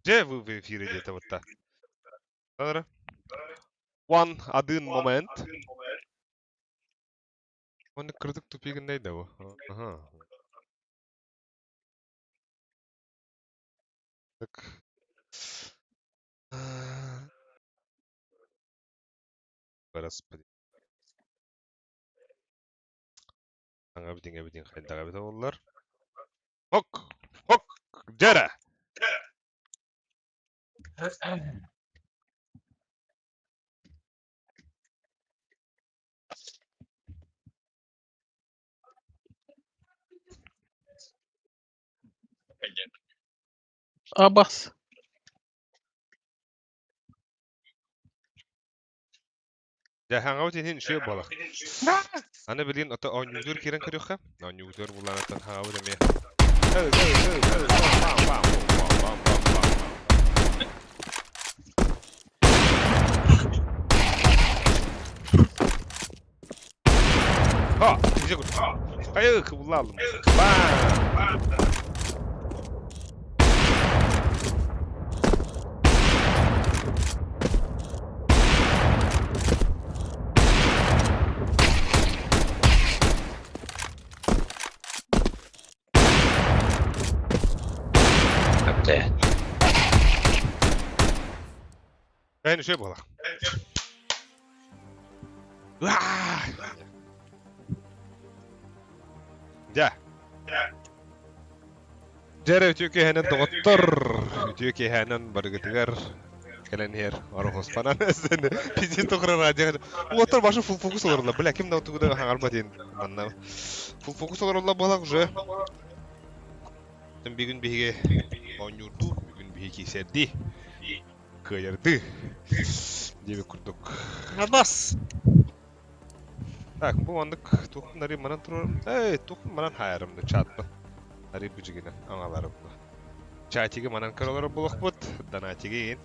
Же в эфире где-то вот так. One один момент. Onu kırdık tupigin neydi o? Aha. Tık. Господи. Аңа битин кайдага бит олар. Хок! Хок! Жара! Абас. Ya аңа битин хин шөй балак. Аны билин ата онюгдер кирен кирюха. Онюгдер булан ата аңа бит эме. Ha, bize git. Hayır, kıvılalım. Bam. Öpte. Ben şöy balak. Vah! Ja. Jere ütüke henen doktor. Ütüke henen bargıtıgar. Kelen her arıqos falan sen bizi tokra radyo. Otur başı full fokus olurlar. Bile kim da tuğda hangalma deyin. Anna. Full fokus olurlar balak je. Sen bir gün bihige oynurdu. Bir gün bihige serdi. Kıyırdı. Diye kurduk. Абас. Так, bu anlık tohumları manan turur. Tohum manan hayarımdı çatlı. Hari bıcıgına analarımdı. Çaytigi manan karaları buluk bud. Danatigi in.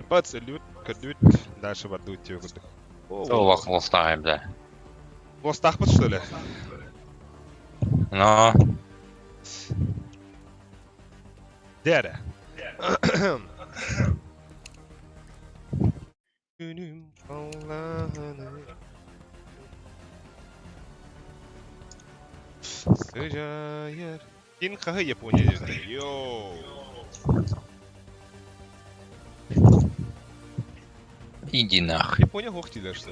Bats elüt, ködüt. Daşı bardı ütüyor kurduk. Сол вакыт устаем, да. Bostaq bud şöyle. Но, Dere. Günüm Allah'ını sıcağı yer. Din kahı Japonya dedi. Yo. иди нахуй. Japonya hoş diler işte.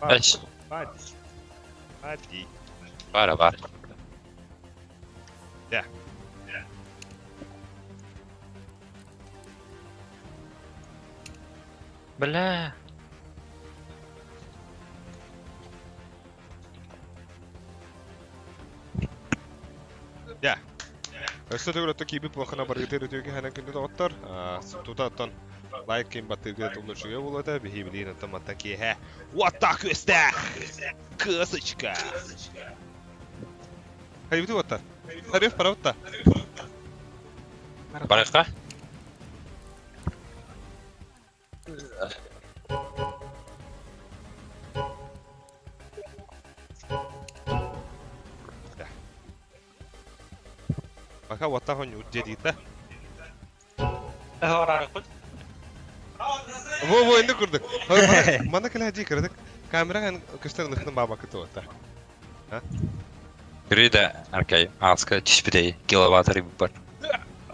Эш, Hadi. Hadi. бар. Ja. Бля. Ja. Öste tögür ötte kibi plakana bargıtır ötüyorki hemen kündü doğattar. Tutatan. Like kim battırgıda tullaşıyor bulada. Bir hibiliğin antamattan ki he. What the küste? Kısıçka. Hayır bitti ottar. Tarif para otta. Барышка? Baka what hon gjort jedita. Bu indi kurduk. Mana kala haji kırdık. Kamera kan küsten lıhtın baba kıtı otta. Грида, аркай, аска, чишпидей, киловаттары бар.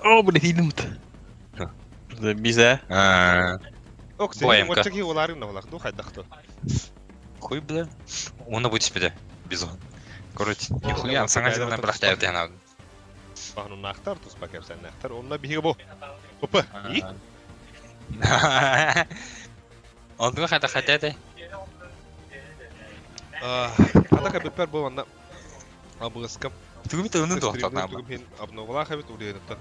О, блин, фильм-то. Bize. Ok sen Boyamka. maçtaki olarım ne olak? Du haydaktı. Хуй, бля. Оны будет чишпиде. Бизон. Короче, нихуя, саңа жена бірақ тәйбді анау. Bahnu naktar tus bakayım sen naktar. Onunla bir bu. Hoppa. İyi. Онтуга хайда хатяды. Ада кабетпер bu anda. Abıskam. Түгімет өнін доқтат набы. Tugum hin abnoğla kabet uriyettan.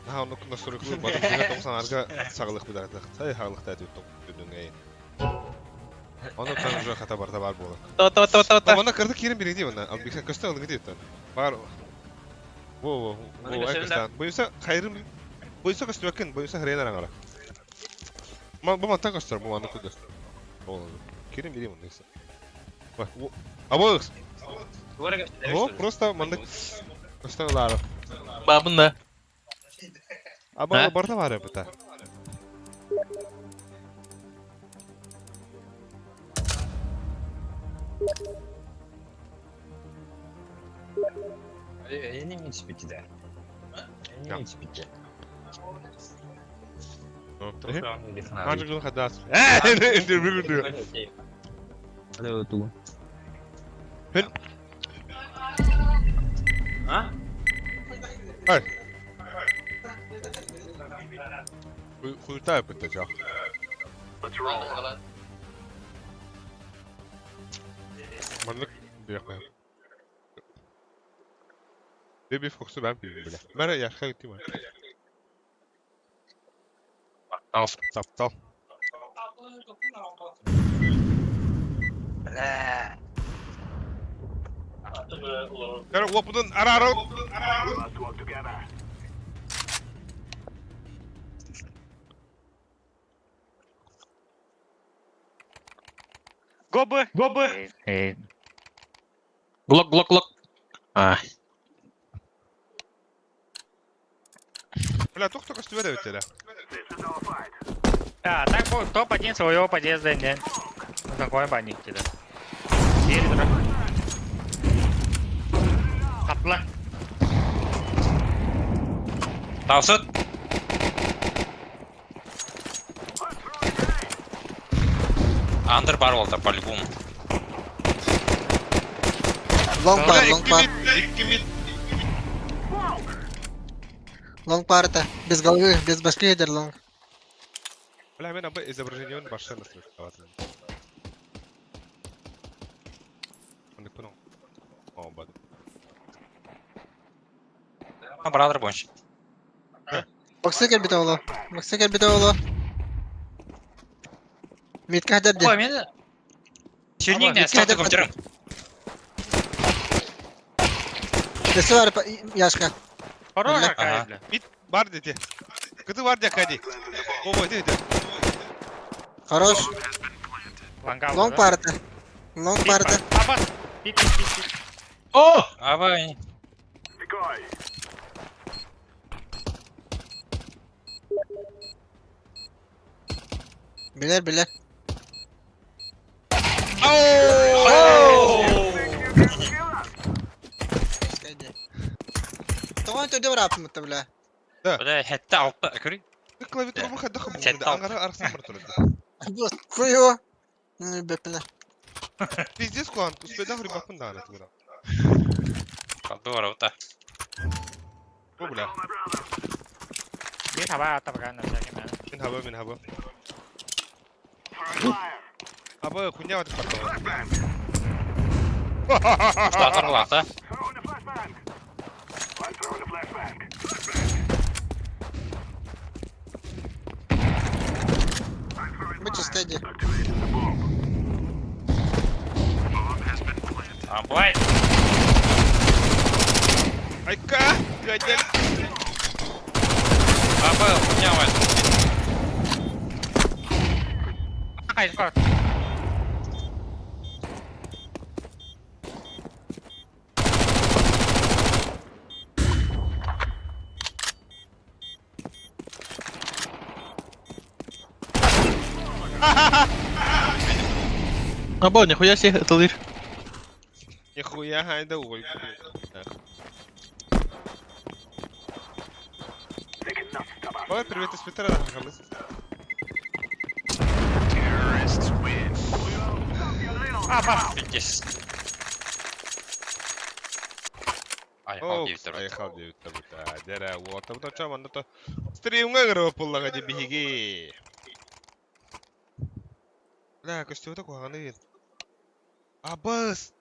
Ha onu kunna soruklu badım diye 90'larga sağlık bir dakika. Say sağlık da tuttum düdüngey. Onu tanrıca hata var bu. Та. Bana kırdık yerin biri değil bana. Abi bir köste aldı gidiyor. Var. Bu Aykustan. Buysa hayrım. Buysa köste bakın. Buysa harena rangara. Bu mantan köste bu mantan kudu. Oğlum. Kirim biri bunun neyse. Bak bu. Abos. O просто mantık. Köste alalım. Babın da. Aba barda var ya bata. Elim hiç bitti de. Ya. Elim hiç bitti. Heh. Hangi Hangi gün hadas? Ne bir diyor. Halo tuh. Hey. Kuyuta yapacak. Manlık diye koyayım. Bir Fox'u ben bilmiyorum bile. Merhaba yaşa gittim ben. Al. Taptal. Kara wapudan ara. Go B. Hey. Glock. Ah. Бля, только что видел тебя. А, так топ-1 своего подъезда нет. Такой банник тебе. Директор. Atla. Tavsat. Under bar oldu по-любому. Long par, long par. Long par это. Без головы, без башки лидер long. Бля, мен абы изображение он башка настроить. Он не понял. О, бады. Brother bonş. Box'a gel bir de oğlu. Box'a gel bir de oğlu. Mid kader Ой, de. мен Сюрник не Ama- остался компьютером. Desi var yaşka. Хорошая Ага. какая, бля. Bit var dedi. Kıtı var diye kadi. Baba dedi. Хорош. Вангал. Long par это. Long par это. Абас. Пик. Oh! Авай. Biler. Tamam öde var apım mı bile. Бля, хәтта алты көрейін. Klaviatürü bu kadar xabı. Çetal. Angara arasına mı tutuldu? Bu kuyu. Ne bepine. Пиздец куан. Успеда хри бакын да анат бura. Kaldı var da. Bu bula. Bir hava atta bakalım nasıl yani. Min hava. Aba kunya var tıkla. Starter lafta. Bu çiskaydı. Амбай. Ayka. Gajel. Абай, хуйня var. Hayır kalk. Або, нихуя себе, это лыр. Нихуя хайда ой. Ой, привет из Питера нахалыс. Абас. Пиздец. Ай, О, хал девитер. айхал девиттер бута. Дера, вот там то чаман то. Стримга гроб пуллага ди биги. Ла, костюмда куганы. Абас.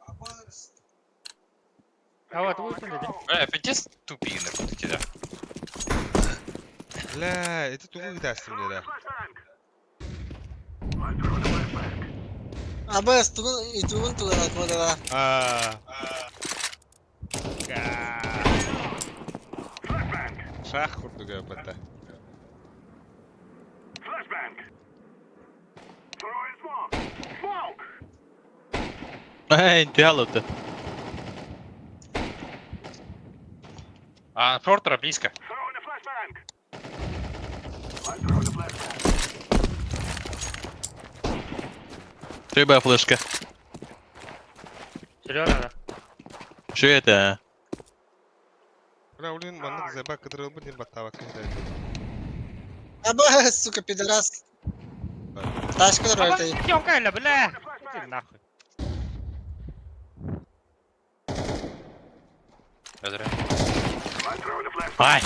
А вот вы смотрите. Бля, пиздец тупик на тут тебя. Ла, это тугу гидасың деда. Abi tuğun tularak mı da? Шах kurdu göbete. Эй, диалог-то. А, Фортера близко. Шиба флешка. Серьезно, Что это? Бля, блин, маннык зебак кыдырыл бу дин баттабак кыдырыл. Аба, сука, пидорас. Ташка да? роль-то. Съемка или, бля? Иди нахуй. Зря. Ай!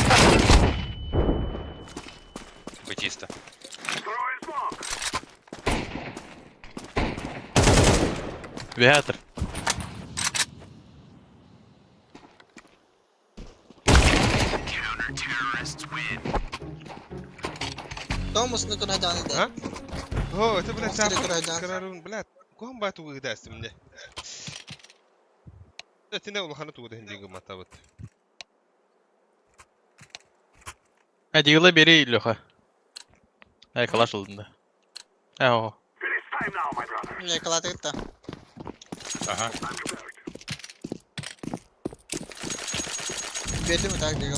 Быть чисто. Виатор. Томас на Канадане, А? да. О, это, блядь, Монстр сапа. играет, да. Карарун, блядь. Куам бату выдастся мне. Да, ты не улахану тугуда хиндингу матабыт. Адигла бери, Леха. Ай, калаш алдында. Ау. Yakaladık da. Ага. Belli mi tak diyor.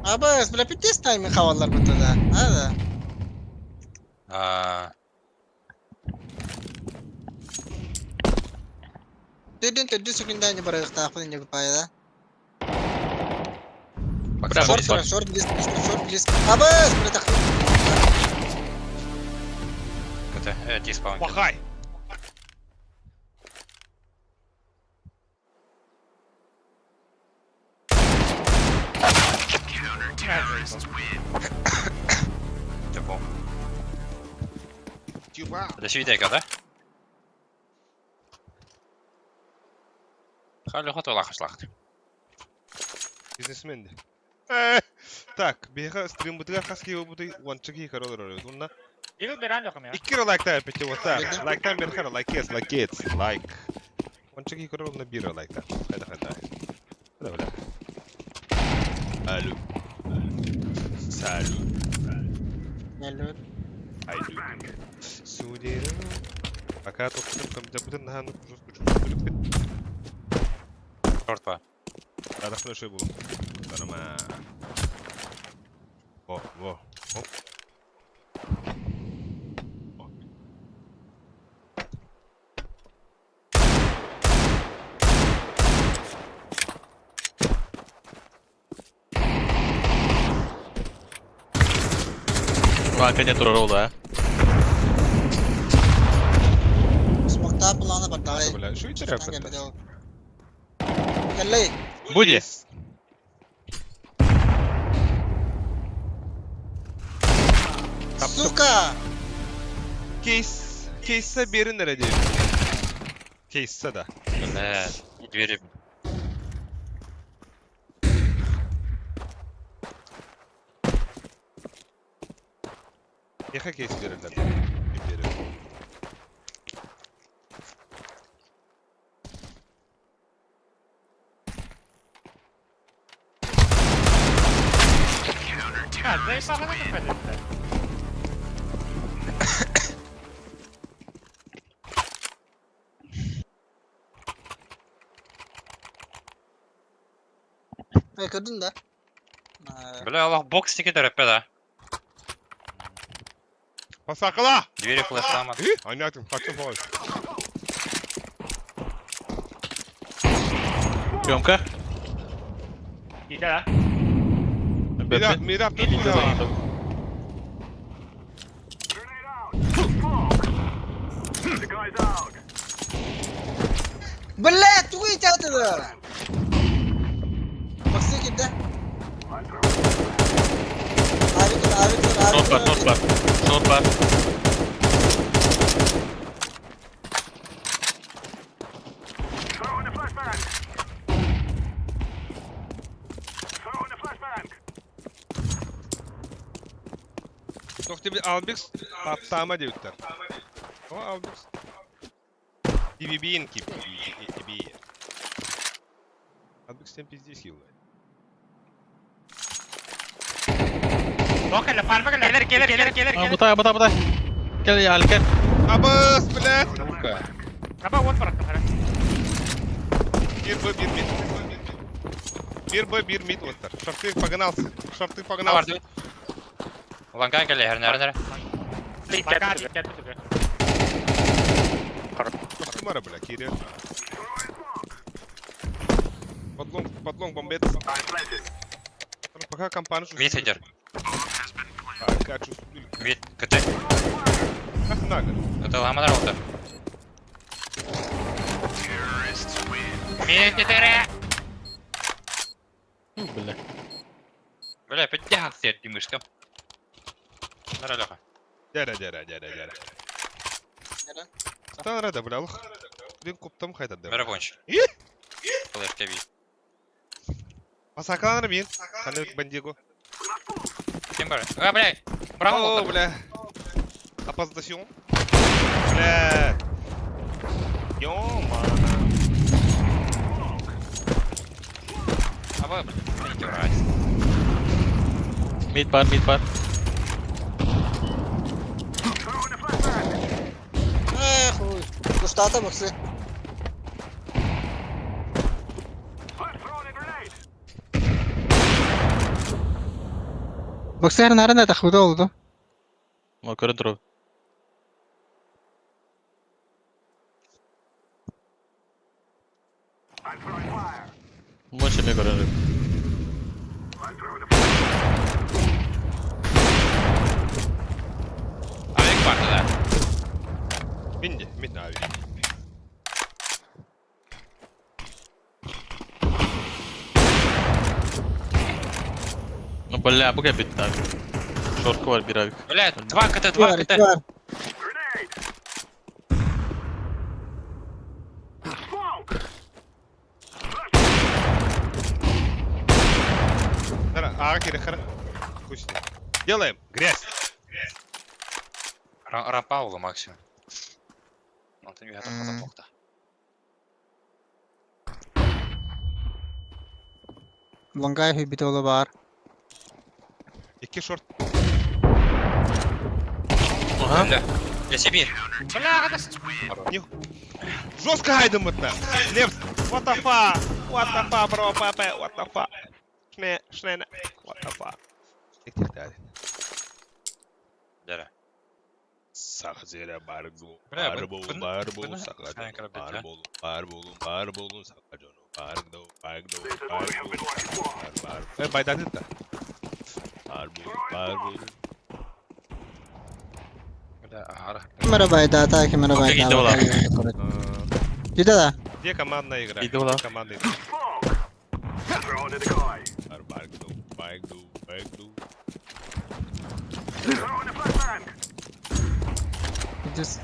Abi, bile bitti time havalar bu da. Hadi. Tadi sukinda ni bara taxmin ni gupaya da. Пока Short list. Abi, bile taxmin. это диспаун. Махай! Типа. Тюба! Это свидетелька, да? Хали хото лахашлахт. Бизнесмен де. Так, беха стрим бутыга хаски бутый ванчаки каролар орёд. Унна Игорь Беран yok mu ya? 2 лайктан пете вот так. Лайктан бер хара like yes. Лайк. Ванчаки карол на бира лайктан. Хайда. Бля. Алло. Салют. Hello. Haydi. Suriye'de fakat okudum kamida nahan Шорт по. tarafına şey bulun. Tanıma. Hop. Banka нет уррола, Smoke'ta plana bak daha. Bля, şu içeri yaptın. Gel. Буди. Сука. Case'e bir yerin nerede? Case'e da. Бля. Двери. Yaka case verirler. Bir yere. Ha, zaifahına dikkat et. Gördün de. Бля, Allah бокс не кидает, да? Pasakla! Двери флеш там. Anlattım. Kaçın falan. Съемка. İyi de la. Mirap tutma. Блядь, выйти оттуда! Боксы киде. Шорт бар. Yok bir Albix patlama diyorlar. O Albix. DBB'in gibi. DBB. Albix'ten pizdiği yiyorlar. Yok hele, parmak hele. Gelir. Бутай. Gel ya Alker. Abas, блядь! Ну-ка. Ama vur bıraktım hele. Bir Б, bir mid. Bir Б, bir mid отыр. Шорты погнался. Шорты погнался. Var Ланга келе, herне. Пока, кетті түбі. Костюмара, бля, Кирилл. Подлонг бомбит. Пока компанию... Мид идер. Пока чувствую. Мид, КТ. Ах, нага. Это ламадар oldu. Мид 4. Бля. Бля, подтягал себе дымышком. Наралёха. Дәрә. Стан рада, бля, лох. Дин куптым қайтады. Барабонщик. И? Флешка бит. Пасакаланыр мен. Қандай бандиго. Кем бар? А, бля. Браво. О, бля. Опоздасион. Бля. Ё-мана. А вы, бля, не врать. Mid bar. Хуй. Густата боксы. Боксы нарында тахуда oldu. Ama körü dur. Може ми görürüm. Avik vardı da. Бинди, мид ави. Ну бля, bu bitti abi. Şortu var bir abi. Бля, 2 КТ, 2 КТ. Var. Дара, ага, кире хара. Пусть. Делаем. Грязь. Рампаула максимум. Ну, ты я там подопок-то. Longay huy bir dolu var. İki short. Aha. Бля. Я себе. Бля, это... Жестко хайдем это. Лепс. What the fuck? What the fuck, bro, папа? What the fuck? Шне. What the fuck? İktirdi. Дера. Sakazera barbu. Bля, Barbu, bunu- barbu, bunu- sakaconu. Sen karabet ya. Barbolu, sakaconu. Barbu. Baydan da. Barbu. Бля, ара. Kamera bayda ata kamera Okey, bayda. gitti ola. Gitti da. Где командная игра? Иди вла. Команда игра. Bagdu. Gideceğiz.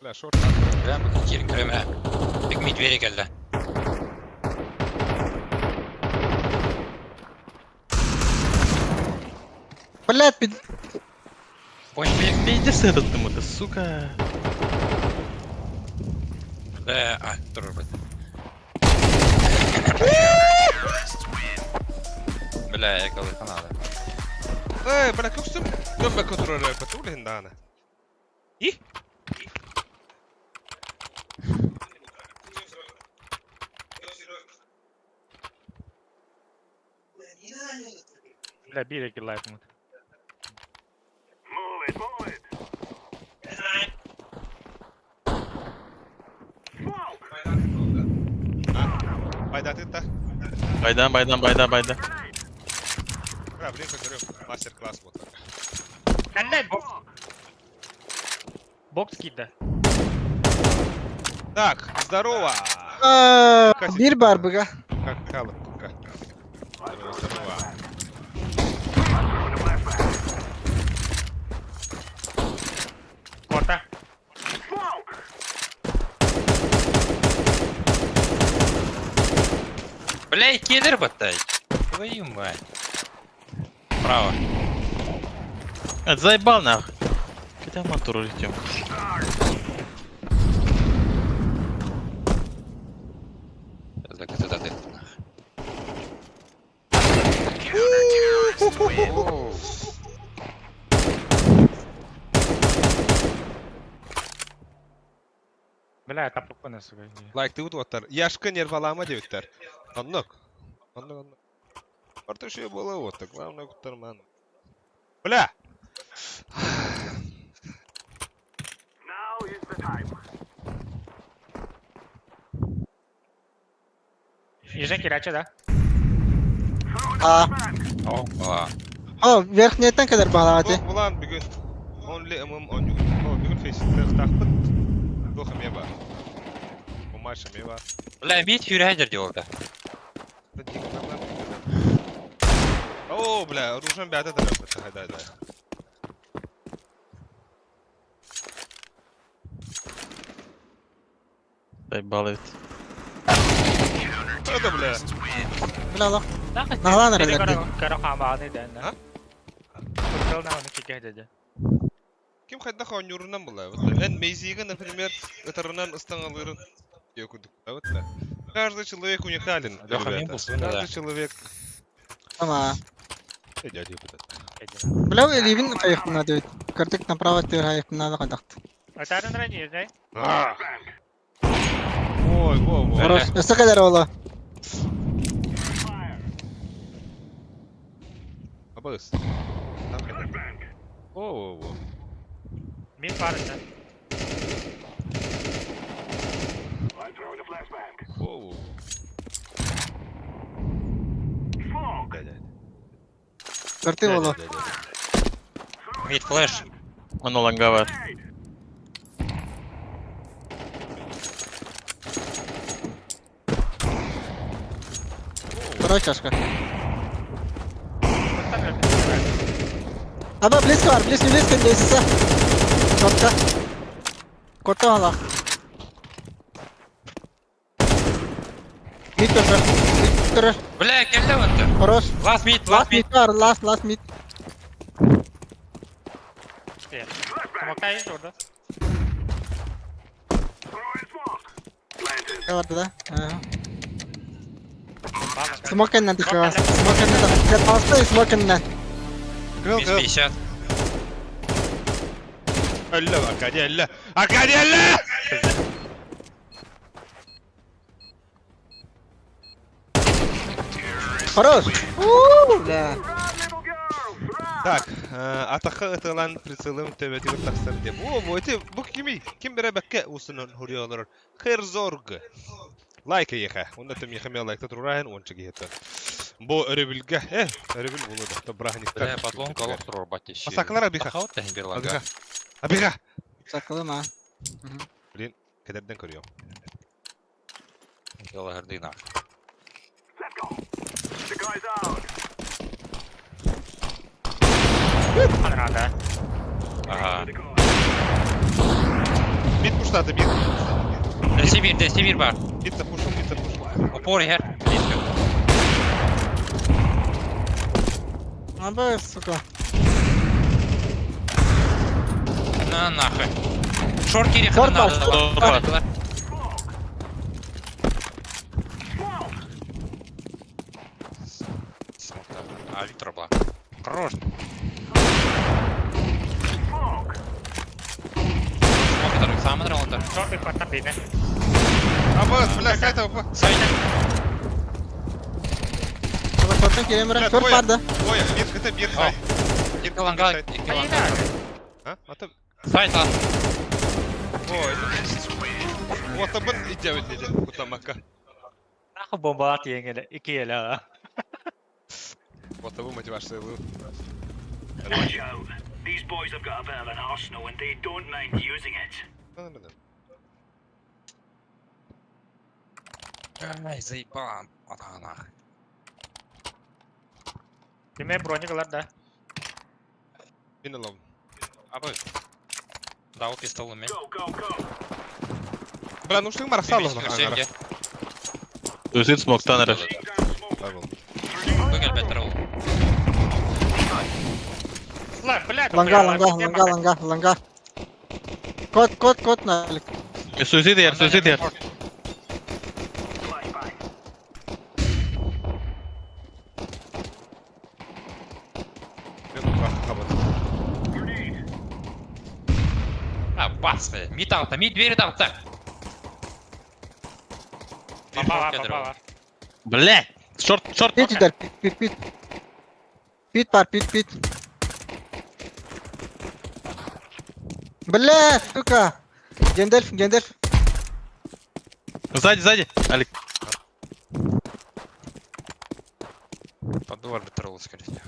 Бля, шорт. Бля, bakın yerin kremine. Bir midveri geldi. Блядь, пид... Ой, бля. Иди сырыттım это, сука. Бля, а, dur bak. Бля, yakaladı abi. Бля, как что? Дёмба контролер, потом легендарно. И? Бля, біля кілайт мут. Bayda ты-то. Baydan. Бля, блин, как говорю, мастер-класс вот так. Әнден! Бокс кидді. Так, здорово. Bir bar bıga. Как калыпка. Здорово. Корта. Бля, киллер ботай. Твою мать. Право. Это заебал нахуй. Когда мотор идем. Так это да ты. Бля, тапып кына сука. Лайк ты утуаттар. Яшкы нервалама дебиттер. Аннок. Аннок. Орта şey бола вот так. Главное кутарман. Бля! Ежен кирача, да? Aa. Aa. O verkniyetten kadar bağladı. Ulan bugün only amım on you. O bugün Facebook'ta takpıt. Bu kemiye var. Bu maç kemiye var. Bля, мид Фюрайдер делал, да. О, бля, оружием бяда дырапты. Hayda. Заебало. Это, бля. Bula la. Nakit. Nakalaan na rin. Karo kama ni dan. Ha? Kurtul na onu kikahda. Kim hayda konyurundan bula. En meyziği, например, ытарынан ыстан алырын. Ёкудук. Вот да. Каждый человек уникален. Лёха, ребята. мимус, ну да. Каждый человек. Ama. Дядя, вот это. Bula Levin kayıp na diyor. Kartık направо төр kayıp na da kadakt. Ataren rani, ne? А! Ой, во. Хорош. Nasıl kadar ola? Абыс. Во. Min parça. Во. Дядя. Kartık ola. Мид флеш. Он лонговат. Хорош чашка. Aba близко var. Близко değilse. Korkta. Korkta hala. Mid köşe. Mid köşe. Бля, келді өтті. Хорош. Last mid, Last mid var. Last mid. Smoke'ta hiç orada. Ne vardı da? Bak. Smoke elinden dikkat. Smoke elinden. Dikkat alsana smoke elinden. Минус 50. Ölle Arkadi elle. Arkadi elle! Хорош. Бля. Так, атака ытылан прицелым төбетигер тахсыр деп. О, bu kimi? Kim bire bekke usunun huriyolur. Herzorg. Like yeha. Onda tüm yehme like'ta turayın onçı giyeten. Bu örebilge. Örebil bunu da. Тобрахник. Бля, подлом колох тұрор батеші. Масаклар абиха. Тахаут тәхін бер лага. Абиха. Saklı mı? Kederden görüyorum. Йола гардина. Anrada. Ага. Mid puşladı bir. Десе bir бар. Mid de puşum. Опор her. Близко. Abi сука. На нахуй. Шорт керек. Шорт бар, шорт бар. А, Виктор была. Хорош. Смотри, сам драл это. Short bir patah beni. Абас, бля, кайта. Сайдер. Baba korktan gireyim bırak. Short vardı. Ой, мид, это bir say. Икаланга. Aynen. Ha? Ata. Сайт а. Ой. Вот абın icabet dedi kutlamakka. Aku bomba at yengele. 2 yele ha. Вот абı motivasyonu. Watch out. These boys have got a bit of an arsenal and they don't mind using it. Ай, заебал. Вот она. Kime bronikalar da. Binalım. Абы. Дал пистолами. Go, go, go. Бля, ну что мар сало на Сенге. Суицид смоктан араш. Выгель бетрол. Lan блядь. Langa. Kod nalik. Суицид yer. Ағысқа. Ми тағытта, ми двері тағытта. Попала. Блядь! Шорт! Пит идер, пит. Пит бар, пит. Бля, сука! Гендальф. Сзади! Алик. Подвал бітірілі, скорее всего.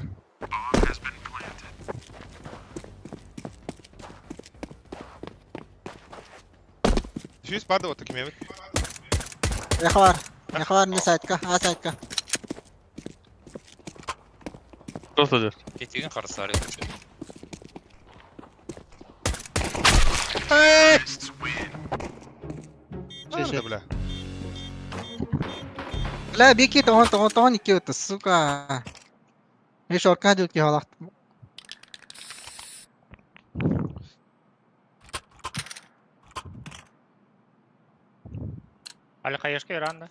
Дефьюз падал вот такими. Яхвар, не сайтка, а сайтка. Просто идешь. Кетеген қарсары. Что бля? Бля, беги, то не кьют, сука. И шорка идет к халах. Али қайышқа иранды.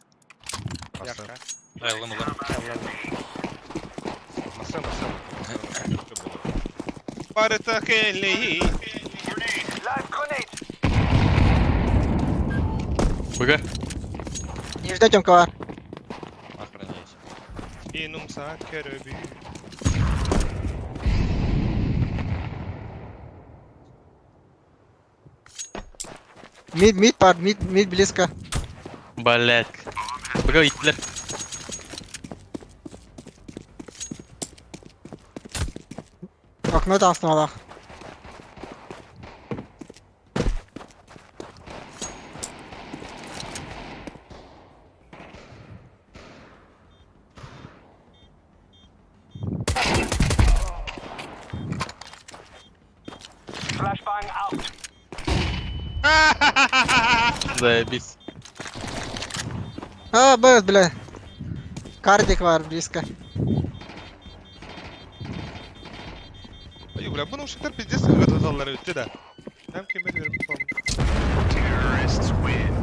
Яқша. Айлым. Маса. Парта Келли. Live grenade. БГ. Не ждать кого. Охраняйся. Инум сакерби. Мид близко. Блядь. БГ иттілер. Окно там снова. Flashbang out. Заебись. А, бля. Кардик var близко. Ай, бля, bunu uşaklar pizdes gıdaları öttü de. Hem kim ediyorum son. Terrorists win.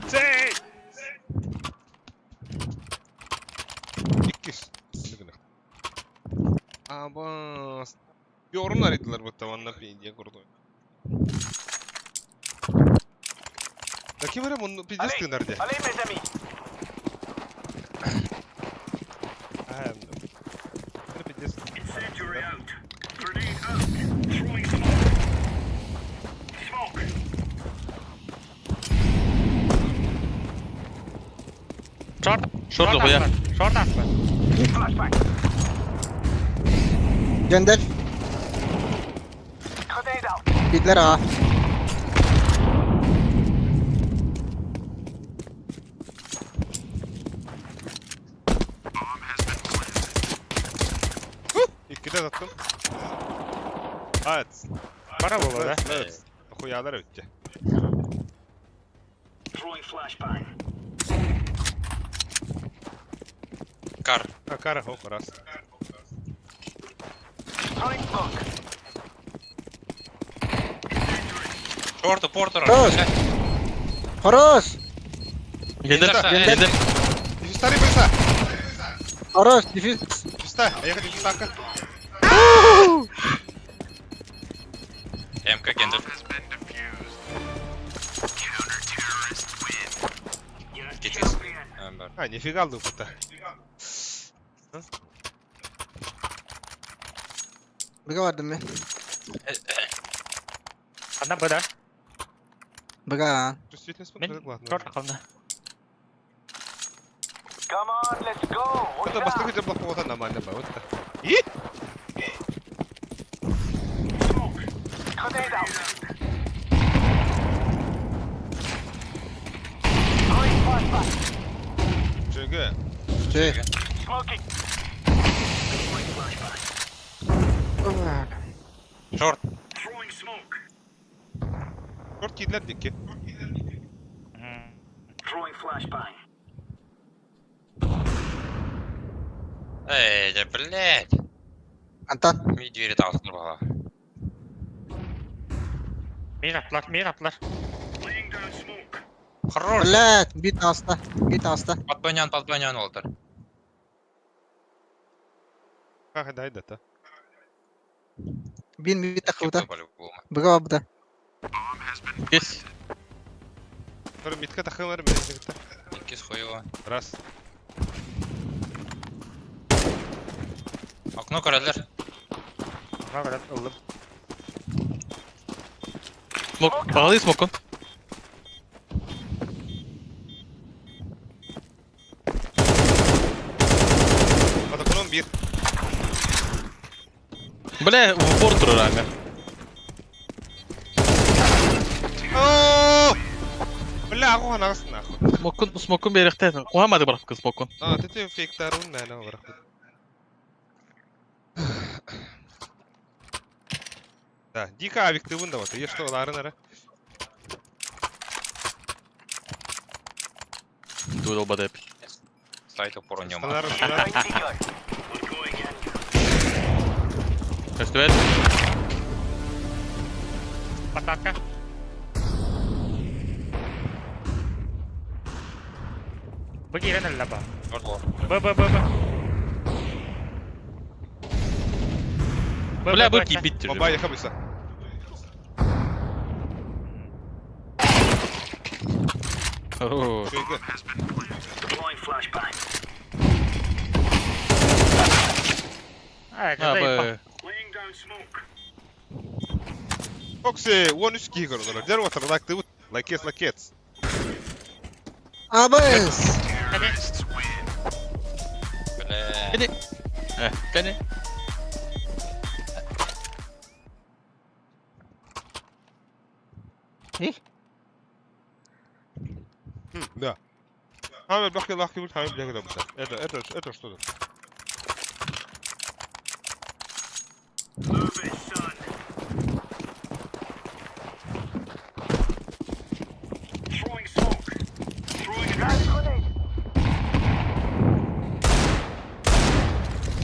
Say! İkiz. Ama yorumlar ettiler bu tavanla diye kurdu. Kim var bunu pizdes gönderdi. Allez mes amis. Bunu pizdes. Incendiary out. Grenade out. Throwing smoke. Smoke. Шорт хуя. Шорт аспа. Flashbang. Gендalf. Grenade out. Bitler ha. İkide attım. Evet. Bana bu da. Evet. Хуялар öttü. Throwing flashbang. Кар. Кара хок раз. Throwing smoke. Шорты, портер. Хорош. Хорош. Гендер. Дефьюз старый пойса. Хорош. Дефьюз. Дефьюз а я дефьюз така. МК гендер. Кетесің. Бар. А, нифига алды bu da. Бга vardım mı? Одна Б, да? Бга. Чувствительный спот, Мен ладно. шорт қалды. Come on, let's go. Это бастыгы деп блокпо отан нормально ба, вот так. И? Smoke. Grenade out. Throwing flashbang. Çünkü Şey. Smoking. Шорт. Throwing smoke. kort kiydiler dikki. Throwing flashbang. Эй, да блядь. Антон. Ми двери тағытыр баға. Мин аптылар. Laying down smoke. Хорош. Блядь. Бит аста. Подбанян олдар. Ха, да, это. Bin mid takıda. Тепло по-любому. Быга бабда. Kes. Sonra mitka takım var benim mitka. Икис хуево. Раз. Окно көрәләр. Buna kadar ıldım. Smoke. Bağlı smoke'un. Adamın bir. Бля, в упор durur aga. Ooo! Billa aku anasını akı. Smoke'un bir yerde. Koyamadı bırak kız smoke'un. Aa, tete fake tarun ne var akı. Да, дико объективно вот. Есть что, Ларнера? Doodle body hep. Сайт упору нема. Ларнера. We're going in. Festival. Пататка. Быгирен әлі ба. Бля, быки bitti. Baba yakabıysa. Oo. Şeyde. Deploying flashbang. Ha, Ha be. Laying down smoke. Foxy, one üst giger olarak. There water like the wood. Like yes, like kids. Abes. Бля. Hadi. Beni. Да. Хамер бахки лахки будет, хамер бляги да будет. Это что-то. Move it, son. Throwing smoke. Throwing a grenade.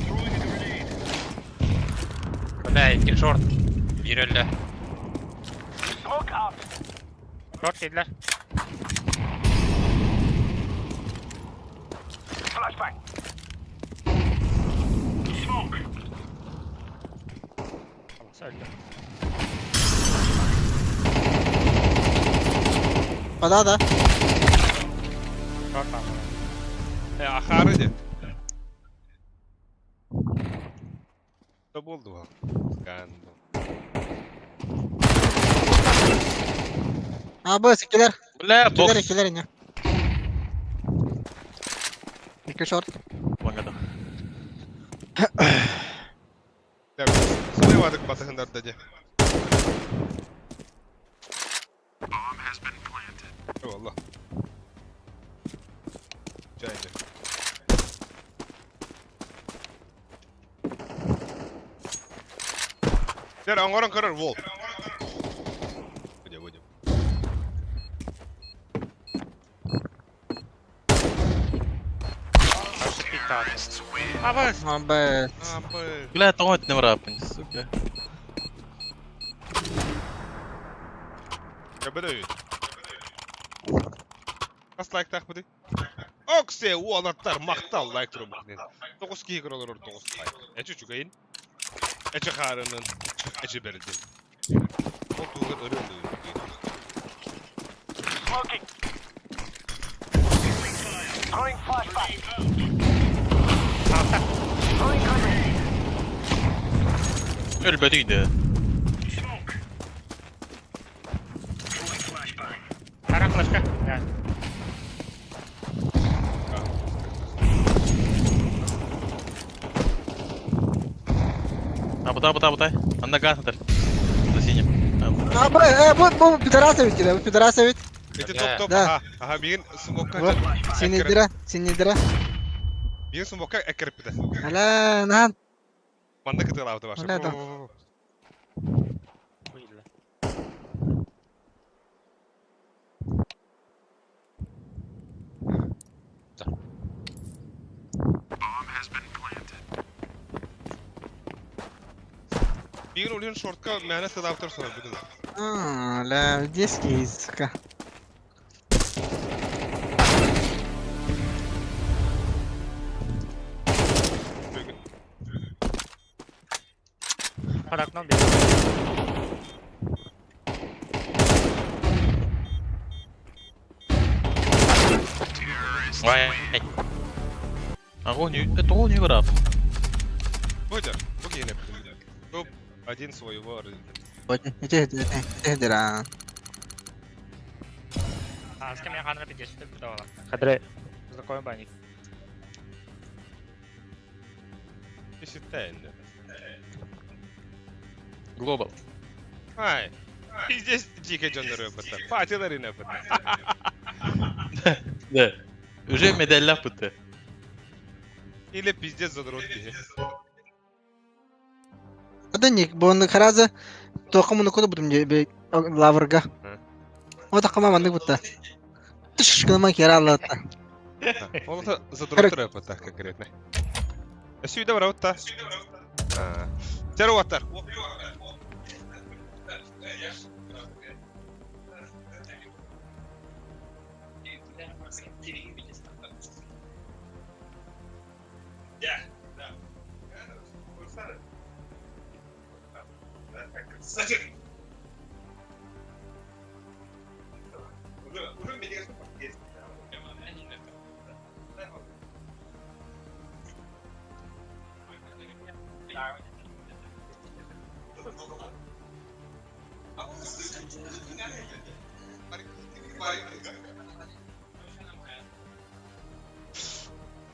Throwing a grenade. Бля, икки шорт. Bir öldü. Smoke out. Short yediler. Flashbang. Smoke. Öldü. Bada da. Short var. Ахары де. Что болды bu? Skandal. Abes ikiler. Bля, İkiler box. ikiler yine. İki short. Bangada. Ya sınayamadık batahınlarda de. Eyvallah. Caydı. Der angoran karar wall. Budem. Karşı pik abi. Abi. Abes. Абы. Бля, томать не врапань, сука. Я бедаю. Kas like tak budi? Okse ualattар maqtal like тұру бұқнен. 9 кейгір олар 9 like. Әчі чүгейін. Әчі қарының. Әчі берден. Ол туғыр ұрынды. Smoking. Throwing flashbang. Throwing grenade. Ölbediydi. Smoke. Throwing flashbang. Karan flaşka. Yani. Абутай. Анда газ натар. За синим. Bu pidara ведь кида, bu pidara ведь. Эти Да. топ. Да. Aha биген смокка. Вот. Синидира. Биген смокка әкіріп біді. Ала, нан. Манда кітір ауды башы. Öyle de. Buyurlar. Биген өлген шортқа мәні сыда автор соңыр бүгін. Ла, детский языка. Под окном бегает. Вай. Огонь, это он не враг. Бодя, погинеп. Топ один своего. Иди. А, с кем я ханра 50 давала. Хадре, знакомый банник. Десятая. Глобал. Ай. И здесь дикая Джон Рэббета. Патила Ринебета. Да. Уже медаль пыты. Или пиздец задротки. Ada ник, бонны хараза. Тохамуны кода будем бе лаврга. Вот так мама бутта. Тыш, кама кералата. Он это задрот Рэббета конкретно. Сюда ворота. Терватар.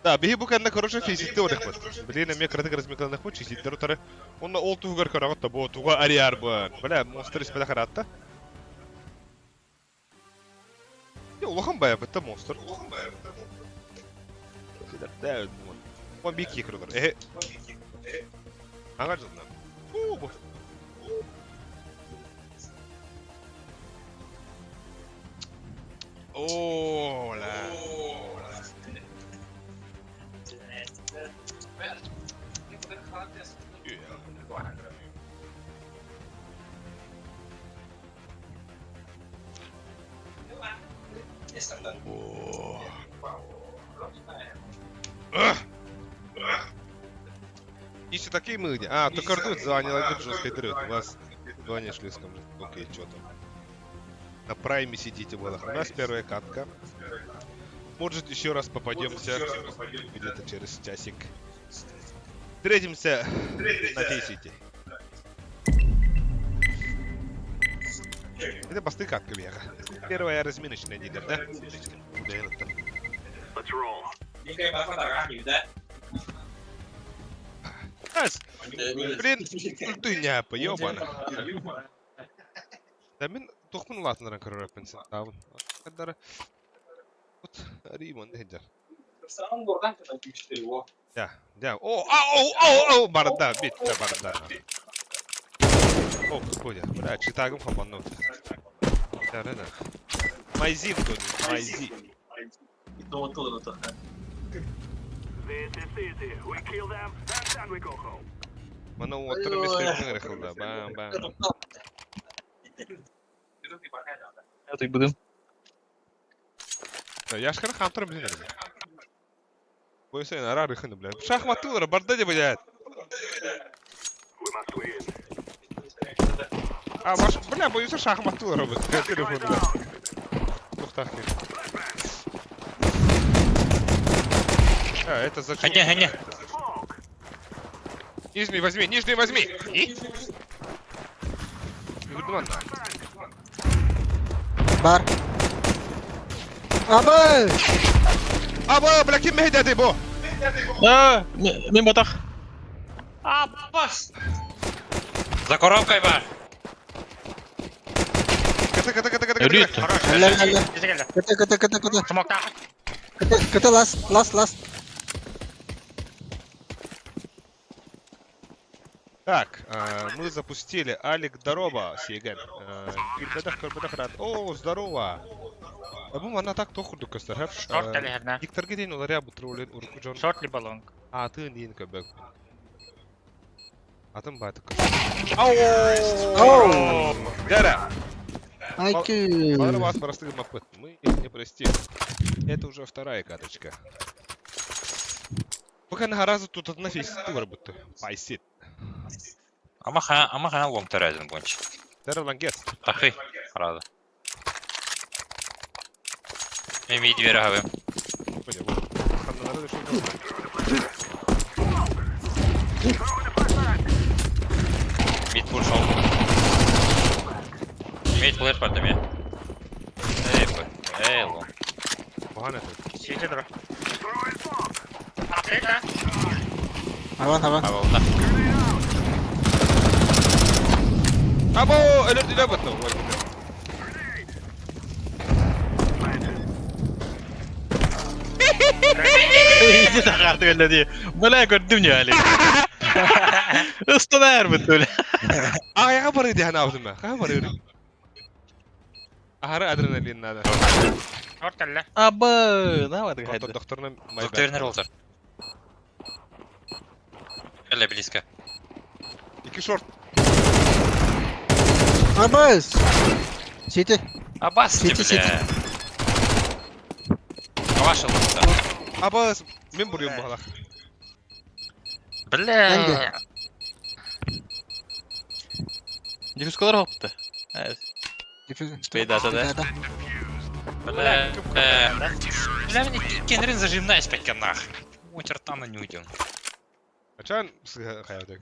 Да, биги буканна короче физикте одекпат. Блин, эме кратык размекалных по чиститер утары. Он ол тугар карагатта бо туга ариар ба. Бля, монстр испеда харатта. Я улахан бая бетта монстр. Да, он бики крудер. Ага, жадна. Бо. О, ла. Ищи такие мыни. А, то кардут занял жесткой дрыт. У вас звание слишком. Окей, что там? На прайме сидите, было. У нас первая катка. Может, еще раз попадемся где-то через часик. Встретимся на 10. Это посты катка веха. Первая разминочная неделя, да? Let's roll. Ас! Блин, ты няпа, ёбана. Да мен тухмун латыныран көрөр пенсен табын. Кадары. Вот, Римон дедер. Да. О, барда, битта барда. О, какой я. Бля, читагым хапанну. Да. Майзин, Тони, майзи. This is easy. We kill them, then we go home. Мана уоттыры местерин рехылда. Бам. Я так буду. Я ж хана хамтыры білін әрі. Бойса ен ара рехыны, бля. Шахматтылары барда де, блядь. We must win. А, ваш, бля, бойса шахматтылары, блядь. Телефонда. Тухтах кен. А, это зачем? Гоня. Нижний возьми! И? Выдуман. Бар. Абы! Аба, бля, кем мехедяды, бо? А, мен батах. А, бас! За коробкой бар. Ката. Рит. Ля. Изи келді. Ката. Смокта. Ката лас. Так, мы запустили Алик Дороба Сиген. Кирбедах рад. О, здорово! Абу она так тохуду кастер. Шорт телегерна. Диктор гидин уларя бутрулин урку Джон. Шорт либо лонг. А ты нин кабек. Атым батык. Ау! Дара! Айки. Ладно, вас простым опыт. Мы их не простим. Это уже вторая каточка. Пока на разу тут одна фейсит работает. Пайсит. Ama хана лом терезин бонч. Дара лангет. Ахи. Рада. Эми двери хавы. Böyle bu. Kandalara da şöyle. Mid push hold. Mid flash var değil mi? Ey bu. Bahane. City dur. Update lan. Havan. Abi onda. Abo ölür dile battı. İyice takardı öyle diye. Böyle gördüm ya Ali. Usta da erbet böyle. Ayağa paraydı hani abdum ben. Kaha paraydı. Ahara adrenalin nada. Short kalla. Abba, ne var ki haydi? Doktoruna Доктор не ролтер. Eller близко. 2 short. Abbas. City. Абасти, Сити, бля. Ваша лучше. Abbas men vuruyorum bu halak. Бля. Difus kadar hoptu. Evet. Spade атады. Бля. Бля, мне Кенрин зажимная спать нах. Мой ртана не уйдем. Açan hayatım.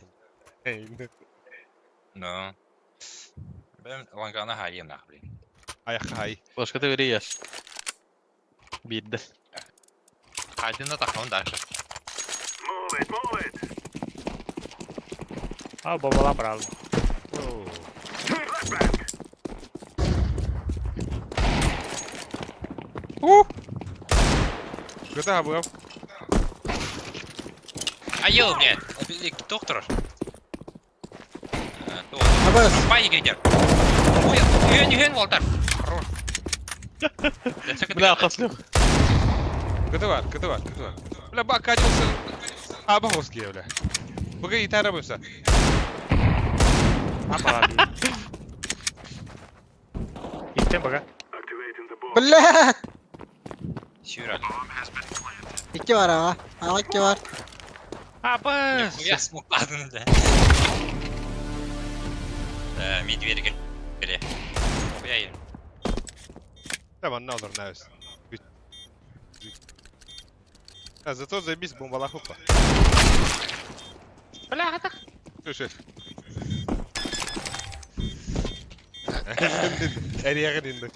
Hey. No. Ben langana hayım nах, блин. Ayak hay. Başka da biri yer. Bildi. Haydi на тахон дальше. Move it. Al bombalar bravo. Göte ha bu yap. Ayıl, блядь. Доктор. Abbas. Спай гейдер. Ой, я не ген Волтер. Хорош. Bile akası yok. Göte var. Bula bak kaçıyorsun. Abi hoş giye öyle. Bugün iter yapıyorsa. Apa abi? Gittim baka. Bля! Сюраль. 2 var ama. Ama 2 var. Abbas. Я смог ладно, да. Медведь гели. Я им. Tamam ne olur ne olsun. Ha zато zabiz bombalar hoppa. Bля, hadi. Şu. Her yere indi.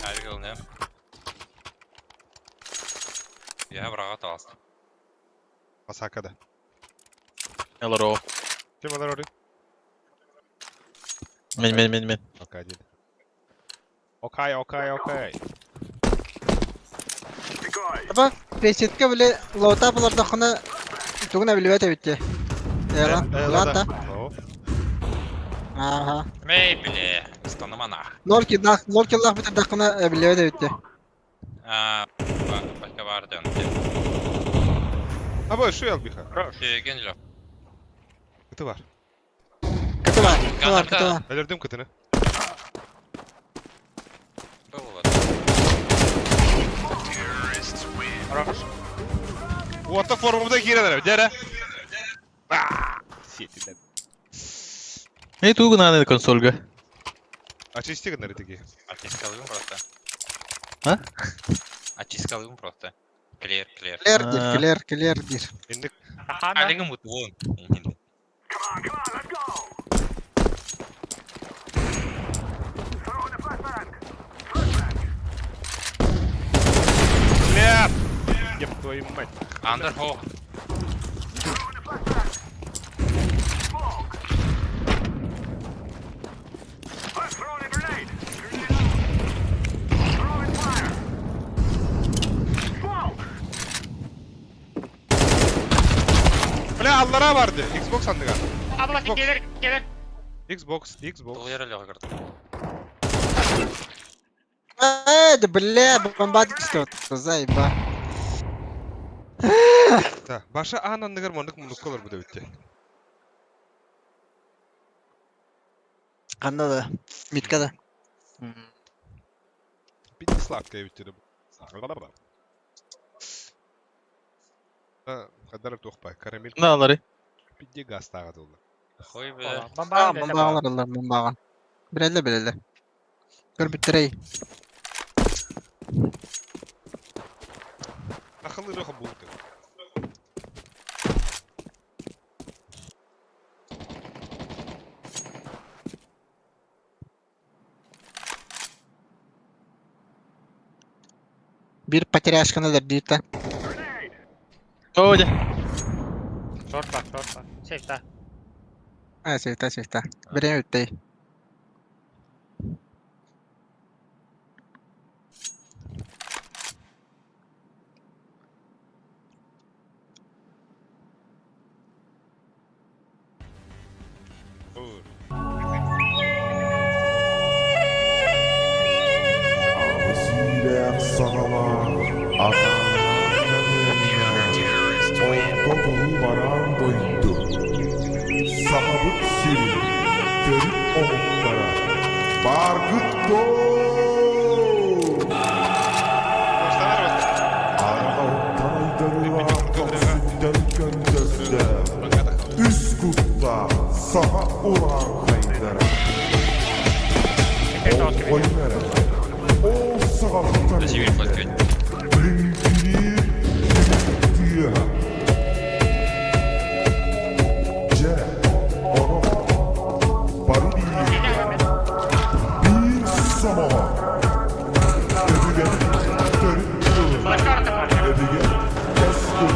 Harika ne? Ya bırak at. Masakada. Yalar o. Kim var orada? Men. Okay değil. Okay. Ama Reset'e bile low tap'larda kona tuguna bilmete bitti. Yalan. Ulan da. Aha. Эй, бля, станома нах. Nol kill bitir dakına bilmete bitti. Başka vardı. Abi şu yal bir ha. Gençler. Kıtı var. Kötü var. Belirdim kıtını. Bu atak formumda gireler. Dere. Siyetinden. Ne tu guna konsolga? Очисти наритики. Очисткалывым просто. А? Очисткалывым просто. Клер. Clear. İndik. Aha da. Алигам вот вон. Бля! Еб твою мать. Андерхо. Bля Allah'a vardı. Xbox sandık abi. Abla Xbox. gelir. Xbox. Был я ролёк карта. Да бля, бомбардик что заеба. Ta. Başa anandıgar mondak munduk olur bu da bitti. Kanda da. Mitka da. Bir dislike diye bitti bu. Ha, kadar tohpay. Karamel Ne alları? bir de gaz tağı oldu. Хуй бле. Бомбагалар бомбага. Береле. Көр биттерей. Akıllı yok bu. Bir потеряшканыдыр дейт. Оде. Short бар. Safe та. Сейфта. Берем өттей. Olur. Sile sağama Oldu varan doydu. Sahabıt siri Dönüp omuklara Bargıtto Dostlar var. Arağıttaydarıla Kapsütten göndözde Üskut'ta Saha ulan kaydara Oynara O sağlıktan Зимир подкинь. Blinkiri Diye Ce Ono Barili Bir Samoa Edige Törüttü Edige Kestü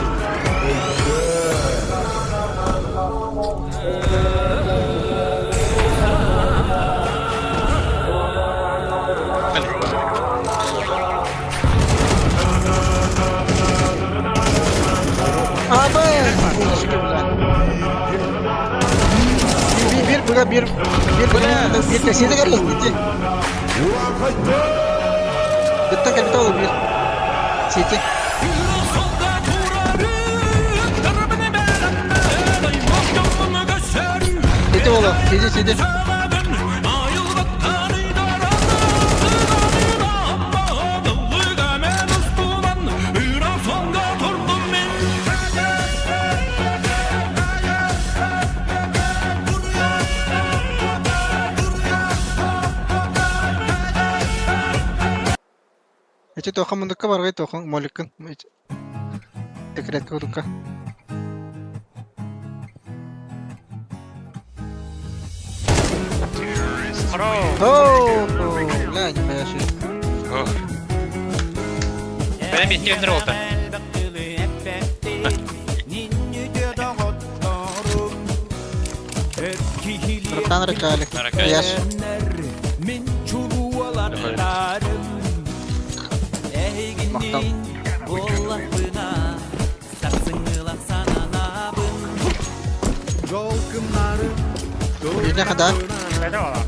Abi. Bir kesiydi geliyor. Bitti. Bitti oğlum bir. Siti. Siti oğlum. Siti. Эти тохан мындыкка баргай тохан моликкин. Секретке удукка. Ооо, ла, не пояши. Benim bir tiyatro oldu. Братан ракалик. Ракалик. Яш. Мактал. Birine kadar. Bede ola.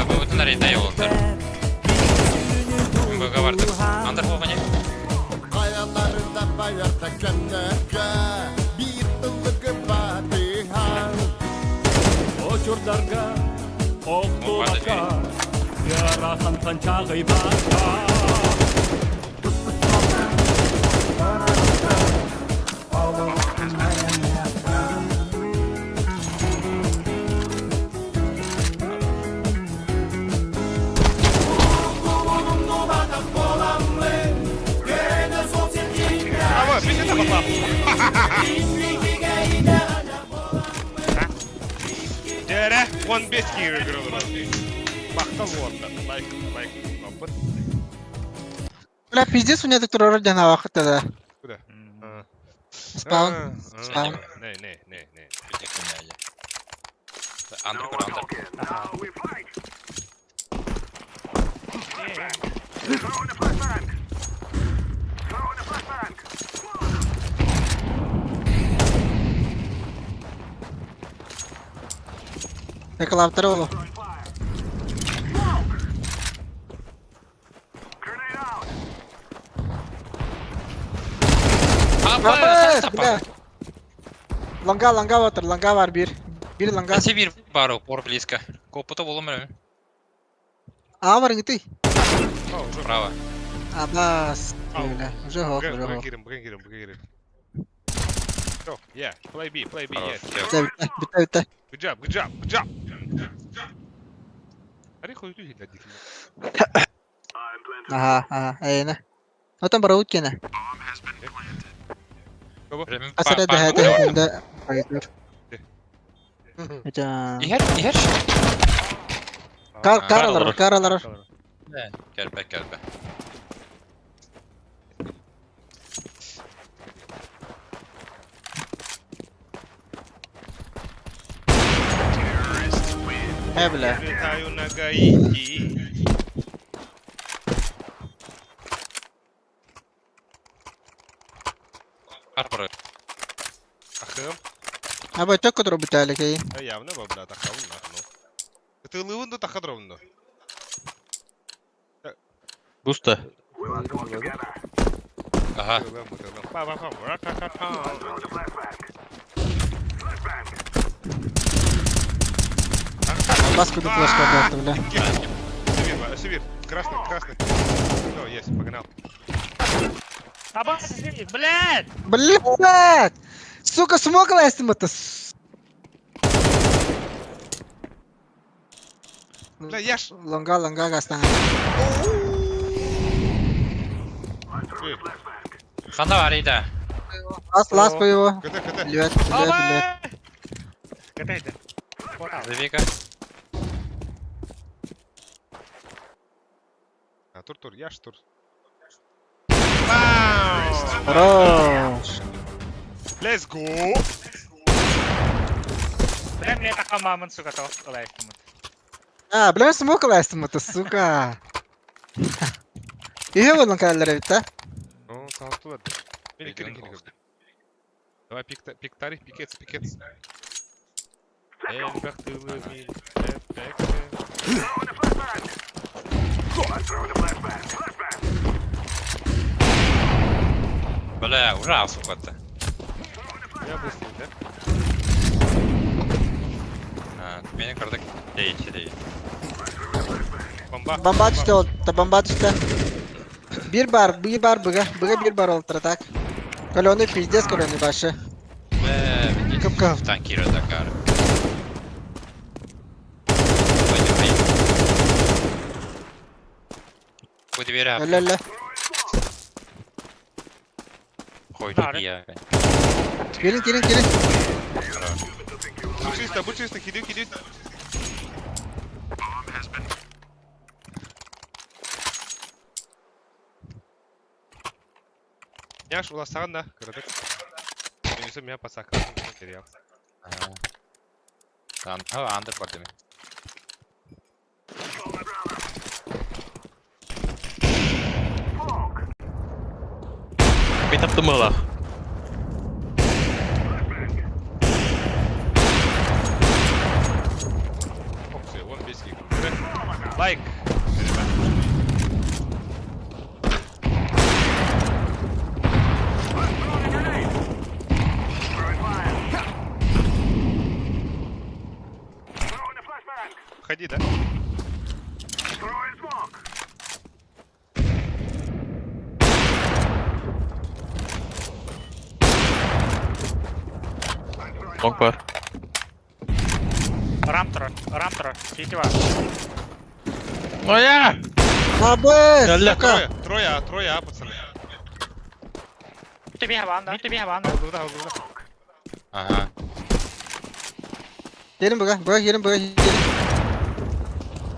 Вы вот на рейде его. Мы говорим. Андер Ховани. Kayalarda bayarda kendeke bir ılık fatiha Uçurlarga oktuğaka yarasan sancağı başka Ama bir şey de bak. Dere 15 kere görüyorlar. Bakta bu orada. Like. Kapır. Бля, пиздец, у меня доктор ордена вахта да. Kure. Ha. Спаун. Ha, Спаун. Ne. Андер kur Андер. Now we fight. Throwing a flashbang. Эколаптер олу. Grenade out. Abi, bля. Ланга var bir. Bir langa. Kaçı bir baro por bliska. Koputa bulunmuyor. А var gitu. Справа. Абас. Öyle. Уже хок, уже хок. Бэкин. Go, yeah, play B, Хорош. yes. Всё. Bitti. Good job. Hadi koy tüy hadi. Aha, aynen. Otan bara ut gene. Времен Asar па- hadi па- hadi. Bunda kayıtlar. Hocam. İher. Karalar. Gel be. He bile. Tayo nagaiki. Арбор. Ахым. Abi çok kadar bitali ki. Явно бабла тахавын нахну. Тылывын да тахадровын да. Busta. Ага. Па. Bas kudu flash kaldı bile. Севир. Красный. Все, есть, погнал. Абас, блядь! Блядь! Сука, смогла я с ним это? Бля, я ж... Лонга гастан. Ханда var iyi de. Лас по его. КТ. Блядь. Катайда. Завика. Тур, я ж тур. Хорош. Let's go! Бля, мне така мамон, сука, то колектимут. А, блядь, смогла я с ним это, сука. İyi olun kardeşler bitti. Ну, талту ладно. Келin. Давай пик тарих, пикет. Бахтылы мин. Бля, ура, сука. Я быстрый, да? Beni kırdık. Değil. Бомба. Bomba düştü oldu. Bomba düştü. Bir bar bıga bir bar oldu tak. Kolonu pizdes kolonu başı. Ve Капкан. танкира Дакар. Bu duvara Öyle. koyduk ya. Gelin. Будь чисто, хилю. Я ж уласаған да, кірдік. Менесі мен пасаққа материал. Андер бар деме. Bir taptım mı la? Фоксы, вон бески. Лайк. Ходи, да? Long var. Рамтора. Сети var. Oya! Abi. Geldi. Сука. Трое, пацаны. Mitte bir havanda. Алдыда. Aha. Gelin bıga gelin.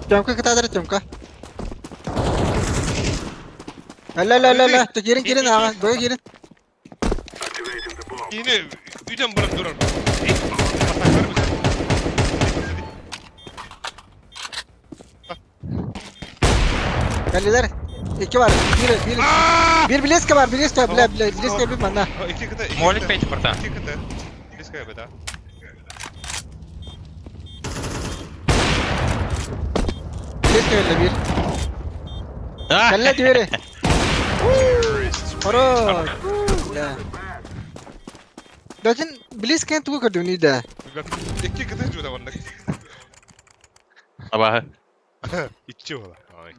Temka kıtadır temka. La. Gelin ama bıga gelin. Yine üden bırak durur. Geldiler. İki var. Bir Bileska var. Bileska bir bana. İki kıta. Молик пейте порта. İki kıta. Близкая бы, да? Bileska öyle bir. Ah! Kelle diğeri. Хорош. Да. Lakin Bileska tuğu kadar ni de. İki kıta cüda vannak. Sabahı. İçi ola. Ay.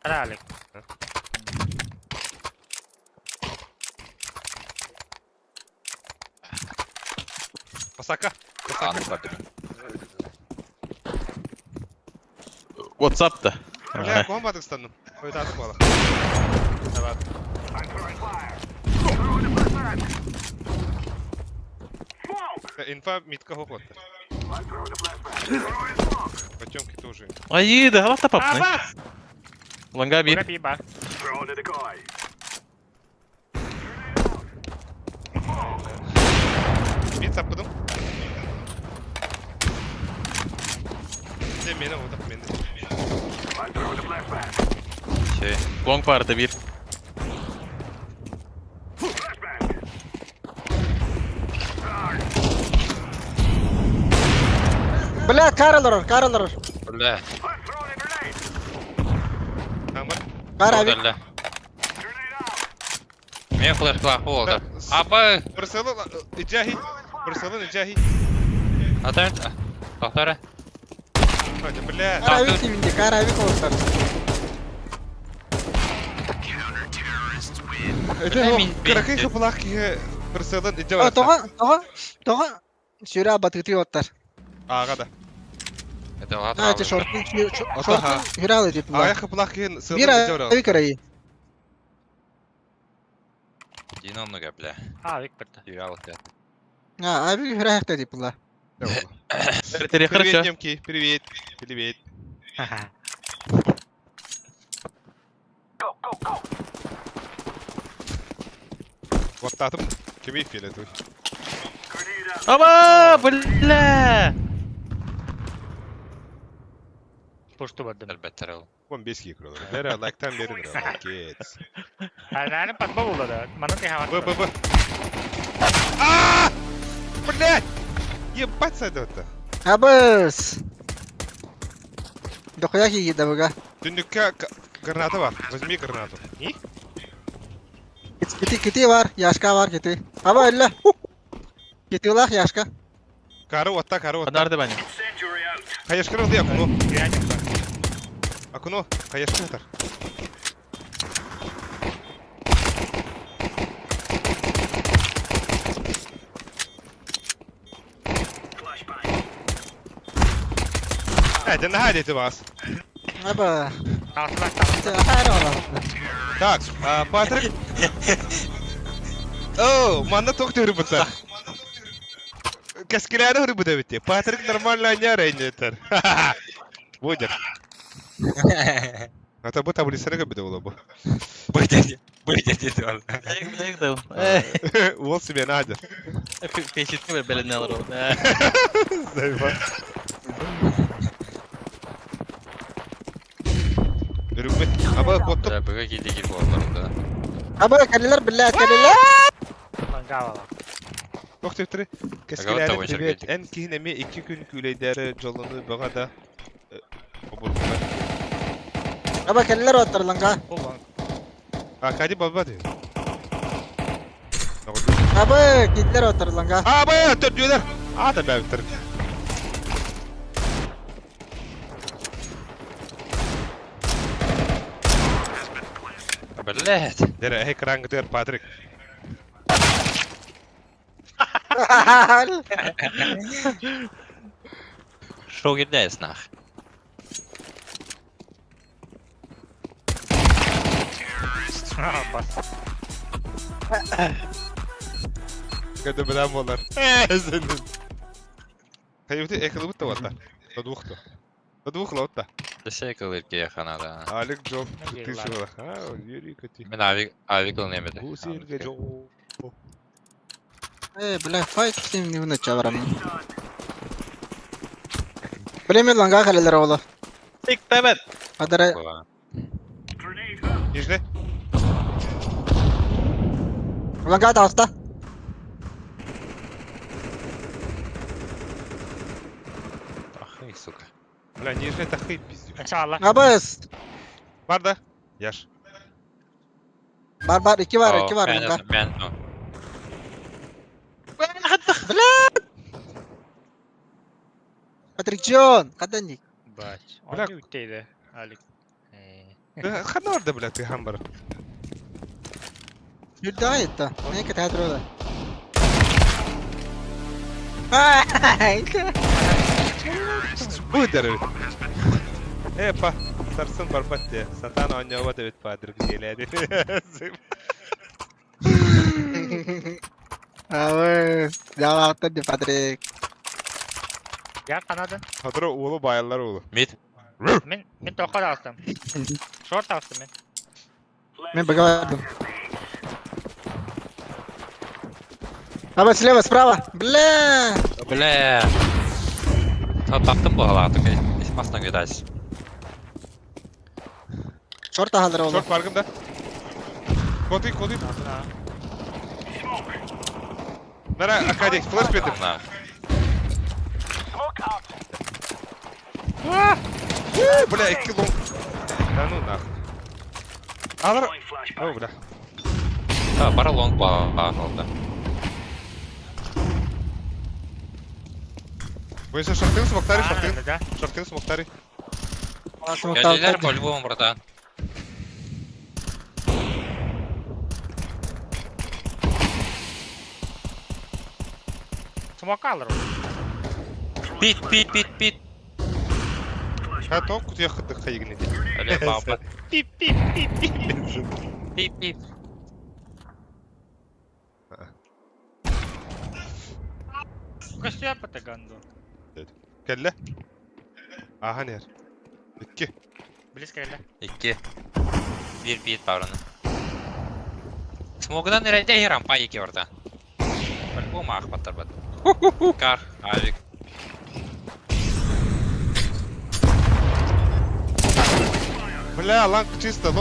Hadi Alik. Masaka. Anı bak. Whatsapp da. Bля, комбат станdım. Oynadım valla. Evet. Инфа митка хохотта. Потемки тоже. Ай, да, hala tapapnay. Langa bir. Bura bir bak. Throw to the guy. Mid sapladım. Sen beni orada beni. I'm throwing the flashbang. Şey. Long vardı bir. Flashbang. Bля, Karl alır. Böyle. I'm throwing a grenade. Tamam bak. Kar abi. Böyle. Grenade out. Мен флешбак oldu. Abi. Barcelona Icahi. Barcelona Icahi. Atayım. Tohtara. Hadi bля. Kar abi timinde, Kar abi kovuşlar. Это каракай хапалак Barcelona Icahi. Toğa. Şöyle abatı otlar. Ağa da. Это ладно. Ha, işte şortun Ata ha. şortun hüral edip Ağa bunlar. хапалак Bir Barcelona abi karayı. Дина много, бля. Alik bitti. Сериал это. Ha, abi hüral edip bunlar. Привет, Привет, немки. Привет. Привет. Вот татым кеби фиолетовый. Grenade out. Ama, bля. Puştu badım. Elbette ol. 15 кроны. Бері лайктан берін ракет. Aynen patma buldu da. Mana tihavat. Б. Ааа! Блядь! Ебать садота. Abız. Dokuya ki gidi buga. Dündükке granata var. Возьми гранату. И? Kiti var, yaşka var kiti. Ama öyle. Kiti ulah yaşka. Karı otta. Nerede bence? Incendiary out. Каешкар oldu akuno. Güvenlik var. Akuno. Каешкар atar. Flashbang. Hadi hadi вас. Aba. Altına tamam. Her olan. Так, Патрик. О, манда ток хөрбөтөр. Каскилары хөрбөтө битти. Патрик нормально не рейнетер. Будет. Это bu tabulisere bir de ola bu. Будет diyor. Ayık da. Ol себе Надя. Peşitli bir belediye alır o. Zayıfa. Ürünme. Ama kottu. Bля, bırak gidi gibi oralarda. Aba kaliler billah kaliler. Lan gava bak. Yok tüftürü. Aga, Keskilerin tavuğu evet şirketi. en kihinemi 2 gün küleyleri jolunu bağa da. Oburdular. Aba kaliler otlar langa. Ulan. Kadi baba diyor. Aba kitiler otlar langa. Aba tut diyorlar. Da ben bitir. Блядь. Dere ekran gidiyor Patrick. Что кидаешь нах? Bas. Когда бля молар. Senin. Hayveti ekılıp da valla. До двух лота. Десей кылырки яхана да. Алик Джо. Ne Ты diyorlar? şurada. Ha, yürü kötü. Мен авик кылнемеди. Bu sirge Joe. Billah fight sim ni bunu çavaram. Bilemiyor langa kaliler oğlu. Tek tabat. Adara Grenade out. Нижне. langa da hasta. Ах, и сука. Бля, нижне тахы пиздюк. İnşallah. Abız. Var da. Yaş. Var iki var О, iki var мен- langa. мен- Patrick John. Kadan dik. Baç. Bırak. Onu ütteydi. Alik. خدنا ورده بلاد في حنبر Yürüdü ayette. Ne kadar hatırlıyorlar. Bu derbi. Epa, sarsın barbat ya. Satan oynayova da öt badır geliyor. Abi. Devam attın Patrick. Gel kanadın. Hadra oğlu bayarlar oğlu. Mid. Min toka da astım. Short astım min. Ben богаварdım. Abi слева, справа. Бля. Бля. Таптым bu такой. Басна видать. Şorta halır oğlum. Short farkında. Kodu. Nara akadik flash bedim. На. Бля, 2 long. Да ну нахуй. Alır. Throwing flashbang. Oh bля. Да, пара лонг bağırıldı. Bu ise şortun smoktari А, şortun. да. Şortun smoktari. Geldiler по-любому, братан. Smoke alır o. Пит. Ha tok kutuya kıttık kayıgını. Öyle bağırdı. Pip. Пит. Костя потаганду. Kelle. Aha ner. 2. Близко или? 2. 1 пит bağırını. Смогдан nerede rampa 2 orada. По-любому ахпаттар бат. Кар, авик. Бля, long чисто.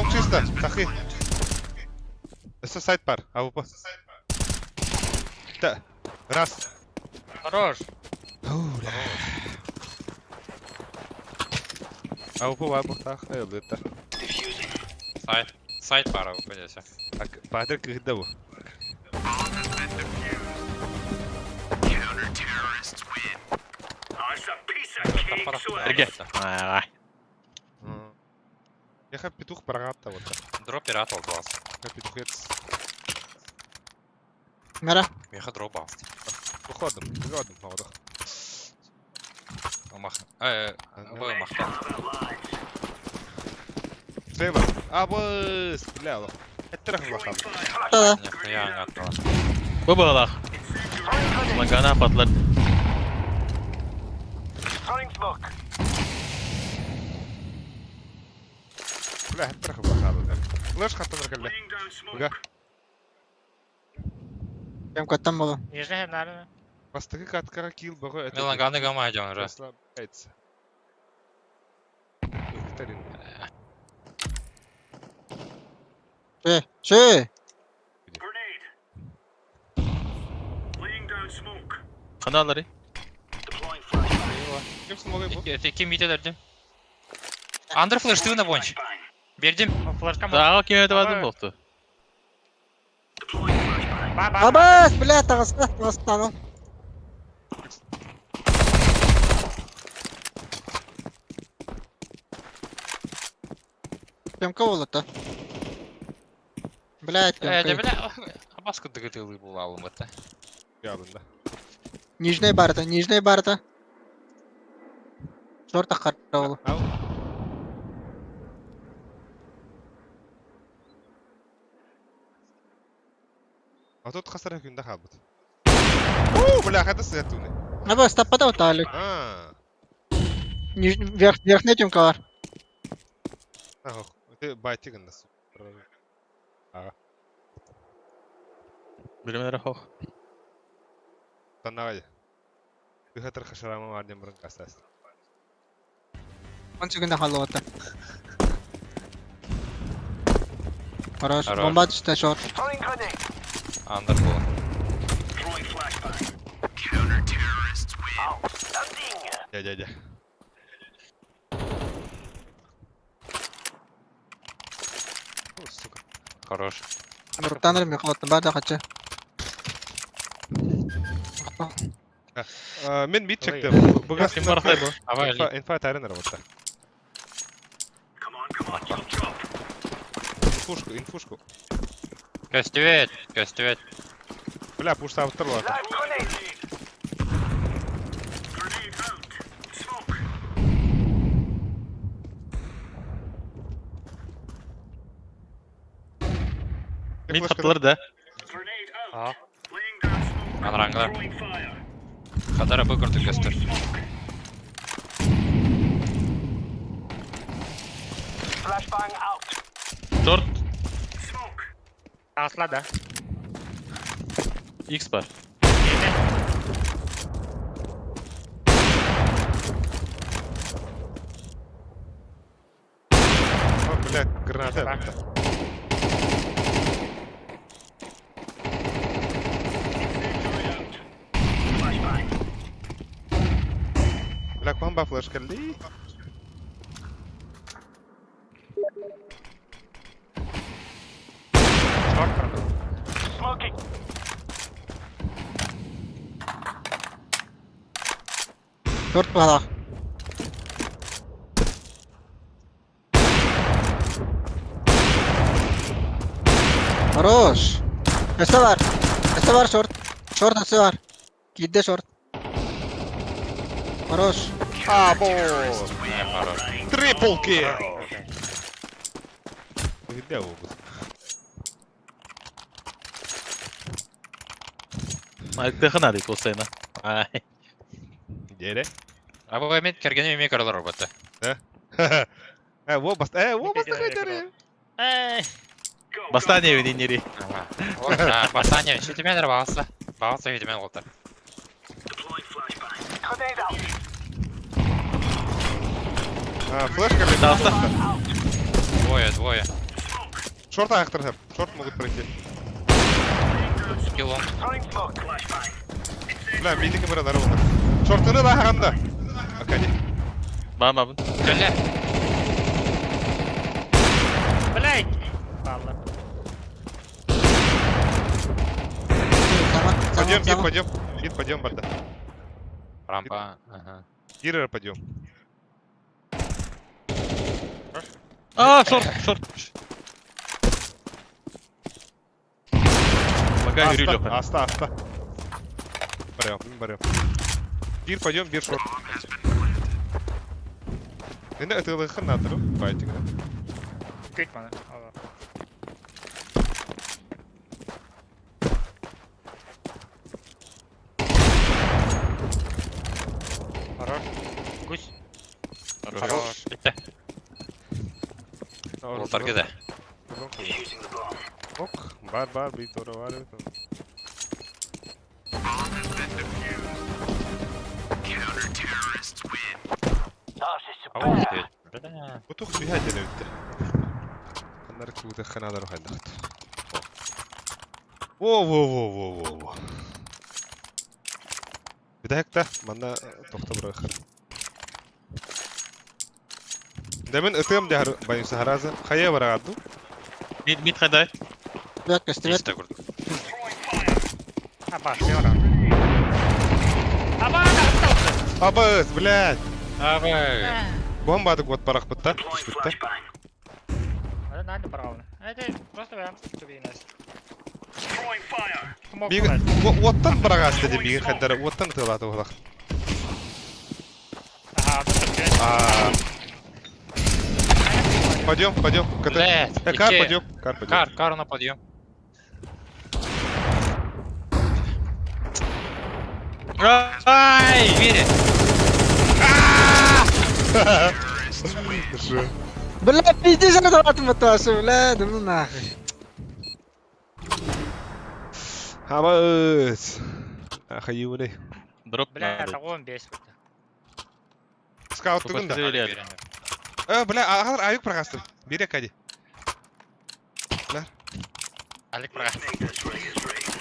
Тахи. Это сайт пар. АВП. Да. Раз. Хорош. АВП var bu tak. Hayırlı yeter. Сайт пара выпадете. Bak Bahadır kıhıda bu. Oh, it's a piece of cake, so it is. Я хай петух прогатта вот так. Дроп пират алды бас. Хай петухец. Nere? Меха дроп бас. Выходим. Молодых. Мах. Обои махта. Слева. Абыс. Бля, лох. Это рахм бахам. Da. Нихуя не отдала. Bu bağlaq. Magana patlar. Бля, это рахм бахам. Флэш хаттан ракалля. Laying down smoke. Бля. Benim kattam oğlum. Нижний наверное. Бастығы каткара килл бағы. Меланганы гама идем уже. Расслабляется. Викторин. Şey. Grenade. Laying down smoke. Kanalları. Deploying flashbang. Kim смогай bu? Kim mitelerdim? Under flash ты на бонч. Бердим. Флешка мı? Dağa kim ödəmədim oldu. Deploying flashbang. Ба. Abas. Bля, tağısı. Tağısı tanım. Пемка олата. Блядь, Де пемка. бля. Абаска дыгытылы был алым это. Ялында. Нижняя барта. Şorta qarra oğlum. Ау. А тут хасара күндә хабыт. О, бля, хата светуны. Abas tappada o talip. Верхняя темка var. Ах, это байтик нас. Bilmələrə xox. Танавай. Хатар хашарама var diye bırak asas. 10 секунд халуата. Хорош. Хорош. Бомба düştü short. Under был. Throwing flashbang. Дядя. О, сука. Хорош. Нұртаныр мен қалатын бар да қача. Мен мид çektim. Bu Kim var xay bu? Давай, Infa tarın arabada. Come on. инфушку. Көстүет. Бля, пуш сабыт тұр олар. Grenade out. Smoke. Mid kapıları da. Grenade out. А, Laying down smoke. Анраңга. Throwing fire. Кадара быкырты көстөр. Smoke. Flashbang out. Short. Smoke. Asla da. X var. О, блядь, граната. Да. Flashbang. Бля, комба флеш келди. Шорт кырды. Smoking. Short bala. Хорош. Эсе var. Эсе var short. Short эсе var. Kidde short. Хорош. Або! Не хорош. Трипл килл! Где обуз? Ayakta yakın olsaydı. Ay. Где? А вы мид кергене ми карлар роботы. Во, баста хайдары. Ay. Go. Бастан evinin yeri. Вот, бастание, шитимен бағасы. Бағасы шитимен олды. Deploying flashbang. Grenade out. Флеш келди. Дауста. Двое. Шорт аяқтар. Шорт могут пройти. Килом. Throwing smoke. Flashbang. Бля, мидики бір адар болды. Шортыны да хағанда. Акади. Bağırma. Көлле. Блядь! Балла. Пойдем. Гид, пойдем, барда. Рампа. Ага. Гирер, пойдем. Aa short. Пока Юрий Лёха. Аста. Барем. Гир, пойдем, бир шорт. Енді ұтылығы надыру, файтинг. Күйт мана. Ала. Хорош. Гусь. Хорош. Бітті. Олтар кеде. Using the bomb. Ок, бар, бит ора бар. Утух бихай дене үтті. Қандар күгді қанадар қайдақты. Во. Бидайықта, манда тоқта бұра қыр. Дәмен ұтығым дәр байынсы харазы. Қая бара ғадду? Mid kadar. Bak göster. Бітті көрді. Аба, шпиона. Аба, да, Абыз, блядь! Абай. Бомбадық вот барақ бұтта. Deploying Іш бұтта. flashbang. Это надо правильно. Это просто вариант, что видно. Throwing fire. Смог Бигі, брать. оттан бараға істеді бигі қайдары. Оттан тылаты олақ. Ага, тут опять. Пойдем. Блядь, Кар иди. пойдем. Кар на подъем. Ай! Двери. Бля, пиздец, я давай мотался, бля, да ну нахуй. Абыз. Ахаюлей. Drop Бля, надо. того он бесит. Скаут түгін да. Öyle. Бля, ағар аюк прағасты. Бере кәде. Алик права. Make this ring is rigged.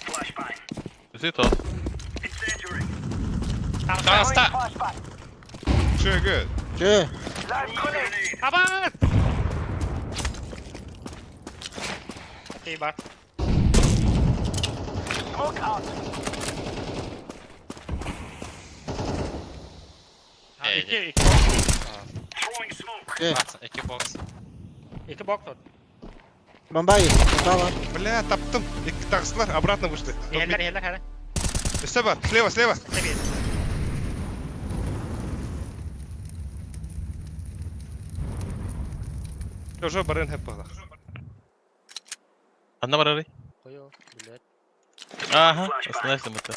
Flashbang. Zito. Incendiary. Таста. Flashbang. Че, good. Че? Live grenade. Аба! Окей, бар. Smoke out. А, Эй, иди. Throwing Окей. Экибокс. 2 бок тут. Бомба есть. Бомба var. Бля, таптым. Екі тағыстылар, обратно вышли. Heller här. Üste бар, слева. Seviyet. Уже барен hep bağla. Одна var arayı. Koyu. Bilet. Aha. Остановься мы-то.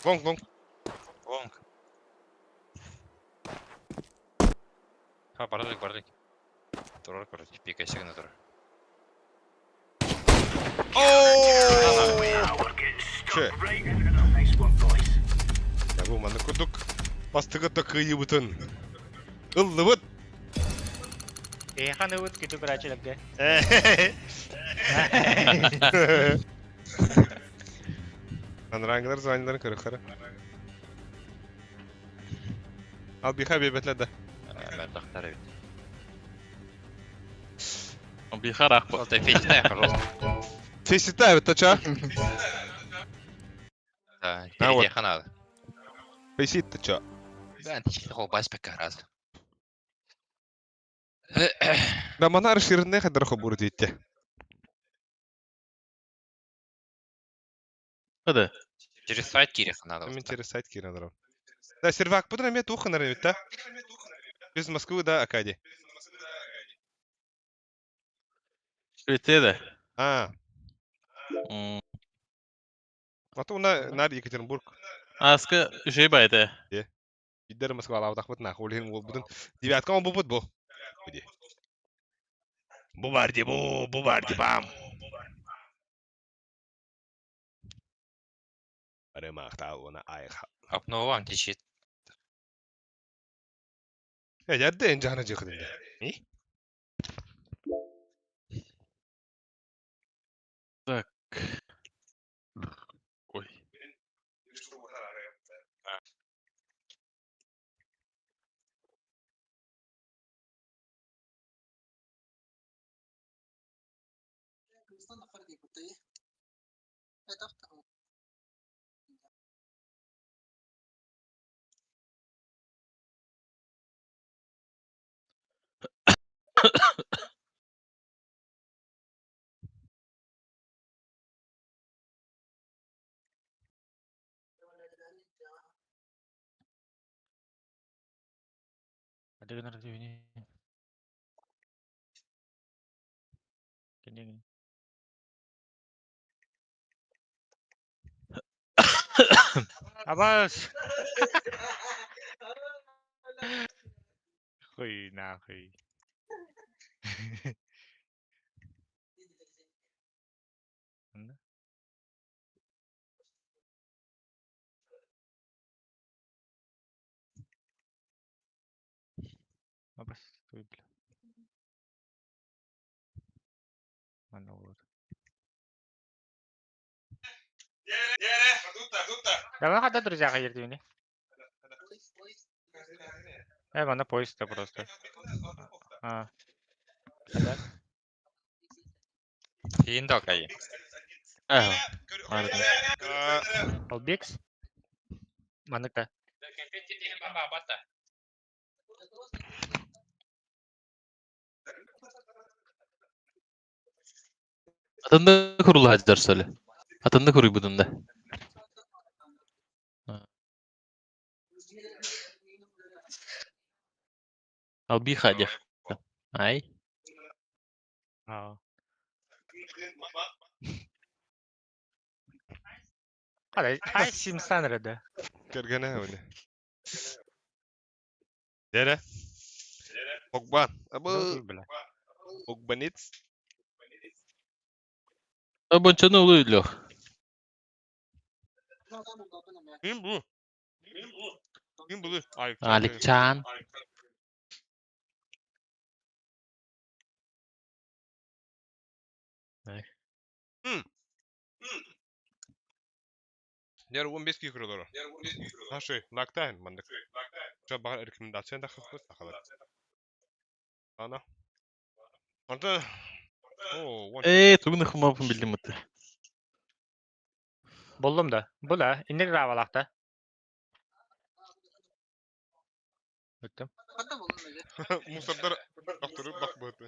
Long. Лонг. Бардик. Тұрар, короче, пикайся на тұрар. Ooo! We're getting Şey. stuck right into the nice one, boys. Ya bu manı kuduk. Bastığı takıyı bütün. Illıvıt. Ehan ıvıt gitu beraçılıkta. Anranglar zanyların kırıkları. Al bir habibetle de. Ben тақтар evet. Он бихарах. Вот ты фейстай, пожалуйста. Sesita evet taça. Да, А вот. впереди ханада. Fesit taça. Ben hiç olmaz pek razı. Da manar şirinne kadar xabur diye. Hadi. Через сайт Кири ханада. Мен через сайт киранырам. Да, сервак будан эмет ухынар эмет та. Biz Moskva'da Akadi. Kriteri. Ha. Ата уна нар Екатеринбург. Askı şey baydı. Gider Moskva alавдах бут нахуй лин ол будын. Девятка он бут бу. Bu var di bam. Арымахта она айха. Апнован течет. Ya yerde en canı çıkdı. Ne? Так. Ой. Ada kena review ini. Gini. Abbas. Khuy na khuy. Anda. Abbas, tuh bela. Mana olur? Давай когда друзья ходят ini. Mana поезд-то просто. А. Ada. Индок ай. Hadi. Albix. Mana-то? Atında kurulu Hacer söyle. Atında kuruyu budun da. Al bir hadi. Ay. А. Ай, Симсанрада. Kergene öyle. Dere. Ogban. Abu Бля. Ogbanits. Abonça ne oluyor lo? Kim bu? Kim bu? Ay. Alikcan. Diğer 15 kilo. Ha şey, naktayn mandık. Şu bana rekomendasyon da hafif sakalar. Ana. Anta... Oo, one Tugun hımapın bildim mıtı. Buldum da. Bu da. İndir ravalakta. Öttüm. Musabdar doktoru bak bötü.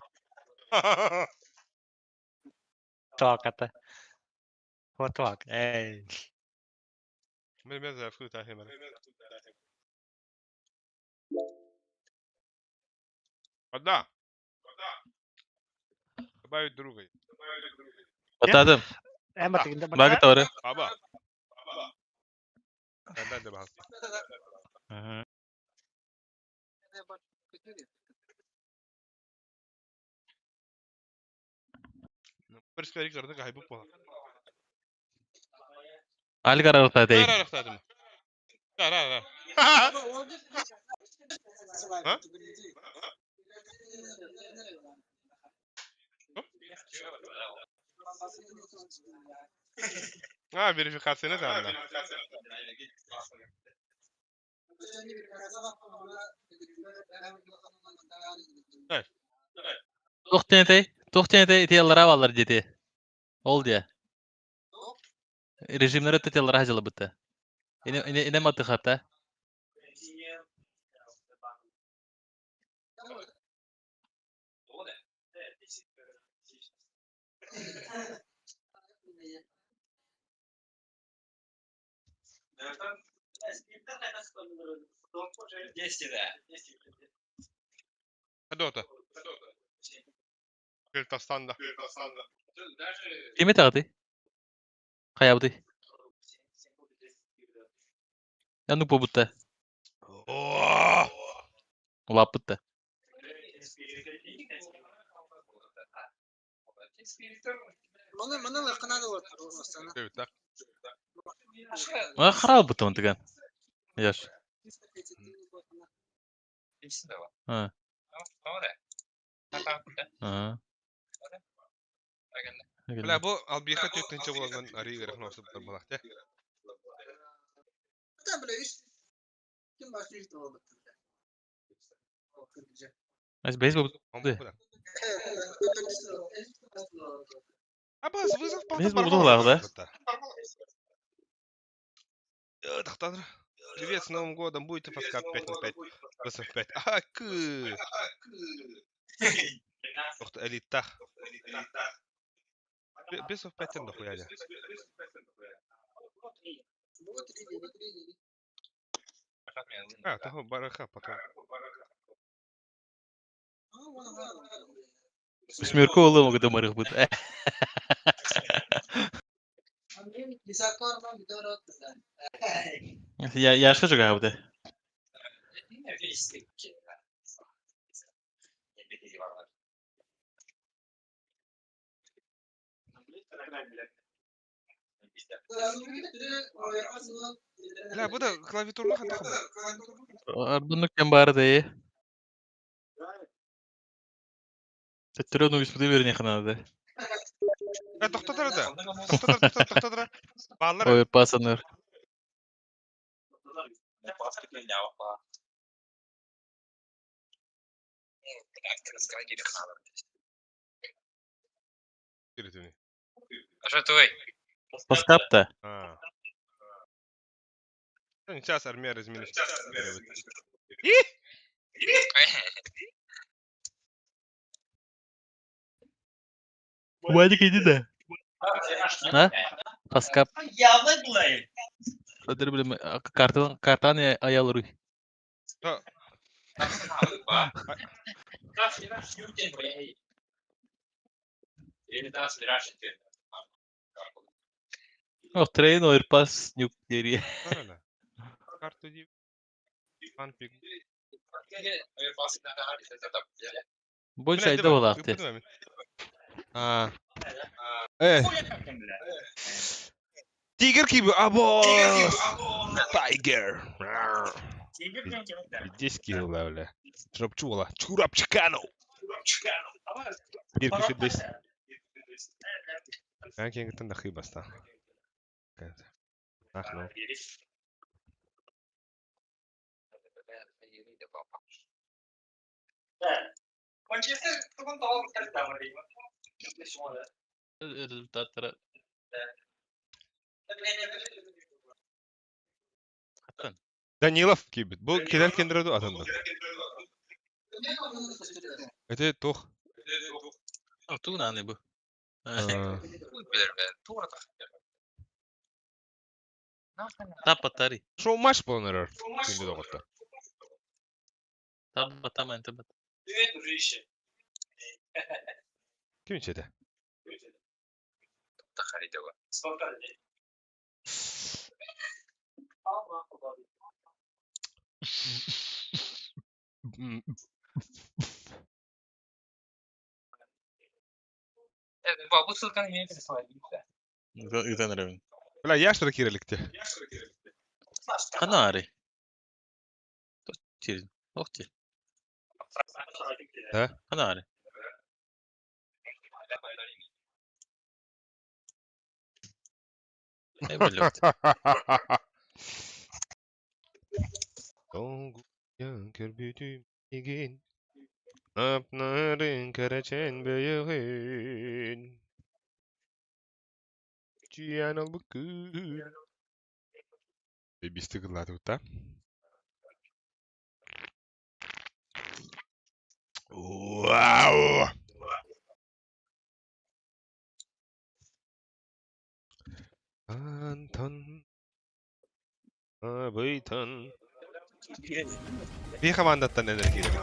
Tuakata. Tuak. Ey. Men ben zayıf kutu tahi bana. Adda. Bay Drugay. Batadım. En batıkında bak. Bagı tavırı. Aba. Benden de bahs. Hı. Perspektif kardı kaybı bu. Ali karar değil. Ara raktadım. Ara. Ha? Ha, verifikasyonu da anda. Tohtene itiyalara vallar dedi. Ol diye. Rejimler öte itiyalara hacılı bitti. İne matı hatta. Hadi ota. Kırtastanda. Kime tağdı? Kayavdı. Yanık bu bitti. Oh! Ulap bitti. Mana laqana da olsun. Evet tak. Kharal bitti ontigan. Yaş. Ha. Ha. Bela bu albiqa tötünçe bolan arı gerek nasıl bulmak de. Da bileyiz. Kim başlıyor işte o. Beyz bu. Aba вызов Beyz bu da. Доктор, привет с Новым годом. Будете подкат 5 на 5. Вызов 5. Ак. Доктор, элита. Вызов 5 на хуя. А, того бараха потом. Смерку улы могут домарых быть. Yaşlı çok abi de. La bu da klaviaturunu hadi xamma. Ardınlık yan bari de iyi. Tettürü onu üstüde verin yakın abi. Doktor da. Doktor. Bağlar. Oy pasanır. Yürütünü. Что твой? Paskap da. Ha. Сейчас армия разминус. Bu hadi kedi de. Ha? Paskap. Ödür bilim kartan ayaları. Ha. Oh, train or pass nuk deri. Nana. Kartu di. Panpik. Bu şeyde olaktı. Ha. Evet. Tiger gibi abo. Tiger. Диски öyle. Çorapçı ola. Çorapçıkano. Bir kişi des. Ben kendim de hibasta. Ах, ну. Результаттары. Данилов кибит. Бу келер кендирду атанды. Это тох. Tuğun anı bu. Tapatari. Шо матч планырар. Күндү доготта. Tapataman tapat. Ким чеде? Bu ссылканы мен присылаю. Utanırım. Бля, яшыр киреликте. Kanari. Tiri. Okti. He? Kanari. Ne böyle okti. Dongu yankır büyüdüm igin. Apnarın karaçen beyağın. Cihan ol bu kız. Бисты гылады ута. Вау! Антон. Абайтан. Bir командаттан энергия керек.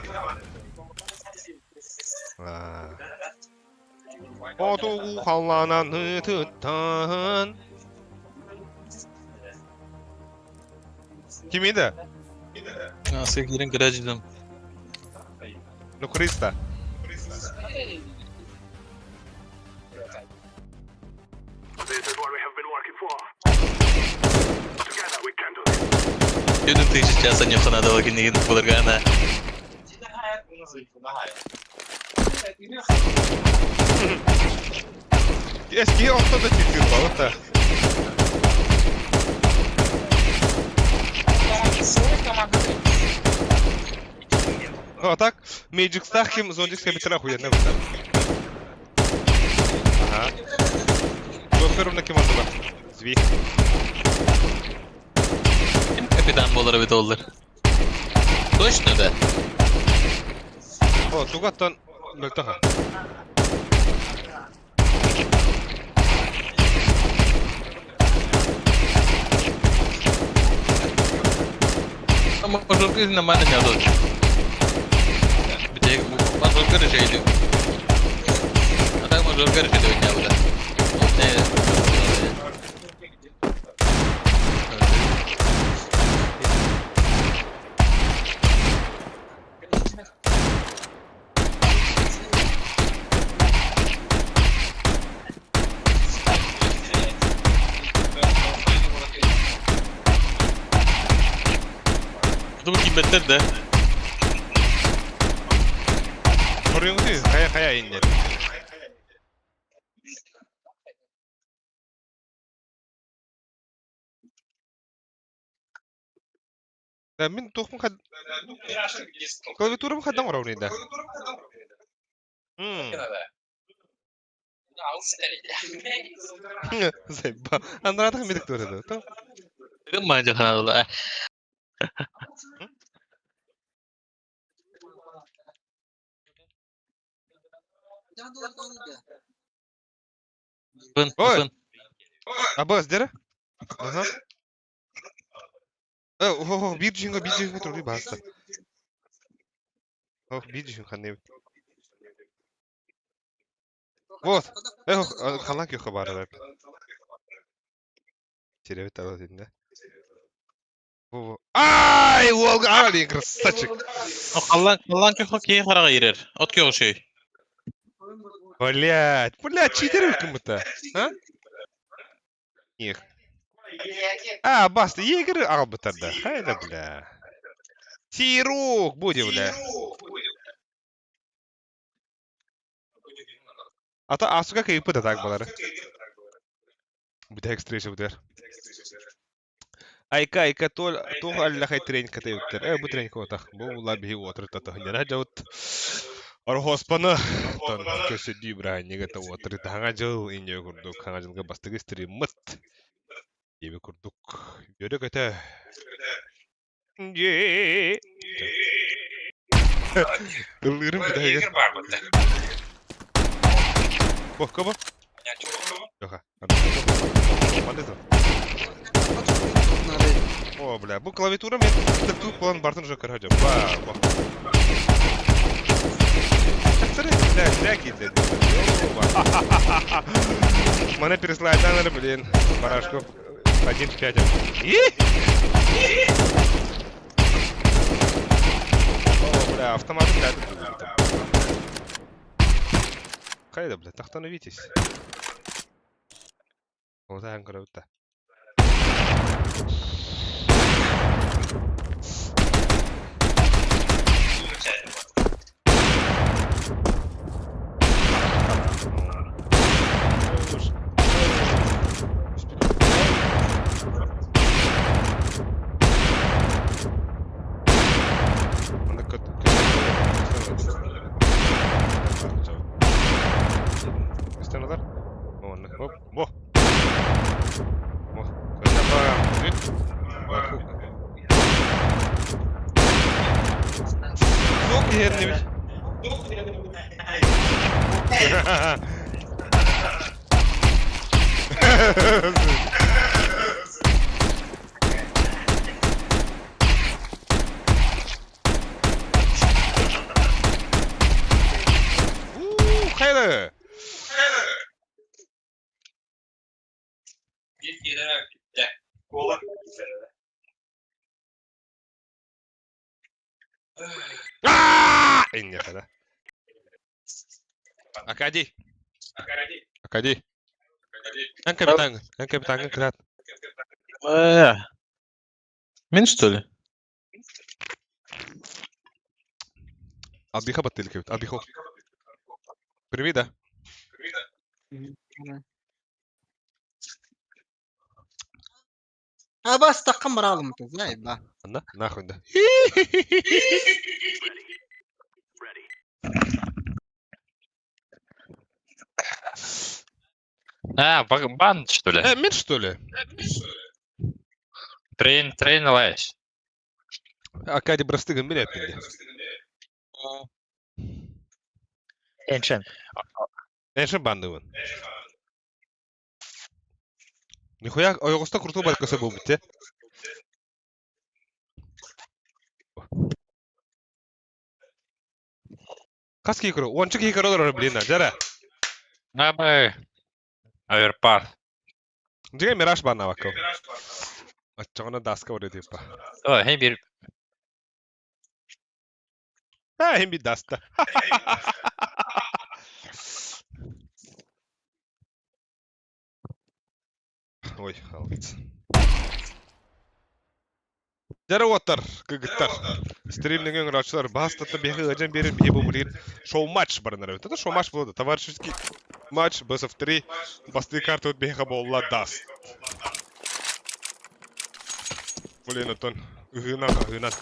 Отугу халлананы туттан. Kim edi? Nasıl girin garajdan. No Krista. This is what we have been working for. Together we can do this. Yudun tıyışı çasa не надо логин не булгаргана. Eski ortada çekiyor balıkta. O tak, Magic Star kim Zondix битера охуенно будет. Ага. Доктор на кем он был? Зви. Kim kapitan болар бит олар. Точно да. О, тугаттан мөлтаха. Ama mажорка нормально не отдает. Битек мажорка решили. А так мажорка решили не было. Dur bakayım beter de. Soruyorsunuz değil, kaya indi. Min tohum kad... Klaviaturam kadang orang ini dah. Zeba, antara tak milik tu ada tu. Dedim bence kanalı. Bun, Oi. bun. Abbas dera? Aha. Oh, bir jinga turun basta. Oh, bir jinga ne? Вот. Халан ki xabarı var. Теревит того dinle. Во. Ай, Волга, али, красавчик. Kallan ki hokeyi karağa girer. Ot ki o şey. Блять, читеры кому-то. А? Их. Баста, егеры албы тогда. Хайда, бля. Сирок будет, бля. А то асука кайпы да так болары. Буде экстрейші будер. Айка, тол аллахай тренинг ката өттер. Бу тренинг отақ. Бу лабиги отыр тата. Яна жаут. Орхоспаны тон көсөдү брайнеге та отыр таңа жыл инне курдук хаңа жылга бастыгы стриммыт эби курдук көрө көтө же ылырым кытайга бар буда. бо кабо жока мандето о бля бу клавиатура мен тактуу план бартын жок каража ба Mana переслайданер, блин, барашков 1.5. О, бля, автомат блядь. Кайда, бля, остановитесь. Вот так круто. Во. Hayır. Inge kada. Акади. Капитан, крат. Мен что ли? Отдыха бутылки, отдыху. Привет, да? بس تقمر عالم زي با Anda, нахуй да. Бан, что ли? Мид, что ли? Трейн лайш. Акади брастыгын билет менде. Эншен бандывын. Нихуя ойгоста курту баркасы бул бит, Кас кейкірі? 10-шы кейкірі олар білейін, жара. Абай. Аверпар. Жеге мираж бана баккау. Ачағына даска бар деп ба. О, хем bir. Hem bir dasta. Ой, халыц. Жара отыр, кыгыттар. Стримнеген рачылар бастатты бегі ғажан беріп бе бұмырген шоу-матч барынар өтті. Шоу-матч болды. Товарищеский матч, best of 3. Басты карты өт бегі болла дас. Блин, отын. Үгінан.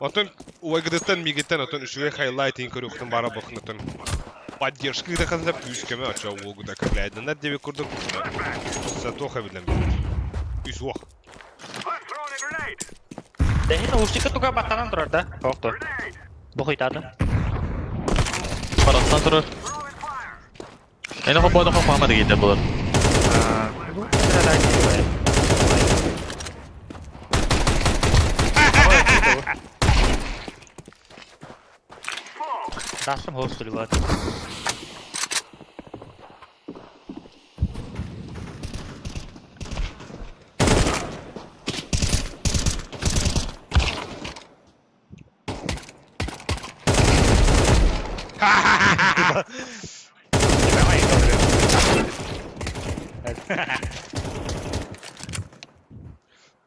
Отын ойгыдыттан мигеттен отын үшіге хайлайтын көріқтін бара бұқын отын. Поддержкы да қазап күйіскеме ача оғыда кәпләйді. Нәт дебе көрдік. Сатоха білем. Үз оқ. Дәхин ушчика туга баттанан тұрар да. Тоқты. Бұқ итады. Парастан тұрар. Эне қопады қопамады кейді болар. Дастым хостелі бар.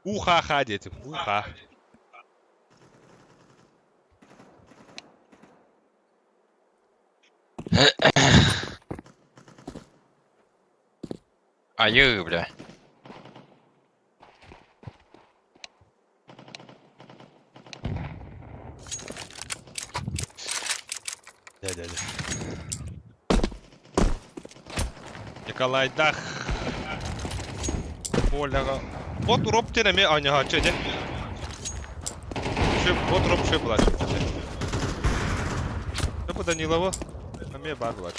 Уха-ха, дети, уха. Аю, бля. Дядя. Николайдах. Поляга. Вот урop тенеме аня хачеде. Шеп, вот урop шеп была. Шеп Данилова. А мне бар была.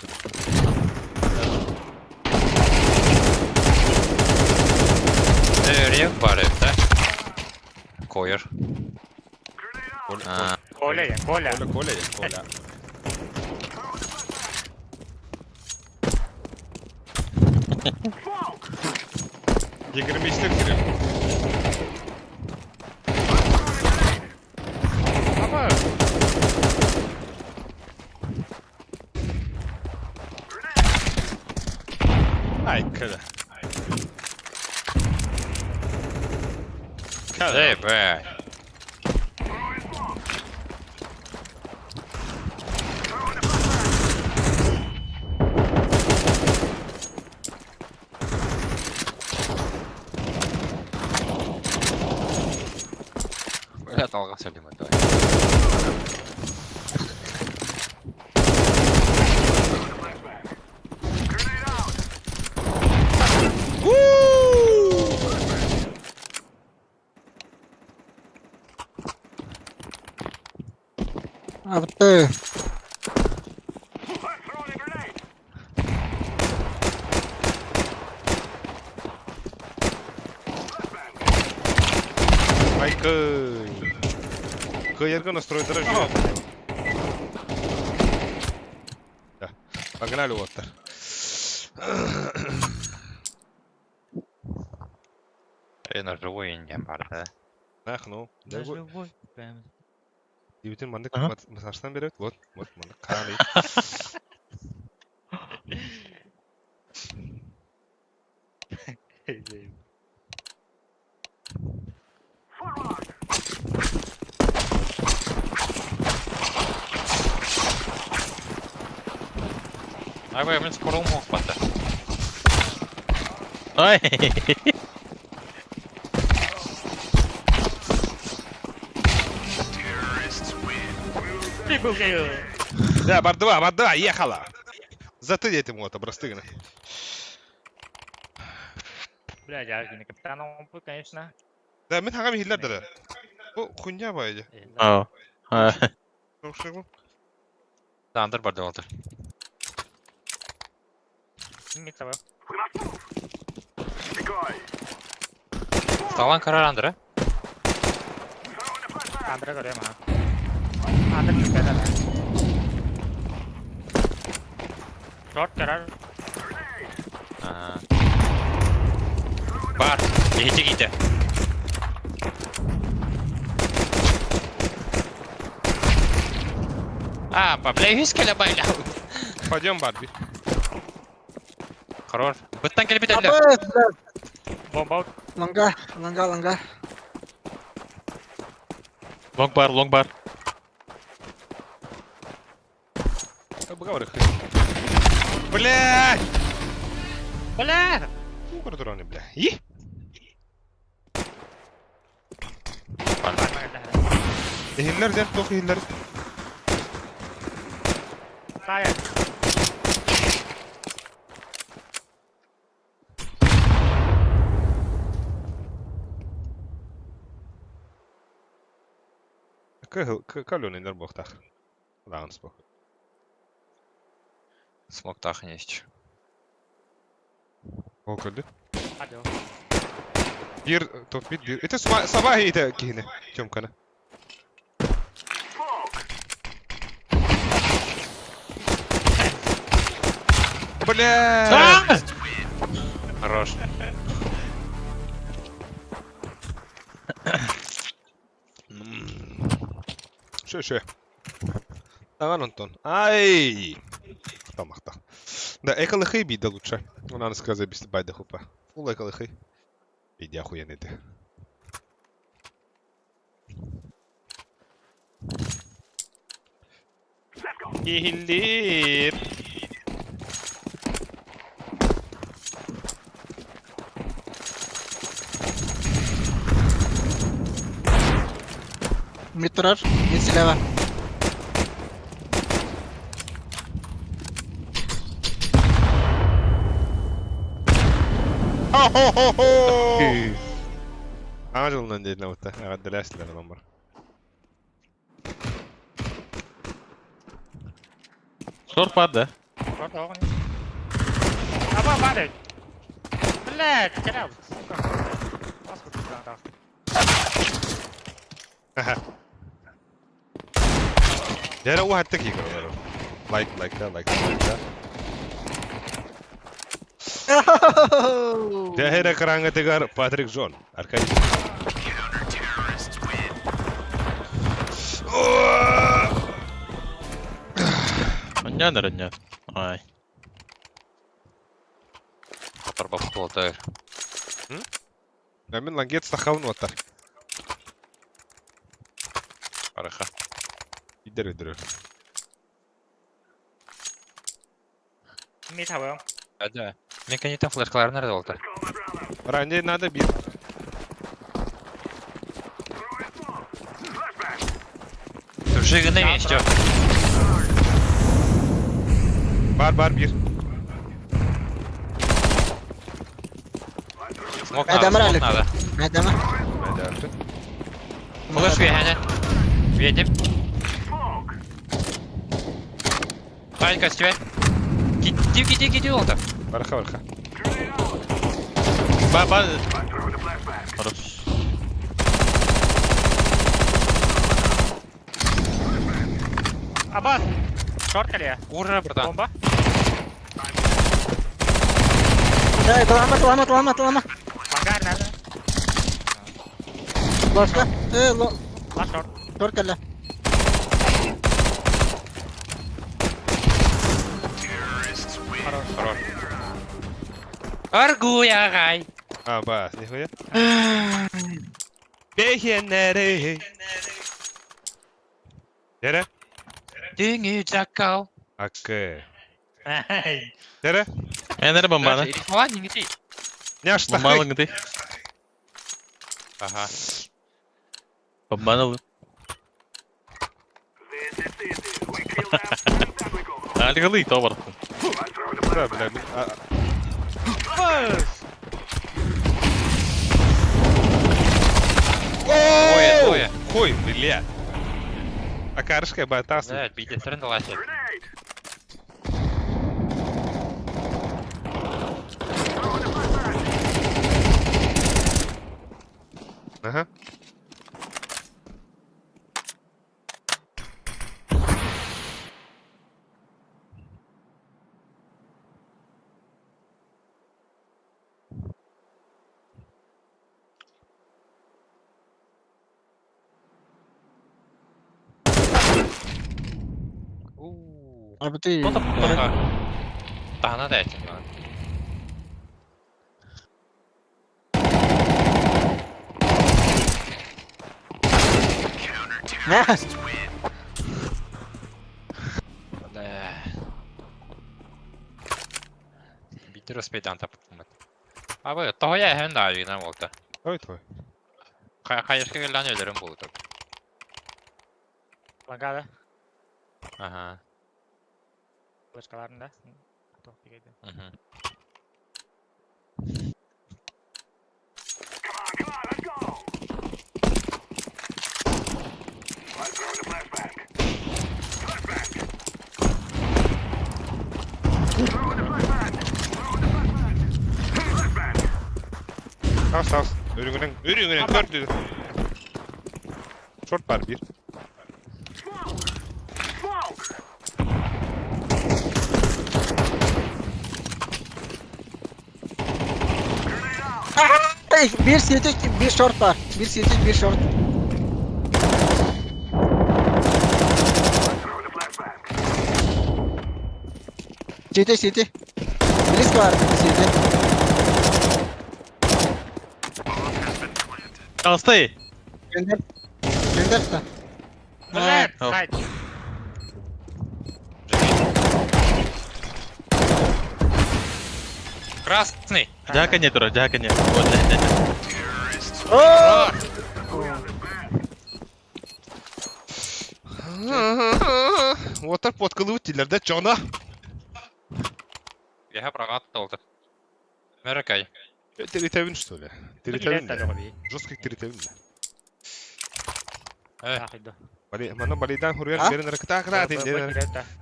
Рек барет, да? Койер. А, Коля є, Коля. Коля є, Коля. Єгермейстер грив. Ama Ай, Коля. эй, блядь. Бля, толка сөйлеме, давай. Attı. Ай, Кый. Кыерга настроить дорожу. Да, погнали, Уоттер. На живой индиан бар, да? Ах, ну. Да живой, прям. Дебютин мандык Ага. масаждан берет. Вот мандык. Каны. Ай, бля, блин, скоро умок пата. Ай! Да, бар 2, ехала. Затыдь этому вот, обрастыгны. Бля, Яргин, капитан Омпы, конечно. Да, мен хагам хиллер дара. О, хуйня байди. Ау. А, Шогу. Да, андер бар да, андер. Мид собой. Сталан карар андер, а? Андре görüyorum ha. Андре çıkıyor da. Short karar. Ага. Бар, егите гите. А, бля, вискеля байля. Пойдем, Барби. Хорош. Быттан келіп етелі. Attı. Bomba out. Langa. long bar. Говори. Блядь! Бля! Ну, курдуроны, бля. И? Hiller der, toch hiller. Saya. Калюний der бохтах. Ладно, спокойно. Смог тахнесть. О, калды. Hadi o. Bir, top bir. Ete sabah ite kihine. Çömkana. Бля! Хорош. Шö. Давай, Антон. Ай! Тамахта. Да, эколыхы бида лучше. Надо сказать, без байда хупа. Фул эколыхы. Иди охуенный ты. Хиллер. Mid durar. Mid silahı var. Ağa yolundan dedin avutta. Ağa dilersiler adamlar. Short var da. Short đó con. Apa ba đây? Lẹ, cái nào? Pas của chúng ta. Dere o hatta ki gör. Like that. Dere karanga tegar Patrick John. Arkadaş. Rönyan. Ay. Torba futbol tayır. Hemen lan git sakavun otar. Araka. Gider. Mi thảo không? Hadi. Mekaniğin flashkalar nerede oldu? Ranje nada bir. Türkçe ne mi istiyor? Var bir. Smoke Adamlar nada, alik. smoke nada. Hadi ama. Ben de yaptım. Flash bir hene. Yedim. Hayır kaçtı. Gidiyor oldu. Baraka. Ba. Хорош. Abbas. Short kali ya. Vurur buradan. Bomba. Hey, lama. Pagar nerede? Başka? Last short. Short kalla. Argu ya gay. Bas. Ne koyuyor? Beğenleri. Dere. Dünü çakal. Hakkı. Hey. Dere. Nere bomba Nerede? Elif falan yengeti. Ne açtı? Bomba alın gidi. Aha. Bomba alın. Harika değil tavır. Problem. Двое. Хуй, бля. А карышка батас. Evet, bilgisayarın dolaşı. Aha. Abi tu. Tahana da etsin lan. Ne? Bitir spejdan tapıp mı? Abi toya hem daha iyi ne oldu? Ой, твой. Kayışka gelen ölürüm buldu. Pagar. Aha. Flashkalarında. Tuh, tiga itu. Hı. Sağ. Örüngünen kör dedi. Short var bir. Hey, bir CT, bir short var. Bir CT, bir short. CT. Risk var CT. Kalstay. Gönder sen. Left Oh. side. Красный. Jaga нет, Тура, jaga нет. Вот, нет. Oo! Water potkalı utillerde cana. Я прокат oldu. Меракай. Тритовин, что ли? Тритовин, Билет да. алып. Жесткий тритовин, да. Нахыда. Мана балидан хурьян А? берен ракта дин.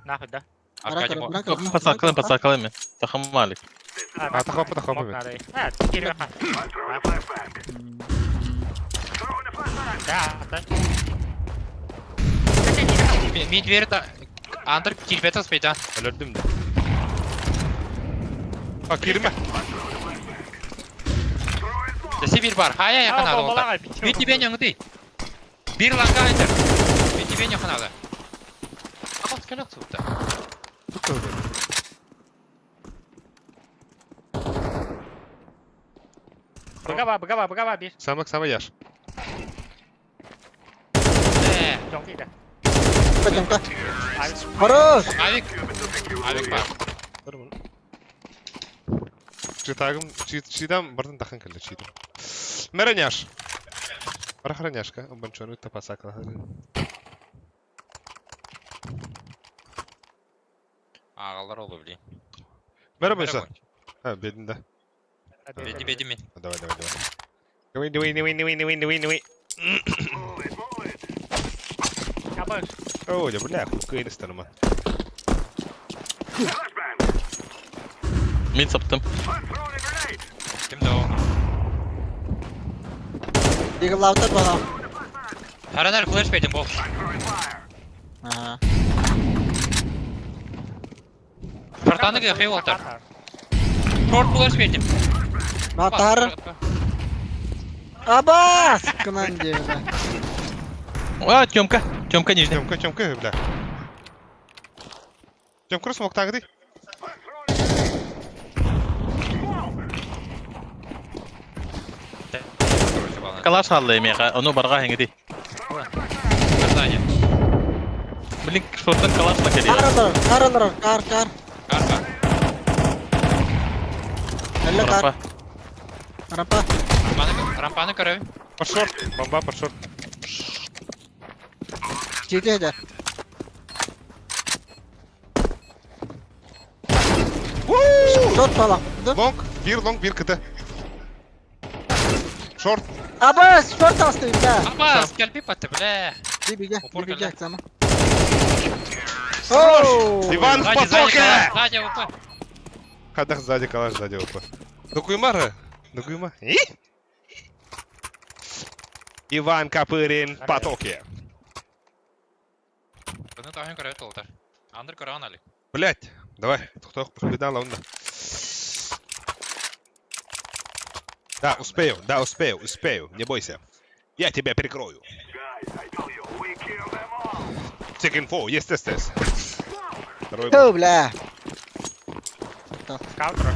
Нахыда. Аркадий мо. Подсакалым. Тахамалик. Атахоп мен. А, кирга. Да, да. Мид верит андыр килбет аспайда. Өлөрдүм да. А, кирме. Десе бир бар. Хая якын ады олар. Мид тебе яңды. Бир ланга айтыр. Мид тебе якын ады. Акат келек сутта. Быгава bir. Самак яш. Жоңгида. Пойдем-ка. Хорош! Авик бар. Читагым, чидам бардын тахан келди, чидам. Мереняш. Парахраняшка, банчону тапасакла. Агалар олду били. Меребойса. Ha, bedinde. Беди мен. Давай. Давай. Кабаш. О, да, бля, кuyun istedim. Mid saptım. Kimde o? Eagle lauter bana. Paranar flash verdim bu. Aha. Fırtanı gidiyor Walter. Short flash verdim. Atarım. Abbas! Kınan diyor. А, Тёмка. Тёмка нижний. Тёмка, бля. Тёмка смоктагы ди. Калаш аллайым яға. Оны барға хеңді. Здание. Блин, шорттан калашла келеді. Kar. Карка. Elle kar. Рампа. Rampa. Рампаны көрөй. Под шорт, бомба под шорт. Çiğdi de. Short falan. Long, bir kıtı. Short. Abbas! Short astayım da. Ama скальпи патты, бля. Bir gel. Упор Bir gel geldi. sana. Oh! Иван в Сзади, потоке! сзади УП. Кадах сзади, калаш сзади опа. Докуймара? Иван Копырин в потоке. Bunu tahmin көрөй толтар. Андыр көрөйн али. Блять, давай, кто победа лаунда. Да, успею, не бойся. Я тебя прикрою. Second four, есть СТС. Второй Tövbe bля. Counter.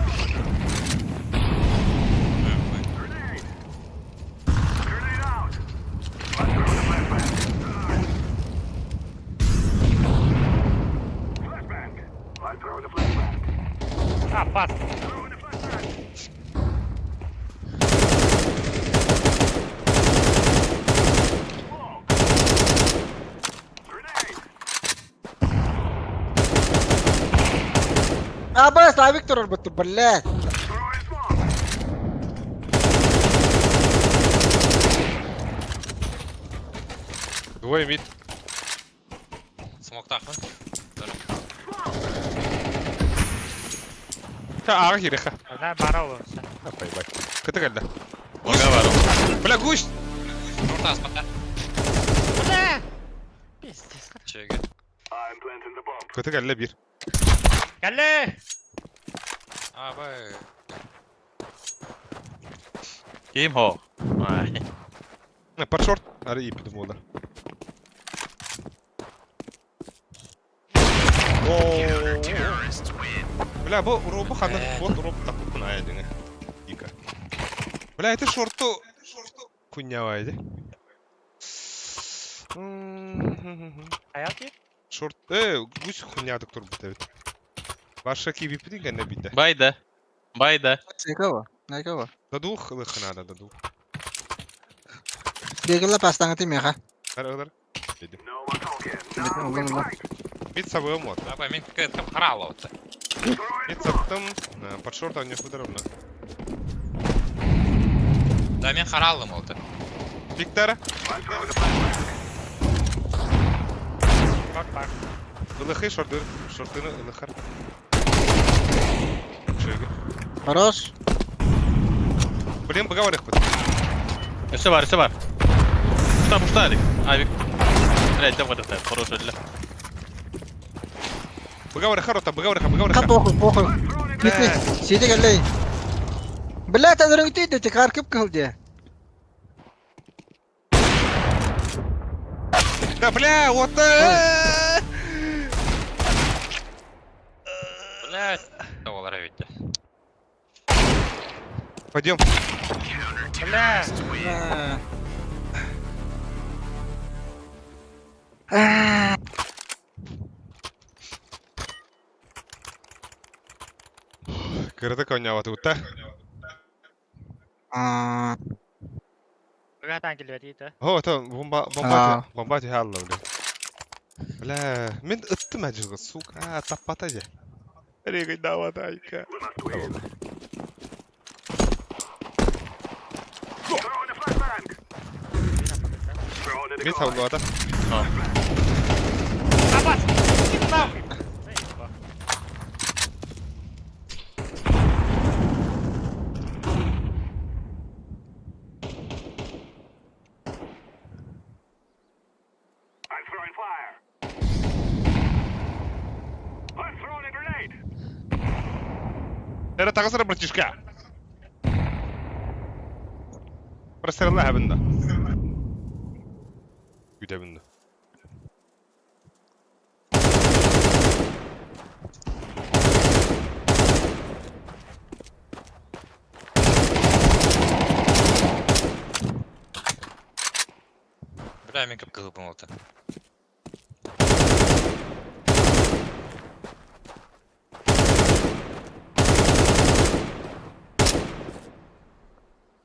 А, пас. Abbas, la Victor betul блядь. Двое мид. Смок тахын. Та ага хиреха. Она барау. А, поебать. Кыты geldi. Orga var o. Бля, гусь! Orta asmakta. Бля! Пиздец. Çöge. Кыты geldi bir. Geldi. Abi. Kim ho? Ay. Под шорт. Ари iyi dedim onlar. Бля, bu ханын вот роп такой куная деңе. Ика. Бля, это шорту кунявайды. Hayat yok. Шорт, гусь хуйнядык тур бит. Башка кибип деген не бит. Bayda. Найкова. Даду хынада даду. Eagle pastan atayım ya ha. Карадар. Dedim. Ulan. Мид собой мод. Abi мен кыткым каралы отты. Мид саптым. Под шорт у них ударовно. Да мен қаралым oldu. Виктора. Short var. Ылыхы шортыны ылыхар. Шöyle. Хорош. Блин, поговорих под. Üstü var, üstü var. Пушта, Алик. Авик. Блядь, да вот это, хорошая для. Поговорих, рота, поговорих. Кап похуй. Битни. Сиди галлей. Блядь, адрын түйді, тек аркып кылды. Да, бля, вот. Блядь. Да олар әветті. Пойдем. Бля. Кырды коняваты утта. Buradan geliyor değil. О, это бомба тихалла, бля. Бля, мен ыттым ажыгы, сука, таппата же. Регай давата айка. Throwing a flashbang. Throwing it Мен across. саулуата. Kapat. Git nahуй. I'm throwing fire. I'm throwing a grenade. Это тагысыр братишка. Прострелла бында. Güde bunda. Бля, мен кіп қылыпым oldu.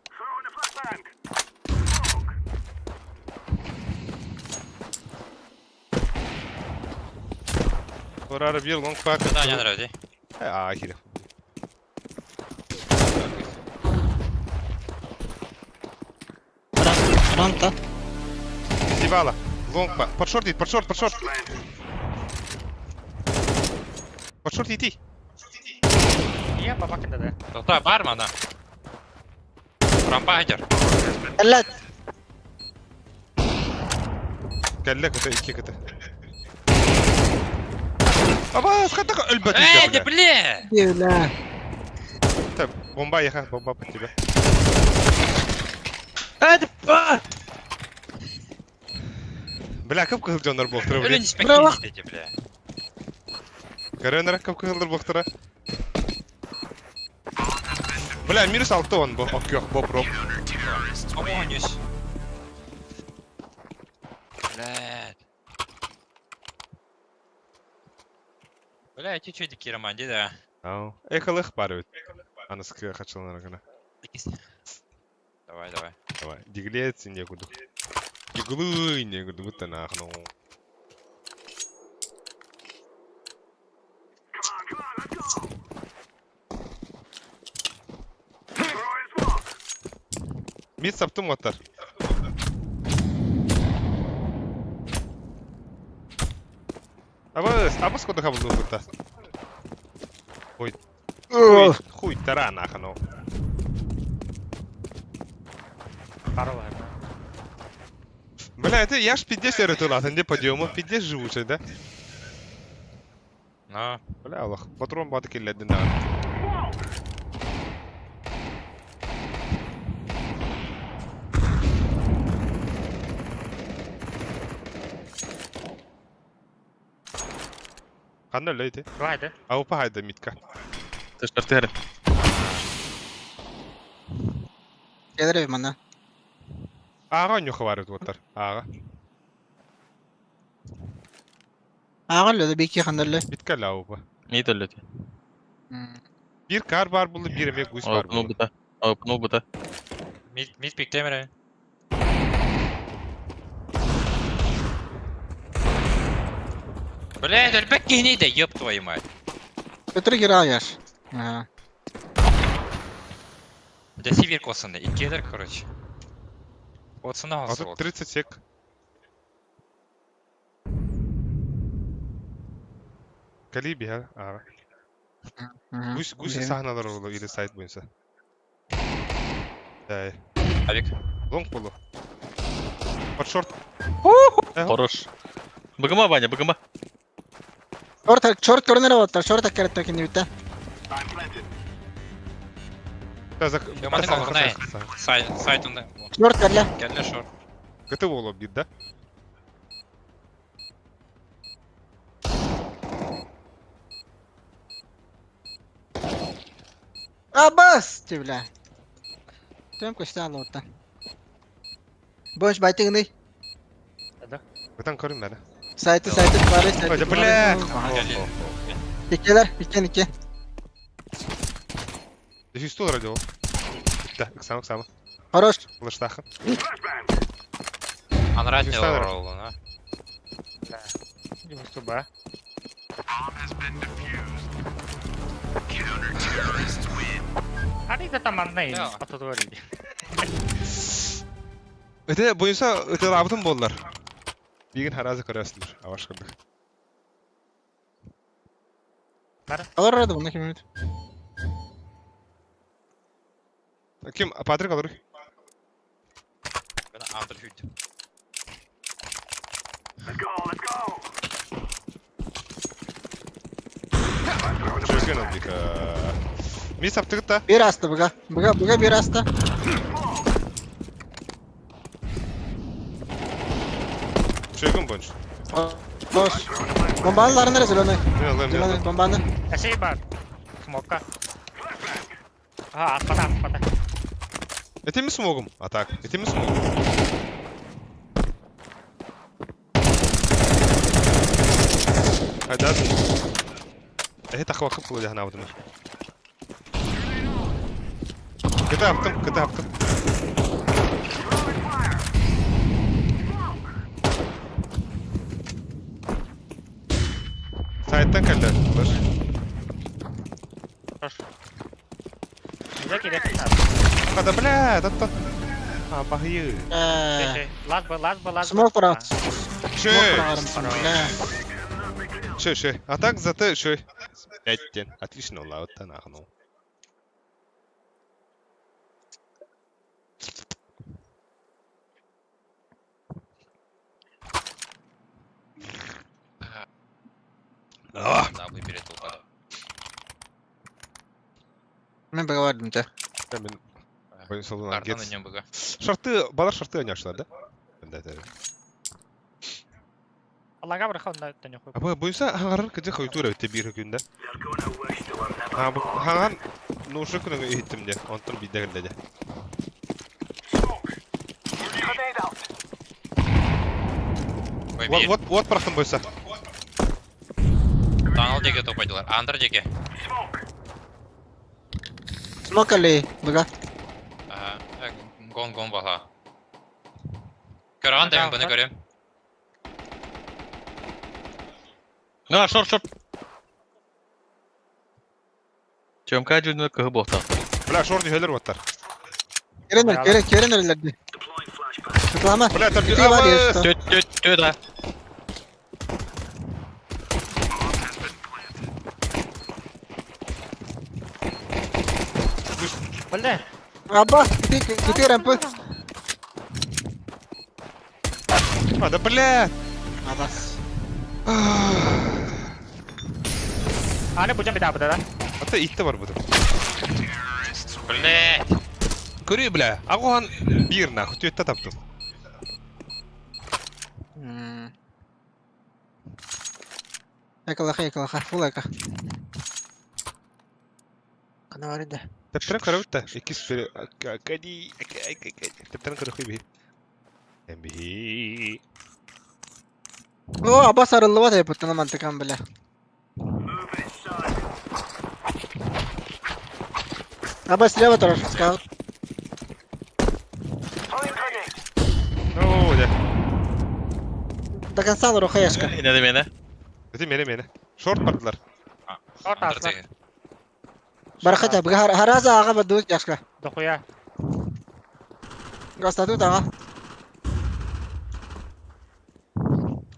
Throwing a flashbang. Orada bir long pack. Да, не нравится. Ахире. Ранта. Дивала. Long pack. Под шорт идти, под шорт. Под шорт идти. Niye babakında da? Тоқта, бар ма ана? Рампа айтыр. Блядь. Кәлле көтө, ике көтө. Аба, скатка өлбөт Эй, да идем. бля! Бля. Так, бомба еха, бомба под тебя. Бля, көп кылжондар болтура, бля. Өлін спекин істеді, бля. Көрөнөр көп кылдар болтура. Бля, минус 6 он бу. Окёк, бу проб. Амониус. Блядь. Бля, эти чё дикие романди, да? Ау. Экалых бар бит. Аныскы качылар гана. Давай. Давай. Диглец не буду. Диглы не буду вот нахну. Come on, let's go. Throwing smoke. Мид саптым оттар. Абыс кода хабыл бутта. Ой. Хуй тара нахну. Парола. Бля, это я ж 50 ретулат, не подъема, 50 живучий, да? Ну, Бля, Аллах, патрон баты келледин да. Қандай лейді? Глайды. Аупа хайда митка. Ты что, ты Келер мана. Аға нюхы бар еді оттар, аға. Ағыл өді беки қандырлы. Миткал аупа. Не дөлөт. Bir kar var buldu, bir emek güç var Опнул buldu. бы-то. Опнул бы-то. мид пик темірі. Блядь, өлбек кейнейді, ёб твою мать. Өтірі кері аяш. Да сибирк осынды, иккедір, короче. Отсына алсы Отып 30 сек. Калиби, а? Гусь сахналар болу или сайт бойынша. Дай. Авик. Лонг болу. Под шорт. Хорош. Быгыма, Ваня, быгыма. Short көрінер болаттар, short әккерет төкен дейбітті. Йоманы қалғынай. Сайтында. Short кәрлі. Келді шор. Кыты болу бит, да? Абас! Ти, бля. Тем көсті алу оттан. Бонш байтың дей. Кытан көрім бәні. Сайты бары, сайты. Ой, да бля! Икелер, икен. Дефистол радио. Да, иксамы. Хорош. Лыштахын. Анратный Дефистол. орол, а? Дивись туба. Они-то там аннай, Да. ототворили. Öte boyunsa öte labıtın bollar. Bir gün harazı karasındır. Avaş kırdık. Алар рады, бұны кем емет. Kim? Patrik alır. Ben Андр hüt. Let's go. Çökün aldık. Mis yaptık da. Bir asты бұға. Бұға bir asты. Çökün bonç. Хорош. Бомбаны ларындар, зеленый. Ne alayım ne Зеленый, alayım. бомбаны. Әшей бар. Смокка. Атпата. Ete mi smogum? Atak. Ete mi smogum? Hadi hadi. Takı vakıf kılı yahan avdını. Kıta yaptım. Sayetten kaldı. Güzel ki defin var. Hadi bля, tatlı. Ha bahiyı. Лаз. Смок пора. Şey. Бля. Şey. Атак заты şey. Эттен. Отлично, лауттан ахну. Да, выберет упада. Мен бұға бардым, те. Ben oyun salonuna Картаны git. не быга. Balar şartı oynamışlar da. Ben de tabii. Аллага бір қауында өттен yok. Ama boyunsa hangarın kıcı koytuğu öte bir günde. They're gonna wish they were never. Ha bu hangan nuşu günü eğittim de. Ondan bir de geldi. Grenade out. Выбери. What bıraktın boyunsa? Танал деге топайдылар. Андр деге. Smoke. Смок әлі, бұға. Гон баға. Көрған деймін, бұны көрем. А, шорт. Çömka cündür kıhı bohta. Bля şortu heller vattar. Керен өлілерді. Deploying flashbang. Tıklama. Bля tabii. Kütüğü var ya işte. Töt ha. Білді? Абба, kütüğü rampı. Hadi bля. Абас. Аны бұжан беді абыда да. Hatta itti var burada. Блядь. Көрüyor bля. Ağuhan bir nahut tüyette taptım. Yakalaha. Full yaka. Kana var idi. Tepten karıvut da. İkisi biri. Kadi. Tepten karıvut bir. Embihi. O Abbas arıllı var ya putuna mantıkan bile. Move it, son. Abbas слева тоже, скаут. Throwing grenade. Oo de. До конца рухаешка. Ne demeyene? Dedi mene. Short bardılar. Шорт Андр аслар. деге. Барахата, хараза аға бадук яшка. Дохуя. Гастату тага.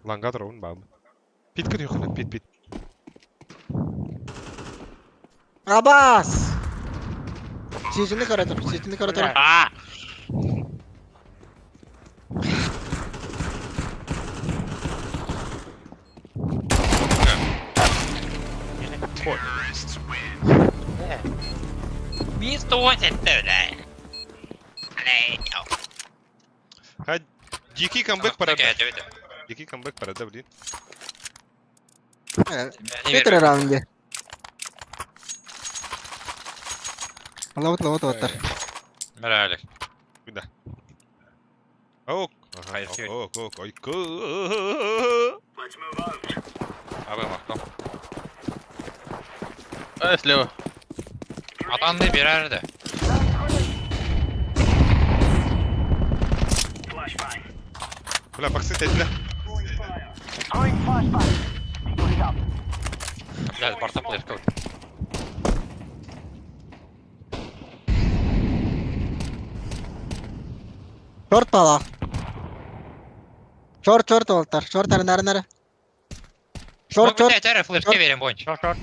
Langa durun bağım. Pit kırıyor kına, pit. Abbas! Çiçini karadır. Aa! Bir stoğun sette öyle. Ne? Ha, GK comeback parada. Geldi. GK comeback parada bilin. Petra round'e. Lawat watar. Merhaba. Bir daha. Ok. Hayır, hayır. Ok. Let's move out. Abi bakalım. Slå. Adam da birer de. Flashbang. Ulan bak sen tehdit. Throwing flashbang. Put it up. Блядь, порта плешка. Short pala. Short watar. Short nere. Short. Блядь, флешки верим, бонч. Short.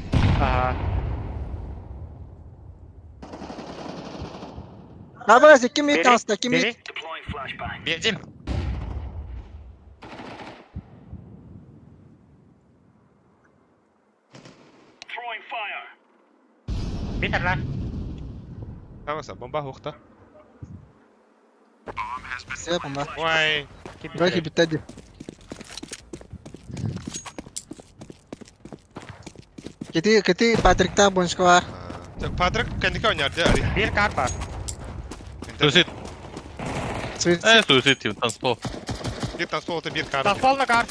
Abbas 2 mid hasta 2 mid. Deploying flashbang. Verdim. Throwing fire. Bitir lan. Tamam sen bomba hukta. Yapın lan. Vay. Belki bitti. Kiti Patrick'ta bonus var. Patrick kendi oynardı Ari. Bir kart var. Suicid. Switch. Suicid ju. Dans på. Bir tane solda bir kar. Tasfalda kart.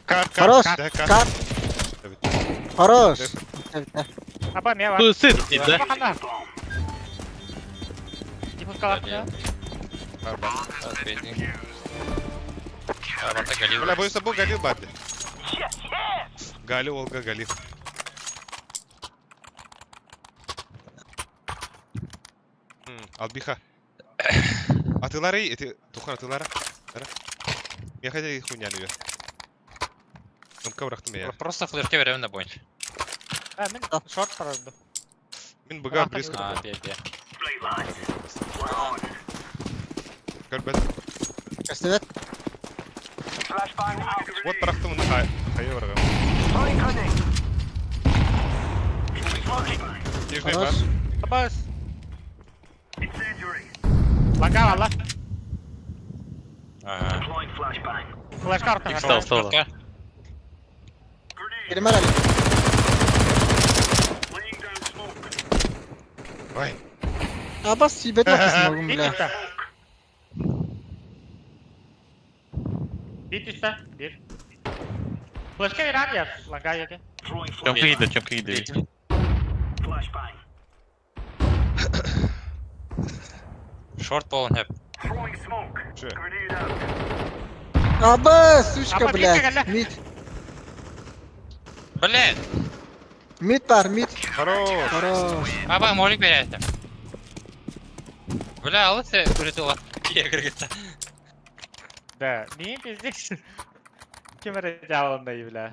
Kar. Хорош. De, kar. Kar. Evet. Хорош. Evet. Evet. Apa ne var? Suicid inte. Bakın lan. İpus kalat ya. Verdim. Arabada geliyor. Ulan boyunsa bu Galil vardı. Galil Olga Galil. Albiha. Atıları iyi. Tuhan atıları. Я хотел их хуйня нее. Кымка бıraktım ya. Просто флешки верим de бонч. Ha men short var orada. Min buga близко. А, бе. Right, lads. We're on. Gör ben. Kaçtı. Flashbang out. Вот bıraktım onu hayır var. Throwing grenade. Flashbang. Нижний бар. Хорош. Abbas. Incendiary. Langa var lan. Ага. Deploying flashbang. Flash kartı var. Stå. Grenade. Girme lan. Laying down smoke. Vay. Abbas sibet bakısın oğlum Bir bile. üstte. Bir üstte. Bir. Flashka veren yer. Langa yedi. Throwing Champ gidiyor. flashbang. Short ball'un hep. Throwing smoke. Şey. Grenade out. Abbas suşka Abbas, bile. gel lan. Mid. Блядь. Mid var mid. Хорош. Хорош. Aba molik verelim. Бля, alırsa üretila. Kırgıta. De. Neyin bizdik? Kim verecek cevabındayı bile.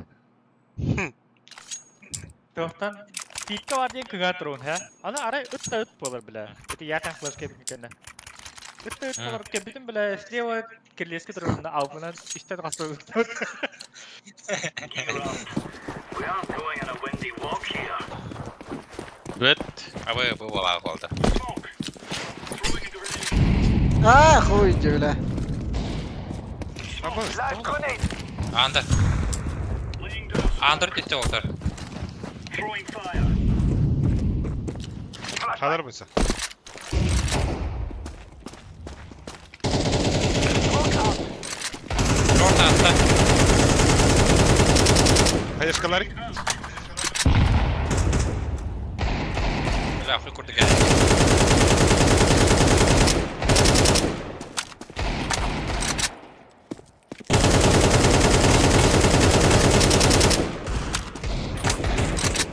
Tohtan. Tikka var diye kığa turun ha. Ana ara üt olur bile. Biti yerden flash gibi mükemmel. Üt olur ki bütün bile sleva kirliyeski turunda avlanan işte kaslı üt. Gear up. We aren't going on a windy walk here. Vet. Aba bu baba oldu. Smoke. Throwing a grenade. Ah koydu öyle. Abbas. Flash grenade. Under. Laying down. Under düştü oldu. Throwing fire. Çalar mısın? Short attı. Hayır skaları. Bля, хуй kurdu geldi.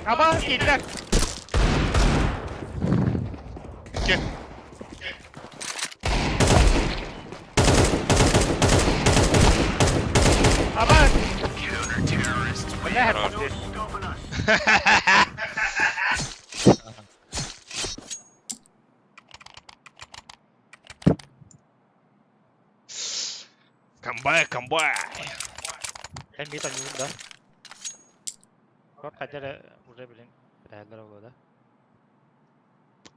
Ama indiler. Gel. Ne her Bravo. şey. Stopping us. Come by. Ben bir tane yiyeyim da. Kort kaçar buraya bilin. Değerler oluyor da.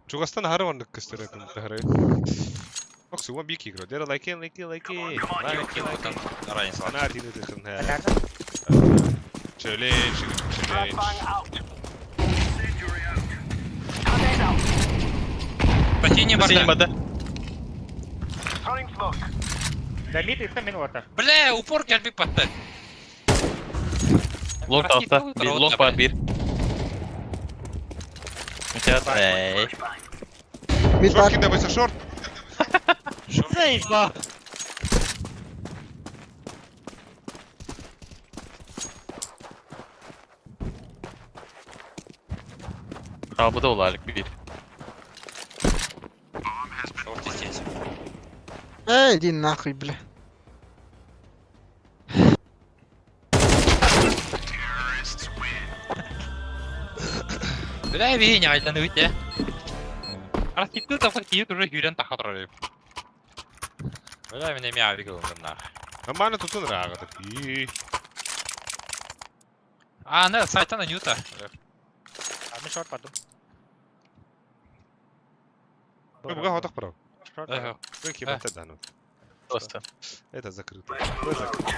Чугастан хары вандык кыстыры кымты хары. Оксы уан бики кро. Дера лайки. Sana dini dıkın he. Nerede? Challenge. Bang out. Incendiary out. Grenade out. Спасение Синим борта. бада. Throwing smoke. Ben mid ise beni orta. Бля, упор geldik battı. Long tarafta. Bir long var bir. Mükemmel. Flashbang. Mid Шорт var. кинде бойса шорт. Zayıf bak. Aa bu da olaylık bir. Шорт здесь. Эй, иди нахуй, бля. Бля, Веня aylanıyor ya. Artık da fakir duruyor hüren takadırıyor. Bля, benim ya bir gönlümden. Нормально tutun rağıdı. İyi. Aa ne saytana Newta. Abi short pardon. Мы буга хотах прав. Short. Ага. Вы кибанте дану. Просто. Это закрыто. Вы закрыто.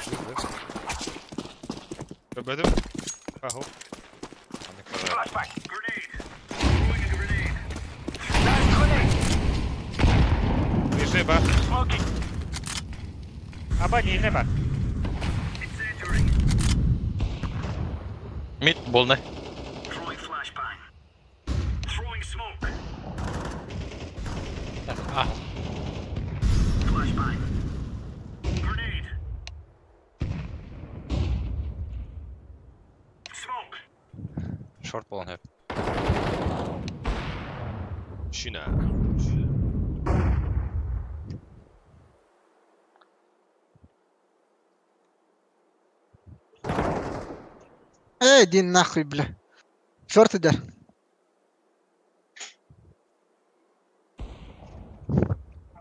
Бэбэдэм. Ахо. Flashbang. Grenade. Throwing a grenade. That's grenade. Ниже ба. Smoking. Aba yine bak. Incendiary. Mid bol ne? Throwing flashbang. Throwing smoke. Ah. Flashbang. Grenade. Smoke. Short bolon hep. Şina. Эй, иди нахуй, бля. Шорт иди.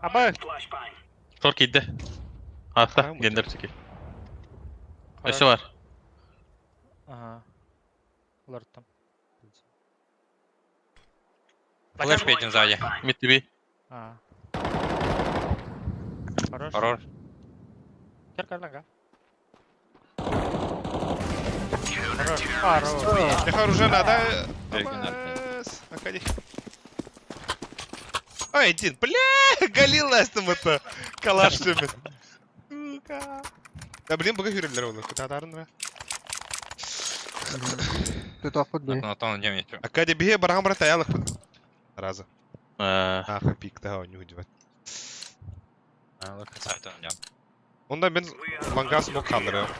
Aba Flashbang. Short gitti. Hatta Tamam, gender çekil. Eşi var. Aha. Ular tuttum. Flash pejin sağya. Mid bir. Ha. Хорош. Horror. Gel lan ga. Хорош. Хорош. Нехай уже надо. Перегонять. Находи. Ой, Дин, бля, галилась там это. Калаш шимит. Сука. Да блин, буга хюрелер onu. Kıtadарын ve. Тут охот бей. Натан дем есть. Акади бие бараган брат аялык. Раза. Eee. Ахы пик daha oyunu hücum. Saytan dem. Ondan ben manga smoke kaldırıyorum.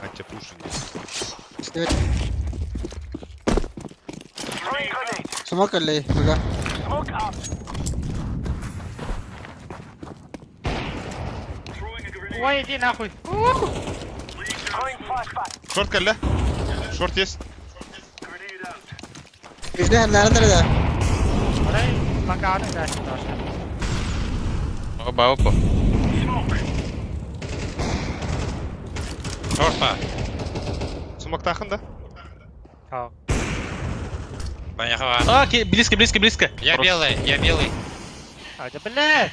Anca push'un diye. İşte Throwing grenade. smoke ले बगा. Smoke out. Throwing a grenade. Vay di nahуй. Throwing flashbang. Short kelle. Short yes. Grenade out. İşte nerede? Orayı makarna kaçtı aşağı. Opa opa. Smoke. Short var. Smoke takın da. Tamam. Ben yaka var. Aa близко. Я белый. Hadi bile.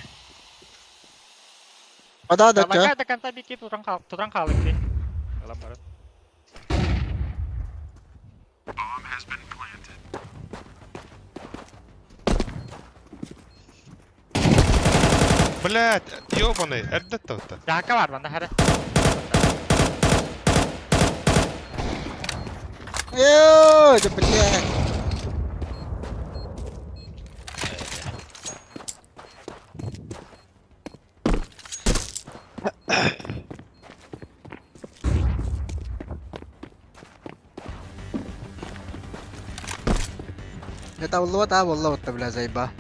Ada ada Kalau kah? ada kan tadi kita turang kali sih. Dalam barat. Блядь, ёбаный, это то-то. Daha var bende hadi. Yo, это блядь. Это والله вот бля заеба.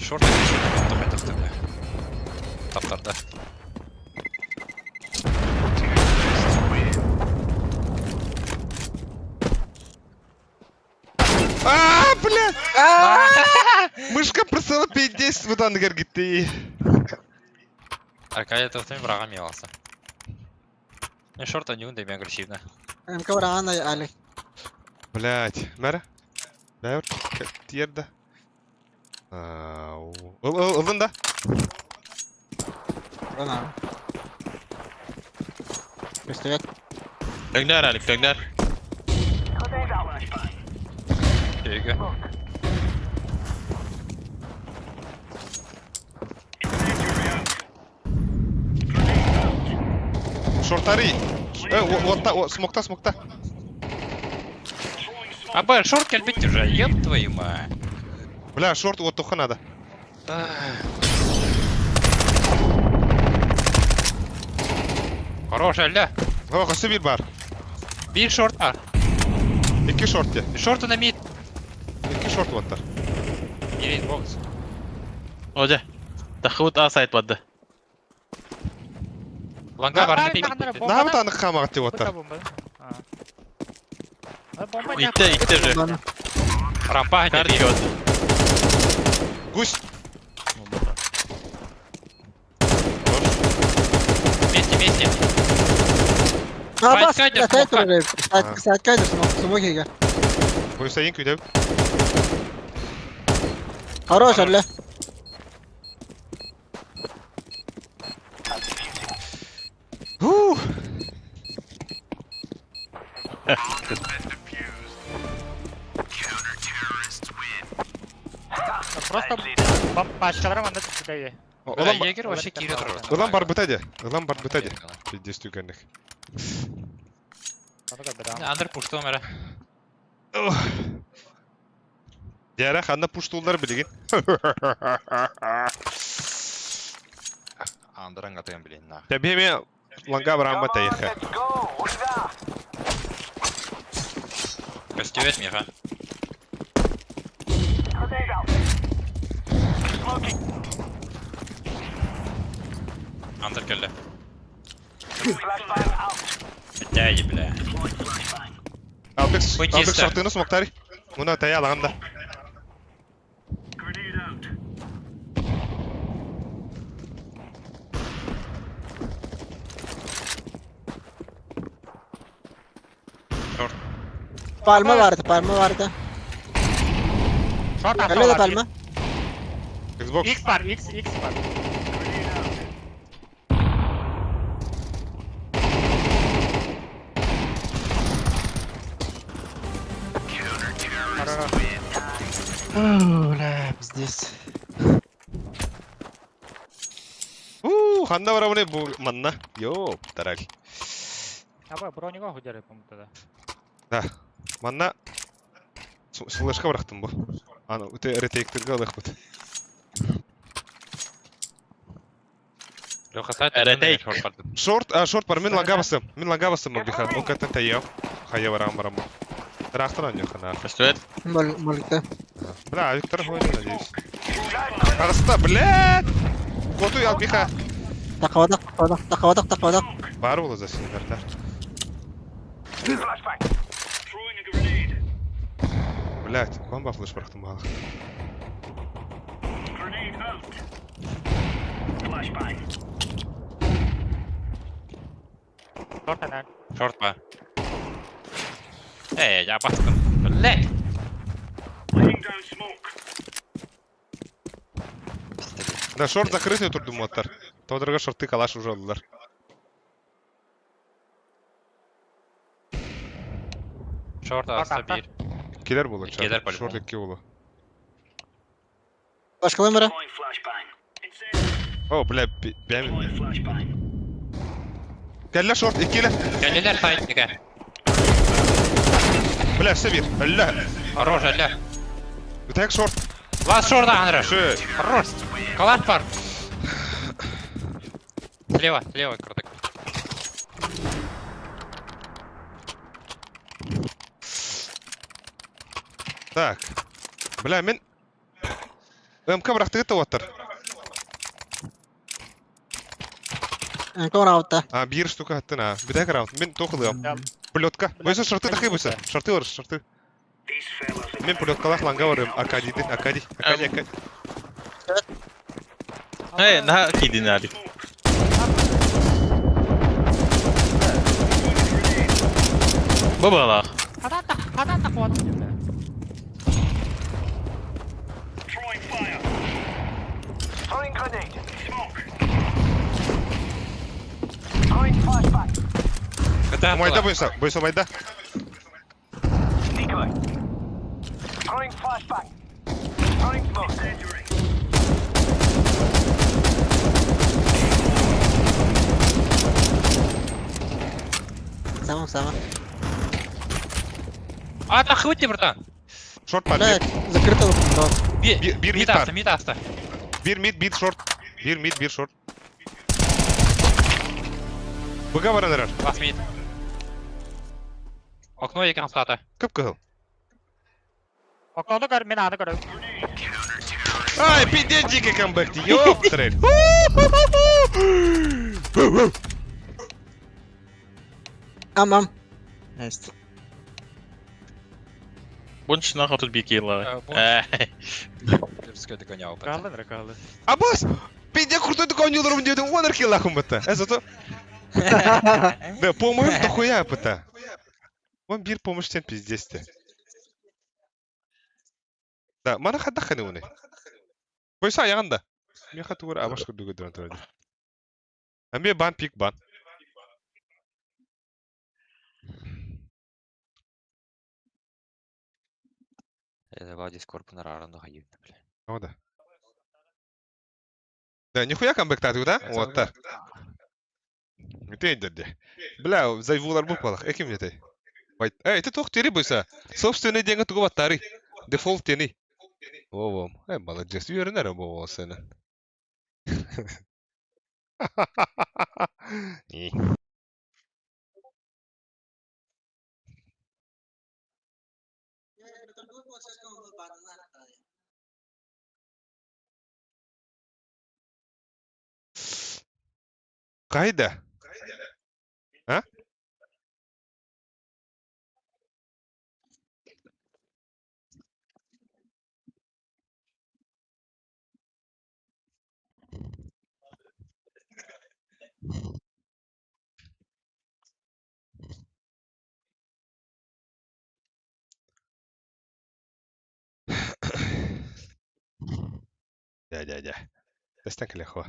Short ateşi. Bля. Taplarda. Бля! Мышка прицела 5-10 выдан егер гитти. Аркадий тоқтың бұрағам еласы. Шорт анюн дейм агрессивно. МК бараған Али. Блять, мәре? Бәйір, тиерді. Ұлын да? Ана. Пистолет. Döngler Alik, döngler. Береги. Шортари. Смокта. Абай, шорт кәлбетті уже, еп твою мать. Бля, шорт вот тоха надо. Хорош әлі. О, қасы бір бар. Bir short var. 2 шорт те. Short на mid. 2 шорт ваттар. Biri box. Hoca. Takıvut A site vardı. Langa var ne Daha bir tane қамағат деп ваттар. Bomba ne? İtte же. Rampa hadi Kardeşi bir. vardı. Гусь. Вместе. Бас, Сайт кайдыр, сайт смокқа. кайдыр. Сайт кайдыр, смок еге. Бойса ең көйдеп. Хорош Али. Просто başkaları bana tuttu. Ulan Jäger вообще kiri durur. Ulan бар бітәде. Пиздес түйгенлік. Under push'tu Ömer'e. Дәрі қанда пуштулар білеген. Under'ın atayım bileyim na. Тәбеме ланга барамма тәйіқі. Göstü etmiyor ha. Under kelle. Дяй, бля. Албек Пойдесті. шартыны смоктари. Мұна тәйі алағанда. Grenade out. Palma vardı. Short Али de palma. Xbox. X var. Ла, пиздец. Қанда бара бұны бұл манна. Йоп, тарал. Абай брониға худер yapalım тогда. Да. Манна слэшқа бырақтым бұл. Аны өте ретейктерге алақ бұд. Леха сайт Retake. short vardı. Шорт бар, мен ланга басым. Ол кәттен тәйяу. Қая барам. Рақтын ан жоқына. Пистолет. Маликта. Бля, Виктор ойны, надеюсь. Арыста, блядь! Котуй албиха. Тақавадақ. Бар болы за сендерді. Flashbang. Throwing a grenade. Блядь, бомба флеш бырақтым балық. Grenade out. Flashbang. Short anan. Short var. Ya baskın. Bля. Laying down smoke. Да, шорт закрытый тұрдым оттар. Тодырға шорты калаш уже олылар. Short arası bir. Келер болы. Келер по-любому. Шорт екке болы. Başkaları mı? Throwing flashbang. Incendiary. О, бля, бәмін. Throwing flashbang. Келі шорт, еккелі. Geldiler saytlığa. Бля, все bir. Әлі. Хорош әлі. Бүтәк шорт. Last short Under. Шö. Хорош. Калаш бар. Слева круток. Так. Бля, мен... МК бырақты кетті оттар. MK rautта. Bir штука аттын, Бүтәк раунд. Мен тоқылығам. Плетка. Бойса шорты тақи бойса. Шорты бар, шорты. These fellas Мен пулеткалах ланга барым. Акадиди. Hey, nah kidin ali. Babala. Hadan kuat gitu. Throwing fire. Throwing grenade. Smoke. Throwing flashbang. Майда бойса майда. Decoy. Throwing flashbang. Throwing smoke. Sama. Тахуйте, братан. Шорт бар. Бля, закрыто. Bir mid var. Мид аста. Bir mid short. Bir short. Быга барадыр. Бас мид. Окно екен сата. Кып-кызыл. Oknoda kar, men аны көрөм. Ай, пиздец, дикий камбэк. Ёп, трель. Амам. Есть. Bunch nachher tot bikila. Сколько гонял. Калды. Абас! Пиздец, крутой такой нюлором дедом. Вон архилахум это. Это. Да, по-моему, дохуя это. Вон бир помощь пиздец-те. Да, мана хаддаханы уни. Бойса яганда. Мен хату гөр абаш күрдүгө дөрөндүрөдү. Амбе бан пик бан. Это va Discord на рарно хаю. Ода. Да, нихуя камбэк тату да? Вот так. Митей дерде. Бля, зайвулар буквалах. Эким нетей. Байт. Ты тох тери бойса. Собственный деньги туго баттары. Дефолт тени. О, молодец. Юринер бо сена. Кайда? А? Дядя. Дестек легко.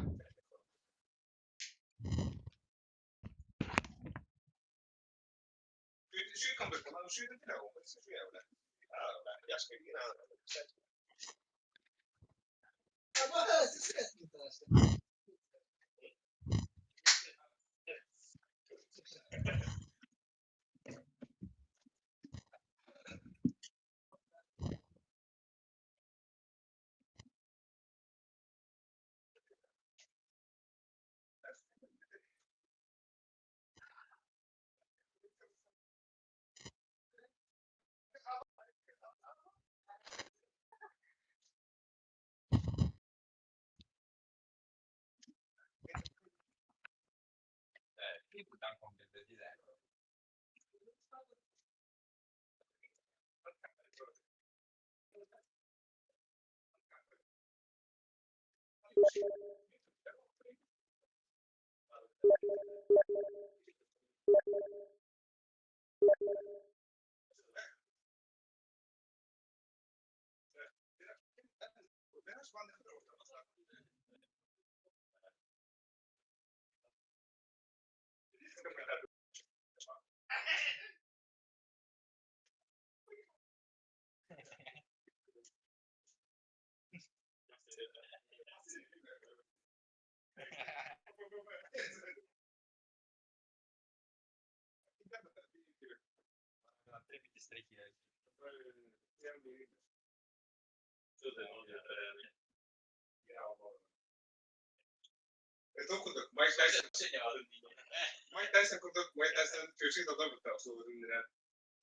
Mike Tyson kurduk, Mike Tyson köşeyi de da bitti. Sonra bunlar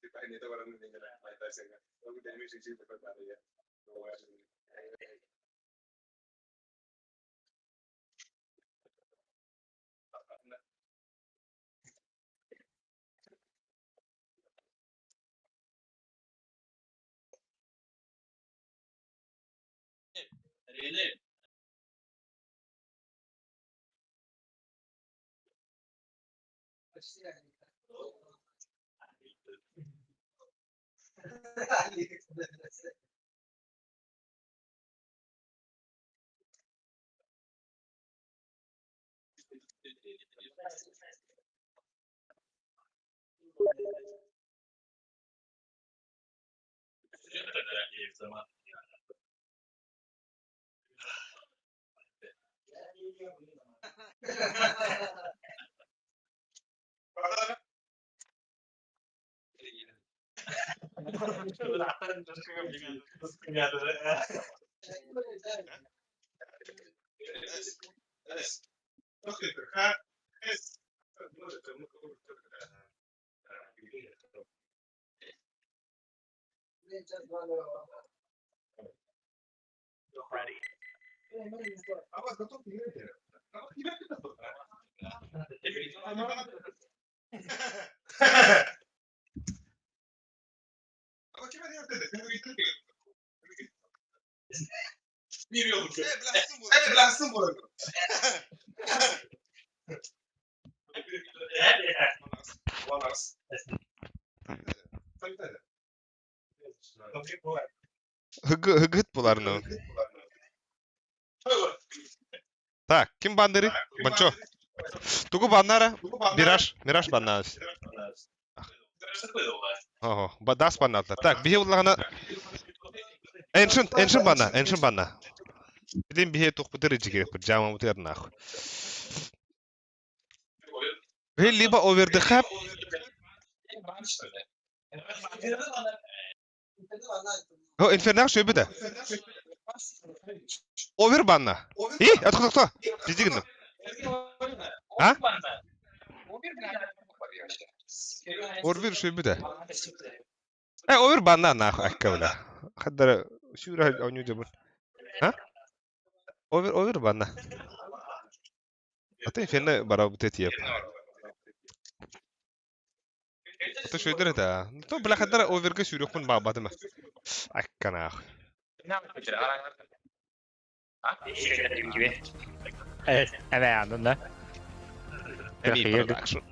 bir tane de var onun dinle Mike Tyson'a. O bir denemiş için de kadar ya. Hıgıt bularını. Так, kim banderi? Bancho. Tugu bandara? Miraj bandas. Ого, das bandatlar. Так, bihe ulagana. Ancient banna. Bilin bihe tuq buter jige, jama buter nach. Ve liba over the khap. Ho infernar şöyle de. Over banna. İyi, atı. Dizigin. Ha? Over şöyle de. Over banna nah akkavla. Haddara şura oynuyor cabun. Ha? Over banna. Atı infernar bara butet yap. Atı şöyle de. To bla haddara overga şuruk bun babadı mı? Akkana. Evet, anladın da. Emi production.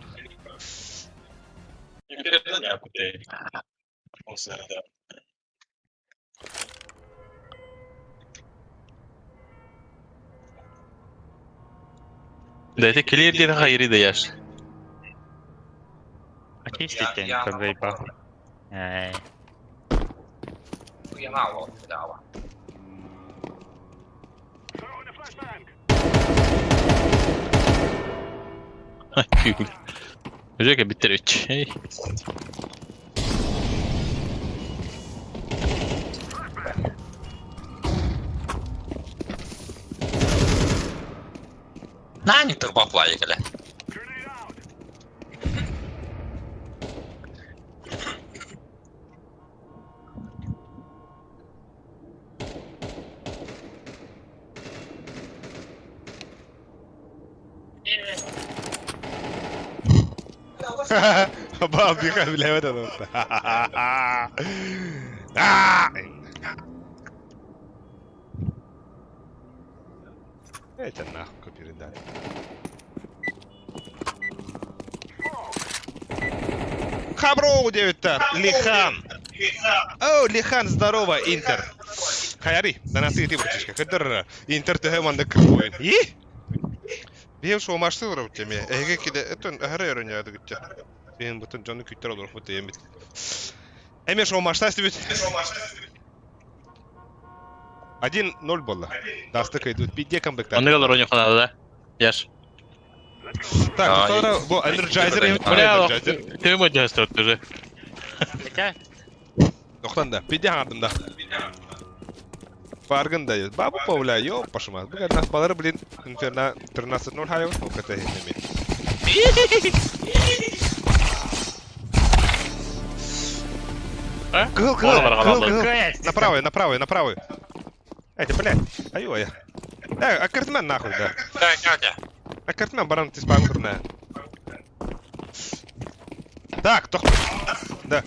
Dete clear diye hayri de yaş. Очистите, как заебал. Ай. Kul. Özellikle bitir 3. Hey. Nani tırbaklaya gele. Baba bir kan bilemedi adam. Evet anna kopirinden. Хабро, девятар, Лихан. О, Лихан, здорово, Интер. Хайари, да нас идти братишка. Хадр, Интер ты хэман да крывоин. И? Бем шо машты врав теме. Эге киде, это агрерон я дгитте. Бем бутын жанны күттер олор бутын емит. Эме шо машта стебит. 1-0 болла. Дастык идут. Бидде камбэктар. Onda kadar oynuyor kanalda da. Yaş. Так, sonra bu Energizer емит. Бля, тем ödüyoruz тоже. Peki. Тоқтанда, бидде аңардымда. Farkındayız. Babu Pavla yok başıma. Bu kadar nasbaları bilin. Inferna 13-0 hayvan. O kadar hindemi. Кыл. На правую. Эти, блядь. Аю, я. Аккортмен нахуй, да. Аккортмен, баран, ты спам турная. Так, да.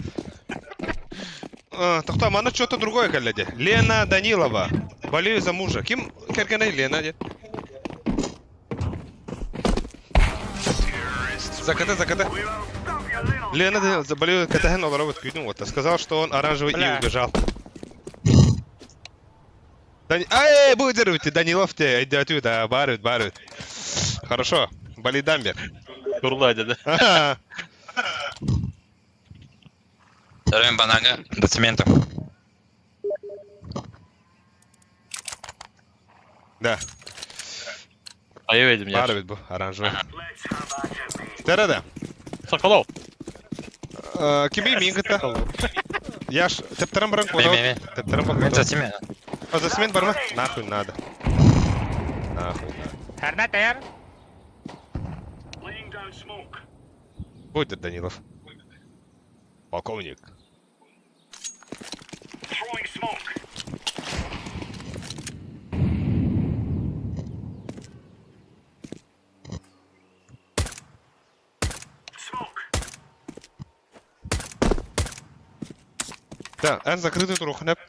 Тоқта, мана что-то другое, коллеги. Лена Данилова. Болею за мужа. Ким Kerkene Lena diye. Заката. Лена заболел Катаген Оларовит Кюдин, вот, сказал, что он оранжевый и убежал. Ай, будете, Данилов те, идет да, барют. Хорошо, болит Дамбер. Турладя, да? Ага. Даем банага до цемента. Да, А я видим, я. барют был оранжевый. Терада. Соколов. Киби мингата. Яш, тептерам баран кодал. Тептерам Мен баран. за цемент. А за смен барма? Нахуй надо. Харна таяр. Laying down smoke. Будет Данилов. Полковник. Throwing smoke. Smoke. Да, эн закрытый трухнеп.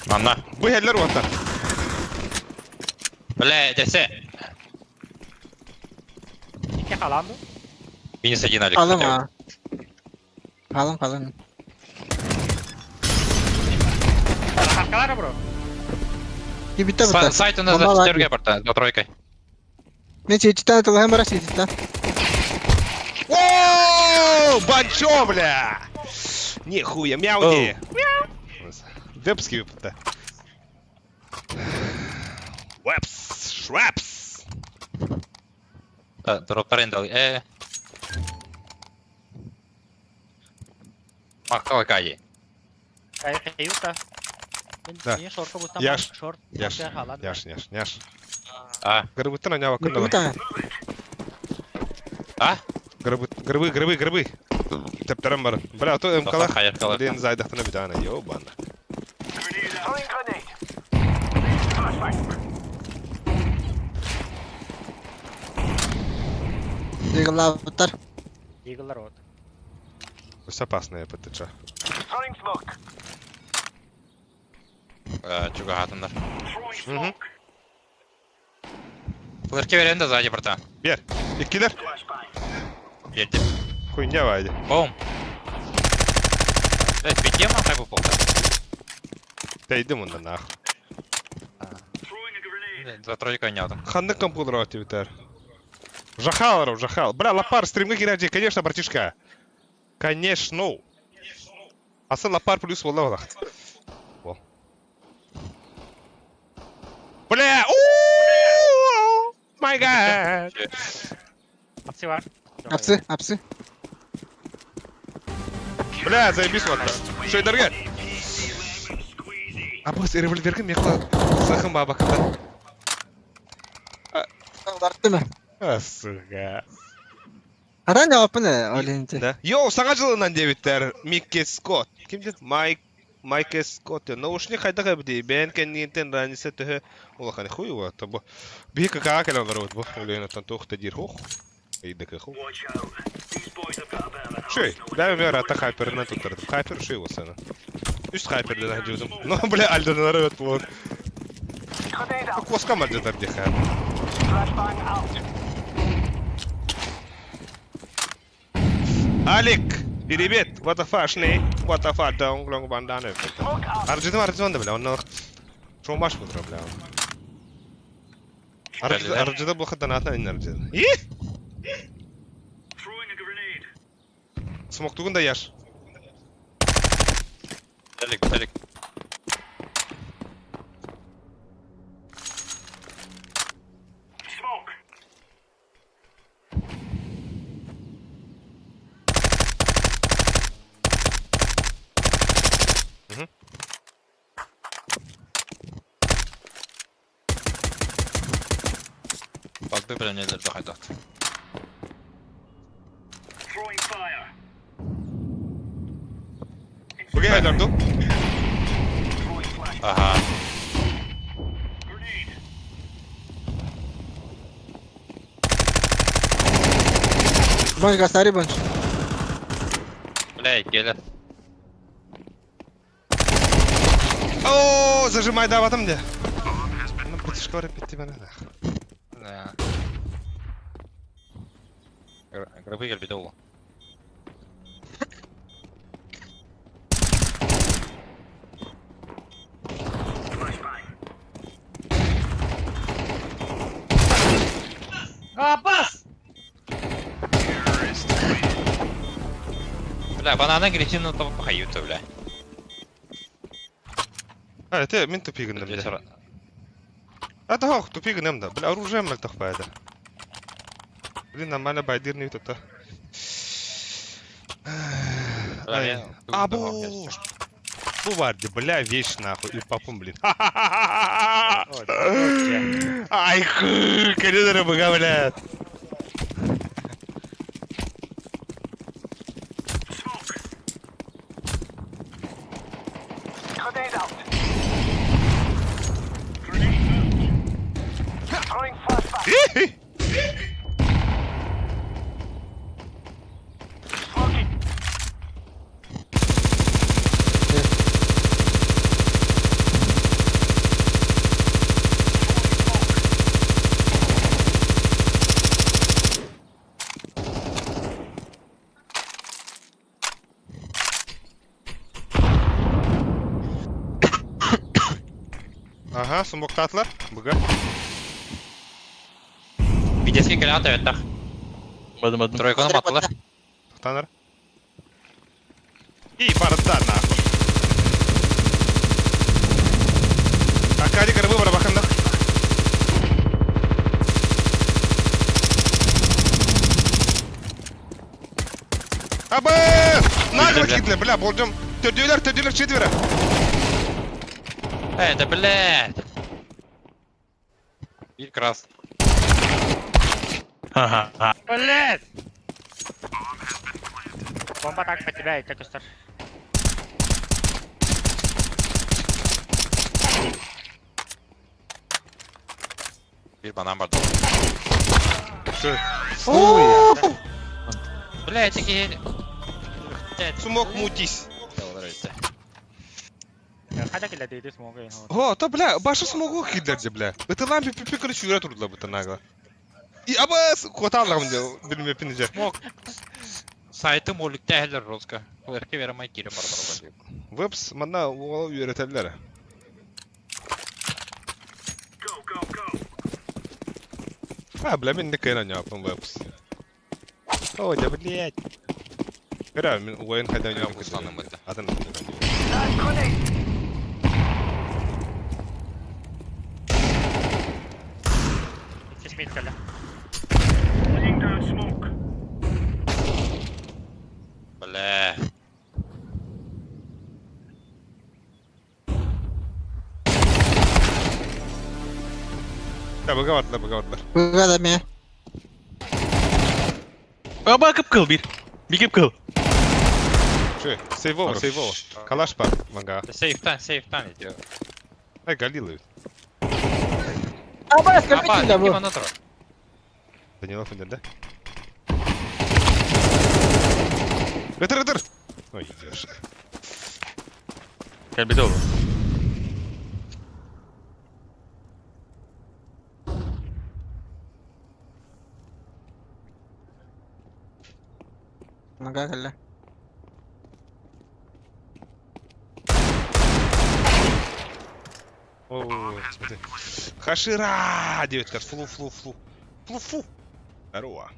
Манна. Bu heller vata. Бля, десе. İki kalandı. Минус 1 Алекс. Қалың а. Қалың. Arkalara bro. Кибитте бұта. Сайт у нас за Бомба 4 порта, за тройкой. Мен чечтен атылған бара чечтен. Ооо, банчо, бля! Нихуя, мяуди! Вепский выпута. Вепс, швепс! Дроптар индал. Мақтал кайы. Kayıtta. Да. Ben şorka bulsam Yaş. şort. Яш, Kalan. няш. А? Грыбы-то на него кандала. Бұта. А? Грыбы. Тептерам бар. Бля, а то МКЛ. Хайыр калар. Блин, зайдахтана битана, ёбана. Throwing grenade. Дегіла бұттар. Eagle'lar oldu. Все опасное, ПТЧ. Throwing smoke. Чуга хатындар. Throwing smoke. Флешки верен да сзади порта. Бер, иккилер. Flashbang. Едем. Хуйня вайди. Бум. Бегем, а как бы полта. Да иди мында нахуй. Throwing a grenade. За тройкой не там. Ханны компьютер ативитер. Жахал. Бля, лапар, стримга гираджи, конечно, братишка. Конечно. Асан лапар плюс волла. Бля, май гад. Hapsi var. Апсы. Бля, заебись вот. Шейдерге. А бос револьверге мехла. Сахым бабакта. Дартты ма? Сука. Аран жауапы не ойлайынша. Да. Йоу, саңа жылынан дебиттер. Микке Скотт. Ким дед? Майке Скотт. Наушник хайдаға бді. Бән кәнниентен ранисе түхі. Ола қаны хуй уа. Табу. Бейі какаға кәлен барауд бұл. Олейнаттан тоқта дир хух. Эйдікі хух. Watch out. These boys have got a bit of an Шүй. arsenal. Дәмі мер ата хайперінен тұттырды. Хайпер шүй ол сәні. Үст хайперді да жүдім. Но, бля, альдонары өт бұл. Grenade out. Коска мәрдетер дехә. Flashbang out. Алик! Перебет! What the fuck, шней? What the fuck, да, он глонг банданы. Smoke out. Арджидан да, бля, он на... Шоумаш бұдыра, бля. Арджида бұл қыттан атына ин арджида. Throwing a grenade. Смоктугун да яш. Далек. Smoke. Bak bir neler daha da. Throwing fire. Bugün aylar dur. Throwing flash. Aha. Grenade. Bunch gastari bunch. Блядь, gelir. О, зажимай даватым де. Ну, братишка орып кетти бана. Да. Гробы келбейді ол. Абас! Бля, бананы гретину топ қайыты, бля. А, это мен тупигіндім де. Это хоқ, тупигіндім де. Бля, оружие мәл тақпайды. Блин, нормально байдир не витата. Абу! Бу vardı, бля, вещь нахуй, и папум, блин. Ай, хуй, коридоры быга, блядь. Grenade out. Throwing flashbang. Smoking. Ага, сумок атла, быга. Бидеске келе ата өттақ. Madım. Тройканы маттылар. Таныр. И барда нахуй. Акади кырбы бар бакында. Абы! Нагло кидле, бля, болдым. Төрдүйлөр, четверо. Да блядь. Bir крас. Ха-ха-ха. Блядь! Бомба так потеряет, как стар. Bir banan var. Всё. Блядь, такие... Сумок мутись. Хада келе дейді смогы. О, то, бля, башы смогу кидлерди, бля. Это лампи пипикали сюрет урдла бута нагла. И абас коталлагым де, билме пинже. Сайты молукта әлер розка. Оларке веремай кире бар. Вебс, мана угол үйрөтелер. Go, go, go. А, бля, мен не кайран япым вебс. О, да, блядь. Бля, мен ойын хайдан япым Кустаным это. Атын. Nice grenade. Чесмит келе. Laying down smoke. Бля. Да, быгаватlar. Быга да me. Baba kıpkıl bir. Bir kıpkıl. Че, сейвово. Калаш бар, мага. Сейфтан идет. Ай, Галилы. Абас, сколько Апа, килля иди bu? вон отро. Данилов индерде. Ытыр. Ой, идешь. Gel bir de oğlum. Мага келе. О, смотри. Хашира! Девятка, флу. Здорово.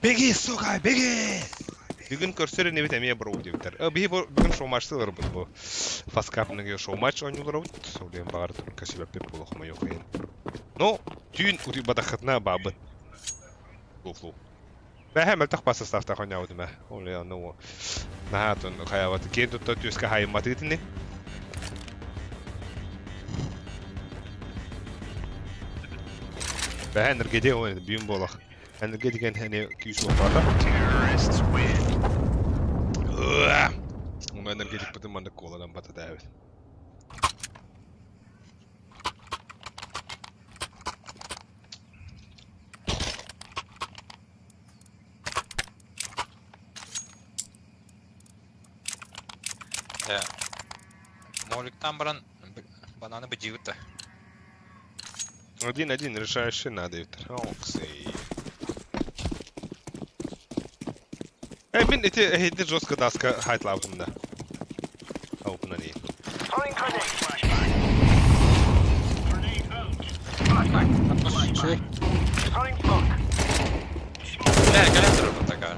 Беги, сука, беги! Бүгін көрсері не бет әмей бұрау деуттер. Бүгін шоу-матчтылар бұл. Фаскапныге шоу-матч ойнулар аут. Сөйлейін бағар көсебеп деп бұл оқыма yok ең. Но, түйін ұты бадақытына бабы. Флу. Бәхе мәлтақ басы ставтақ ойна ауды мә. Оле аны о. Нахатын қаяваты. Кен тұтта түйіске хайыматы етіне. Бәхе ніргеде ойнады бүйін болақ. Әнірге деген әне күйісі оларда. Оны энергетик потом анда коладан бата дәвет. Ноликтан баран бананы бы живыта. 1-1, решающий надо, Виктор. Оксей. Мен эти жестко даска хайтлаудым да. Аупна не. Throwing grenade. Flashbang. Grenade out. Şey. Throwing smoke. Бля, коллектор вот такая.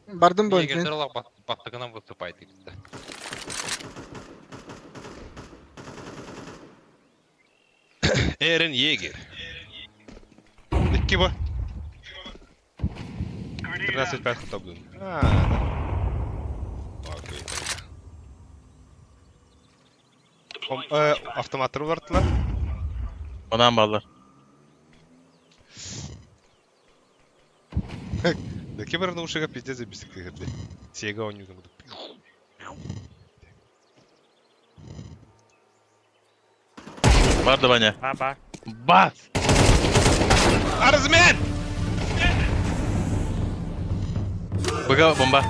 Bardın bu Егер oyuncu. дырлак баттыгынан выступает дейді. Эрен Егер. İki bu. Grenade 13-5 tabloun. Okey. Автоматтар бардылар. Ondan ballar. Деки бір наушыға пиздец бисік кірді. Сега он юзін буду. Var da bana. Ha bak. Bas! Арызмен! Быга бомба.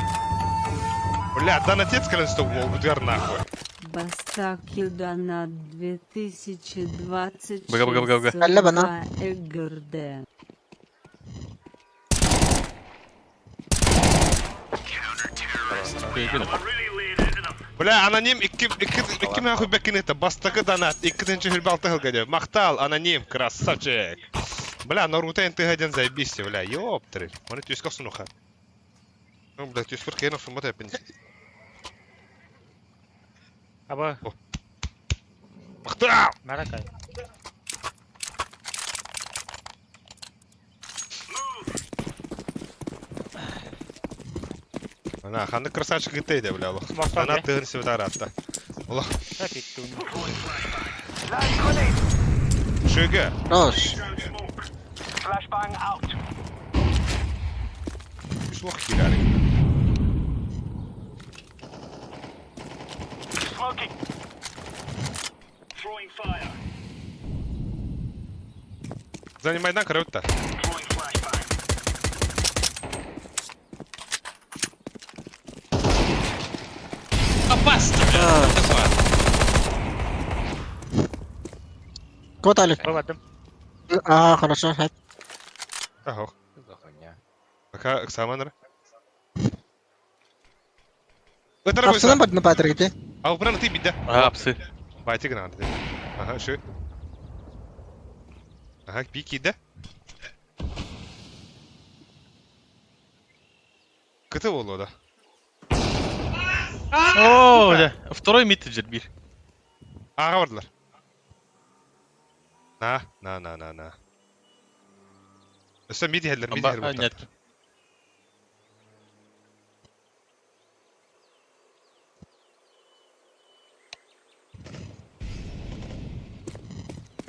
Бля, донатец количество был, будгар нахуй. Бастакил на 2020. Бага. Алла bana. Эгрде. Kıyıkını. really laid into them. Бля, аноним 2 нахуй бекинета, бастакы донат, 2-нче хилбалты хилгадя. Мақтал, аноним, красавчик. Бля, Наруто ты один заебись, бля, ёптыры. Он это искал сунуха. Ну, бля, ты сколько хренов шумота пин. Aba Мақтал! Маrakay. Ана, ханды красавчик гитейде, бля, Аллах. Мақтал, Донат бля. тыгын себе таратта. Аллах, Tak etdi onu. Light grenade. шөге. Roş. Smoke. Flashbang out. Шлох хиляри. Smoking. Throwing fire. Занимайдан кырыпта. Throwing flashbang. Опасно, бля. Такое. Кот Алиф. Kovadım. Ага, хорошо. Hadi. Ахо. За хуйня. Пока Оксаманра. Это работа. Kapsana bardın Patrick gitti. А упрана ты бида. Aha psı. Бати гранаты. Ага, şu. Ага, пики, да? Кыты болу да. Oo, öyle. Второй миттеджер bir. Аға бардылар. На. Өсі миди хәлдер, миди хәлдер. Нет.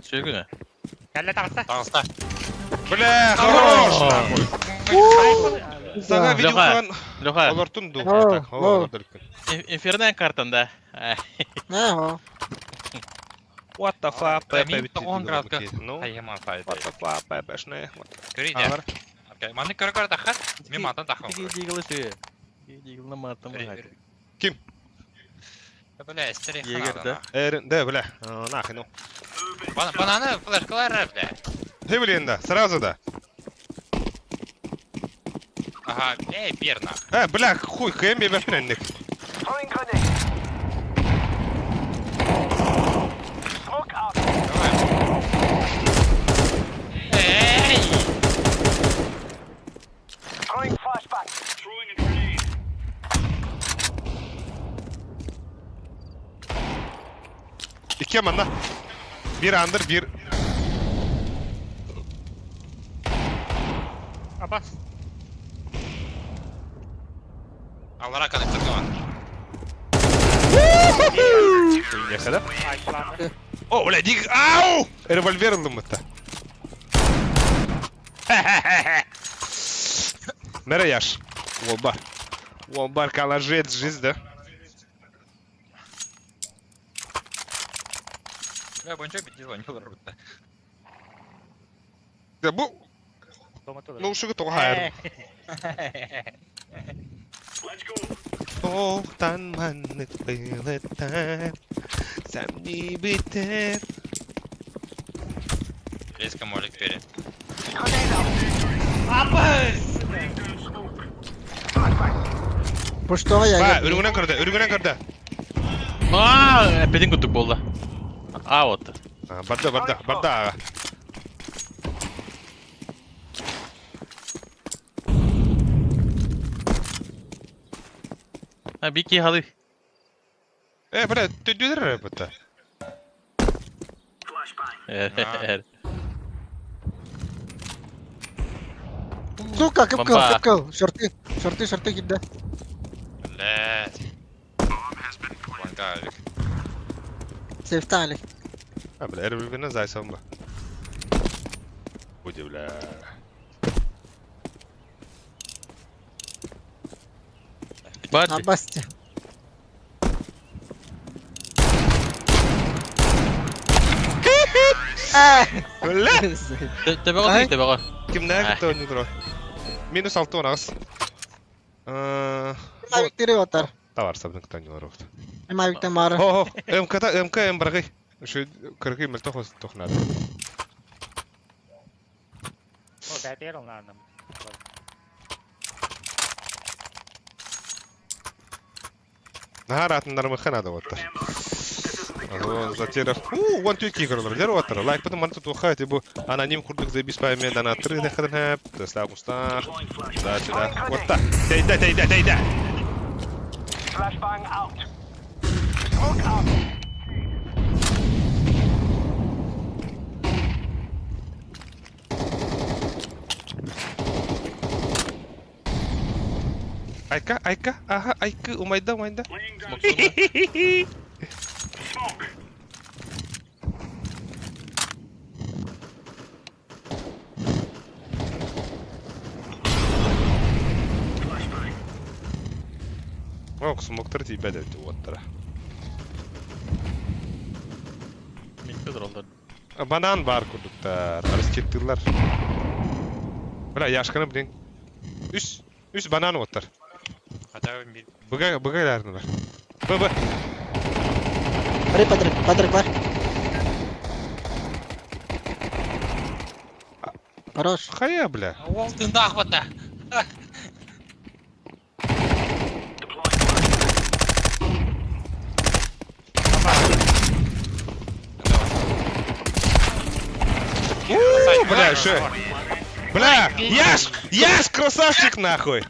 Çöküne. Kelle taqsa. Тағыста. Бля, хорош! Сага видео Лёха. кылган Лёха, олортун ду. О, о. Инфернен картанда. Ne o? What the fuck, Min 10 градка. Ну, Хайяман сайда. what the fuck, бэбэшне. Көрейді. Алар. Окей, маны көрі тақат. Мен матан тақым. Дигл шы. Дигл матам. Бля, істері Егерді. Да, бля, нахуй, ну. Бананы флешкалары, бля. Ты, блин, да, сразу да. Ага, бер нах. Бля, хуй, хэм я бэфренник. Throwing grenade. Smoke out. Эй! Throwing flashbang. Throwing a grenade. İki yaman da. Bir andır, bir... Abbas. Аллара коннектор var. Ne kadar? Ayşılandı. О, бля, дик... Ау! Револьвер aldım hatta. Nere yaş? Волбар. Волбар калажет жизнь, да? Бля, бойынша бітті звонил рутта. bu ne uşuğu toğa hayır. Let's go. Toğtan manlık bıyılıktan Semni biter. Резко молик вперед. Puştoğa Ba, ya. örgünen kırdı. Эпедин күттік болды. Отты. Barda ağa. Бики халы. Bırak, düdüler bıta. Flashbang. Сука, кып Бомба. кыл. Шорты кидді. Блядь. Бланка Авик. Сейфта Алик. Ha, bile birbirine zaysan mı? Hadi bile. Бади. Абасти. Öyle. Тебеға Ай. дейін, тебеға. Kim ne gitti oynuyor o? Minus 6 oynağız. Мавиктери отар. Da var sabın kıtanyolar oldu. Мавиктен мары. Oh, MK embargı. Şu kırgı mel tohnadı. О, дайте ровно. Nahar atınlarımı kanadı otar. Alo, zaterов. Вон тюки кырылыр. Дер отыр. Лайк потом манту тухать, bu anonim kurduk zabis payme donattırı da kadın hep. Tesla Mustafa. Da sida. Otta. Teyde. Flashbang out. Smoke out. Ayka. Aha, Ayka. Umayda. Laying down smoke. Flashbang. Ок, смоктар тебе дает оттыра. Микпедер олдар. Банан бар курдуктар. Арыстеттырлар. Бля, яшканы билин. Үс банан оттыр. Быгайларын бар. Бы. Подрык бар. Хорош. Хая, бля. Ол тыңды ақпатта. Бля, что? Бля, Яш, красавчик нахуй.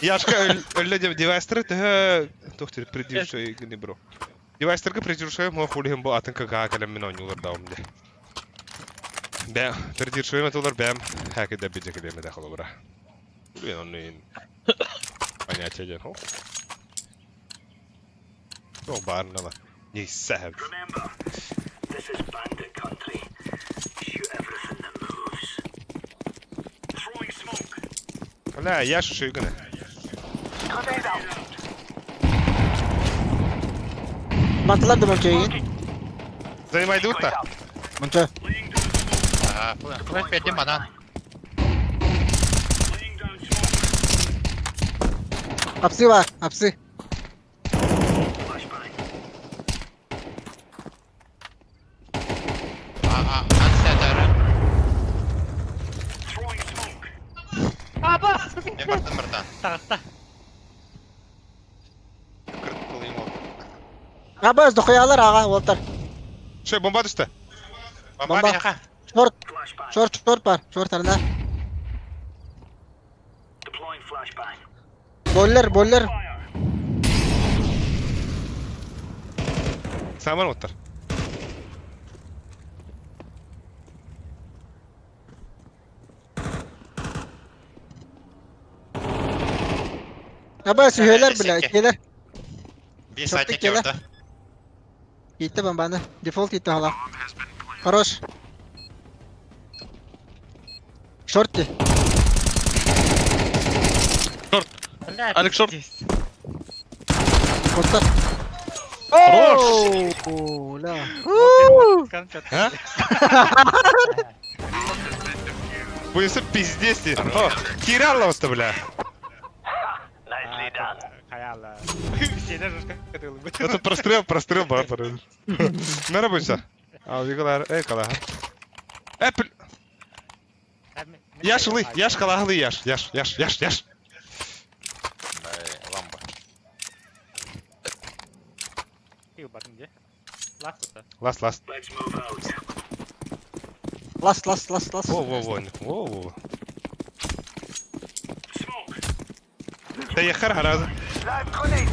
Яшка, люди девайстеры, тохтер придиршой не бро. Девайстерга придиршой, мо хулихим бо атынка гакалем мен ойнулар даумде. Бәм, придиршой металлар бәм, хаки да биджек деме да холобра. Блин, он не понятие ден, хо. Ну, барнала. Не сахар. Remember, this is bandit country. Shoot everything that moves. Throwing smoke. Бля, Яш шуйгана. Grenade out. Мантылар да монча. Занимай дутта. Монча. Laying down smoke. Құрайт бәден банан. Laying down smoke. Апсы бар. Апсы. Flashbang. Ансәдәрі. Throwing smoke. Мен бартын бартан. Тағыста. Кіріп қылайым ол. Абас дохуялар ага отар. Şey bomba düştü. Баба бияқа. Flashbang. Шорт бар. Шорт арна. Deploying flashbang. Boller. Fire. Saman otur. Абас üyeler bile. Gelir. Bir Çok saat dik gele. orada. Gitti bombanı. Default gitti hala. Хорош. Шорти. Алекс шорт. Отар. Хорош. Ла. Ha? Boyusu pizdes değil. О, kiri Allah'usta bile. Nicely done. Hayalla. Şeyler rızkatılım. Это прострел бар пару. Merhaba boyusa. Al yıkılar, kala. Apple. Yaşlı, yaş kalahlı yaş. Ламба. İyi bakın diye. Last tutar. Last. Let's move out. Last. Во. Smoke. Таяхар харазы. Live grenade.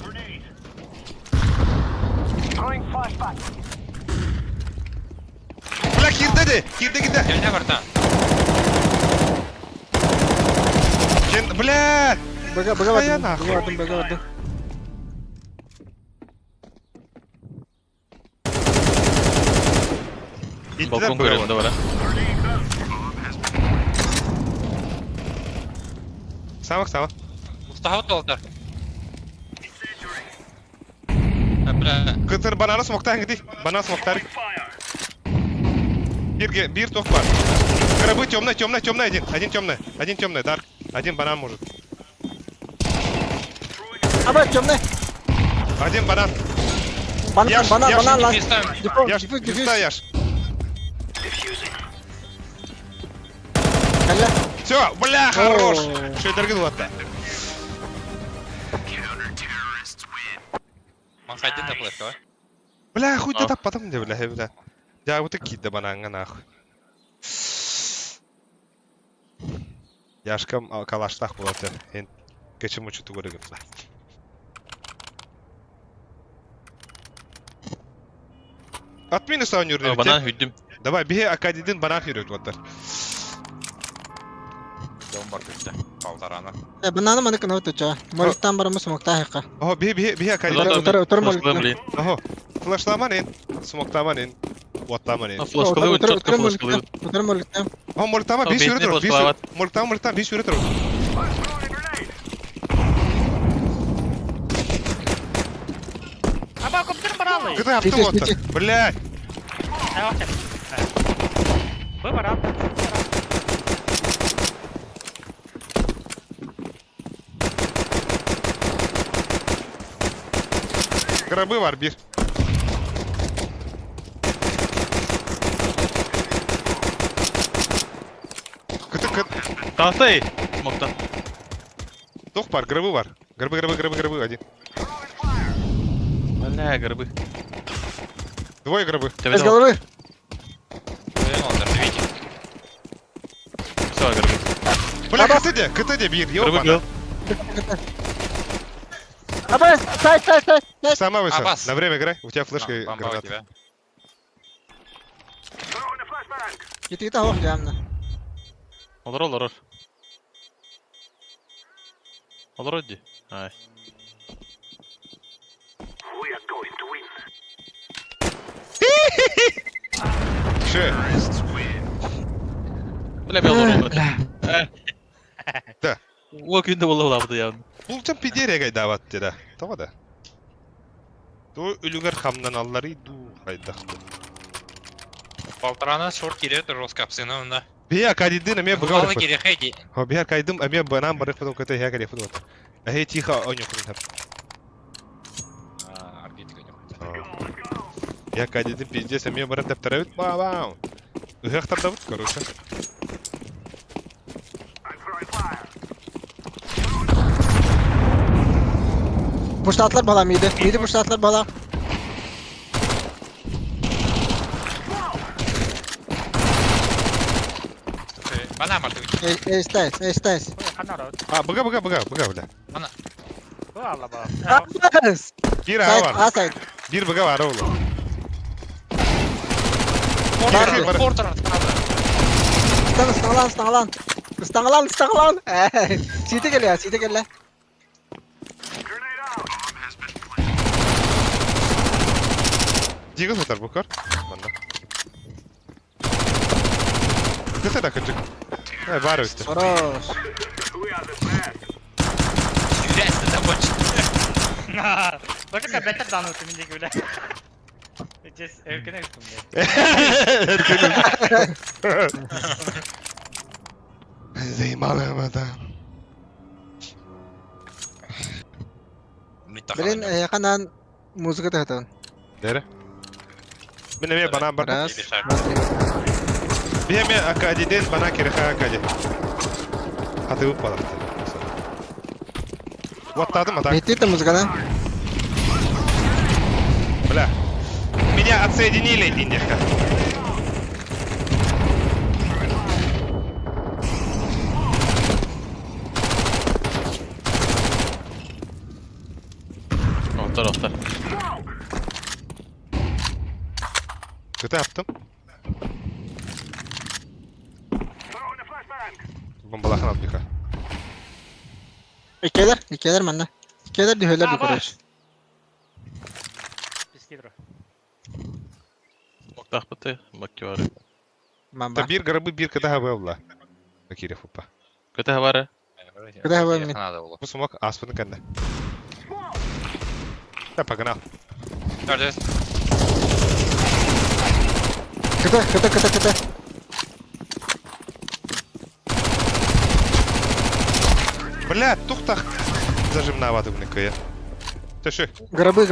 Grenade. Throwing flashback. Bırak girdi. Geldi barda. Блядь! Бага Aya вардым. нахуй. Бага вардым. Balkon görüyorum da var ha. Самых. Mustafa doldur. Bля, Kıtır banana smoktan gidi. Banana smoktar. Fire. Bir ток бар. Крабы темный один. Один темный, дарк. Один банан может. Аба, темный. Один банан. Банан, ласт. пистолет. Яш, Диффуз. пизда яш. Diffusing. Калля. Все, бля, хорош. О. Что это ргылатта? Манхайдин да флешка, ва? Бля, хуй ты так потом где, бля. Я вот такие да бананга нахуй. Яшкам калаштах болады. Ен кечим учуту көрөгөм. Отмени сауын юрден. Bana hüddüm. Давай, беги акадидин банан юрөт вот. Дом бар көтті. Қалдараны. Бананы маны кына өтөчө. Моликтан барымы смокта хайка. Ого, беги акадидин. Отыр Флешкалым, блин. Ого, флешламан ен, смоктаман ен, ваттаман ен. Флешкалы өт, четко флешкалы өт. Отыр моликтан. Ого, молтама О, 5 бетіне юрөт. флешкалават. Молтама 5 юрөт. Throwing a grenade. Ama koptun bana Кыты апты Тихо, вот. тихо. Блядь. Bu var abi. Крабы var bir. Кыты. Tahta Smoktan. Тох бар, грибы бар. Грибы один. Бля, грибы. Двое грибы. Без Тебе головы. Öyle oldu, видите? Все, грибы. Бля, кыты bir. Грибы Ёбана. грил. Аба, сайт. Сама высо. Аббас. На время играй. У тебя флешка и Бомба у граната. тебя. Throwing a flashbang. Кетти тахох ямна. Olur. Olur hadi. Ay. We are going to win. Ше. Bля, bir olur. Да. O günde vallahi ya. Бул чам пидерия дават деди. Тоо да. Тоо үлүгөр хамдан аллары ду кайдақты. Полторана шорт кирет, роскапсына онда. Бия кадидин ме Бұғалы буга. керек хейди. Хо бия кайдым ме банан барып фото кете я керек фото. Ахе тихо оню курдап. Аргетика не Я кадидин пиздец ме барып деп тарабыт. Ба. Ухтарда бут короче. I'm throwing fire. Puştatlar bala mıydı? Miydi puştatlar bala? Bana var tabii. Estes. Kanar o. Буга бля. Bu Allah bak. Abbas. Bir Sayt, var. A sayt. Bir buga var oğlum. Var. Porter. Stanglan. Site gel ya. Grenade out. Дигл отар букар. Банда. Кыты да кычык. Бар өстө. Хорош. We are the best. Сюрәсті de boş. Bakın da beter danı ötümündeki bile. Just erken üstüm Zeymalamadan. Bilen kanan müzik tahtan. Dere. Benim ya bana bardak. Раз. Benim ya akadiden bana kere akadi. Hadi bu balık. Ваттадым, а так? Bitti de müzikadan. Бля. Меня отсоединили, индишка. Orta. Kötü yaptım. Bombalakın atlıka. İkeler bende. İkeler diyorlar bir kuruş. Пискидро. Orta batı. Bak ki var. Mamba. Да bir garabı bir kadar hava yolla. Bakire fupa. Kötü var. Куда его мне? Надо было. Bu sumak asfını kende. Да погнал. Göreceğiz. Кыта. Бля, тухтах. Зажим на авату я. Ты шо? Гробы.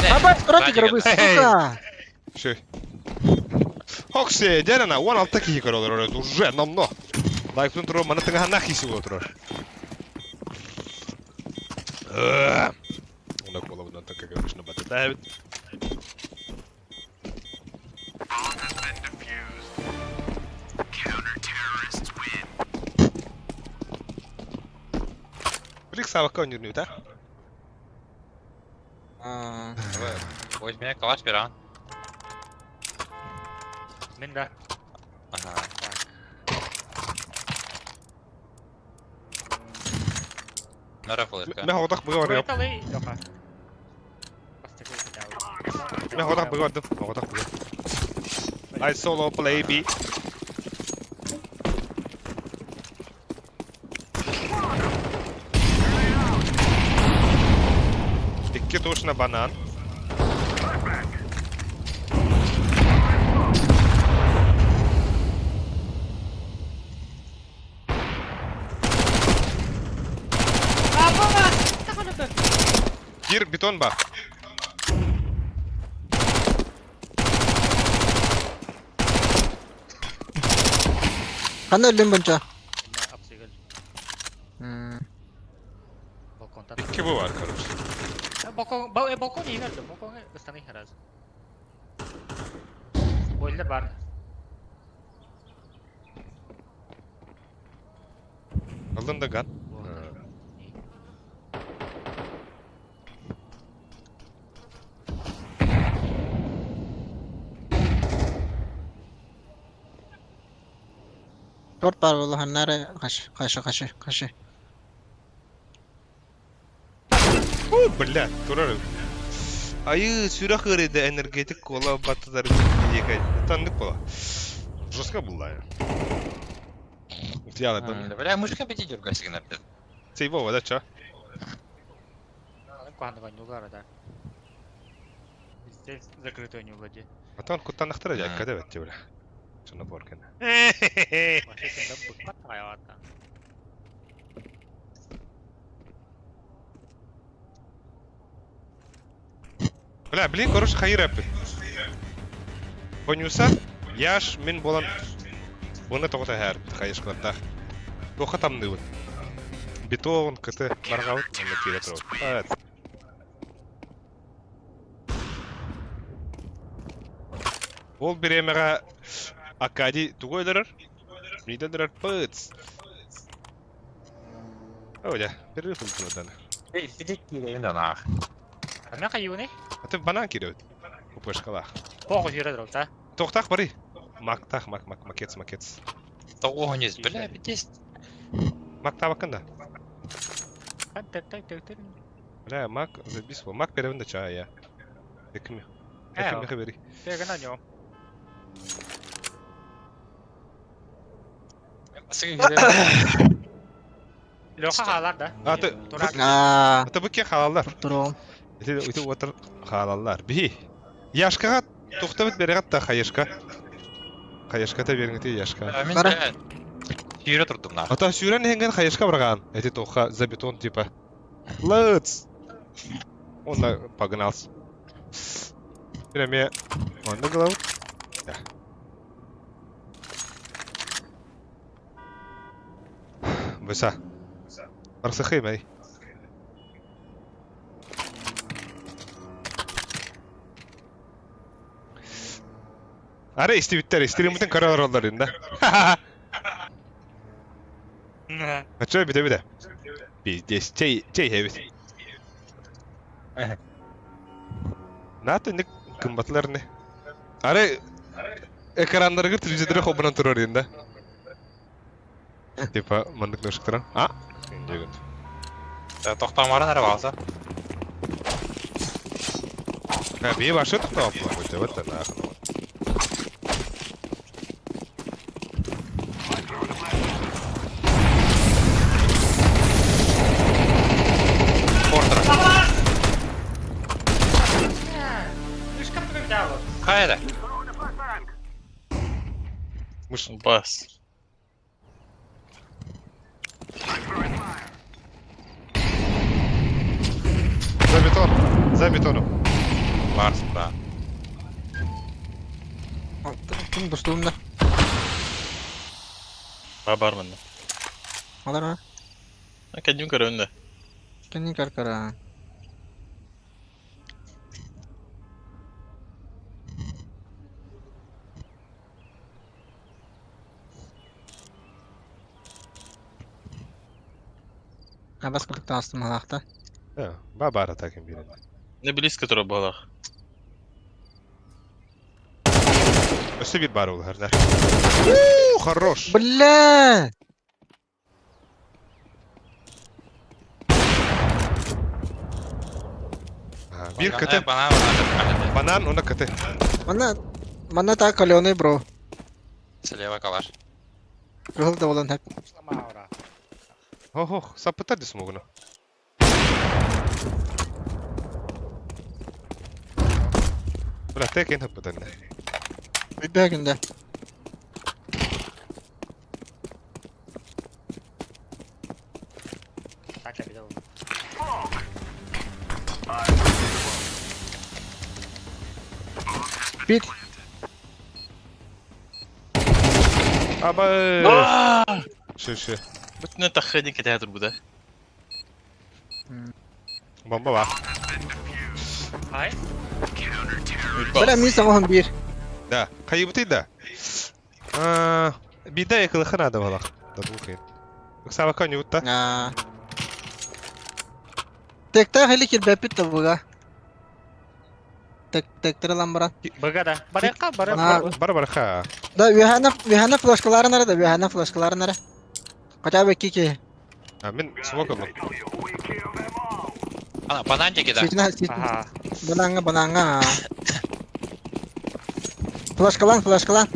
Баба, скороти гробы, сука! Шо? Хокси, дерена, 16 кихикар olur orada. Уже намно. Лайктун туру, мана тыңахан нахиси болу турар. Онак бола бұдан так көрішіні баты дәбіт. Білік сабаққа өнеріне өті, Возьми калаш биран. Мен да. Ага. Нара флешка. Мен хоғдақ бұға орайып. Поэталый. Жоха. Мен хоғдақ бұға ордым. I solo play B. İki tuşuna banan. Bir beton bak. Қандай өлген бұнша? Апсигел. Балконда. İki bu var kardeşim. Balkon iyi verdi. Balkon ıstanı herhalde. Boiler var. Aldın da gun. Dört var vallahi nereye? Kaşı. Бля, турар. Ayı süre hırıydı energetik kola batıları yekay. Tanıdık kola. Жестко было ya. Тяла там. Бля, мышка пяти дергайся на пять. Сейвова, да, чё? Куанова не угара, Здесь закрытое не владе. А там куда нахтарать, когда вот тебе, бля. Что на порке? Вообще всегда быкпат hayata. Бля, блин, короче, хайыр әппін. Понюса, яш, мен болан... Бұны тоғыта әр, хайыш қылапта. Тоқа тамны бұн. Бетон, кыты, барғауыт, оны кейлі тұрауыт. Evet. Ол бір емеға Акади тугойларыр. Мидалдырар пыц. Öyle, bir rıfıl buradan. Сидит килейн нах. А мен қайуыны? Аты банан кирет. Упашкалах. Похуй жире дұрып, та? Тоқтақ бары. Мактақ, макетс. Тоғыз, бля, бітес. Макта бакында. Тәк. Бля, мак забис бол. Мак перевінде чай, я. Екіме. Екіме бери. Тегін аньо. Леха халар, да? Аты... Ааа. Аты бұке халалар. Тұруым. Ити otur halallar. Bi. Yaşka toxtabıt berigat da hayışka. Hayışka da bergiti yaşka. Мен Кара. сүйрө турдум нар. Ата сүйрен хенген hayışka барган. Ити тоха за бетон типа. Let's. Onda погнался. Прямо он на голову. Да. Быса. Барсахай май. Ara istibitler, istirimizin karar aralarında. Açıyor bir de. Bir de şey hevet. Ne yaptın ne kımbatlar ne? Ara ekranları gır tücüdere hobunan turur yinde. Tipa mandık nöşüktıran. Ha? Şimdi Тоқтамарын әрі балса. Ha bir başa tuttu apma. Bu evet de ne? Қайда? Muş. Бас. За бетон. За бетоном. Барсың ба. Kim dostluğumda? Бар мында. Alır mı? Кәдім көрөндө. Kendi karkara. Абас кылыктан астым халакта. Ha, бар атаким birinde. Не близко тұрып балақ. Öse bir bar olur her. Хорош. Бля! Bir katı. Бана. Банан, ona katı. Mana так калёный, бро. Слева калаш. Рыл да olan hep. Ho, sapıtar diyorsun bugün. Ulan tek en hapıdan ne? Bir bagında. Bit. Aba. Şu. Бүтінен таққайден кете жатыр бұда. Bomba var. Bana mi sana bir. Da. Kaybıtıydı da. Bir de yakılıkın adam olak. Da bu kıyın. Yoksa bakan yut da. Tekta heli kir bepit de buga. Tektra lambaran. Bagada. Baraka, Bara ha. Da vihana flashkaları nere da vihana flashkaları nere? Kaça bekki ki. Min smoke mu? Ана, банан жеке да. Sitna. Bananga. Flashkalan.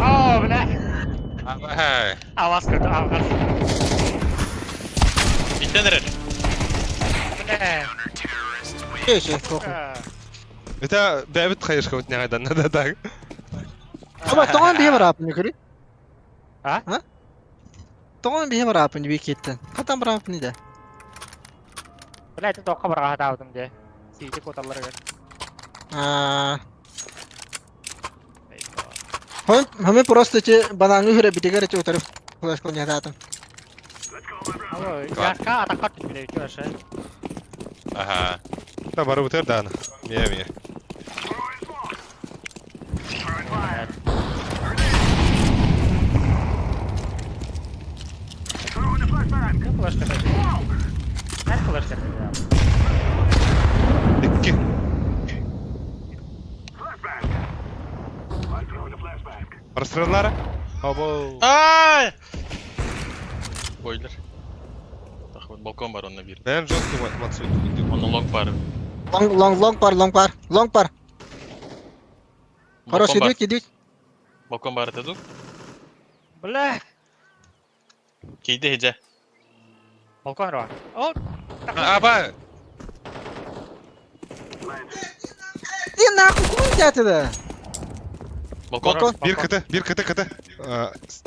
Oh, bля. Хай. Avaz kırdı, avaz. Биттен әрер. Bля. Şey. Это Дэвид хайшка вот нягадан да. Ama tamam bir var apını kırı. Ha? Tamam bir var apını bir kitten. Katam var apını da. Bля, itu toka baraka tawdum je. Sidi kotalları gör. हमें просто че बनांगे फिर बिटे करे चो तरफ फ्लैश को नहीं आता Alo, yaka atakat bile itu aşağı. Ага. Да, бару бутер да. Мия. Ne flash kadar? Her flash kadar ya. İki. Arasırlar. Abo. Ай! Бойлер. Тақпен балкон бар онда бір. Ben жестко матсу. Оның лонг бар. long par хороший Балкон бар. идет Балкон бар дедік. Bля. Kiydi hece. Balkon var. O Aba. Diye nahkuy kumun tiyatı Balkon. Bir kıtı.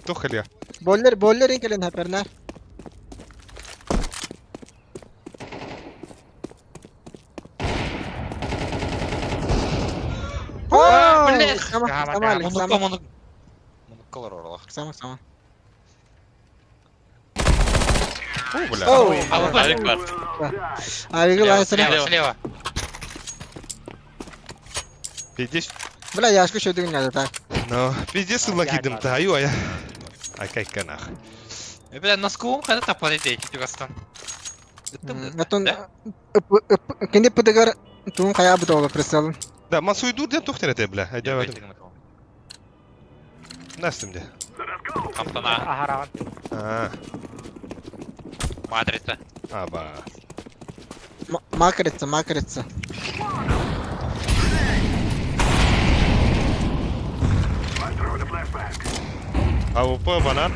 Тухали ya. Boller inkelen haperler. Billah. Sama. Munukkalar oralak. Sama. Бля. Oh, Ayvik var. Abi lan sana. Слева. Пиздец. Bula yaşlı şöyle geldi ta. No, пиздец лакидым та, аю ая. Ай канах. Бля, носком когда тапали дети тюгастан. Atun kendi pıdıgar tuğun kaya bu doğru presalın. Да, ман суйдур дем тухтен эте, бля. Айда вадим. Настым де. Каптана aharavan. А, матрица. аба. Makretsa. АВП, банан.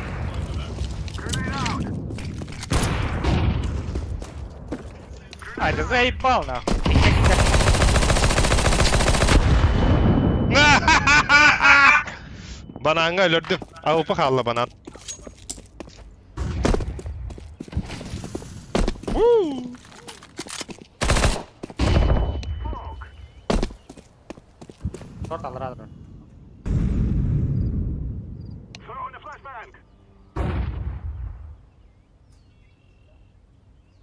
Ай, да заебал нахуй. Bananga öldürdüm. АВП kaldı banan. Short alır.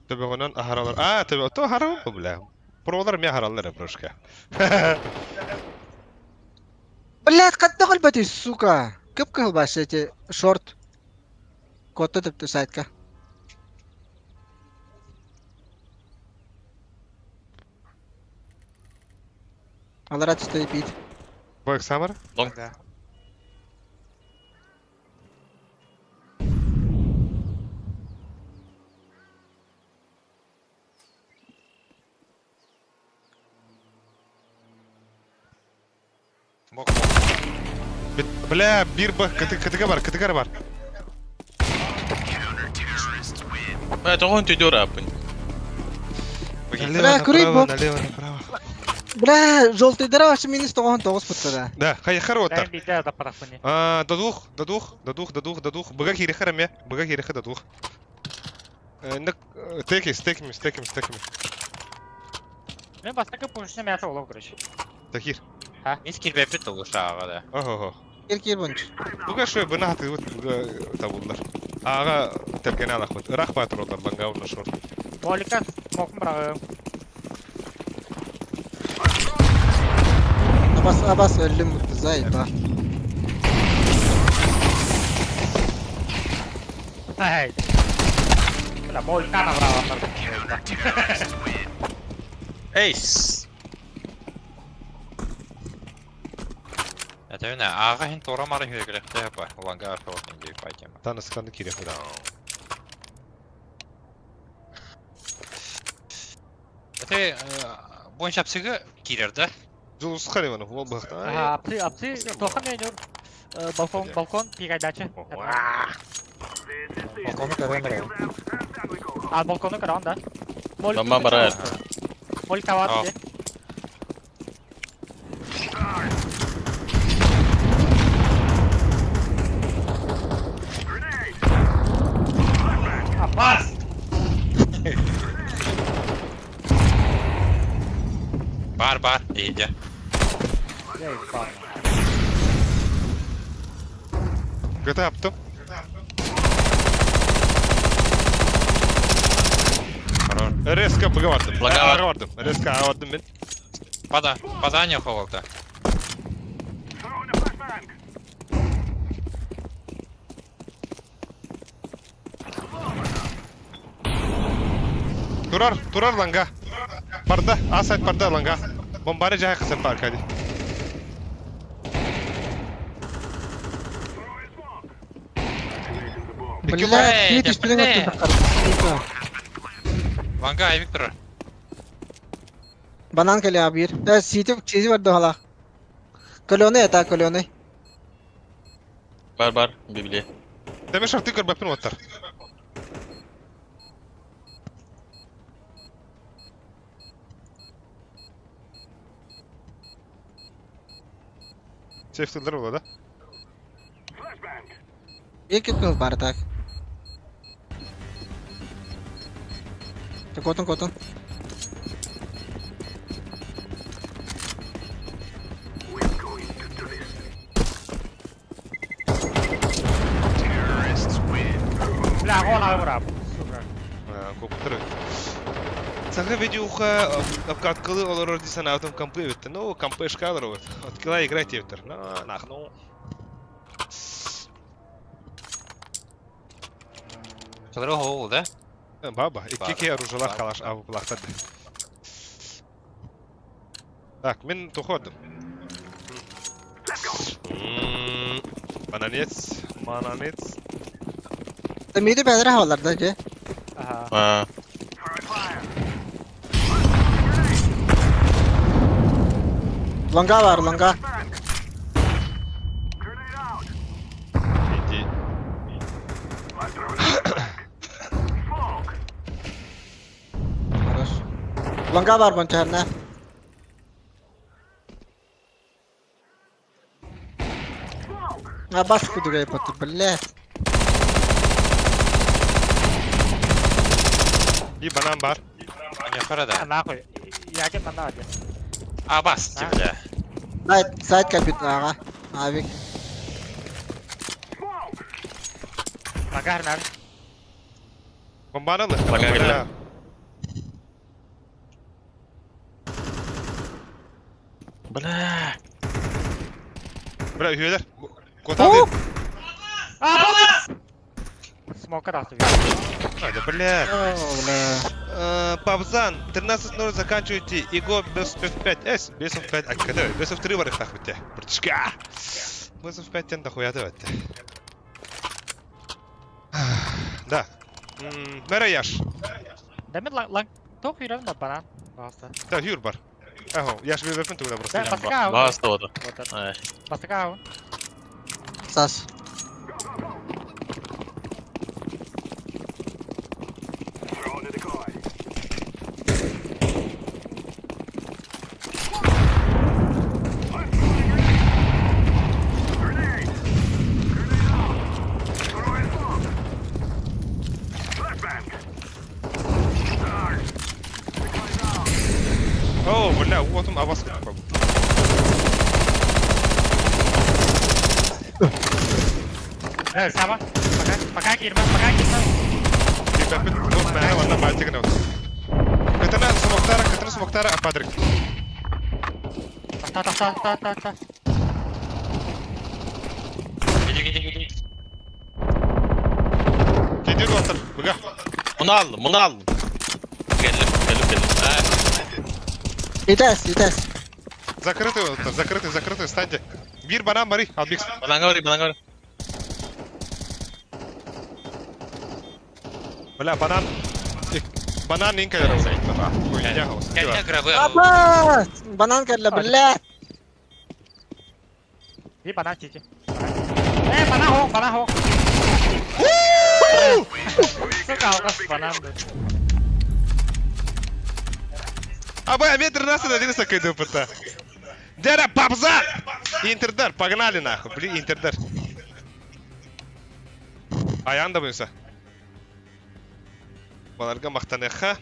Tabii onun aharalar. Tabii o haram mı bля? Prolar mı aharalar proşka? Блядь, katda kalbati suka. Kıp kıl başlayıcı short. Kotta tıptı saytka. Alarat stay beat. Bak samar. Long. Bля, bir bak kıtıka var. Ben tohon tüdür yapın. Bля, курить бо. Налево, направо. Бля, желтый дыра ваши минус тоғын тоғыз пұттыра. Да, хайхар отар. Ben bir daha da parafını. Дадух. Бага хирихарам я. Бага хириха дадух. Стеким. Ben başka pozisyona meyata olam kuruşu. Такир. Мис кирбепет oluşa ağada. Ого. Кер бонч. Буга шо бына хаты вот табулдар. Ага, тергене алахмат. Рах патролдар лангауна шорт. Molika mokun bırakıyorum. Abas öldüm mutlu zayıf. Hey. La molika na bırakıyorum. Ace. Это не ага хин тора мары хүйгрехте yapar. Ulan garşı olsun gibi faykem. Танысқанды керек да. Это бойынша апсыгы кирерді. Жулус хариваны, ол бақта. Апсы тохан мейнер. Balkon пигайдачы. Balkonu göremiyorum. Al balkonu kıran da. Bamba bara. Molika var diye. Abbas! Бар, iyice. Göte yaptım. Резко быга vardım. Laga vardım. Резко vardım ben. Падание холода. Turar langa. Parda, asayt parda langa. Bombare jahay kısım park hadi. Блядь, кит üstüne блядь. attı. Vanga ay Victor. Banan geliyor abi. Ya çizi vardı hala. Kolone yatağı kolone. Bar. Bibli. Deme şartı kır bakın otar. Safety'ler ola da. Iki kill var tak. Kotun. Bля, ona vurab. Сука. Koputları. Sanki videoga обкаткалы олар дисен автом компы битте. Ну, компы шкалар вот. Откила играть евтер. Нахну. Çadırı hol da. Баба, iki оружалар калаш авы булактады. Так, мен тоходым. Бананец. Midi bedre havalarda ki. Aha. Ha. Longa var longa. İki. Longa var bonçerine. Bas kudu yapatır bile. Bir banan var. Yukarıda. Nahуй. Yakin bana hadi. Aa bas bile. Side kapit aga. Abi. Magar nerede? Bombanalı. Baga geldi. Bla. Bırak üyeler. Kota değil. Smoker attı. Hadi бля. Oğlum. Павзан, 13:00 заканчивайте ИГО Best of 5. Best of 5 akkada. Best of 3 var iftak bitti. Bırtışka. Best of 5'ten de koyadı bitti. Da. Nere yaş? Demin lan tok yürüyorum da bana. Basta. Da hür var. Aho, yaş bir weapon tuğla burası. Basta kau. Basta o da. Ay. Basta kau. Sas. Oh, бля, вот он, а вас как бы. Sama. Pakai girme. Bir weapon yok ne valla baltik ne olsun. Katana smoktara apadrik. Ta. Gidiyor. Gidiyor otur. Bıga. Bunu aldım. Geldim. Ha. Ites. Закрытый otur. Закрытый. Встаньте. Bir banana bari. Al bir. Bana говори. Бля, банан. Банан инка я разумею. Хуйня. Gel grabı. Apa? Banan kerla bile. Bir bana cici. Bana hok. Suka bana. Абай, а метр нас на 11 кайду пыта. Дера, папза! Интердар, погнали нахуй. Блин, интердар. Аян да бұйса. Баларға мақтанеха.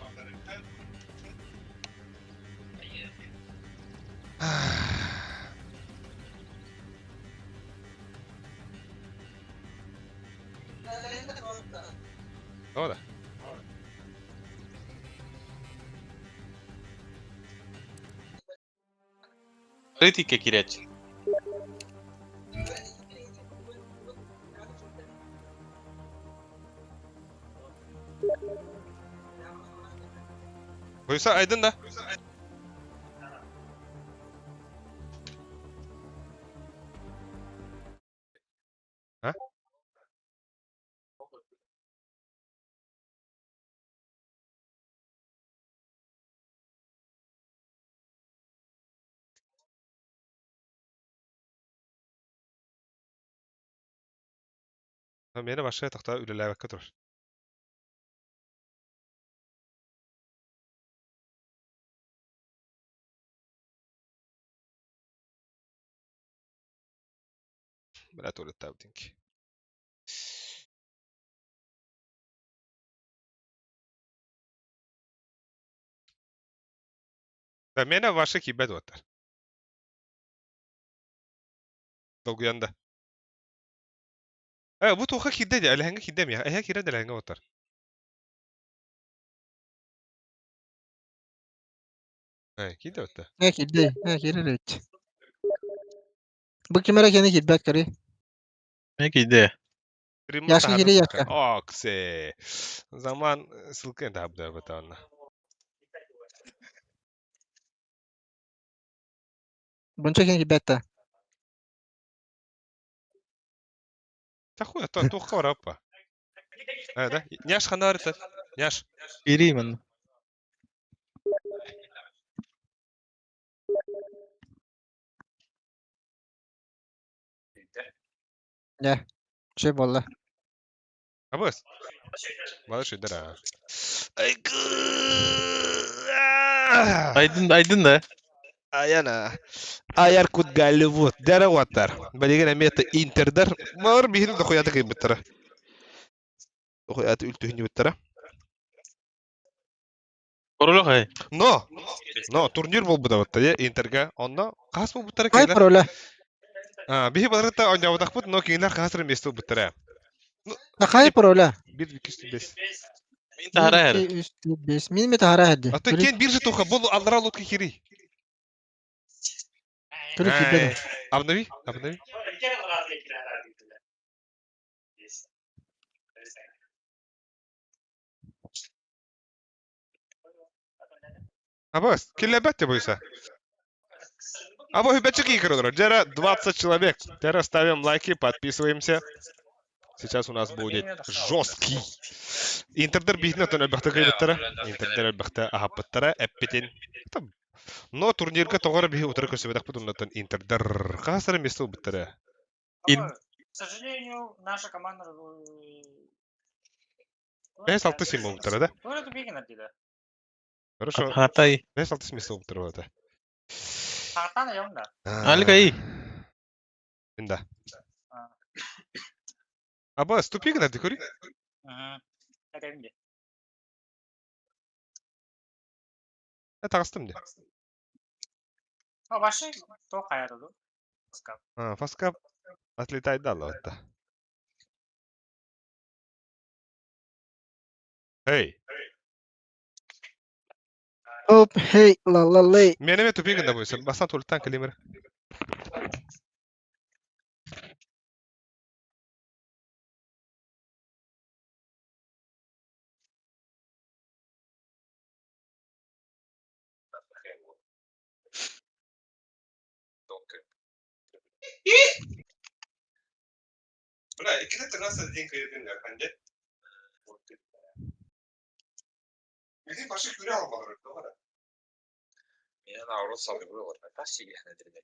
O da. Критики кирять. Buysa aydın da. Ha? Meni başka taxta ülelebekке turur. Bırak öyle tabdink. Ben meni başka kibet otar. Dolguyanda. Bu toka kidde de alhanga kidde mi ya? Kire de alhanga otar. Kidde otar. Ne kiddi? Ne kiri ret. Bu kimera kendi kidbet kari. Ne giydi? Primo Yaşlı taharın kiri sılkı. yakka. Okse. Zaman sılkı enda abdar batanna. Bunca kendi kidbette. Tahu ya toka var apa. Da. Nyaş khanda var tat. Nyaş. Gireyim ben. Ne? Şey bolla. Abas. Bana şey der ha. Aydın da. Ayana. Ayar kut Gollywood. Dere watar. Baligana meta Inter'der. Mar bihir da koyata kay bitara. Koyata ültü hini bitara. Koruluk hay. No. No, turnir bol buda batta ya Inter'ga. Onda kas bu bitara Hay kaylar. parola. Bihi badarta oynavadak bud no kaylar kasır mesto bitara. Na hay parola. 1 2 5. Min tahara her. 2 3 5. Min mi tahara hadi. Ata ken bir toka bol aldıra lot kiri. Kiri kidbet. Abnavi? Abnavi? Абас, килебете бойся. Хибачек игры, Джера 20 человек. Теперь ставим лайки, подписываемся. Сейчас у нас будет жесткий. Интердер бихнет он албахта кайбеттера. Интердер албахта ахаппеттера, эппетин. Но турнирга тогара бихи утра көсөбөдак бутуннатан Интердер. Касыр место биттера. К сожалению, наша команда... 5-6 символ биттера, да? Ну, это бегина, да. Хорошо. Hatai. 5-6 место биттера вот. Хатана явно. Alga iyi. Да. Абас, тупик на декори. Это именно. Это астым де. Ваши, то хайру. Фаскап отлетает дало это. Эй, Оп, hey, la la lay. менеме тупик на бойся. Басан тултан калимер. Бля, ikide tırnasa dediğin kıyırdın ya bence. Bizim başka güne almaları da var. Я на урод сам люблю, вот на себе на дреле.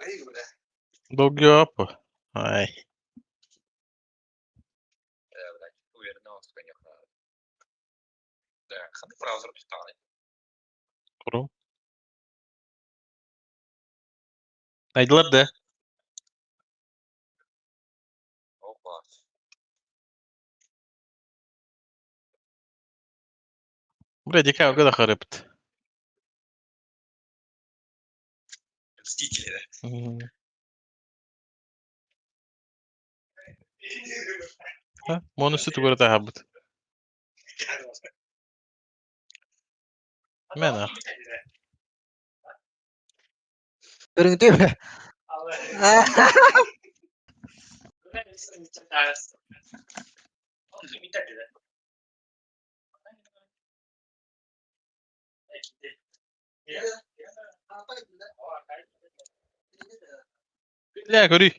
Ey böyle. Dolgu Ay. Блядь, уверенно, конечно. Да, ханы браузер питали. Kurum. Aydılar da. Опа. Buraya dikkat o kadar haraptı. Мстители, Ha, monusu tu burada habit. Mena. Görüntü mü? Ya görü.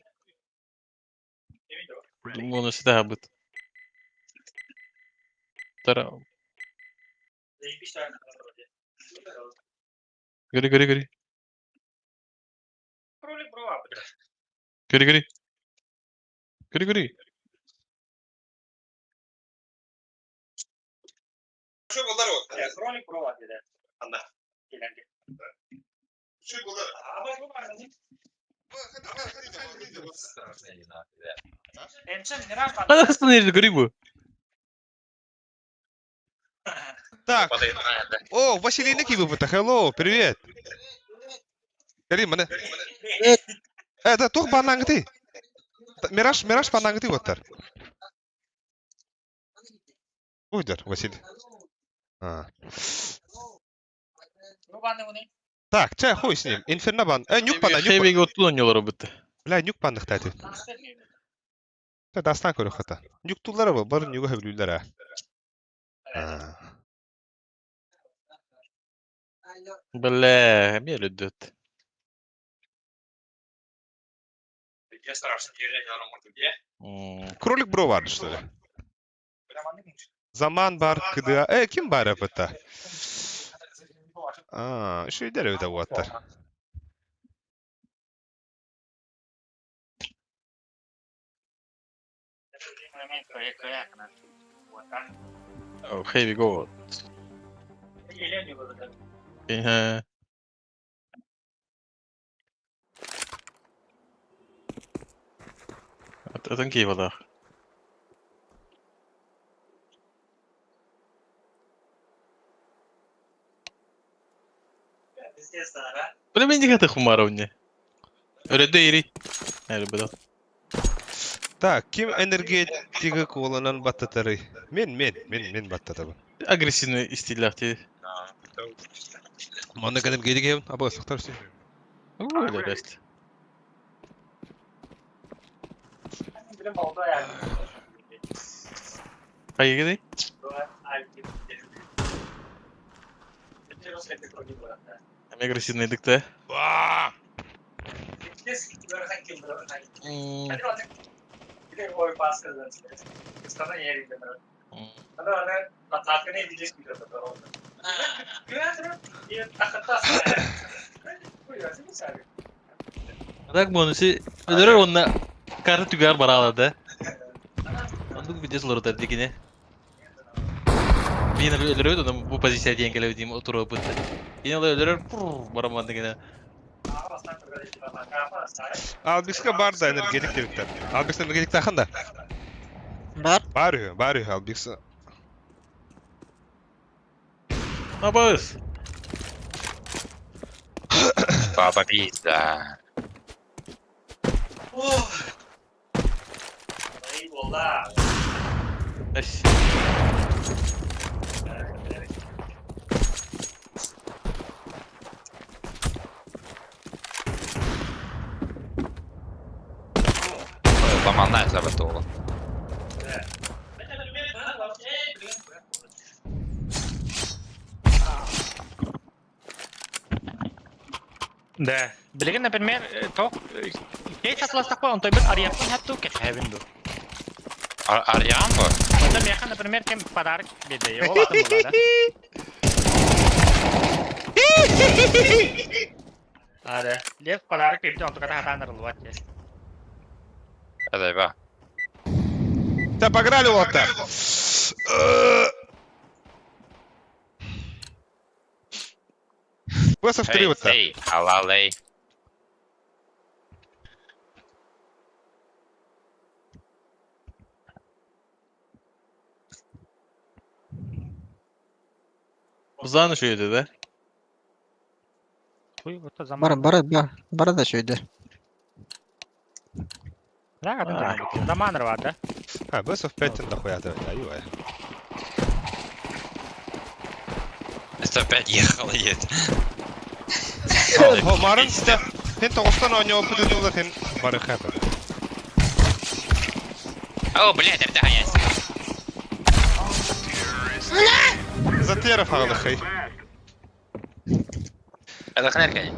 Monusu da habit. Tara. Görü. Görü. Кыри. Şu bunlar o. Kronik prova dedi. Anda. Gelendi. Şu bunlar. Ama bu var mı? Ençen neler var? Anasını nerede kıri bu? Так. О, Василий Никибов-то, hello, привет. Карим, mana? Да, тух банангти. Мираж банангти оттар. Уйдер, Василий. Bu bana bu ne? Так, чай, хуй с ним. Инферно бан. Нюк бана, нюк. Хейвеге оттун ойнолор бітті. Бля, нюк бандык тати. Дастан көрүп хата. Нюк туллары бу, барын нюгө хөблүлөр а. Бля, мен өлдөт. Я стараюсь держать на романтике. Кролик Бро vardı что ли? Zaman var, kıdığa. Kim var yapıtta? Şu idare öde bu atlar. Хейвеге от. Атын кей бала. Бля, мен неге тахумара онне? Öyle iri. Öyle böyle. Так, kim энергетигі kullanan battatarı? Men battatabım. Агрессивный стиль. Manda kadar geri gelin. Aba sıktar sen. Öyle rest. Hayır gidelim. Hem agresivneydik de. Oy pas kazandı. Sana yerinde ben. Ana atakını edeceğiz bir de orada. Güvendim. Ya takata. Buyurun sen. Adak bonusu ödürür onunla kartı tügar barağladı. Onluk videoları da dikine. Yine öldürüyordu da bu pozisyaya diyen gelediğim oturup bitti. Yine öldürür baramandı gene. Albix'e bar da energetik devikler. Albix'e energetik takın da. Bağırıyor Albix'e. Ne yapıyoruz? Baba pizza. Eyvallah. Eş. Zamanlar hesabı dolu. Да. Билеген, например, то есть атлас такой, он той bir арьян хатту кетхевин ду. Арьян bu? Onda mekan, например, кем подарок берди. О, атым булады. Ада, лев подарок берди, он туката хатанырылып атты. Hadi bak. Да, погнали вот так. Высов 3 вот так. Ey, halaley. Uzağını şöyle de. Хуй, вот то zaman. Bara da şöyle. Да, заманыр var da. Высов 5 нахуя ты. Ай-ой. 105 ехал едет. Marın işte. Sen 9'dan oynuyor opudun sen barı khata. О, блядь, это гонять. Затера фагалы хай. Это хнеркай.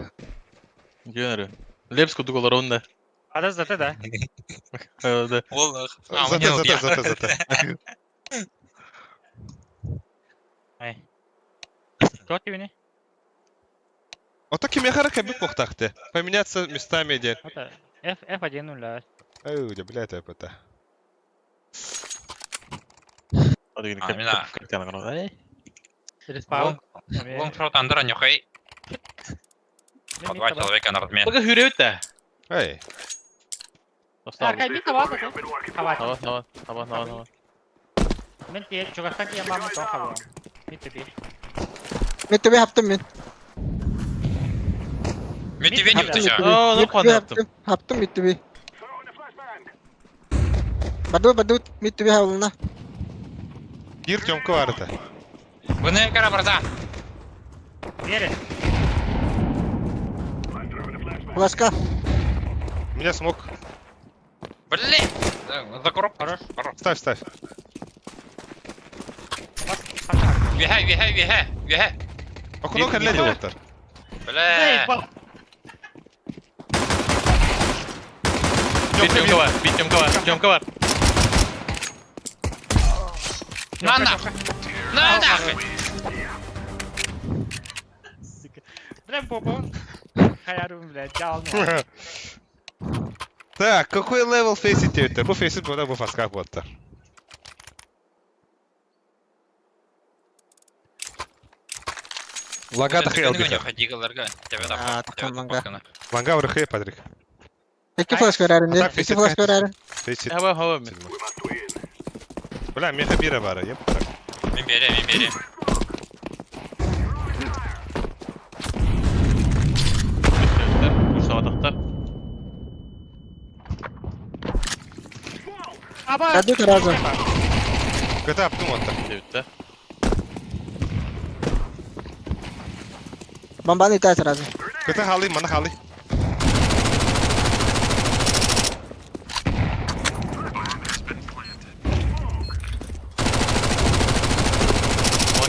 Göneri. Lepsko dugolar onda. Ada zaten da. Evet. Волнах. Зате. Ай. Кто ты вини? Вот таким я харакter бик бухтахты. Поменяться местами идет. Это F1 0. Ой, блядь, это. Hadi gini Amina. kırkan kan. Респаун. Вон шот андра нюхай. По два человека на размен. Bakın hürevet de. Эй, Dostlar. Аркай бит хава кызы. Хава. Hava. Мен тиет чугастан киен бамын тон хава. Мит теби. Mid to be yaptım ben. Митивен юптыша. Aa, Mid ne to puan be yaptım? Yaptım mid to be. Badu mid to be havlına. bir тёмка var это. Вны кара браза. Бере. Flaşka. У меня смог. Блин. Закроп. Хорош. Ставь, ставь. Виха. Окно кәлләде оттар. Бля. Bir tёмка var. На нахуй. На нахуй. Дрем попо. Хаярым, блядь, жално. Так, какой левел фейсите это? Bu фейсит burada, bu faskak botta. Лага да хел бит. Ходигаларга. Тебе А, такой ланга. Ланга урхе Патрик. İki flash verelim diye. Atak İki feysit flash kaç? verelim. Фейсит. Hava. Бля, меха бира бара, еп. Мен берем. Kursamadakta. Аба. Hadi terazi. Kötü yaptım otta. Devette. Bombanı iter terazi. Kötü halayım, bana halay.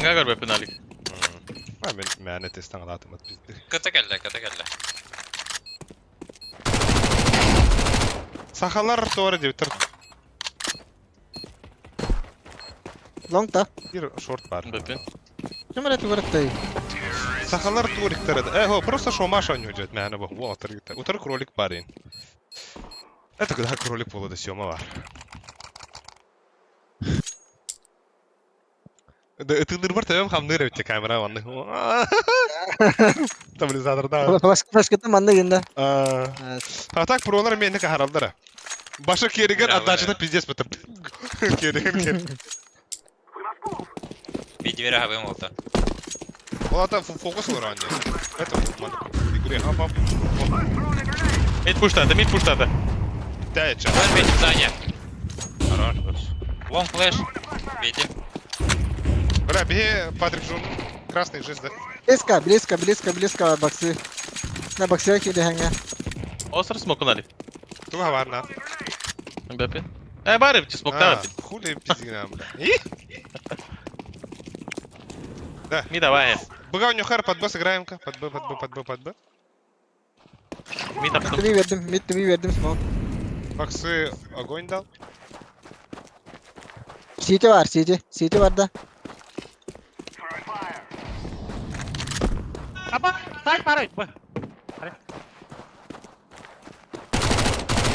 Langa galiba penalik. Ben meyhane testten alatım at bizde. Kıta geldi. Sahalar doğru devtir. Long da. Bir short var. Bepin. Şimdi reti vurttay. Sahalar doğru iktarады. Ho, просто шомаша не уйдет, мейхане bu. Bu otur gitti. Otur кролик барин. Это когда кролик полуда съема var. Тылдыр бар табем хамдыр өтте камера ванны. Стабилизаторда. Flash gittim bende yine. Evet. Так пролар мені кахаралдыр. Башы кереген отдачада пиздец бітіп. Кереген. Видивера хавым oldu. Олата фокус var anne. Это игре. Ап. Mid pushtadı. Дайча. Вон видим здание. Хорош. Вон флеш. Видим. Бля, беги, Патрик Жун. Красный жест, да? Близко боксы. На боксе киди henge. O sıra smoke'un Ali. Туга var на. Bepin. Bari bir smoke daha bepin. Хули пиздигнам, бля. Mid var. Быга у него хар под Б сыграем-ка. Под Б. Mid attım. Mid to be verdim smoke. Боксы огонь дал. CT var CT var da. Аба. Сайт барайт. Бу.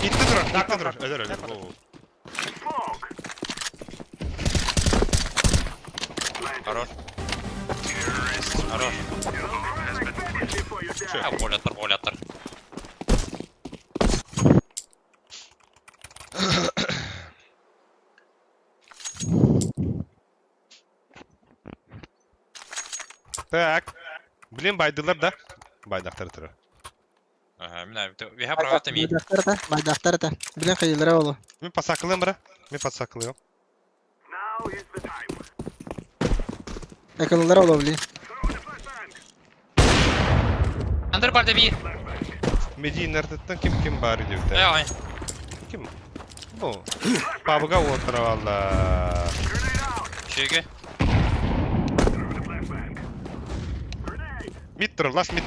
Gitti dur. Öder. Хорош. Волятор. Так. Блин, байдылар да. Байдактар тұры. Ага, мен виха правата ми. Baydaktар da. Bilen kıyılara oğlu. Мен подсакылым, бра. Мен подсакылым. Yakınlara oğlu bile. Андер барда bir. Медийный артыттан kim бары деп. Ай. Kim? Bu. Babıga otur valla. Şöyle. Mid tur, last mid.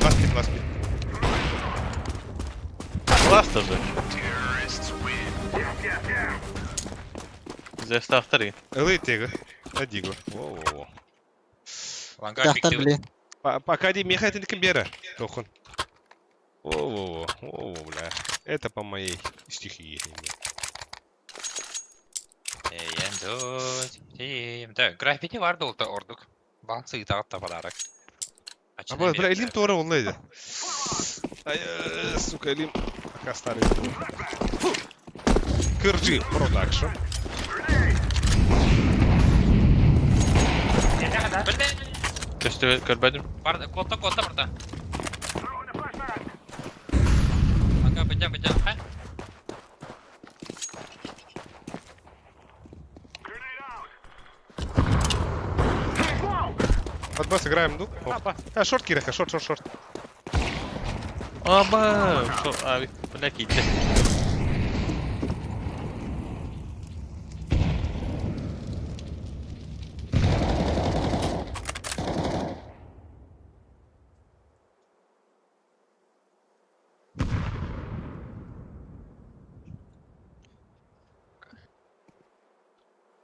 Last tabii. Zesta aftarı. Ылый тегі. Адиго. Воу. Ланга Yaktar пиктив. bile. Пока меха это кім бері. Тохун. Воу, бля. Это по моей стихии. Да, граффити vardı orada orduk. Bak sıyıtağıt tapalarak. Ama bile elim doğru olaydı. Ay, сука, elim. Пока старый. Kırcı Production. Ne kadar? Bildi. Köstü görmedim. Barda, kotta burada. Kanka bıcam, ha? Подбас, играем, ну? Apa? Шорт, Киреха, шорт. Ama abi bu ne gitti?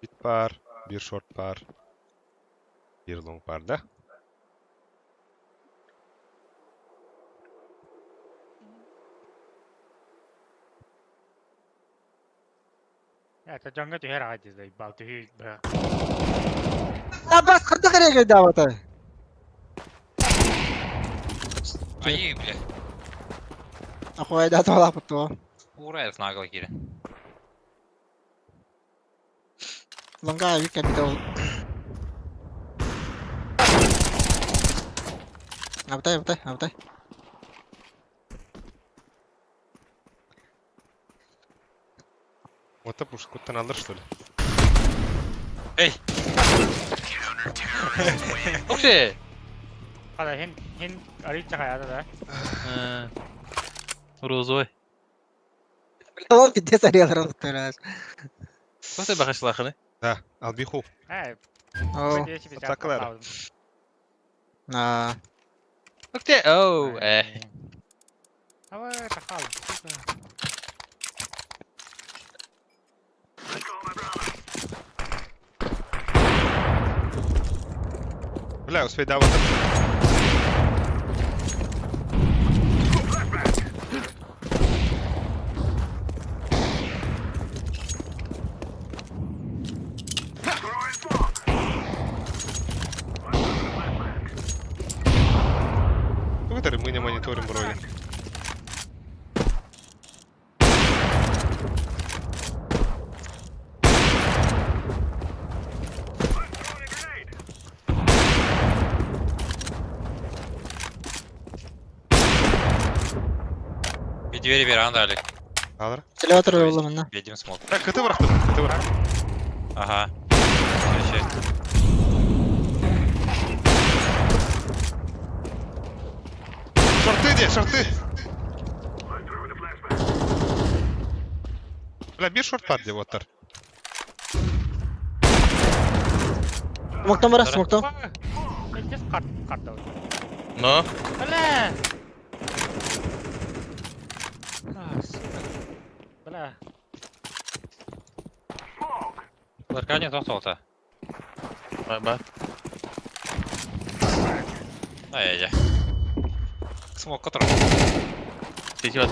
Bit var, bir short var. Bir long var da. Ya ta janga tuher aaj jai bal tu hi. Abbas kırda kıraya geldi avata. Ayı bile. Ako ay dato wala pa to. Uğrayız nagla geri. Langga ay kan bitaw. Abtay. Вот это пуш, куда-то надо, что ли? Ey! Okey. Hada hin ari chakaya da. Rozoy. Tamam gitti sariya taraf tutuyorlar. Nasıl bakış lakını? Да, Албиху. Ha. Oo. Saklar. Na. Okey. Oh. Ama takal. Бля, успей давать. Который мы не мониторим вроде. Bir двери веранда Алик. Алар. Elevator yollamında. Ведем смог. Так, кыты бıraktım. Ага. Короче, Шорты. Бля, bir short var diye botar. Smoke'tan bırak smoke'tan. Just cut out. No. Bala. Bala. Ларкани тоқталса. Bak. Ай-яй-яй. Смог который. Sesi var.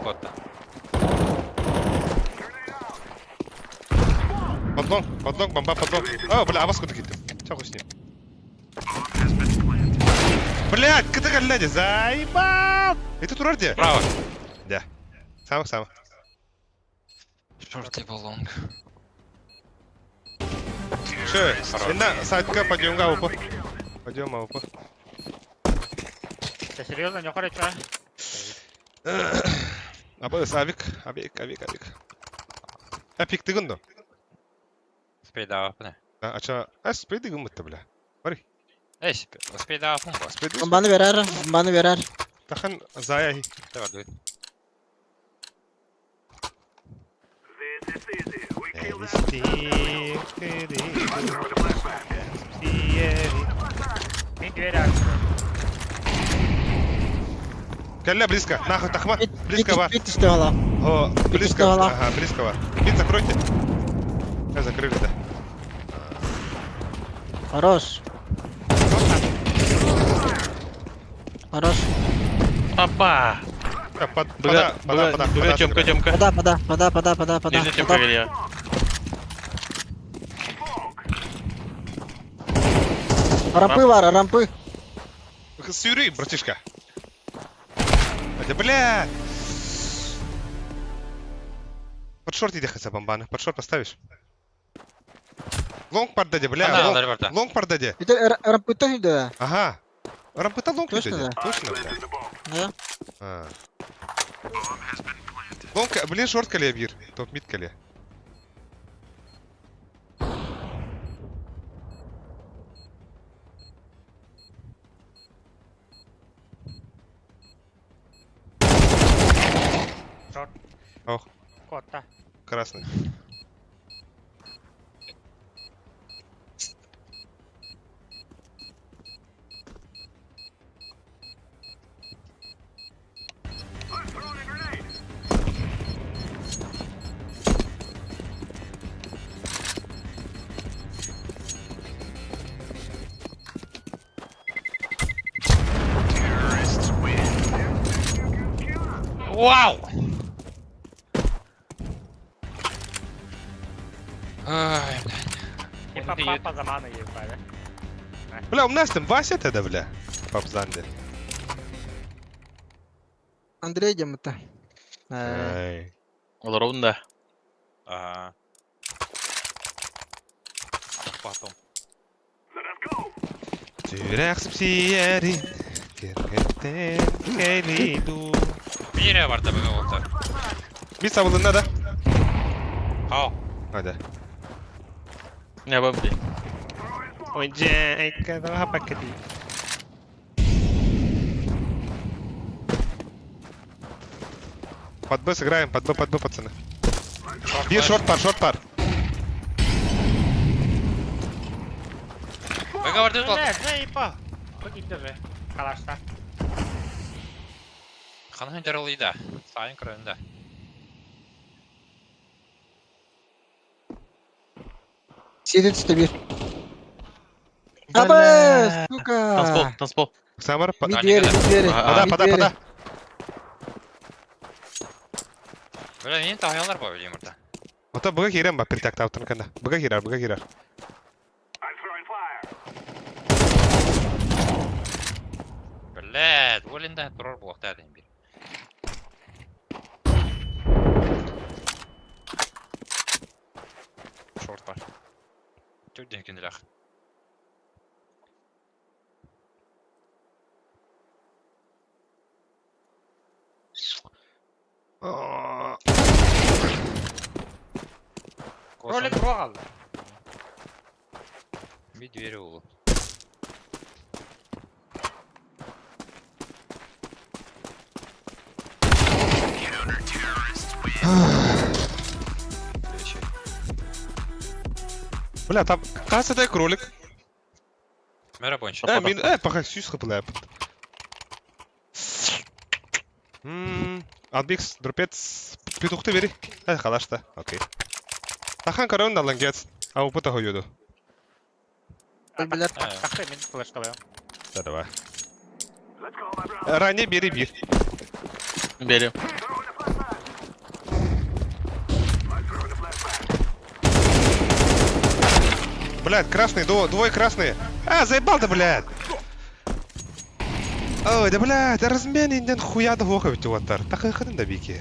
Котта. Подлог, бомба, подлог. А, бля, авас куда гittim. Чаху с ним. Блядь, кыты галляди, заебал! Это турар где? Право. Да. Самых. Шорт типа лонг. Че, на сайтка пойдем гаупа. Пойдем гаупа. Ты серьезно не хочешь, а? Абыс, авик. Эпик тыгынды. Спейда ne? Ача, спей тыгын бітті, бля. Бари. Ey, спейда фун бас. Спей тыгын. Bombanı verer. Тахан зая. Давай, дует. This is easy. We kill them. Min двери aç. Калля, близко. Нахуй, тахма. Близко var. Bit işte valla. О, близко. вала. Ага, близко var. Бит закройте. Закрыли, да. Хорош. Опа. Пода. Бля, чёмка. Пода. Нижний чёмка geliyor. Рампы var, рампы. Сюри, братишка. Да бля! Под шорт иди хотя бомбаны. Под шорт поставишь? Лонг под даде, бля. Аналар бар да. Лонг под даде. Это рампы-то да. Ага. Рампыта лонг Точно, даде. да? Точно, бля. Да? А. Лонг, блин, шорт кале бир. Топ мид кале. Short. Ох, Кота. красный. Вау! Ай, блядь. Типа папа замана ебать. Бля, у нас там Вася тогда, бля. Папзанде. Андрей идем это. Ай. Олар онда. Ага. Потом. Тюряхсып сияри. Керхеттен келиду. Бире бар да бага болса. Бит сабылында да. Ау. Hadi. Не бомби. Oyuncak daha paketi. Под Б сыграем, под Б, пацаны. Бир, шорт пар. Бага бар да. Не, ипа. Погиб даже. Калашта. Ханан жарылыйда. Сайын кырында. Сидит стабиль. Абе, сука. Танцпол. Самар, Мид А, двери, не мид двери. А, Мид пода. двери. Бля, мен тағыялар ба білейм ұрда. Ота Б'га кирем ба, притакта автын канда. Б'га кирар. I'm throwing fire. Блядь, олында тұрар бұлақта әдейін бір. Шорт бар. Төрден кендір ақ. Ролик бро қалды. Bir двері олу. Бля, там кажется, кролик. Мәрі бойынша. Пока сүйіз қыпылайып. Албикс, дропец, петухты бери. Қалашта, окей. Тахан карауын алан кец. А опыта хойоду. Бөлбелер. Тақтай мен флеш қалайым. Да, давай. Ранее бери бир. Берем. Блядь, красный, двое красные. А, заебал ты, блядь. Ой, да блядь, размен инден хуя да хоха ведь уаттар. Так и ходим да бики.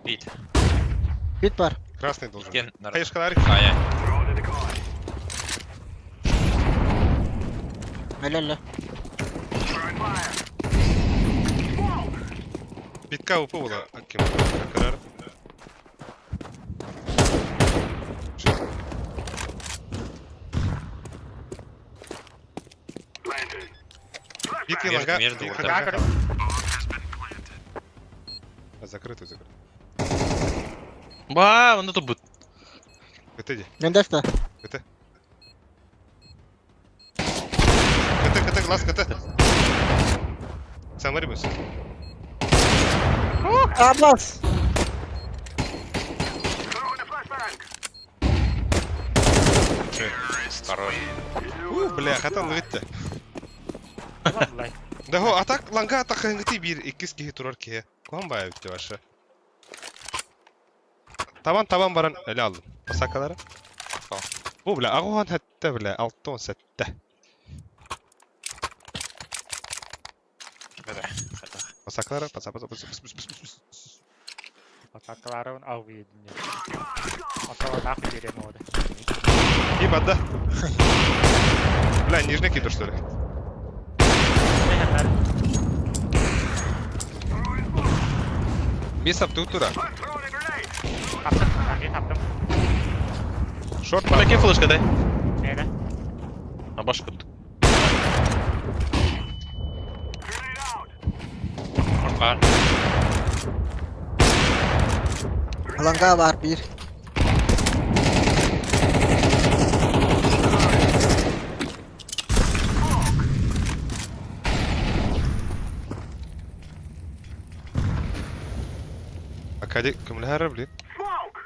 Бит. Бит бар. Красный должен. Кен нар. Hayır kadar. Ая. Helal. Bitка упу была. Аким. Karar. Бит лага. Между бит вот лага. Закрытый. Ба, онда то бут. Это иди. Гандефта. КТ, глаз, КТ. Самый рыбус. Абас. Хорош. Бля, хатан гытты. Vallahi. Да хо атак ланга атак хангыты бир иккис кихи турар кие. Куан бая битти башы. Табан баран эле алдым. Пасакалары. Бу бля агуан хатта бля 6-10 сәттә. Пасакалары, пас. Patakların av yedin ya. Atala nak yerim orada. И бада. Бля, нижний кидр что ли? Ne hemen? Мисс тура. Kaptım. Ben kaptım. Шорт Bana kim flash kadar? Neyle? Ha baş kuttu. Korkar. Alanga var bir. Акади кем лхара блин. Smoke!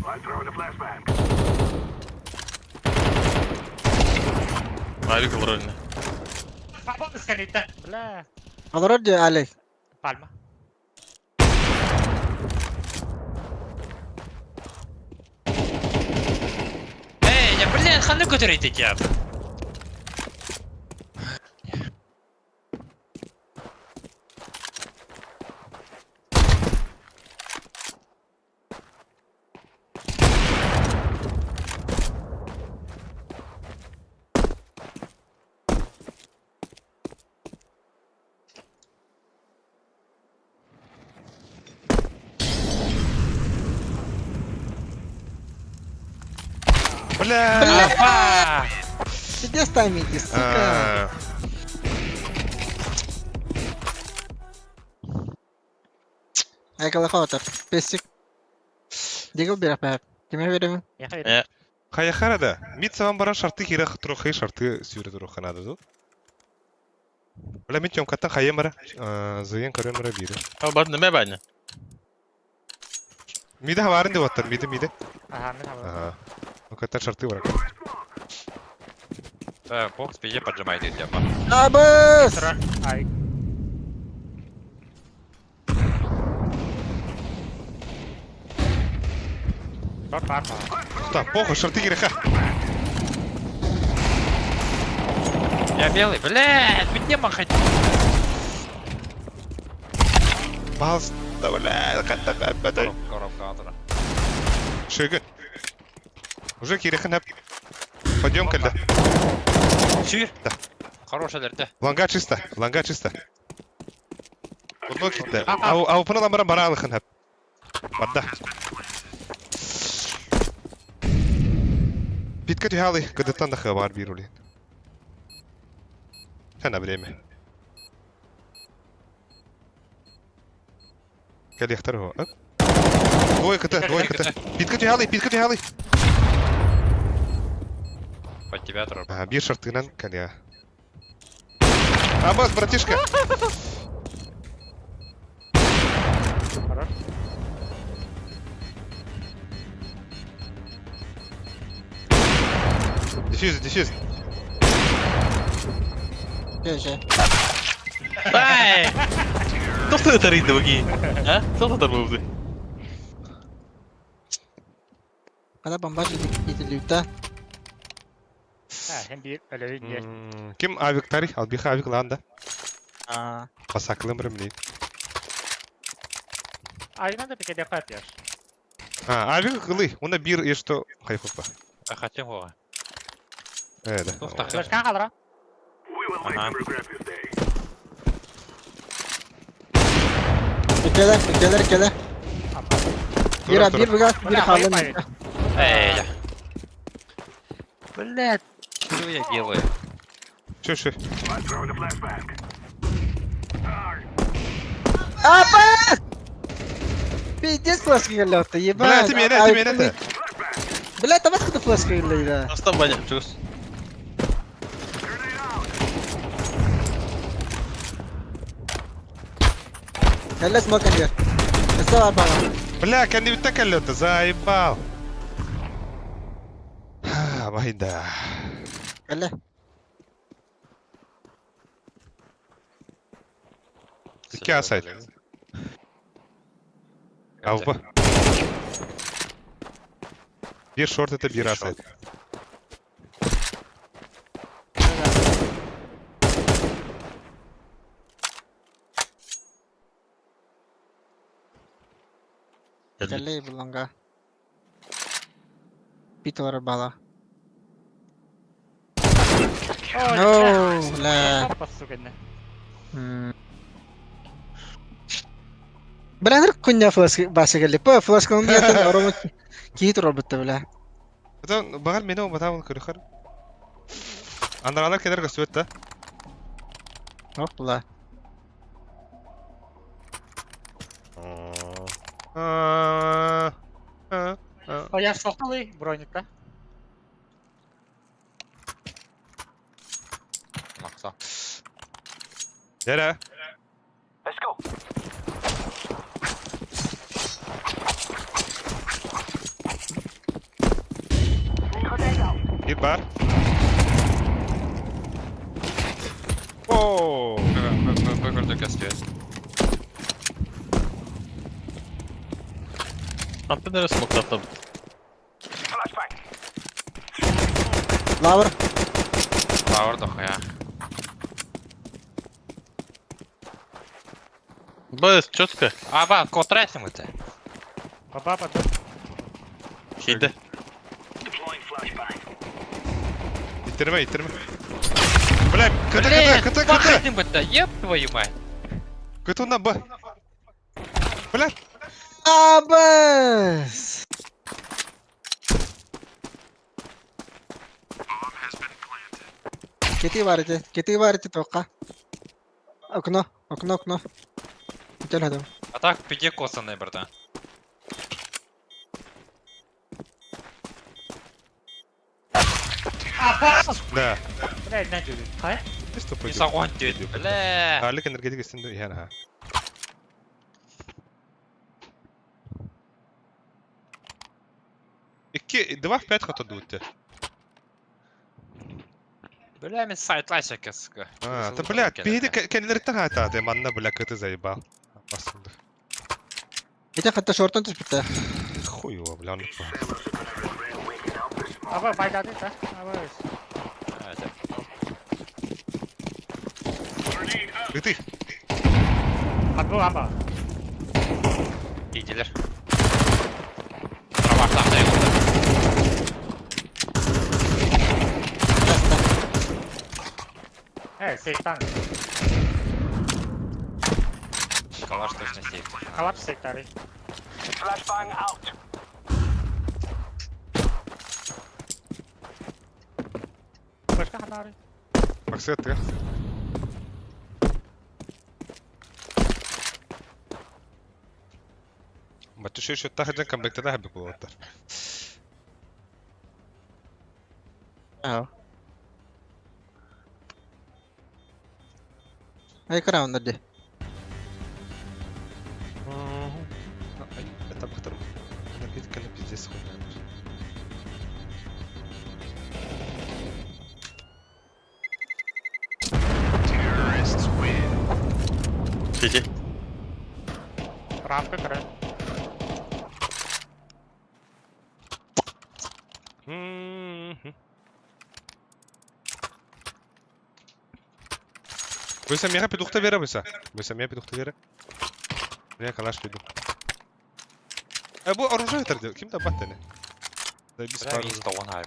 I'm throwing a flashbang. Ayrı kılır önüne. Apa sekali itu? Belah. Alır diyor Ali. Palma. Ya блин, ханы көтөрөйт ya. Бля. Опа! Где стамите, сука? Ayakala kotor. Pesik. Digo berapa? Kime vereyim? Ya hayır. Хаяхара да. Мид саван баран шарты кире трохи шарты сюре турох надо ду. Бля мид чом каттан хаямара. Зыян каремара бире. Ha bak ne bana? Миде хаварын деп аттар, миде. Aha, ben hava. Ага. Ну каттан шарты бар. Бог спиде поджимает ya. Abus! Sıra. Ay. Dört var mı? Та, похуй, шарты кире ха. Я белый, блядь, где махать? Балс. Да бля, каттан каттан. Коробка атыра. Шегы. Уже кире ханап. Пойдем калда. Сүйір. Да. Хороший дәрді. Ланга чисто. Удно китте. Ау пына ламбаран бара алыхын хап. Бадда. Питка тюхалы, кадыттан да хабар бирули. Хана время. Кали яхтар хо. Двое ката. Питка тюхалы. Под тебя трор. Бир шартынан каля. Абас, братишка. Хорош. Дефьюз. Gece. Ay! Nasıl atarıydı bakayım? Ha? Nasıl atar bu bizi? Kada bombaj edildi. Ha, hem bir öyle bir yer. Kim avik tarih? Albiha avik landa. Aa. Pasaklım rımli. Ayına da bir kere yapar ya. Avik kılı. Ona bir eşto hayfupa. Хотим его. Evet. Тоқтақ. Flashkan kalır ha. We will make Aha. you regret this day. Ülkeler. Bir kalın. Эй, я. Блядь, что я делаю? Че? I'm throwing a flashbang. Abus! Пиздец флешка лёта, ебать. Бля, ты меня. Бля, давай сколько флешка лёта. Nasıl banyak cus? Helal smoke diyor. Kısa var bana. Бля, kan du inte kalla det? Заебал. Vayda. Öyle. İki asayt. Avba. Bir short ete bir asayt. Öyle bulunga. Pit var bala. No, la. Bassuk enne. Bener kunya flash bahasa kali. Pa flash kau ni tu orang kit roll betul lah. Zaten bakal meni o batavul kırıkır. Andralar kenar gösteriyor da. Oh lah. Oh ya sok kali bronjukta. Maksa. Nere? Let's go. Bir bar. Oo. Bögöldük ezt jöhet. Attı nereye smoke attım. Flashbang. Lower. Orada ya. Бэс, четко. Aba, kontrastim это. Baba. Şeyde. Deploying flashbang. İttirme ittirme. Bля, kıtı Блин, kıtı kıtı kıtı. пахать это, еб твою мать. Kıtı ondan bak. Bля. Abas. Kiti var itu toka. Okno. Betul ada. А так, пиде косаный, братан. Da. Ne diyor? Hay? İşte Не peki. согон дед, бля. Ağırlık energetik üstünde yani ha. Два в 5 хата дуйте. Бля, мен сайтлайся кэска. Та блядь, бейді kendileri хата, манна бля кыты заебал. Басылды. Itu kata shortan terus betul. Хуй его, бля, unutma. Aba baydadı da. Aba. Kıtı. Hadi aba. İyiler. Sabahtan da yolda. Evet, sektan. Калаш точно сейф. Kalap sektörü. Flashbang out. Başka haber? Bak sıkıntı ya. Maçı şu tahacan comeback'te de hep bu otlar. Oh. Ay kara onda de. Это бахтар. Энергетика на пиздец хуйня. Şeyde. Rampı kırın. Бойся меня петух-то вера, бойся. Бойся меня петух-то вера. Я калаш пойду. Bu оружие тердел. Kim de bat tane. Заебись Бля, пару. есть то он хайп.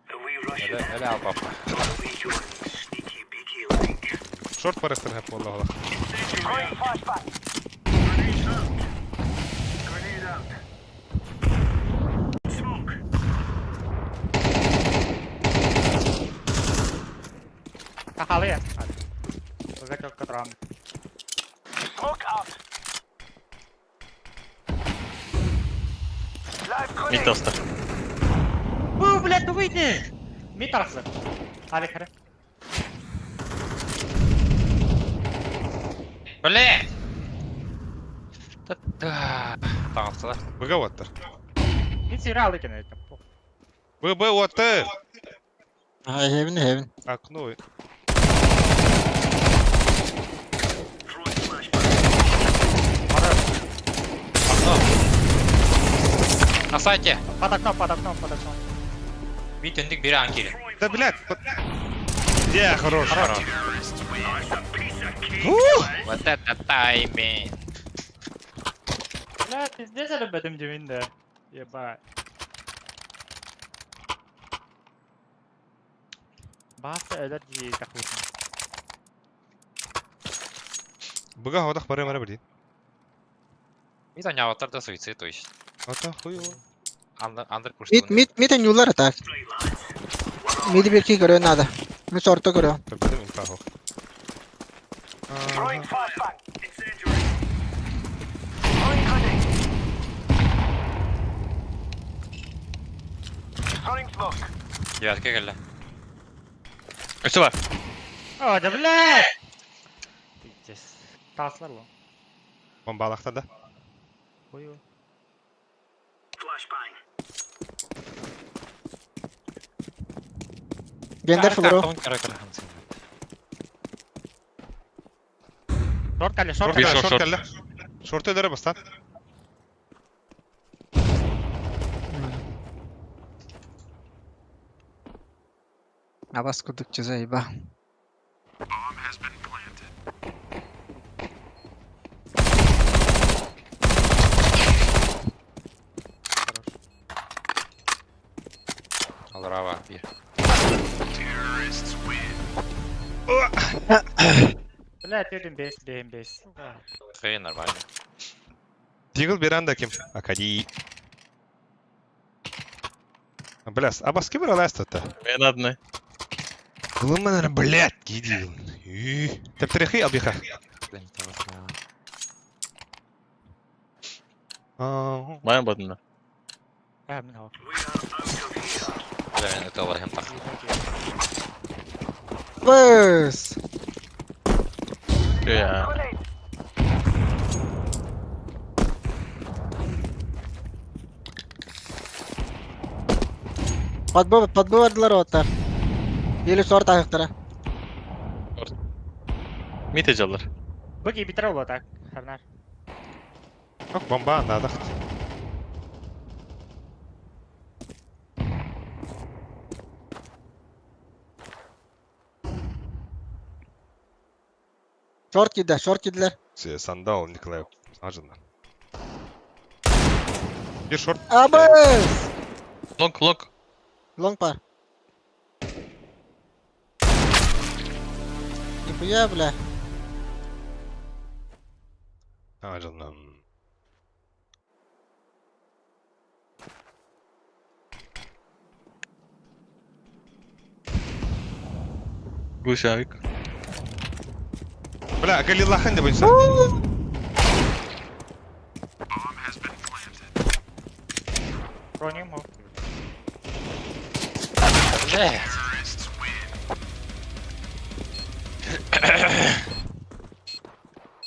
We rush it. Öyle al baba. We join sneaky beaky link. Short parasını hep vallahi Allah. Deploying flashbang. Grenade out. Grenade out. Smoke. Kahalı ya. Hadi. Özellikle katram. Smoke out. Live Mid grenade. asta. Bu блядь, выйди. Mi tarafı. Hadi kare. Бля! Тағыптылар. Быга ваттар. Hiç yere aldı gene. Water! Heaven. Окно. Throwing flashbang. На сайте. Под окном. Мид өндік бері анкелі. Да, блядь! Я хорош. Хорош. That's a piece of cake. Вот это тайминг. Бля, пиздец, я любим дивинде. Ебать. Басы элерджи тахутын. Быга ходах бары блин. Мид аняватарда суицид, то есть. Ата хуй. Андеркурс. Mid and Yular attack. Mid bir ki görüyor nada. Mid short'ta görüyor. Так, будем инфа хох. Throwing flashbang. Incendiary. Throwing grenade. Throwing smoke. Девятка geldi. Üstü var. Hadi bля! Pizdes. Taslar bu. Bombalakta da. Koyu. Flashbang. Gender floor. Short kalli, short Short Bir kalli. short. short geldi. Short edere bas lan. Abas kurdukça zayıba. Alırava bir. Bля, dedim base. Твои нормально. Дигл беранда ким? Акади. Бляс, а бас кибер аласта-то? Ben adını. Глуманар, блядь, гидил. Тептерехи абиха. Bayan badını. Hemen hava. Бля, мен это Аллахем так. Bas. Ya. Подбыварdılar o atlar. Yeli short ayaklara. Miteci alır. Bagi bitir ol atak. Harnar. Yok bomba anladık. Short gidiler. Sandal Nikolay. Acından. Bir short. Abas. Long. Long par. Nihуя, бля. Acından. Guşavik. Бля, Галилахан деп ойнса. Роним o. Бля.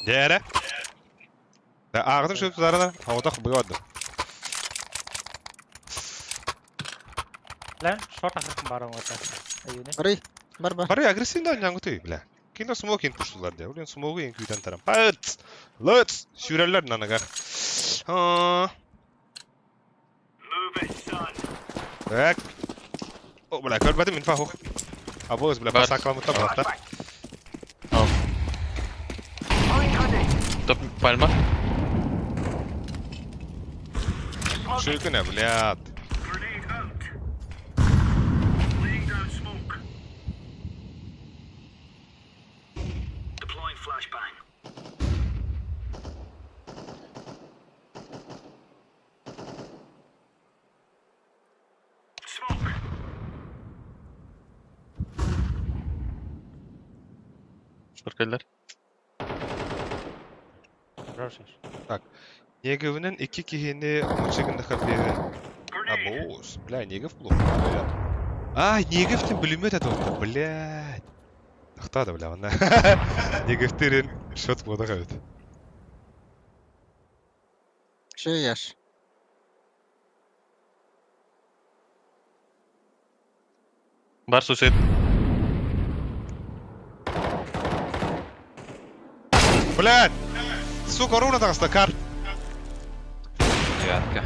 Дere. Da ağzını şöyle tutarına. Havada bıgadı. Lan short akırkın barang atak. Ayuni. Bari. Bar. Bari agresifli oynayan kutuyu bile. Kino smoking pushtular diye. Ulan smoke'u en kuyudan taraf. Pat! Let's! Şürerler nanaga. Ha. Move it, son. Bak. O bile görmedim infa hoch. Aboz bile Var. pasakla mutlaka. Throwing grenade. Top palma. Şurku ne блядь. Grenade out. Laying down smoke. Deploying flashbang. Smoke. Şorkeller. Roşer. Негівінің iki kihini мочегінді қапері. Grenade. Абоз. Бля, негів бұл. Негівтің бүлімет әді блядь. Тақтады, бля, ванна. Негівтерін шот бода қабет. Şey yaş. Бар сусед. Блядь! Сука, ровно так стакар. Девятка.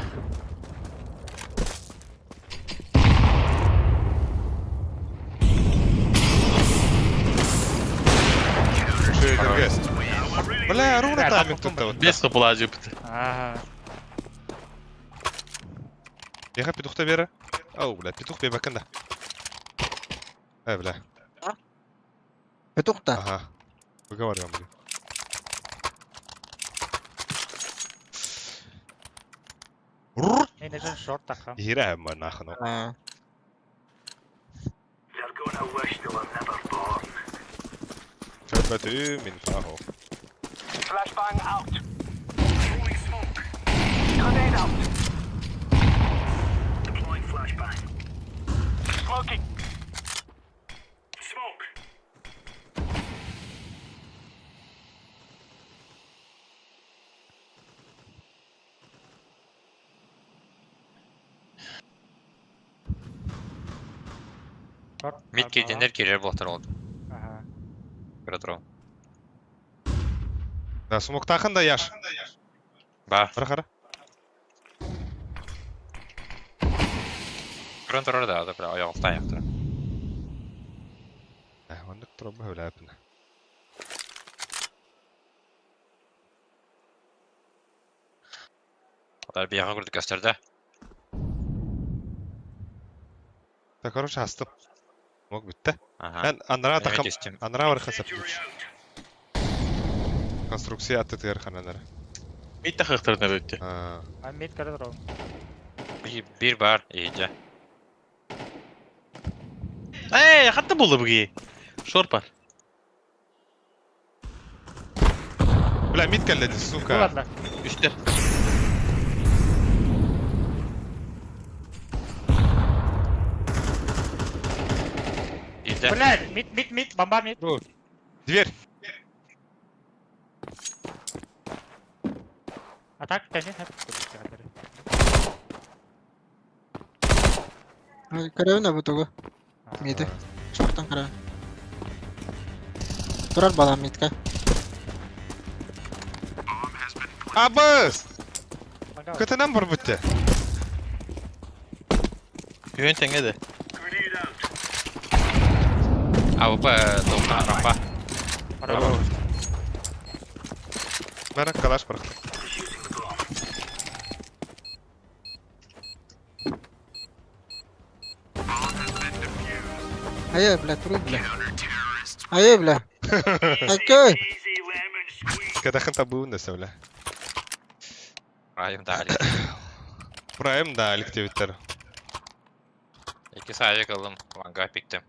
Бля, ровно тайминг тут вот. Без капулажи бит. Ага. Я хочу петух-то бери. Ау, бля, петух бебекенде. Бля. Петух та. Ага. Выговариваем, блин. En is een short takken. Hier hebben we nagenoeg. Ha. They're gonna wish they were never born. Şöbet min faho. Flashbang out. Throwing smoke. Grenade out. Deploying flashbang. Smoking. Smoke. Short. Mid girdiler girer botar oldu. Aha. Göre duralım. Da smok takın da yaş. Бар. Kara kara. Görün durur da bile ayakta yaptı. Onluk trobu öyle yapın. Kadar bir yaka kurduk gösterdi. Da короче hastım. Smok bitti. Aha. Ben anlara Evet, takım. geçtim. Anlara var kasap. Konstruksiya attı diğer kanallara. Mid de hıhtırına bitti. Ha. Ben mid kare duralım. Bir var iyice. Ey, hatta buldu bu giyi. Short var. Bля, mid kelledi suka. Buladlar. Üstte. İyice. Блядь, mid, bomba mid. Dver. Atak tane hep. Karayın da bu togu. Midi. Çoktan karayın. Durar balam midka. Abız! Kötüden var bitti. Güven tenge de. Grenade out. Avrupa doktan rampa. Merak kalaş bıraktım. Defusing the bomb. Hayır bile turu bile. Hayır bile. Hakkı. Easy lemon squeeze. Keda kenta bu ne söyle. Ayım dahil. Prime da alik Twitter. İki sayı kaldım. Vanga piktim.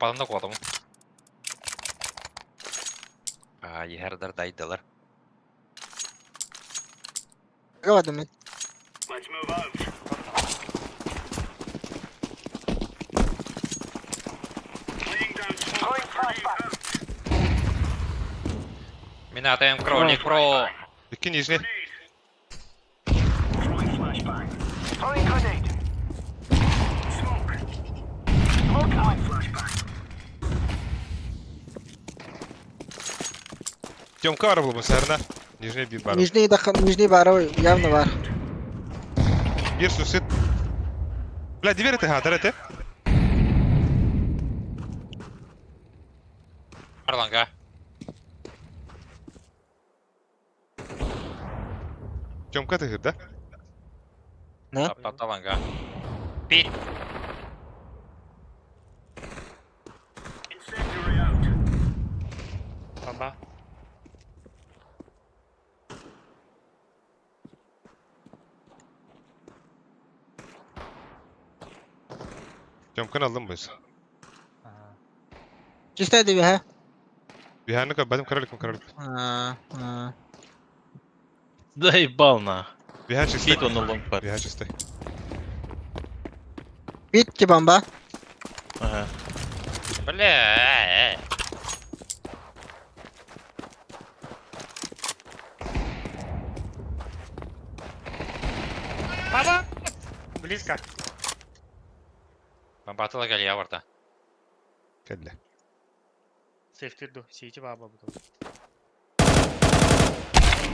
Balında koydum. Yerler daydılar. Kavadım mid. Let's move out. Laying down smoke. Flashbang. Minatayım кролик pro. İki nижний. Throwing flashbang. Throwing grenade. Smoke. Smoke out. Flashbang. Тёмка var bu serna. Nижний bir var. Нижний бара явно var. Bir susit. Bля, dver это ha, это. Arlanga. Тёмка ты да? Ne? Tapta vanga. Bit. Incendiary out. Bomba. Тёмканы aldım bu. Aha. Чистая диви ha. Bir hanı benim kralik mi kralik? Ha. Заебал на. Bir her çiste. Hit on the long var. Bir her çiste. Bitti bomba. Aha. Bля. Baba! Близко. Батыла галия барта. Кelle. Safety сичи баба буту.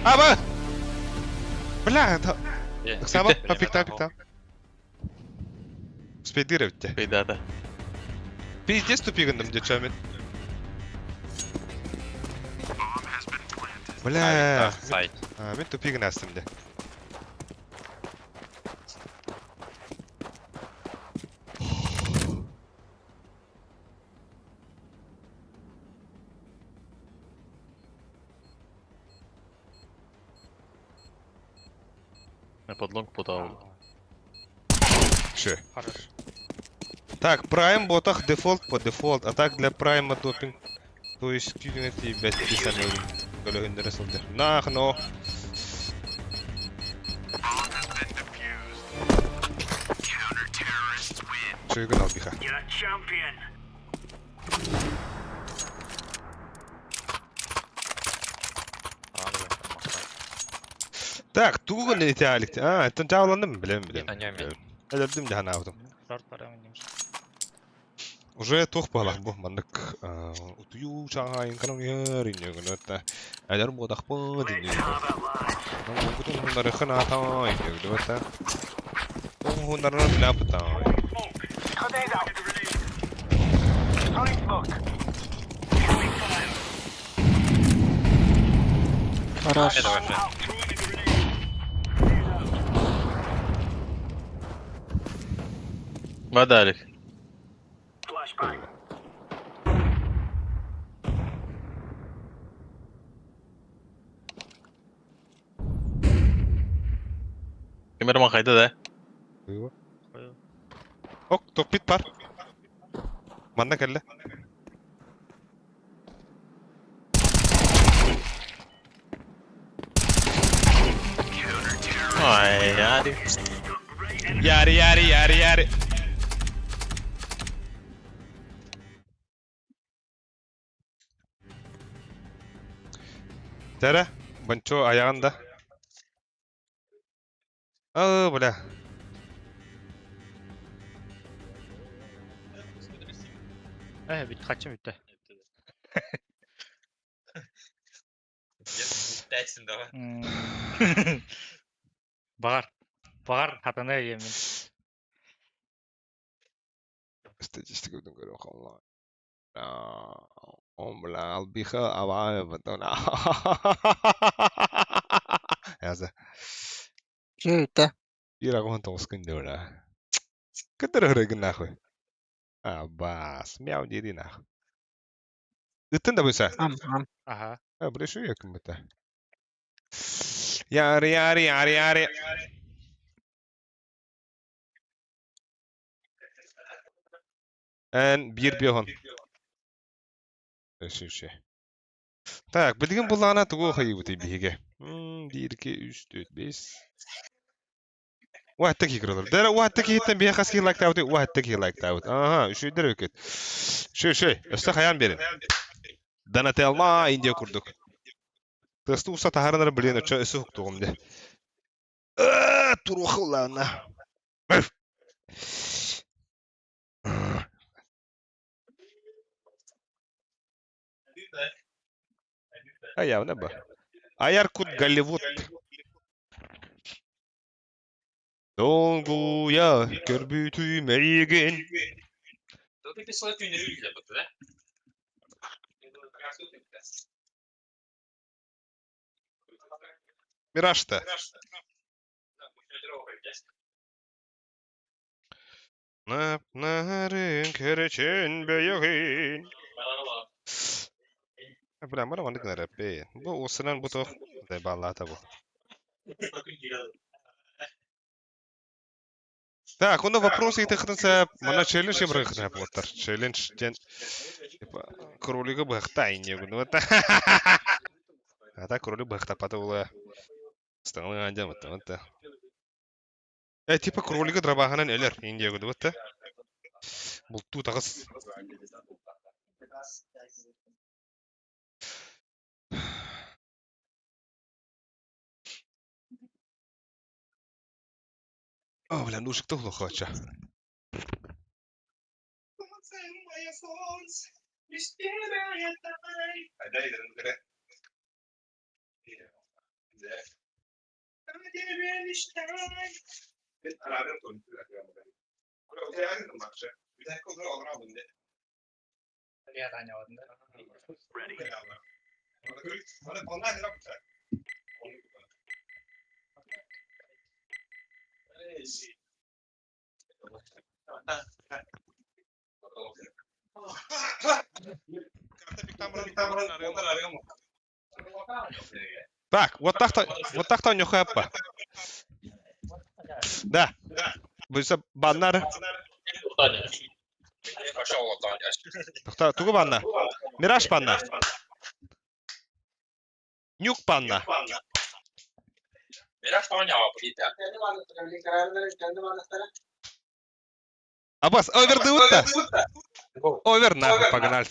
Аба! Бля, это... Е, Так само? битте. Пиктал. Спидировать. Пейдата. Пиздец тупигандым дечамин. Бля. Сайт. Мен тупигін астымды. Я подлонг подал. Ше. Хорош. Так, прайм ботах дефолт по дефолт, а так для прайма допинг. То есть кюнити бәттесән өлі. Көлігіндері сылды. Нахно. Шөйгін албиха. You're a champion. Так, туғын итәлікті. Это жауlandım білем. Таньями. Әдәлдім жаһан аудым. Зор парам немиш. Уже тоқ балақ бұл мандық утую шағайын каның ер инегін өтті. Әдер бодақ бұл инегін. Бұтын ғындары қын атай инегін өтті. Бұл ғындарын білә бұтай. Grenade out. Throwing smoke. Throwing fire. Хорош. Это вообще. Out. Throwing a grenade. Vadalik. Flashbang. Kameraman kaydı da. Ok, tokpit var. Manda kelle. Ay hadi. Yari. Tere, banço ayağında. Bля. Бит kaçım bitti. Дәтсін давай. Бағар хатана емен. Статистика بدون كلام والله. بلا البيخة أبعاد بدون. هذا. Жүйті. يراقون توسكن دولا. كتر هرقنا أخوي. بس مياو جدينا أخوي. قلتنا بسا. Am. Aha. بلا شو يكون متى. ياري. Bir bihon. Şişe. Так, bilgin bulana tuğu hayı bu tibiğe. 1 2 3 4 5. واحد تكي كرولر. ده واحد تكي هتن بيها خاص كي لايك تاوت. واحد تكي لايك تاوت. شو درك. شو. استخيان بيرن. Dana telma India kurduk. Testi usta taharınları bilen öçü ösü huktuğum de. Turuğu lana. Ayav ne bu? Ayar kut Голливуд. Dolguya körbütü meygen. Тут ты слайд не рюкзак, да? Miraç'ta. Narın kerçen beyin. Bля, мы романы гнарапе. Bu осынан bu тоқ. Дай балата bu. Так, онда вопросы и тахнаса, мана челлендж им рахна плотар. Челлендж ден типа кролика бахтай не гну. А так кролик бахта патула. Стаңлы андя мата. Типа кролика драбаханан элер Индия гду вот. Булту тагыс. Бля, нушек тухло хоча. Так, вот так-то у него хэппа. Да. Буйса баннар. Тугу банна. Мираж банна. Нюк банна. Аббас, оверды утта. Овер, нахуй, погнали.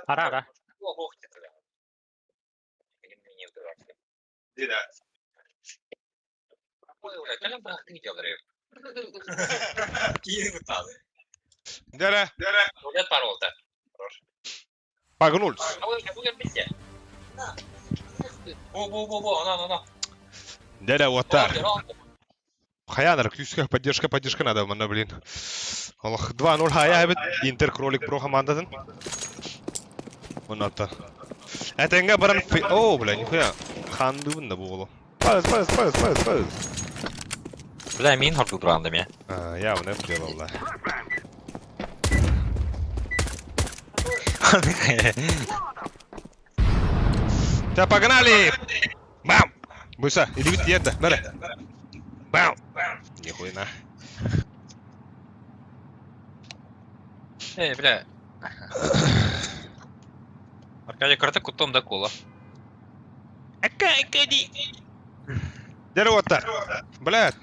Ara. Dere. Погнулись. Дядя, вот так. Хаянер, ключевая поддержка надо, мана, блин. 2-0 хая, бит. Интер кролик бро командадан. Оната. Этенге баран о, бля, нихуя. Ханду бunda bu oğlum. Paz. Бля, мин хорту турганда мен. Я не делал, бля. Да, погнали! Бам! Буйса, иди вид едда, бля. Бам! Нихуя. Бля. Аркадий кыртык куттом да кола. Акади. Дядя, вот так. Блядь.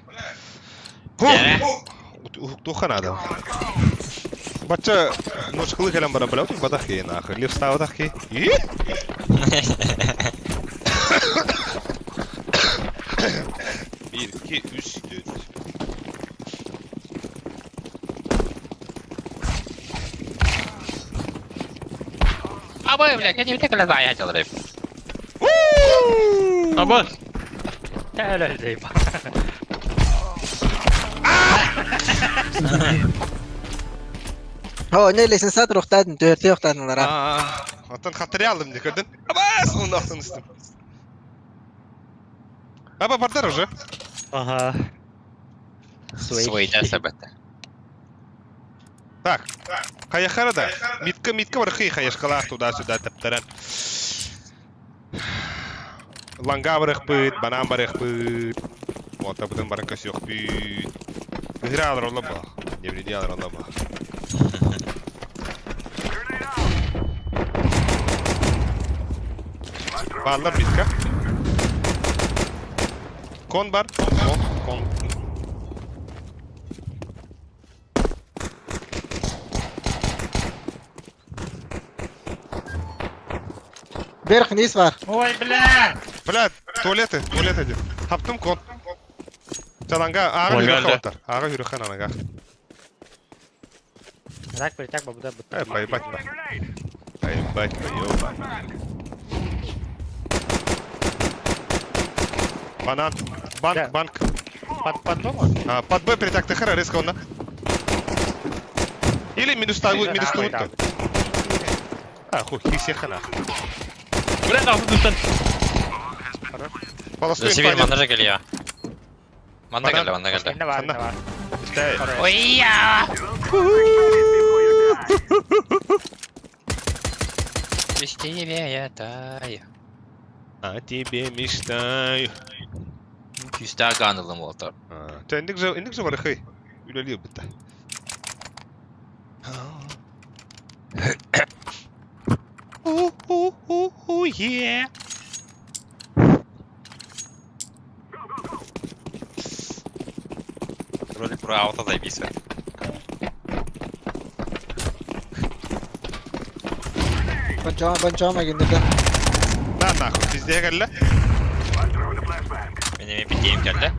Туха надо. Бача, ножкалы калям бара, бля, тут батахи нахуй. Лев става тахи. Bir, iki, üç, dört. Абай, бля, я не так лазай хотел рыб. Abbas. Öyle değil. هو ne lesin saat rohtadın, dörtte rohtadınlar ha. Atan hatırı aldım diye gördün. Abbas, onu altın üstüm. Baba, parter уже. Ага. Свой, да, собака. Так, каяхара да. Митка бар хый хаяшкалар туда-сюда таптаран. Ланга барых быт, банан барых быт. Вот так будем баранка сёк быт. Играл ролла ба. Не вредил ролла ба. Ballar bitka. Kon bar. Kon. Berk nis var. Ой, бля! Блядь, туалет один. Таптым кон. Çalanga, ağa Ой, yürü geldi. kavatlar. Ağa yürü kan anaga. Rak перетяг бабуда бутта. Поебать бы. Поебать бы, ёба. Банан. Банк, Да. банк. Под домом? Под Б перетяг тихара, рискованно. Или минус тагу, минус тагу. Хуй, хисеха нахуй. Бля, нахуй дустан. Полоску Сибир инфа манда келия. Манда келdi, manda keldi. Ende var, ende var. нет. Ой, я! Без тебя я таю. А тебе мечтаю. Küstah kanalım oldu. Инdik же варыхай. Үлелі бітті. Yeah. Вроде про ауто заебись. Бончома гиндика. На нахуй, пиздец, гальля. Benim bir game geldi.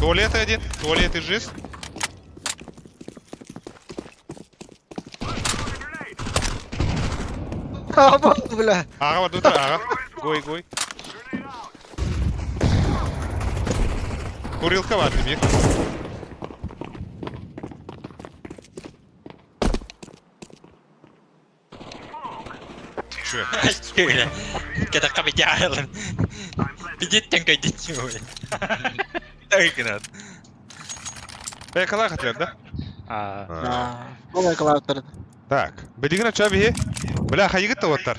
Туалет один, туалет и жизнь. Бля. Ага, вот тут, ага. Гой. Курилка var bir. Şu. Şöyle. Kita kami jalan. Pijit yang kayak gitu. Тайкинат. Yakala hatırlar da. Олай клаутер. Так, бедигна чаби. Бля, хайгыт таваттар.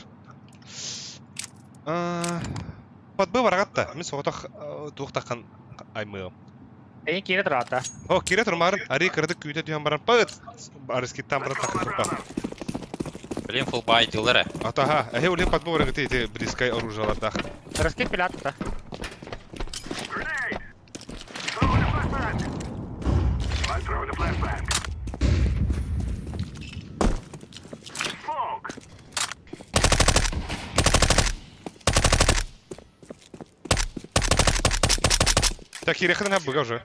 Подбы барагатта. Мен соғытақ туқтаққан аймығым. Eyin kiri dur hatta. О, кире тұрмарын, ари кірді күйті дүйен баран пағыт. Арыскеттен баран тақын тұрпақ. Блин, full buy dealer'ı. Атаға, әхе өлен подбы барагыты еті близкай оружалардақ. Раскид пилят да. Так, кире қыдан әп бұға уже.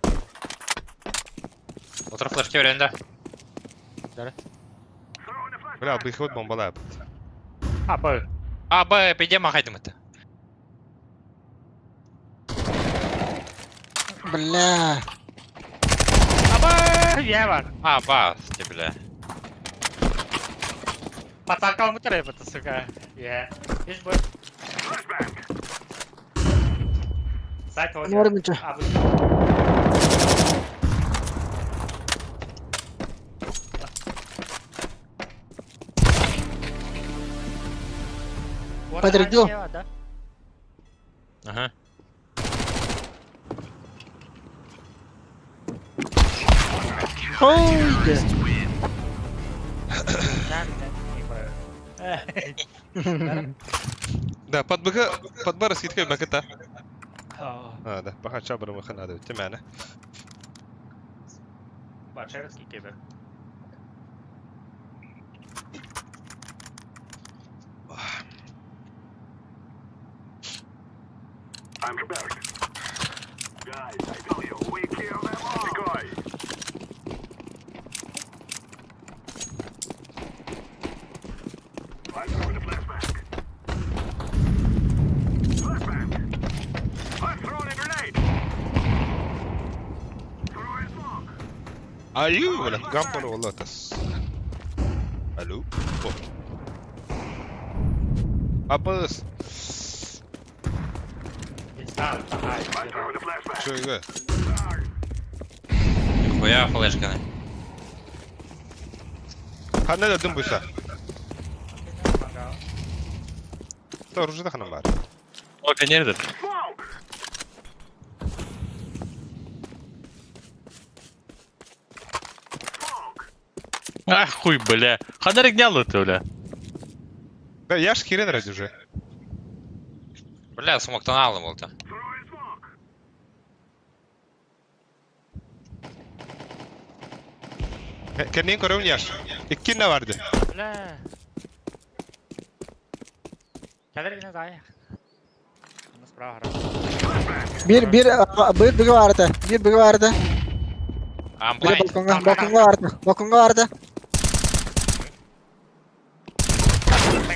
Otur flash'ı öğrendi. Бля, бұл ихот бомбала әп. Апа. Abi, bir de mahaydım это. Бля. Апа. Я var. Abi, bile. Пацанка он мутере это, сука. Я. Есть бой. Сайт вот. Нормича. Подредил. Aha. Ойде. Да, подбыға, подбы раскидка бәкіта. اه Да, баха чабыры мұқын ады өтті мәні. Бачерский кебе. I'm prepared. Guys, I tell you, we kill them all. Decoy. I'm throwing a flashbang. Flashbang. I'm throwing a grenade. Throwing smoke. Аю, бля, гампану валла тас. Алло? О. Апас. I'm throwing a flashbang. Что игэ? Хуя флешканы. Ханна да дым бұйса. Та оружида ханам бар. О, конечно. Smoke. Ах, хуй, бля. Ханарик не алды, бля. Да, я ж кирен ради уже. Бля, смоктан aldım oldu. Throwing smoke. Kendin korun yaş. İki ne vardı? Бля. Кәдер генә зая. Аны справа гара. Bir vardı. Bir vardı. I'm Bir blind. balkonga vardı. Balkonga vardı.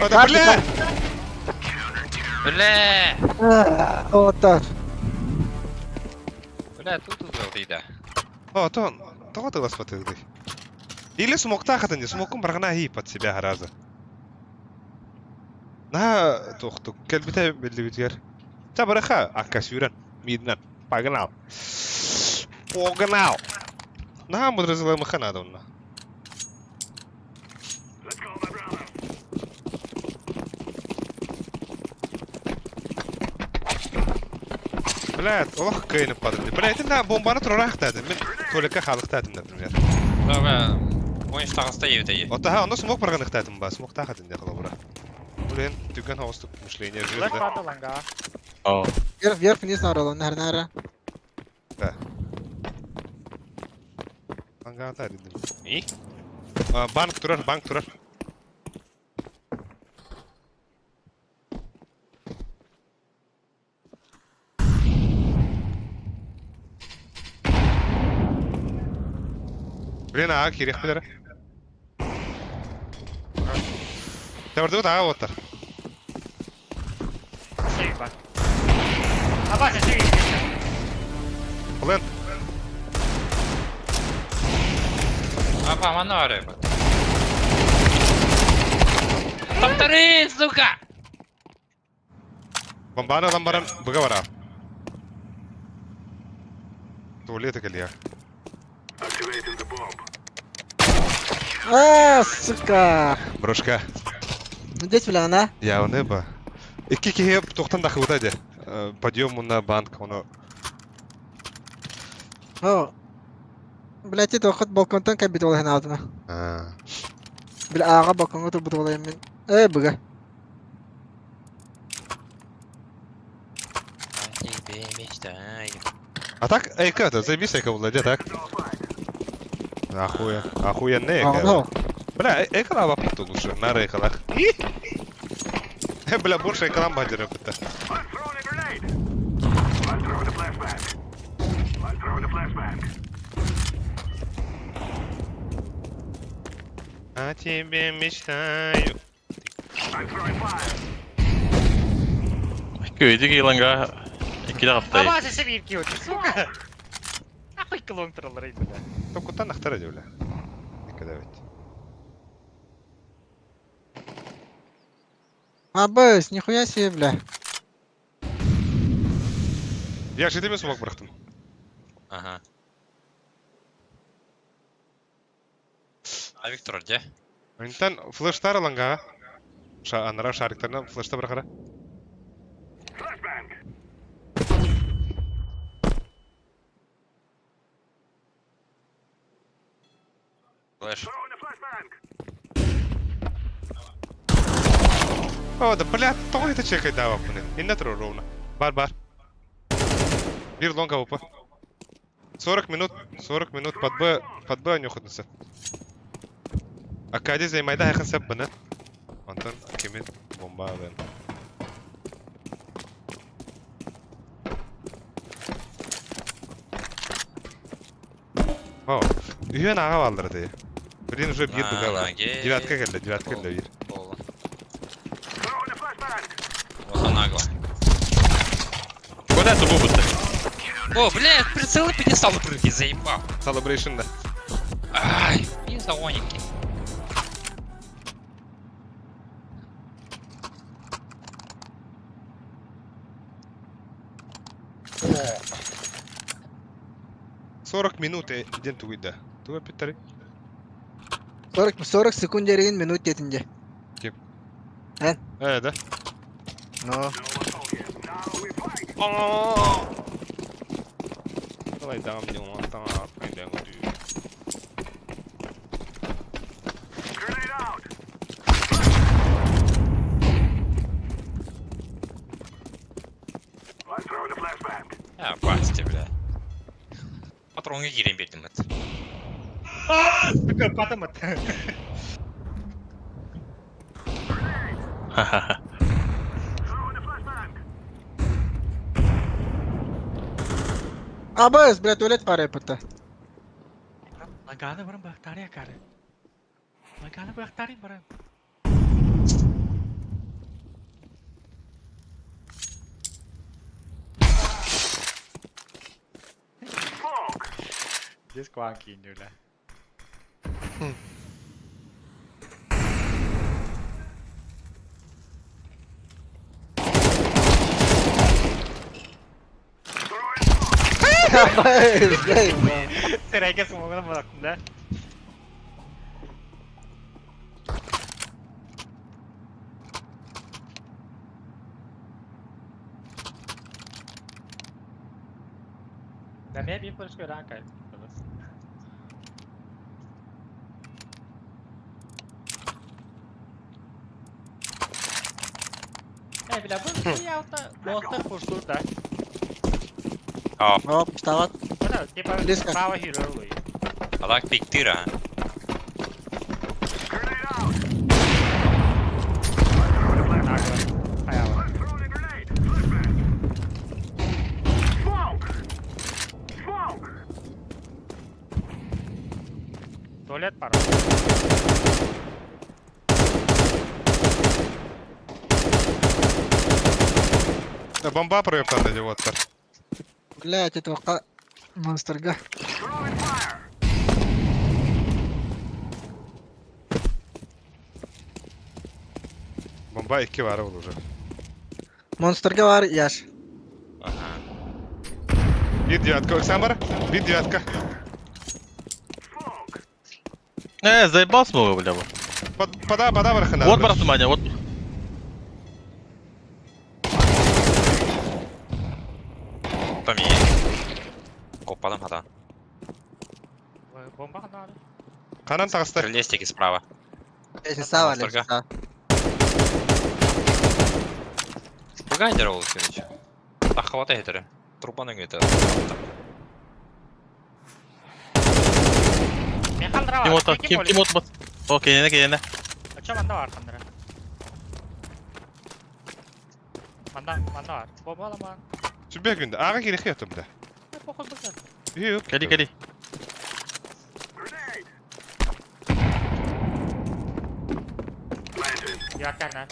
Ода, бля! Бля! Оттар. Бля, тут был дейді. О, то ты ласпаты ты. Или смокта хатан, смоком брагна хи под себя хараза. На, тохту, келбите белли битгер. Та браха, аккасюран, миднан, погнал. Погнал! На, мудрызла маханадовна. Let's call my brother. Блядь, ох, кайны падали. Блядь, на бомбаны турарах тадым. Мен толика халық тадым, например. Бля, ойыншы тағыста ебітейі. Ота, оны смок барганных тадым ба, смок тахатын дехала бура. Блин, түген хавыстық мышление Флэш жирді. падал ланга. О. Вверх вниз на ролл, нара. Да. Анга ата дедим. И? Банк турар. Блин, кирек білері. Тәбірді бұд оттар. Сейв бар. Абаса сейв. Блин, Апа, мана арай. Повтори, сука! бомбаны адам баран бұға бара. Туалеті келия. Activating the bomb. Сука. Брошка. Здесь вляна. Я оны ба. Икки кеге тоқтан дақы бұдайды. Подъем на банк, оны. О. Блять, это ход балконтан кабит вала хана алдына. Бля, ага балконга турбут вала мен. Быга. Тебе мечтаю. А так, эйка, это заебись эйка владе, так? Охуенный эйка. Ага. Бля, эйка лава путу лучше, нара эйкалах. Бля, больше эйкалам бадера пыта. I'm throwing a grenade. I'm throwing a flashbang. О тебе мечтаю. I'm throwing fire. Köyde giyilanga 2 hafta. Абаса сейв киот, сука. Ахуй километрлар иде. Только там нахтара бля. Никогда ведь. Абас, нихуя себе, бля. Я же тебе смог брахтым. Ага. А Виктор где? Интан флештар аланга. Анара шариктарна флешта брахара. Flashbang. Флэш. Throwing a flashbang. О, да бля, то это чекай дава пune. Инна тро ровно. Бар. Бир лонга опа. 40 минут под Б нюхатся. Акади займайда хайхан саббана. Антон акимин бомба вен. О, үйен аға балдырды. Бірден уже бир бұға. Девятка келді бир. Throwing a flashbang. Вот она нагло. Куда это бубут-то? О, бля, прицелы перестал прыгать, заебал. Celebration да. Ай, не завоники. О. 40 минут иден тугида. Туга питтари. 40 секунд жерген минут детинде. Да. Ну. Давай дам мне он там, пойдем. Grenade out. I'm throwing a flashbang. А, басти, бля. Патронға керем бердім әт. Сука, падамат. Ха-ха-ха. Throwing a flashbang. Абас, бля, туалет пара пыта. Лаганы барам бақтары якары. Лаганы бақтары барам. Biz kıvan giyiniyorlar. Serayga smoke'una bıraktım da. Namanya bir polis gören kayıt. Bila bu ya da monster kursul da. Оп, встават. Mana tipe Близко. power hero loh. Adam piktir ha. Ayağı. Tuvalet para. Бомба проебтан dedi Water. Блять, اتوقع مونستر قه. Bomba 2 var olacak. Monster قه var yaş. Aha. Bir девятка, sen var. Bir девятка. заебал смога, бля. Пода бырахын. Вот, брат, внимание, вот. Там iyi. Kopalım hadi. Bomba kan abi. Kanan tağıstır. Крылестики справа. Если сава, Monster если сава. Бugайдер olur короче. Так хватай это. Трупаның это. Ne kaldıra var? Тимота, Тимот, бат. Окей, не. Açça banda var kandıra. Banda var. Bomba alama. Sübbe günde. Ağa gerek yok da. Ne pokul bakın. Yok. Кали. Yakar lan.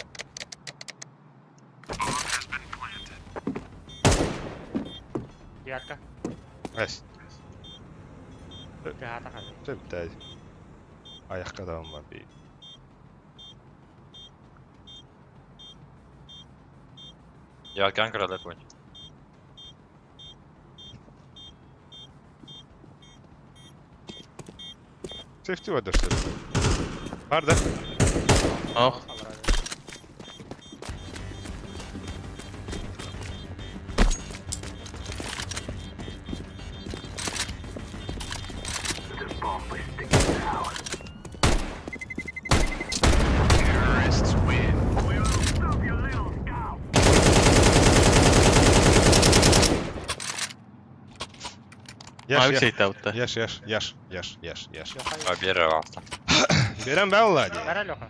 Yakar. Es. Kehata kaldı. Sübbe. Ayakta devam var bir. Я гангера такой. Safety var dörtte. Var da. Ох. Mavi şey tavukta. Yaş. Бери алты. Berem ben vallahi diye. Ver loka.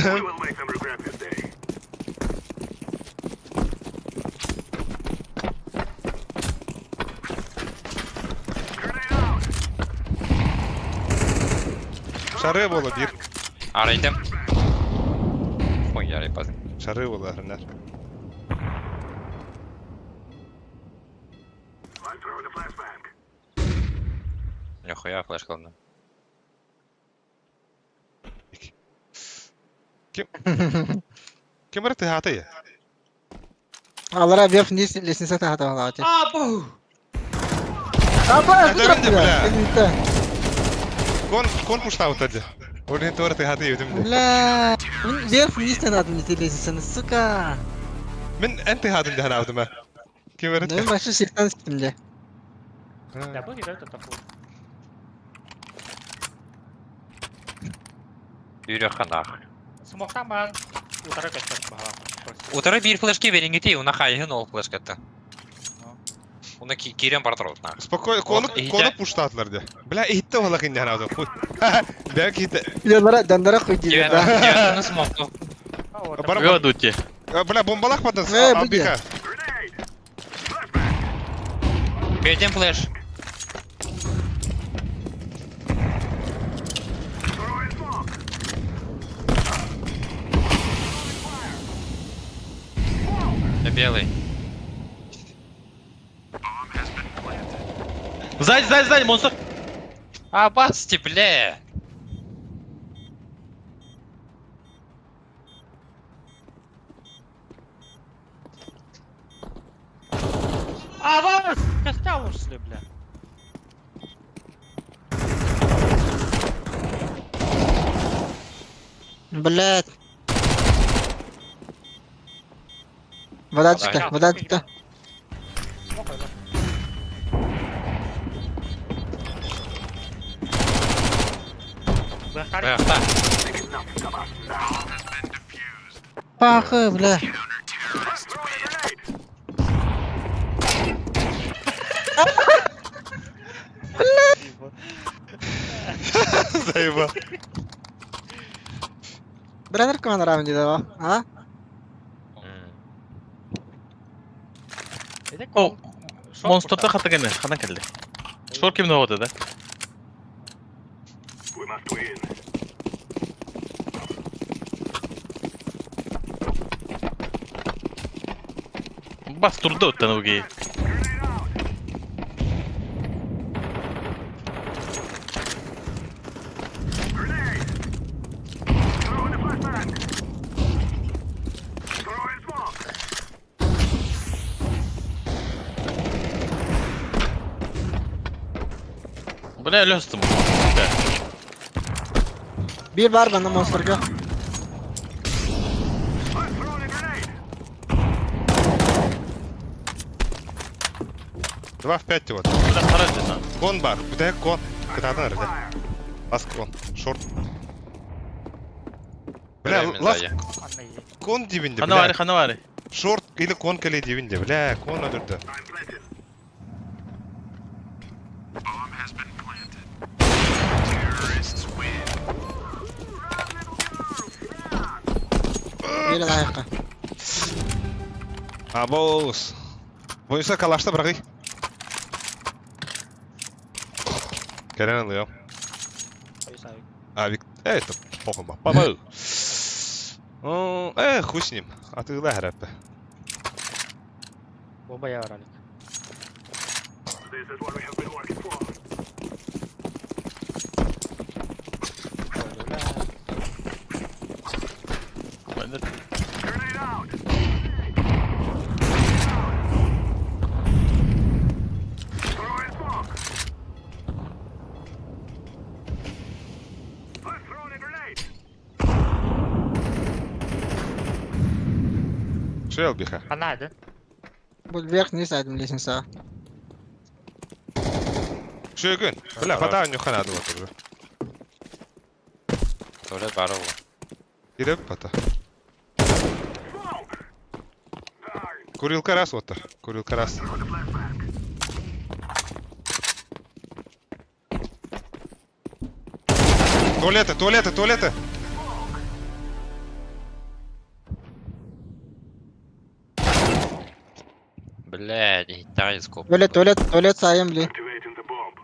We will make them regret this day. Şarı bolu bir. Araydım. Ой, я репаз. Şarı bolu hırnar. I'm throwing a flashbang. Нихуя флешка ладно. Kim var tihatı? Allah вверх вниз лестница тахта вала. Abu. Апа, Это видно, бля. бля. Kon puşta utadı. Oraya doğru tihatı yedim. Бля. Вверх вниз не надо идти лестницаны, сука. Min en tihatın dehana avdım ha. Kim var? Ben başka şeytan siktim de. Ya bu hero da tapu. Yürü kanaq. Smoke'tan ben utara kaçtım baha. Утары bir флешки verin giti, ona hayhın ol flash kattı. Ona kirem bartar olsun. Spokoj, konu puşta atlar diye. Bla ihitte ola kin dehana avdım. Belki hitte. Dandara koy diyor. Девятый смог. Bara Вы дути. bla bombalak padın. Ne, bu Abika. Бердем флеш. белый. Сзади, монстр! А, басти, бля! Аванс! Костя ушли, бля. Блядь. Вода чита, вода чита. Баяқта. Пахы, бля. Заеба. Бранер команда раунди давал, а? О, монстрда хата келді, қадан келді? Шор кемді оғады да? We must win. Бас тұрды өттен өге. Throw in the flashbang. Throw in smoke. Buna öyle üstüm. Bir var bende monsterga. I'm throwing a grenade. 2 в 5 вот. Buna kara cina. Кон бар. Куда кон? Кытадан ырды. Ласт кон. Шорт. Бля, Білемін, ласт зая. кон дибинде, Хана бля. var. Шорт или кон келе дибинде, бля. Кон öldürdü. I'm planted. Gelin ayakta. Абоус. Бойса калашта бирги. Керен алıyor. Авик. Это похуй, папа. Хуй с ним. Атыла храпе. Бомба я оралик. This is what we have been working for. Grenade out. Throw in smoke. I'm throwing a grenade. Şey al biha. Она один. Bu верхний сайдым лестница. Şey gün. Bля, подай нюха надо вот уже. Tuvalet var o. Girip pata. Курилка раз вот так. Курилка раз. Туалеты, туалеты, туалеты. Блядь, Италия скоп. Tuvalet sayım bile. Activating the bomb.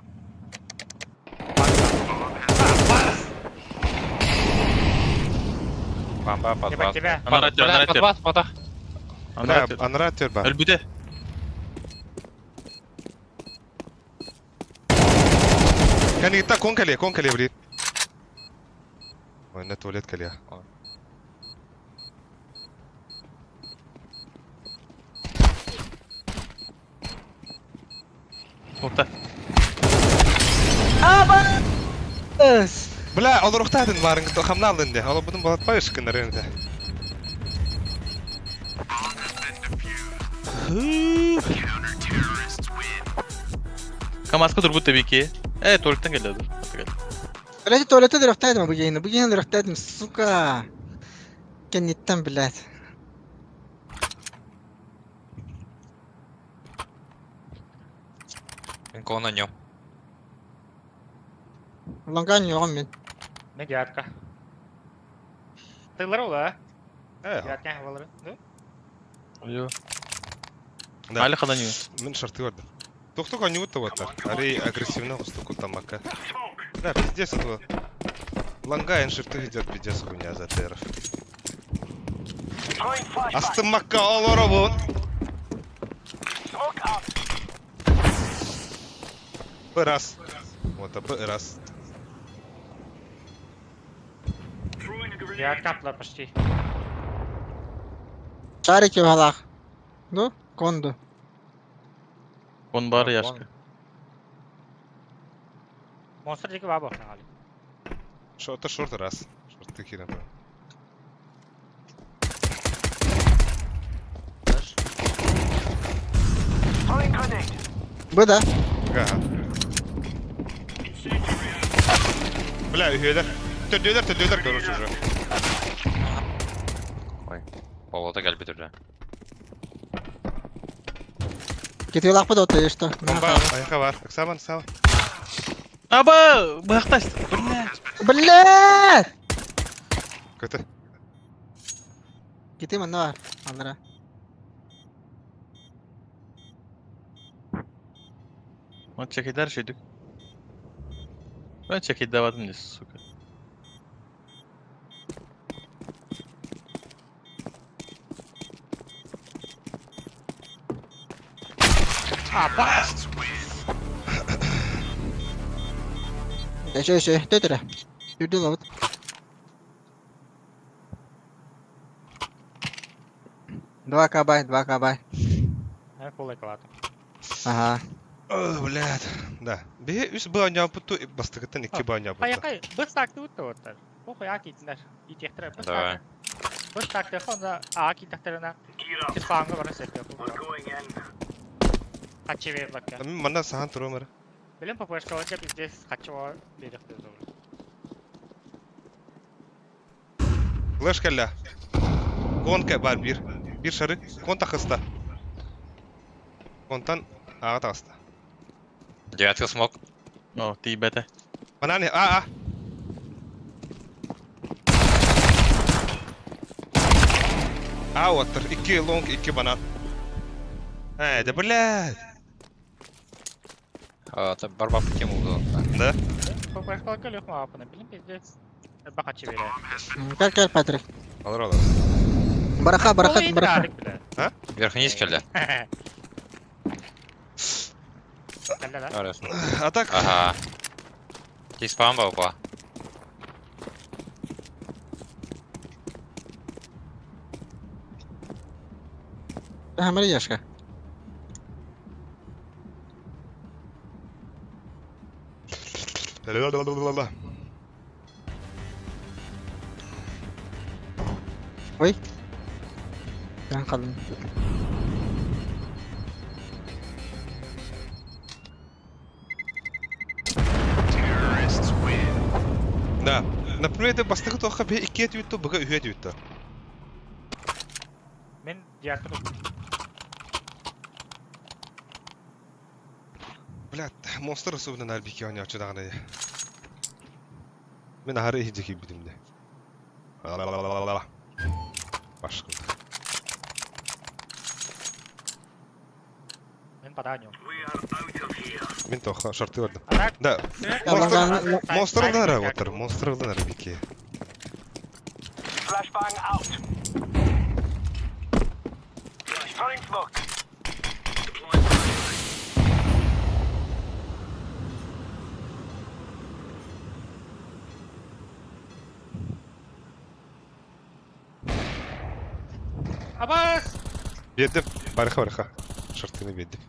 Бомба под Ебать вас. тебя. Под вас, под вас. Bля, anratıyor ben. Ölbüde. Kan gitta kon kaleye blir. Oyunda tuvalet kaleye. Nokta. Ös. Bля, olur uhtadın varın git hamla aldın de. Ola bunun balat payış kınlar önünde. Kamaska dur bu tabii ki. Evet tuvaletten geliyor dur. Tuvalete dırıftaydım bu yayını. Bu yayını dırıftaydım. Suka. Kenitten bilet. Мен кого на нем. Langan yoğum ben. Ne gärka. Tığları ola. Eee. Gärken havaları. Ne? Yo. Да. Hala kadan yiyor. Мен шарты vardı. Тук-тук они вот вот так. Ари агрессивно устуку там мака. Да, пиздец это. Ланга шифты идет пиздец хуйня за теров. Throwing flashbang. Астым макка олора вот. B раз. Вот, Б раз. Я капла почти. Шарики в голах. Ну, конду. Кон бар яшка. Монстр деги бар бақна ғали. Шорт раз. Шорт тихий, например. Bu da. Ага. Бля, üyeler. Tördüler görürsün уже. Павлода гәл битүрдә. Кетіп олақ бұда отыр, ешті. Бомба, аяқа бар. Сабан. Аба! Бақташ! Блядь! Kötü. Кетейін мұнда бар. Алдыра. Он çekildi her şeydik. Ben çekildi devadım diye suka. Еще. Tötürü. Dürdü lavut. Два кабай. Я колай калатым. Ага. О, блядь. Да. Bir üst bu oynayan putu bastıktan iki bu oynayan putu. Аяқай, біз такты өтті оттар. Оқой акитіндер. Итектірі, біз Давай. такты. Біз такты, онда акитектеріне тиспаңғы бары сәтті. Going in. Қатшы беріп лакка. Мен мана сахан тұру мәрі. Білім папашқа өтіп, біздес қатшы бар берікті зор. Flash kella. Konka var bir. Bir şarı. Konta kısta. Kontan ağa tağısta. Девятка смог. O, tibete. Bana ne? Aa. Aa otur. 2 long 2 banan. De блядь. Бар бап кем oldu. Да. Папашқа көлік мағапыны, білім біздес бақатшы беріп. Кәл, Патрик. Olur. Бараха. Вверх вниз келді. Кәлді да? Арасында. Atak. Ага. Тиспан ба опа. Hamari yaşka. Oy. Ben kaldım. Да. Например, de bastığı toqa bir 2'ye düttü, buga 3'ye düttü. Мен диярты бұл. Блядь, monster ısıvından halbuki oynuyor çudağına ya. Ben ahara iyice gibi bidim de. Başka. Мен паданьо. Ben toqa şartı verdim. Атак. Da. Monster'ın da ara otur. Monster'ın da ara halbuki. Flashbang out. Throwing smoke. Абас! Yedim. Baraka. Şartını yedim.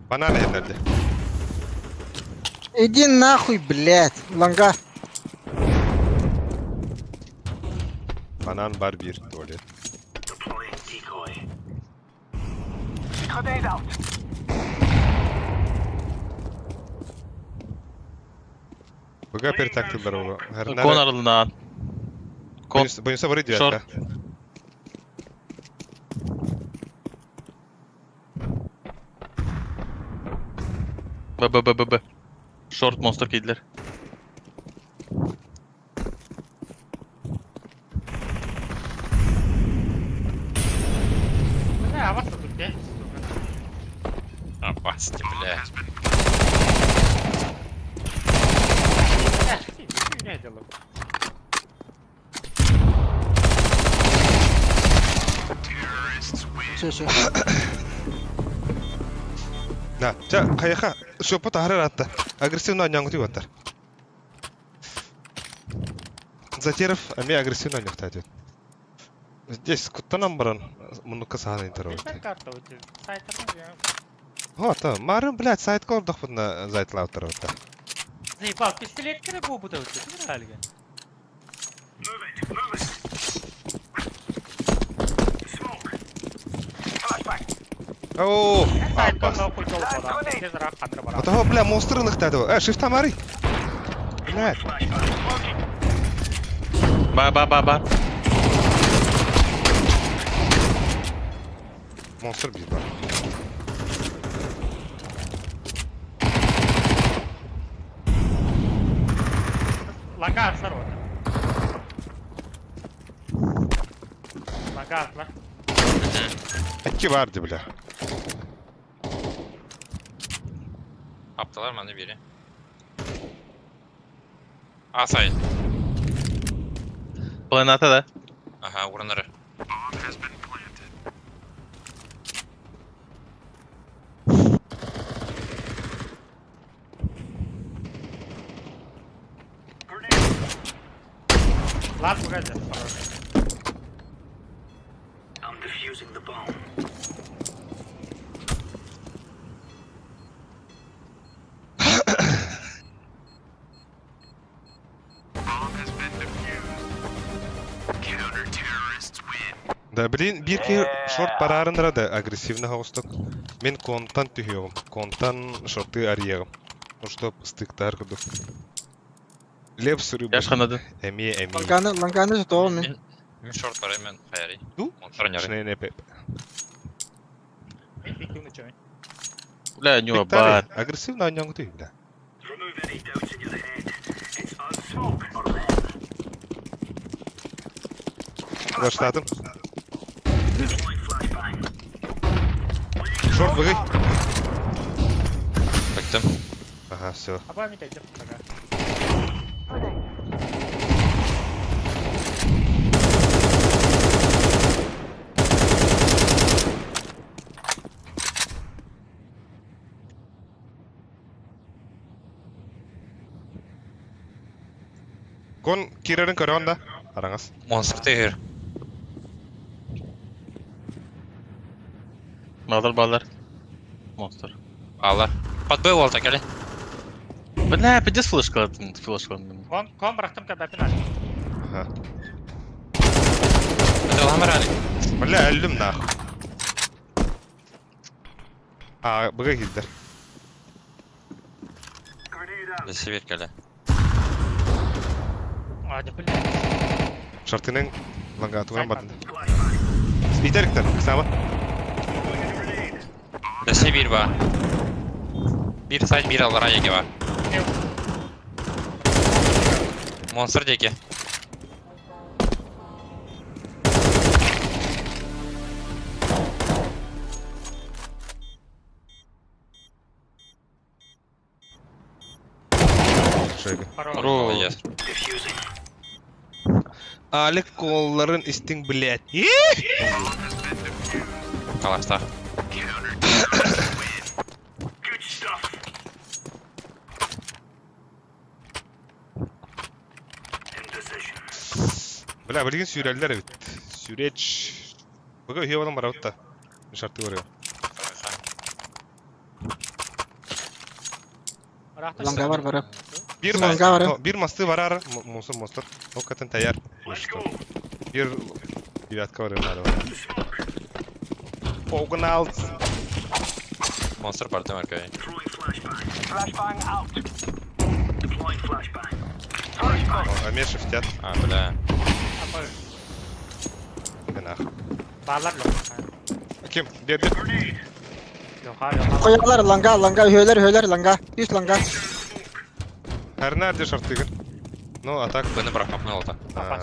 Bana ne nerede? Иди нахуй, блядь. Ланга. Banan var bir tuvalet. Deploying decoy. Grenade out. Buga per taktılar onu. Her Kon nere? aralığından. Kon. Boyunsa var idi Short. ya. B. Short monster kidler. Ne авас тут, де? Опасти, бля. Не делал. Все. Да, каяка шопа тахрар атта. Агрессивно аньянгути ваттар. Затеров, ами агрессивно аньяхтадет. Здесь куттанам баран, мунука сахана интервал. Билбек карта өте. Сайттардан я. Вот, марын, блядь, сайт кордох бунна зайтлау тараута. Бак, пистолет керек bu da өте. Değil mi haliga? Move it, move it. Smoke. Flashbang. Ооо, Сайттан да кой жол бар. Тезрак кандыр бар. атаха, бля, монстр нахтады. Шифт амари. Блядь. Бар. Монстр бит бар. Langa atlar orada. Langa atlar. İki vardı bile. Aptalar mı hani biri? Asay. Planeta da. Aha vurunları. Lat bu geldi. I'm defusing the bomb. Да, блин, бирки шорт парарындыра да агрессивно хаусток. Мен контан түйеуім. Контан шорты арьегім. Ну что, стыктар кудук. Леп сүрü Yaşxanada. Эми. Langаны жутоо мен. Мен шорт бар мен хайри. Ду? Монстр не Шне не пеп. Bekliyorum çöy. Бля, нюа бар. Агрессивно аньянгу түй, бля. Remove any doubts in your head. It's on smoke or them. Başladım. Deploying flashbang. Шорт бігей. Baktım. Ага, все. Aba mi teyze. Langa. Kon kirerин körü onda. Arаңыз. Monster tehir. Балдар. Монстр. Алар. Под Б волта келе. Бля, пиздец флешкалатын, флешкалатын. Kon bıraktım kadar ben. Ага. Hadi hamar ali. Бля, öldüm нах. Бігей келдер. Grenade out. Desivir kele. Hadi bile. Шортының ланга атуған батын. Flashbang. Спидеріктер, кысама. Desivir var. Bir side bir alır ayege var. Monster deki. Şöyle. Paro. Молодец. Defusing. Alek kolların istin blять. Kalasta. Good stuff. In position. Бля, bilgin süreliler evet. Süreç. Bugün hiyo olan var avutta. Şartı var ya. Langa var bara. Bir Langa var. bir mastı var ara. Monster. Hakikaten tayar. Let's go. Bir atka var herhalde var. Ogun alt. Monster parti var kaya. Throwing flashbang. Flashbang out. Deploying flashbang. Amir shiftят. Ha bля. Genah. Bağlar yok. Kim? Dedi. Yok hayır yok. Koyarlar langa höyler langa. 100 langa. Her nerede şartı gün? No atak. Beni bırakmam ne oldu? Ha.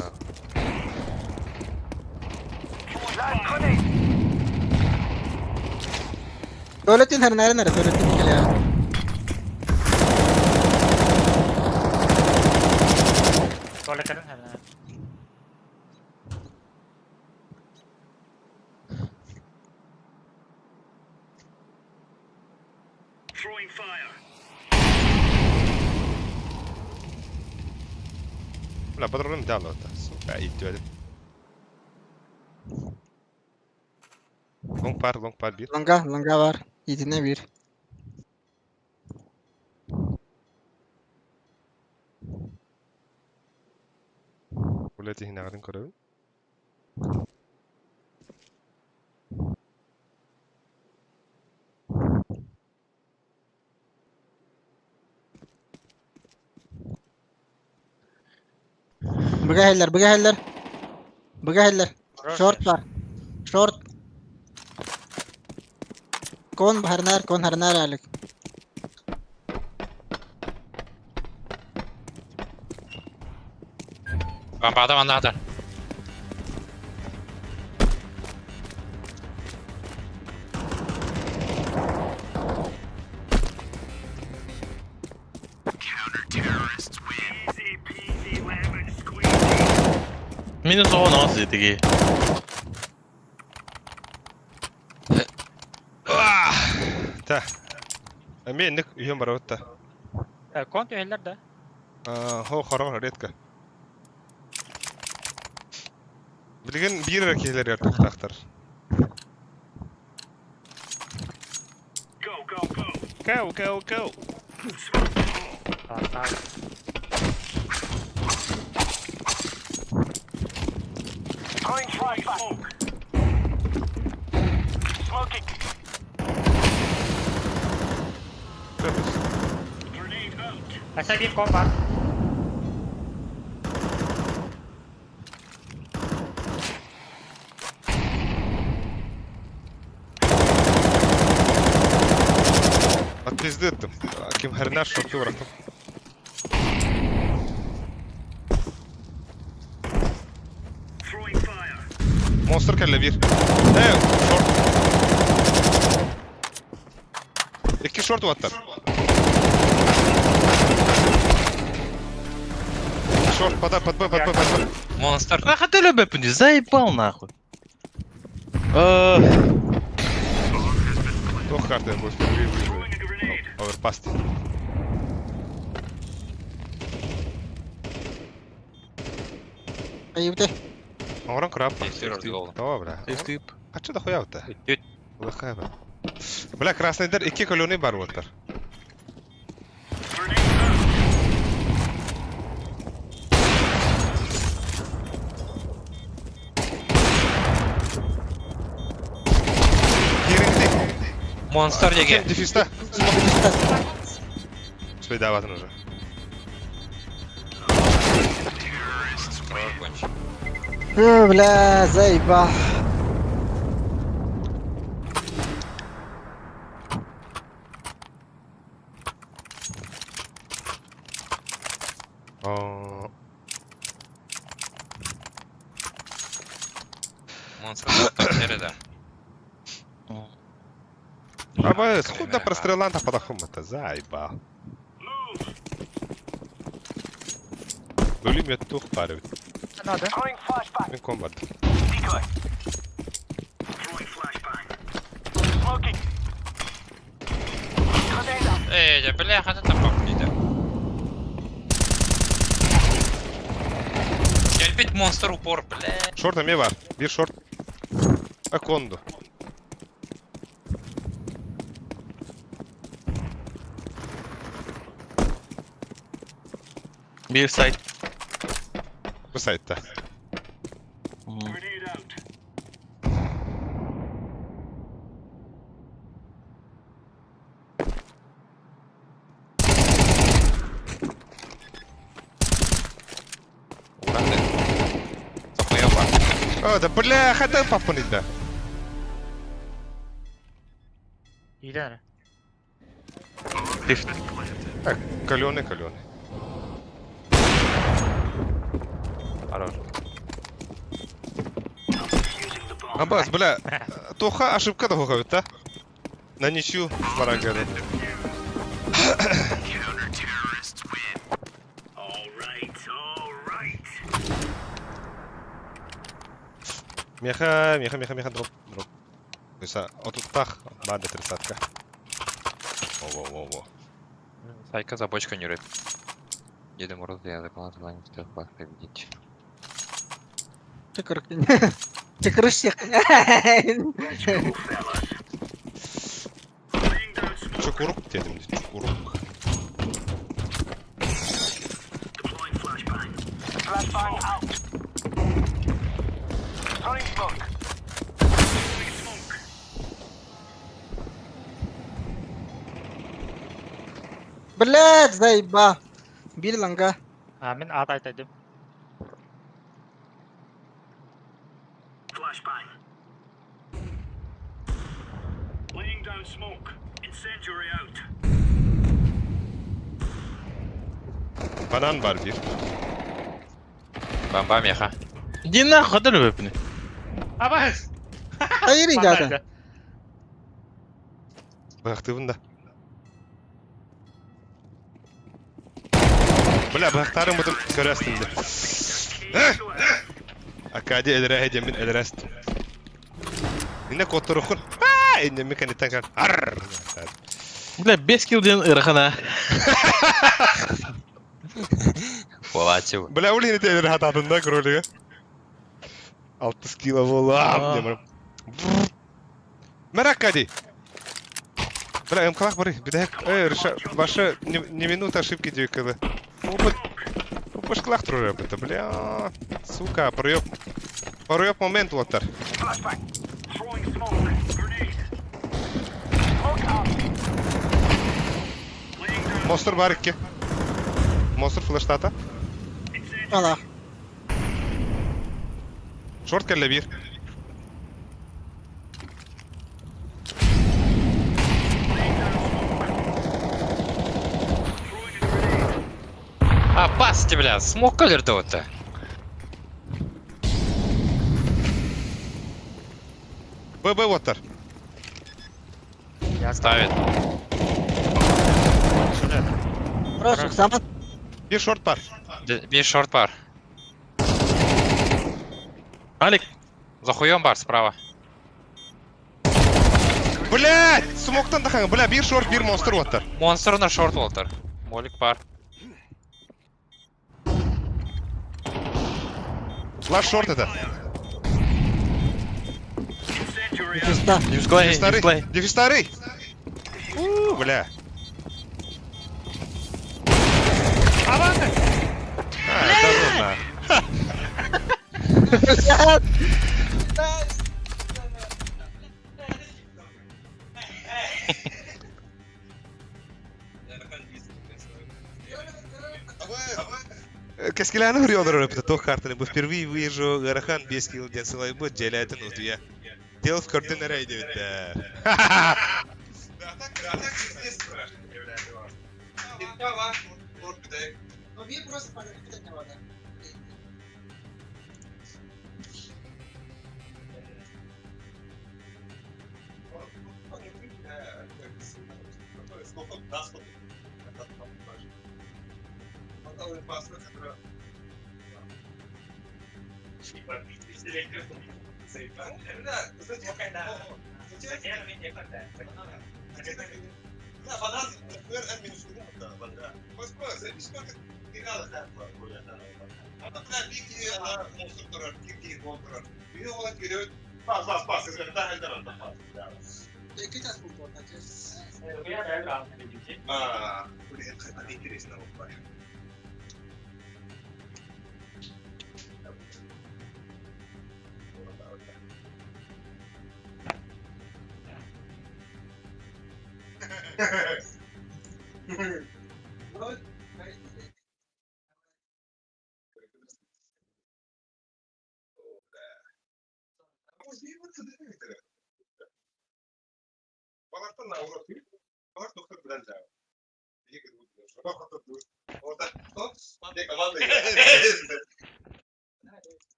Söyletin her nere söyletin gel ya. Tuvaletlerin her ne? Throwing fire. لا بضرب دالو بعيد جوال long par bir Longa var. Yedine bir. ولاتي هنا غادي نكرر Bıga heller. Short var. Short. Kon harnar alik. Bampada mandatar. Easy peasy lemon squeezy. Minus 10 nasıl tigi? تا امي انك يوم بروتا Kontu heller de. هو خرام ريتك بلغن بير كيلر يرتق تختار go Sağ. Throwing flashbang. Smoking. Grenade out. Aşağı bir kon var. отпиздетым ким харнар шоту бıraktım Throwing fire. monster kelle bir short iki short attar short под Monster. Нахуй ты любишь, не заебал нахуй. Toch kartı bu Throwing a grenade. overpassed Ayıptı. Оңрон краб. Естественно. Добре. Тип. Кача да хуявта. Түт. Улаха бе. Бля, красныйдар 2 колони бар отыр. Grenade out. Кирингди. Monster деге. Дефиста. Спейдаватын уже. Бля, заебал. Monster nerede? Абе, скуда простреланта подахумата, заебал. Bölüm tuh parvi. Hadi. Throwing flashbang. Min combat. Decoy. Throwing flashbang. Smoking. Grenade out. Я бляха, это попнида. Gelbet monster упор, бля. Short emi var. Bir short. Kondu. Bir site. Bu site'da. Grenade out. Да бля, хотел попнуть, да. İyi de ne? Lift. Каленый. Хорош. Абас, бля, тоха ошибка да хуха, да? На ничью бараганы. All right. Меха, дроп. Oysa oturttak, bana da tırsatka. Во. Сайка за бочкой не рыб. Еду мороз, я закладываю желание всех вас победить. Чекрыкин. Чекрышек. Çukuruk dedim. Çukuruk. Deploying flashbang. Flashbang out. Throwing smoke. Throwing smoke. Блядь, заеба. Bir langa. Мен ат айтайдым. Flashbang. Laying down smoke. Incendiary out. Banan var bir. Бам-бам, яха. Иди нахуй, да любопытный. Абас! Hayır icadı. Bıraktığında. Bля, bıraktarım buldum. Körəstim de. Akadi elere hedemin elerest. Yine kodları okun. Indi mekanikten kal. Arr. Бля, 5 килл ден ырахана. Полачев. Bля, ul yine de elere hatadında kroliga. 60 kilo bolam demem. Merak hadi. Bля, МКлах бери. Bir de ваша не минута ошибки дюкала. Опыт клах трое это, бля. Сука, проёб момент лотар. Flashbang. Throwing smoke. Grenade. Smoke out. Laying down. Monster var iki. Monster flash'ta. Valla. Short kelle bir. Опасти, бля, смог колер-то вот-то. ББ лотар. Ставит. Прошу, zaman. Bir short var. Бей шорт бар. Алик, За хуем бар справа. Блядь! Смоктан да ханга. Бля, bir short, bir monster лотар. Монстр на шорт волтер. Молик бар. Last short это. Incendiary out. Üsta. дефисклей, Дефистары. Дефистары. Бля. Да ладно. Каскеляны врёдор это то картаны. Бо впервые вижу Гарахан без килл ден сылай бо желятын утуя. Дело в картины райдет.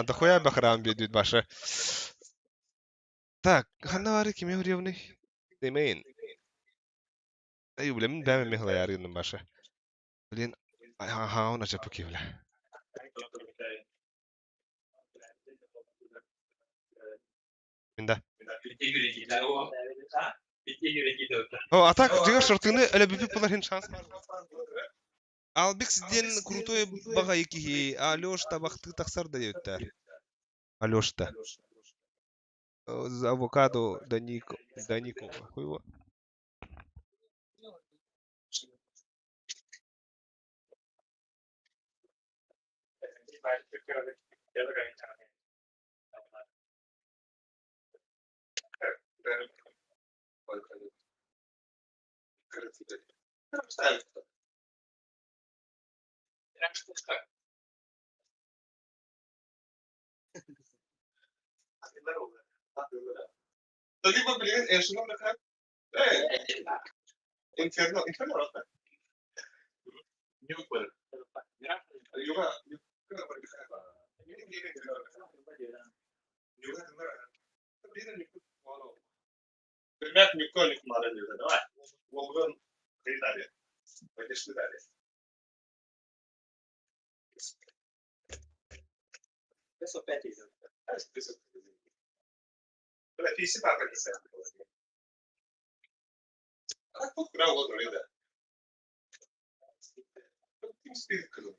Дохуя бахрам бедит башы. Так, ханавары киме врёвный? Демейн. Ай, бля, мен бәме мехла ярыным башы. Блин, ага, он ача пуки, бля. Минда. О, а так, жига шортыны әлі бүпіп болар хен шанс бар. Албек сізден крутой баға екіхи, Алёш табақты тақсар да өттер. Алёш та. Авокадо Данико. Хуйва. Либо, блин, что нам такая? Инферно рота. Не упал. Юга, ребят, никто не смотрели, давай. Волгон, Италия. Пойдешь в Италию. Isso pede isso. Olha aqui, se dá para dizer. Ah, vou procurar outro ainda. Eu tenho espírito que não.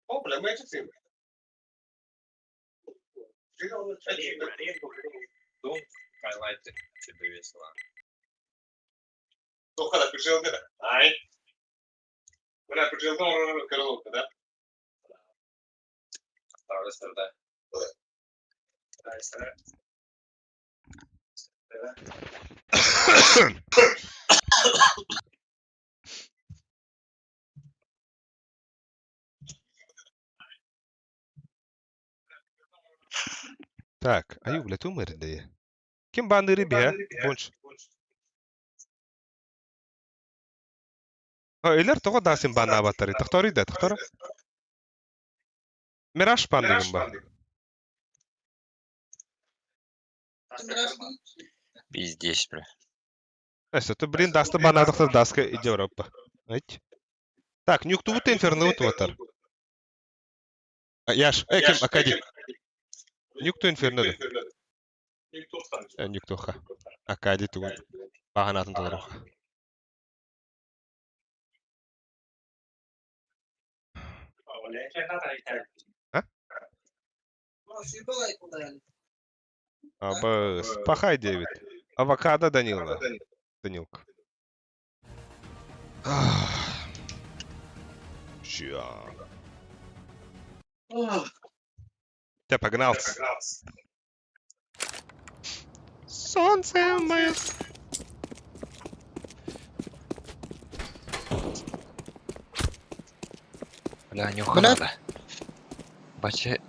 O problema é assim. Highlight тебе весело. Ну, когда прижил, да? Ай. Когда прижил, ну, корловка, да? Вторая сторона. Так, Аюб, блядь, умер, да я. Кем банды рыбья? Бонч. Илер того дасим бана батари. Тахтори да, тахтора. Мираж бандыгым ба. Пиздец, бля. Эсэ, ты, блин, даста бана тахтар даска иди Европа. Айт. Так, нюкту вот инферно вот ватар. Яш, кем, акади. Нюкту инферно да. Нюктуха. Акади ту. Баганатын толруха. Абас. Пахай 9. Авокадо Данила. Данилка. Ща. Ты погнался. Солнце мое. Бля, нюха надо. Бачи.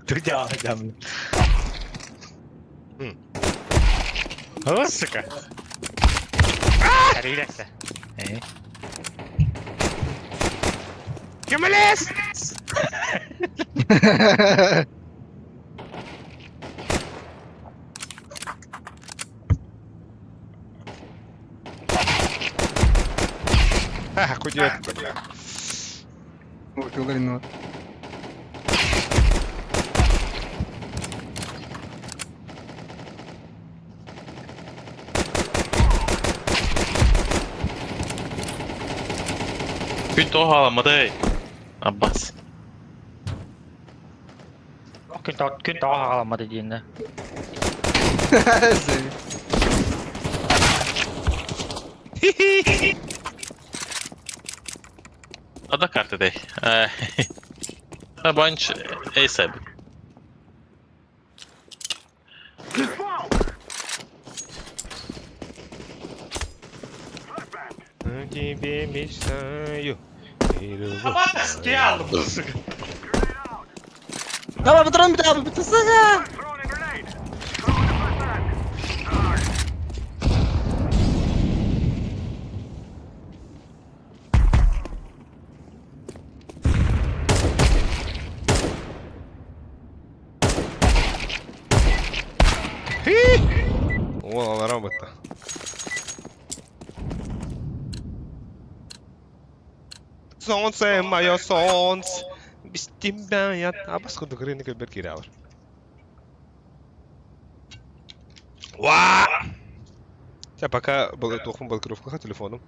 Тудя, дам. О, сука. Релакса. Кемалес! Ха, кудет. Вот, угорено. Күн тоғаламады. Аббас. Күн тағы қаламады дейінді. Ада карты дей. Банч ASAP. Тебе мечтаю. Аббас, алdım bu suka. Давай, патрон, битый, сука! Oo, alaram bitti. Sons mayo sons. Bistim ben yat. Abas kudu kırını köber kira var. Вау! Сейчас пока тухом балкировка телефоном.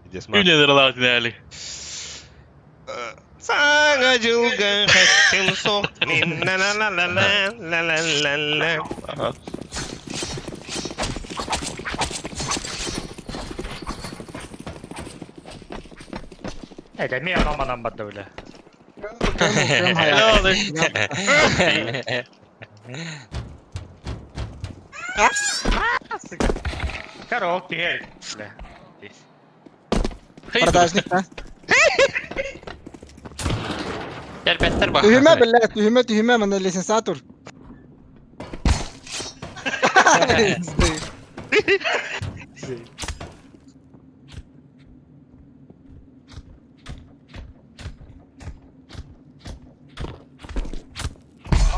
Где смарт? Ünlüler Allah'ın değerli. Sana julgan hakkın sok. La la la la la la la la. Ei, tää mie on oman ammattu yle. Ne oldu? Karo otti heri. Yle. Продажник, ha? Gel Petter bak. Tühüme billah, tühüme من الليسنساتور.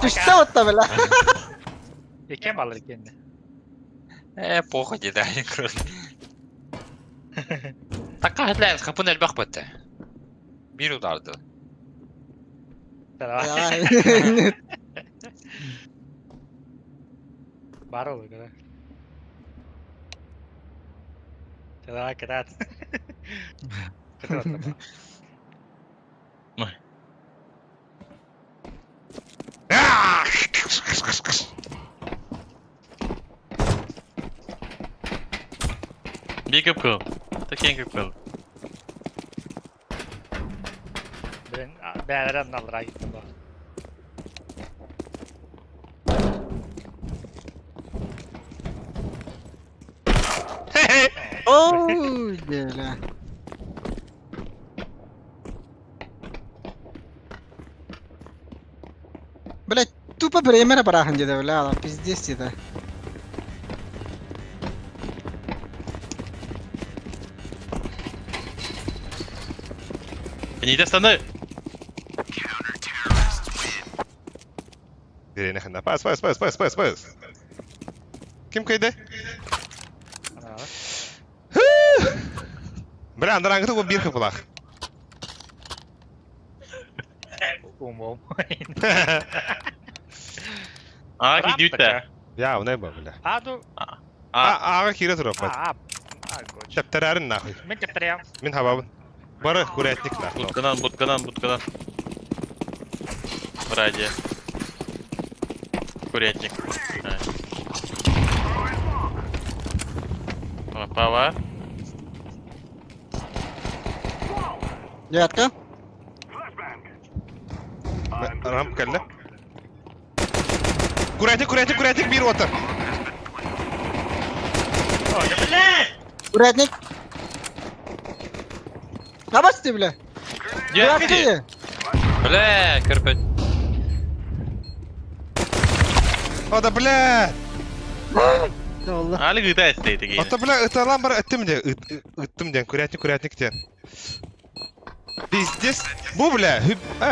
Düştü otta billah. Kim alır kendi? Похуй, да, Такая هتلاقي الخابون البخ بتا. Bir udardı. Selam. Var olur kadar. Selam kadar. Bir köp kıl. Tekin köp kıl. Ben aran alır gittim bak. Oh, gela. Блять, тупо время барахан деда, бля, пиздец это. Benita standı. Direne خلنا باس. Kim kaydı? Bela andar angıtı bu bir kapılak. Umum. Aa gidiyor da. Ya ne bu bela? Hadu. Ağa kira durup bak. Goç. Şaptararin nahi. Men getireyim. Min hababın. Bara kuretnik nahi. Будкадан. Ради. Курятник. Пава. Девятка. Ramp kelle. Kuretnik bir otur. Урядник. Набасти, бля. Gelmedi. Bля, kırpet. O da bela. Да والله. Ali gıda etseydi gene. Ata bela ıtalan bara ıttım diye. Ittım diye kuretnik diye. Bizdes bu bile.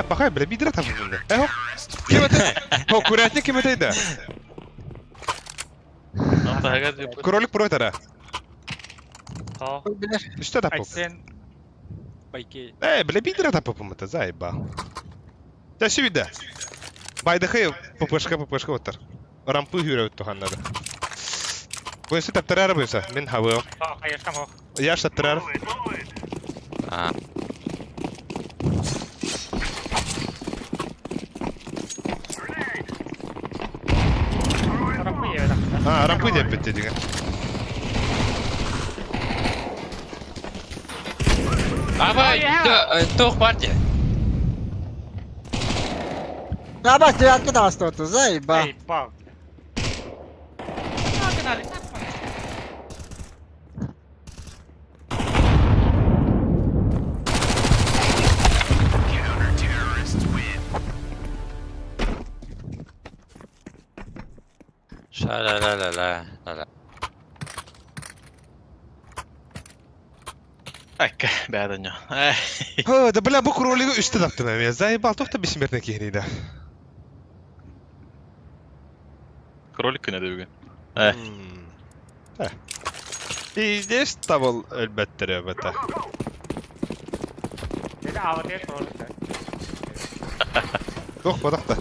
Bakay bile bir lira tabii bunda. Ho. Kim öte? Ho kuretnik kim öteydi? Nasıl hagas yapıyor? Krolik pro tara. Ha. Bilir. Üstte tapıp. Sen. Bayki. Bile bir lira tapıp mı ta zayba. Ya şimdi de. Baydakı papışka otur. Rampı hüre öttü hanladı. Bu ise taptarar bu ise. Min hava. Ha, hayır tamam. Yaş taptarar. Ha. Tarafı iyi öyle. Ha rampı diye bitti diye. Ama тух партия. Набас, девятка там остается, заеба. Ey, bak. La. Akka, bäden ja. Ha da bile bu kroliği üstte taptın ya. Zayba tohta bisimlerine kihniydi. Krolik günü de bugün. Eh. İyice double elbette elbette. Dedi avatiye sorulur. Yok badak da.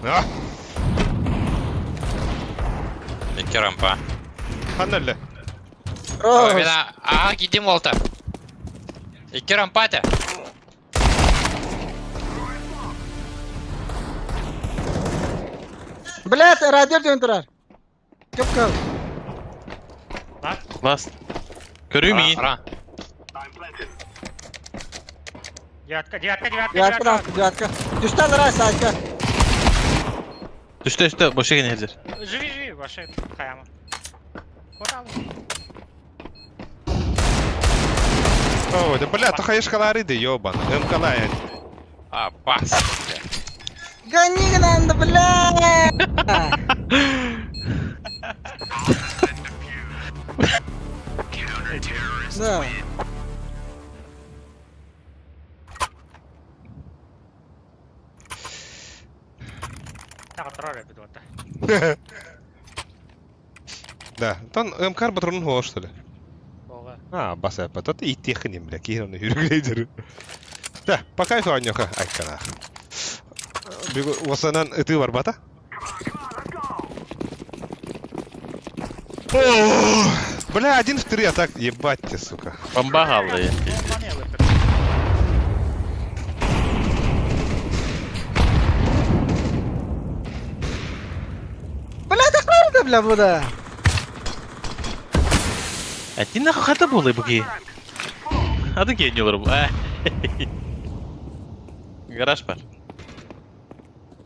Ah, İki rampa. hannerle. Roos. Ben ağa gideyim volta. İki rampa hadi. Блядь, радио дöndürer. Köp köp. Last. Görüyor musun? Ara. Cihatka. Девятка. Düştü lan sayka. Düştü boşa gene Hezir. Живи, вообще каяма. Куда? О, да бля, то хаешь калориды, ёбан. Калая. А, бас. Гони гнанда, блядь. Да. Так, тролль бедота. Да, тон МКар патронun hoş tole. Ого. Ha, basa patat ittiğin bile ki onu yürüyecek. Da, bakay şu an yok ha, aikana. Bir wasanan ıtı var bata. Бля, один в 3 атак, ебать ты, сука. Bomba kaldı ya. Компания летит. Блядь, охрана, бля, буда. Ти нахуй хата були буги. Hadi geliyorum. Garaj var.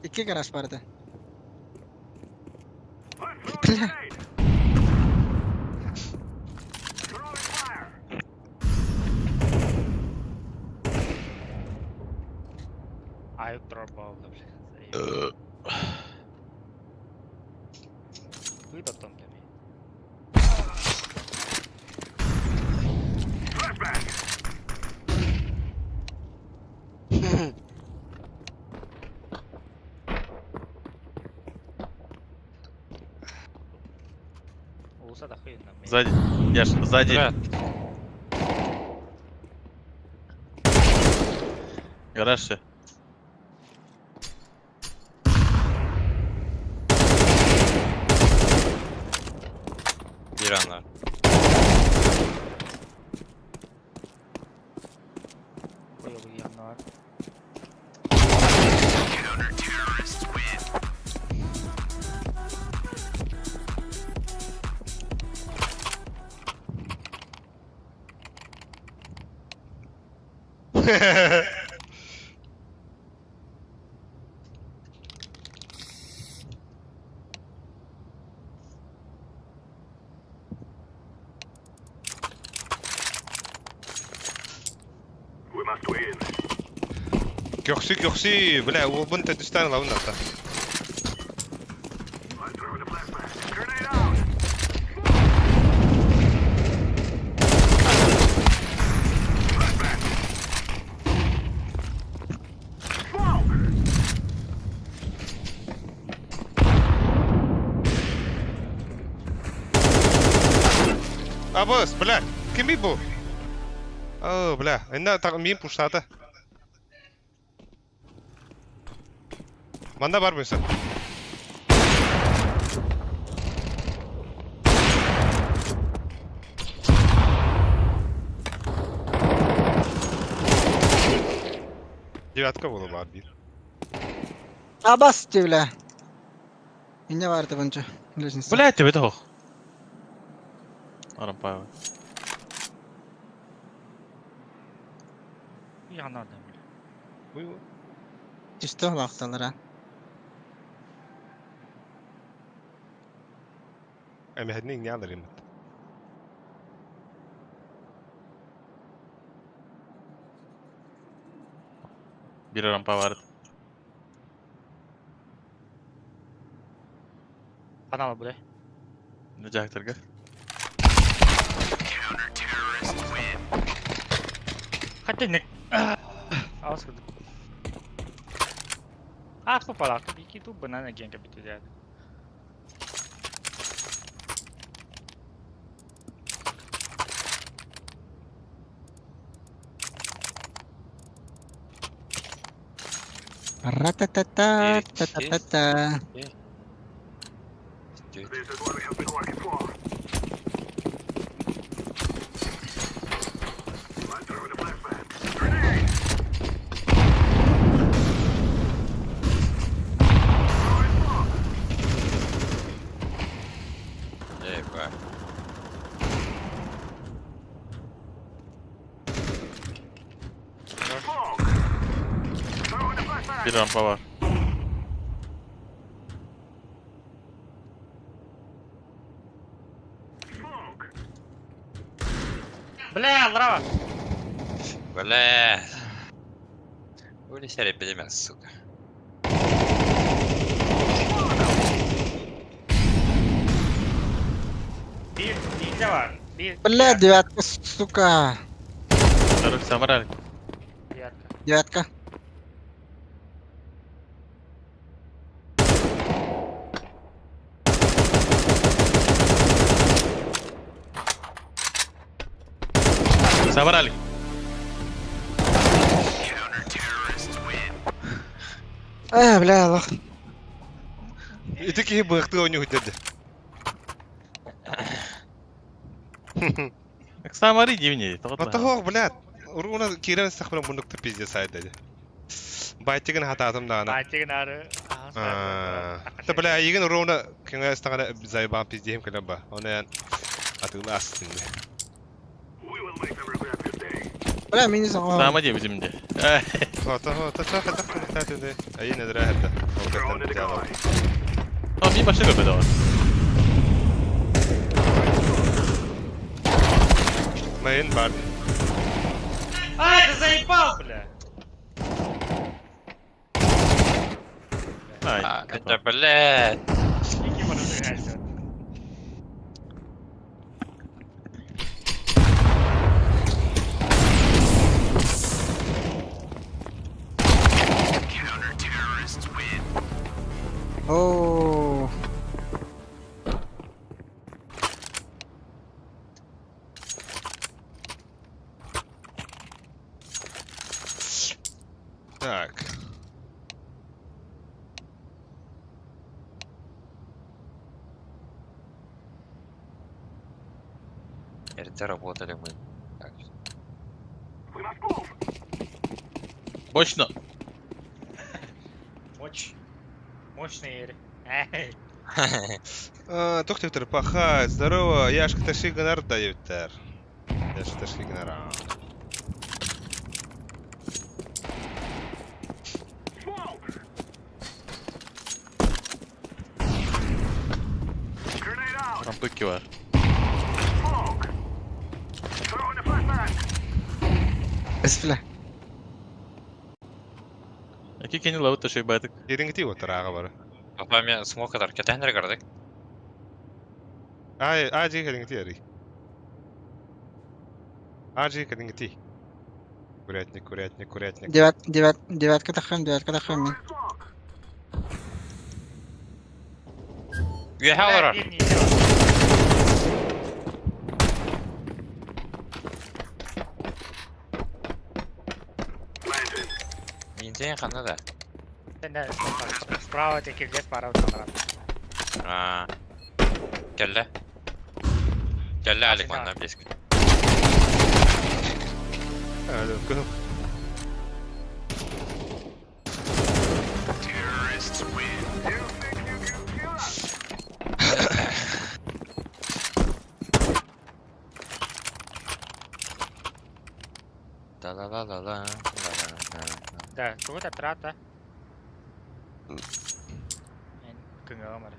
İki garaj vardı. Bля. Ayıp drop oldu bile. Duy bakalım demeyi. Olsa da kıyından. Сзади. Яш, сзади. Брат. Гараж все. Bir anlar. Koyuyor bu yanlar. We must win. Köksü, bля, o bunu tedistan la bunlar da. I'm throwing a flashbang. Grenade out. Flashbang. Smoke. Abos, bля, kim bu? Oh, bля, enda tak miyim pushata. Manda var mısın? Девятка bunu var bir. Абас, бля. Меня vardı bunca. Лестница. Блядь, тебе того. Рампа. Yanlardan bile. Bu. Düştü laqtalar ha. Emehedin ne alırım? Bir rampa var. Kanal buraya. Ne jaktırga? Hadi ne? Ağız kırdım. Ah, попала. Тут iki tu banana game ka bitu dia. Рататата, та-та-та-та. This is what we have been working for. Let's throw in a flashbang. Grenade! Ебать. Smoke! Throw in a flashbang. Bir rampa var. Smoke! Бля, здорово. Бля. Улетели пельмени, сука. Bir ninja var. Bir Бля, девятка, сука. Tarık Samarali. Девятка. Девятка. Samarali. Бля, лох. И такие быхты у него дяди. Samari дивнее. Атахох, блядь. Уруна кирен стахбран бундукты пиздец ай дяди. Байтигин хататым дана. Байтигин ары. Та бля, igen уруна кенге стагана зайбан пиздем кена ба. Она атыла астын. We will make them regret this day. Бля, мини сама. Sama diye bizim de. Ta çaka takın tatinde. Ayı nedir hatta. Throw in the decoy. Ama bir başka göbede var. Main bar. Ай, ты заебал, бля. Ay. Это, блядь. Iki bana dönüyor. О. Так. Это работали мы. Так. We must move. Boşna. Мощный ери. Эй. Тоқтектор, паха, здорово. Яшка таши гонар даюттар. Яшка таши гонара. Smoke! Grenade out! Rampa 2 var. Smoke! Throw in a flashbang! Бля. İki kendi lavut taşıyor baytık. Ерингти отыр ага бары. Папа, мен смокадар кетендер кырдык. Ажи кәдингти яри. Ажи кәдингти. Курятник. Девятка тахым мен. Smoke! Üye alır. Bir ninja var. Planted. Ninja қанда да. Sen de справа tekilde para utanlar. Келді. Келді әлік маңна блеск. Көнüm. Terrorists win. You think you can kill us? Да-да-да-да-да. Да, тут отрата. Кыңга мара.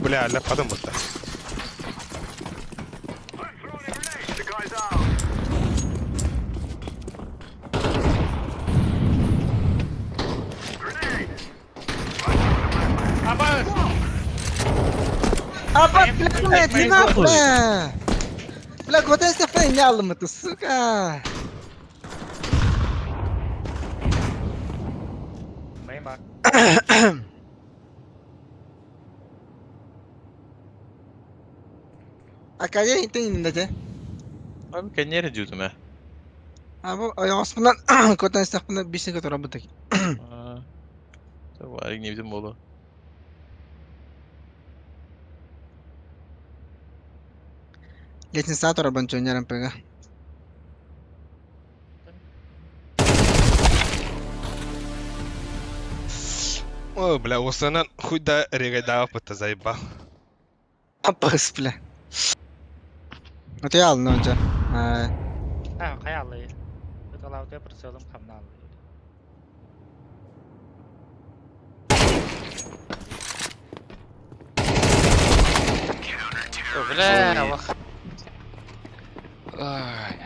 Бля, ляпадым бұлта. Let's throw in a grenade. The guy's out. Grenade! Абас! Апа, блядь, ты нахуй! Бля, вот если понял мы, ты, сука! Main bar. Acá ya tem ainda, já. Abi kenyere diyordum ya. Abi, ayağı asmından kotan istakmından bir şey götür abi tek. Tabii var ne bizim bolu. Geçen saat arabanın çönyarım pega. О, бля, осынан хуй да регайдава пыта заеба. Apağız bile. Öteye aldın önce. Ha. Ha, hayalıyı. Bu da lavda bir sözüm kamdan. Бля, вах. Ай.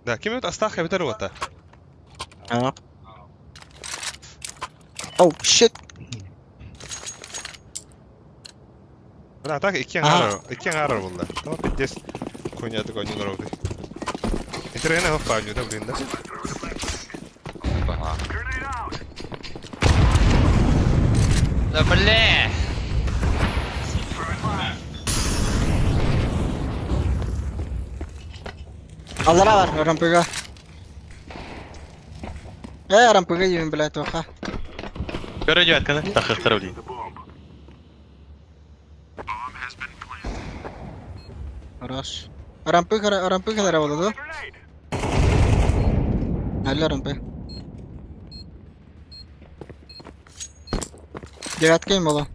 Да, кем это остахи битер вота? Ha. Oh shit. Bля, так iki arar bunlar. Tamam piddes koynadık oynuyorlar orada. İnternet hop oynuyor da burunda. Да бля. Allara var, rampega. Rampega yiyin bile toha. Görece atkana takıktır öyle. Хорош. Rampega da ravaladı. Hello rampe. Девяткой мало.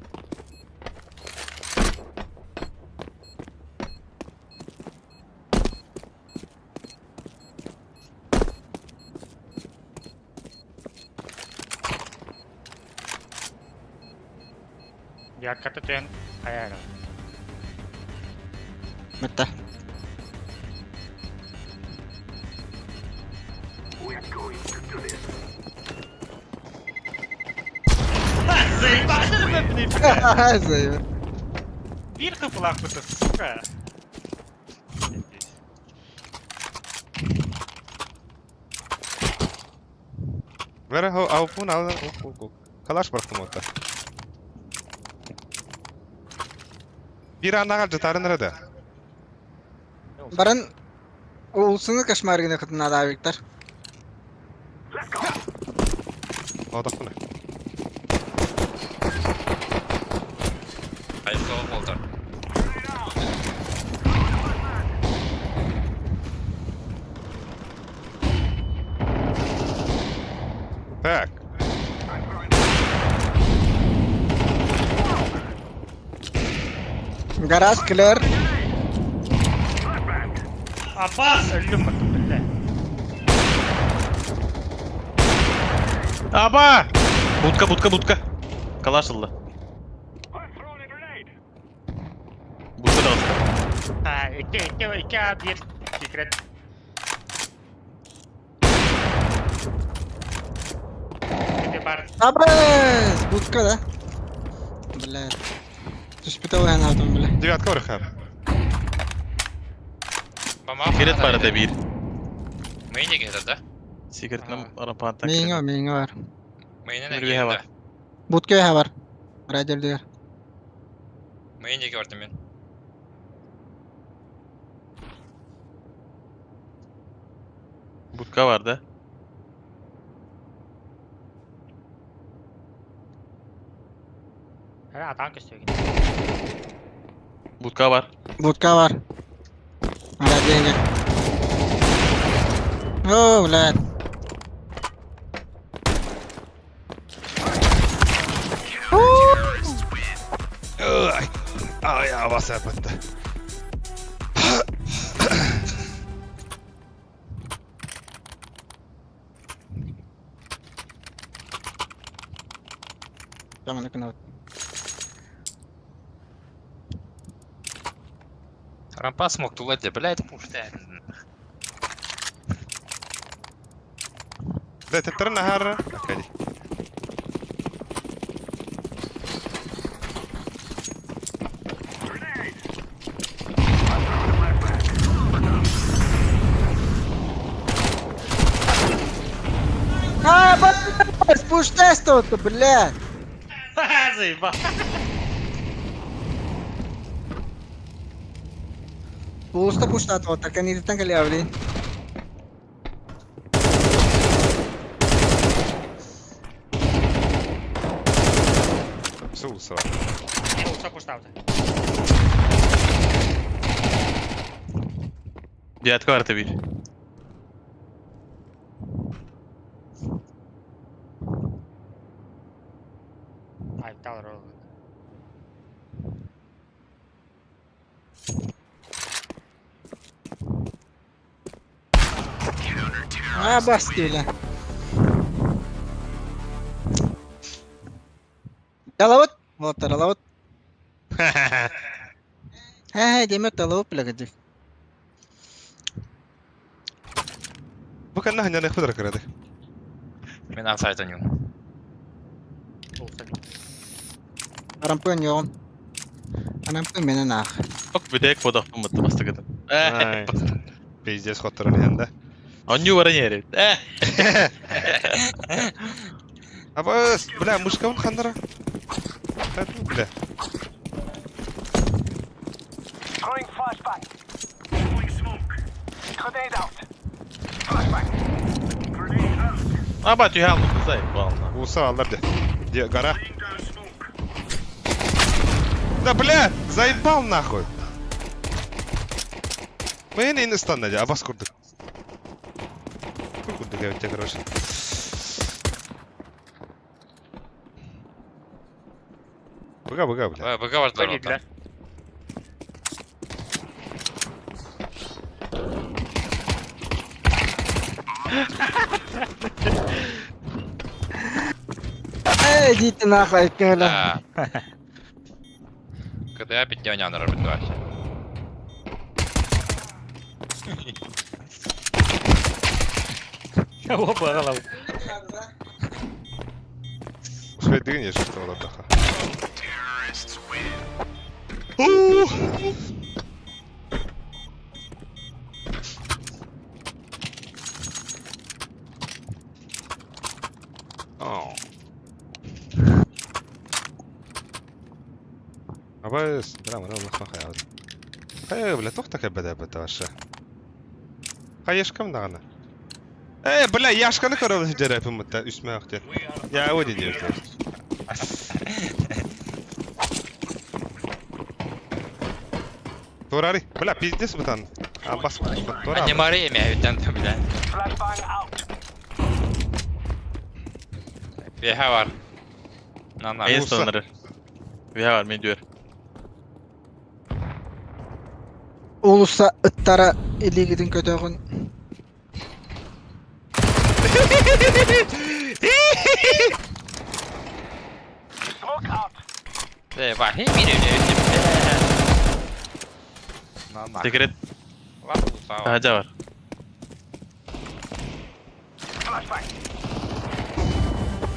Ya kata tuh yang kayak ada. Mata. Zayıf. Bir kapılak mı suka? Ver ho avpun al. Kalaş bıraktım orada. Bir anda kaldı tarın nerede? Baran Ulsunu kaşmargına kadına da Viktor. Odak bu ne? Hayır, kol oldu. Так. Garaj clear. Apa? Öldüm bak bile. Aba! Budka. Kalaşıldı. Budka da olsun. Ha, iki bir secret. Bir bar. Abres! Budka da. Блядь. Tuspita uyan aldım bile. Девятка вырыхаем. Sigaret var arada bir. Main'e geldi de. Sigaretle arapan tak. Minga var. Main'e Bir de bir var. geldi. Budka var. Radyo diyor. Main'e gördüm ben. Budka vardı. Ha, adam kesiyor. Budka var. Budka var. Radyo gel. Oh ulan. Ay. Ay ya basa yapıttı. Tamam yakın. Рампа смог тулать, блядь, пушта. ده تترن هارة كدي بس بوش تستو بالله. Заебал. Pusta tota, kan niitä tämän kali avli. سوسة Pusta puštauta. Diğer kartı bir. Ai, täällä roolaa. Bastı öyle. Yalavut. Motor yalavut. He demek yalavut bile gidecek. Bu kan nahnya ne kadar kırdı? Men outside on you. Arampuan yun. Arampuan beni nak. Bak bir tek fotoğrafım mutlu bastı kadın. Ay. Pizdes xotturun yanında. Anyu var yeri. Abas, bula mushkam khandara. Hadi bula. Throwing flashbang. Throwing smoke. Grenade out. Flashbang. Grenade out. Ama tu hem güzel vallahi. Usa alırdı. Diye gara. Laying down smoke. Да бля, заебал нахуй. Мы не настанали, а вас курдык. Курдык я у тебя, короче. Быга, бля. Быга var da Öldüler. Dito nakait ka lang. Когда я пить не робить вообще. O bağlav. Söylediğin ya şu orada daha. Oh. Abas, بلا ما والله ما خيال. خيال بلا تختك بدا بتوشى. خيش كم دغنا. ايه بلا ياش كان كرو جرب مت اسمه اختي. يا ودي ديرت. Torari, bla pizdes butan. Abbas Torari. Не мори меня, utan bile. Flashbang out. Bir här var. Nannar. En sonları. Bir var mı diyor. Ulusa ıttara eli gidin kötüğün. Smoke out. Det var helt min ute. Nannar. Dikkat et. Var usa. Haca var. Flashbang.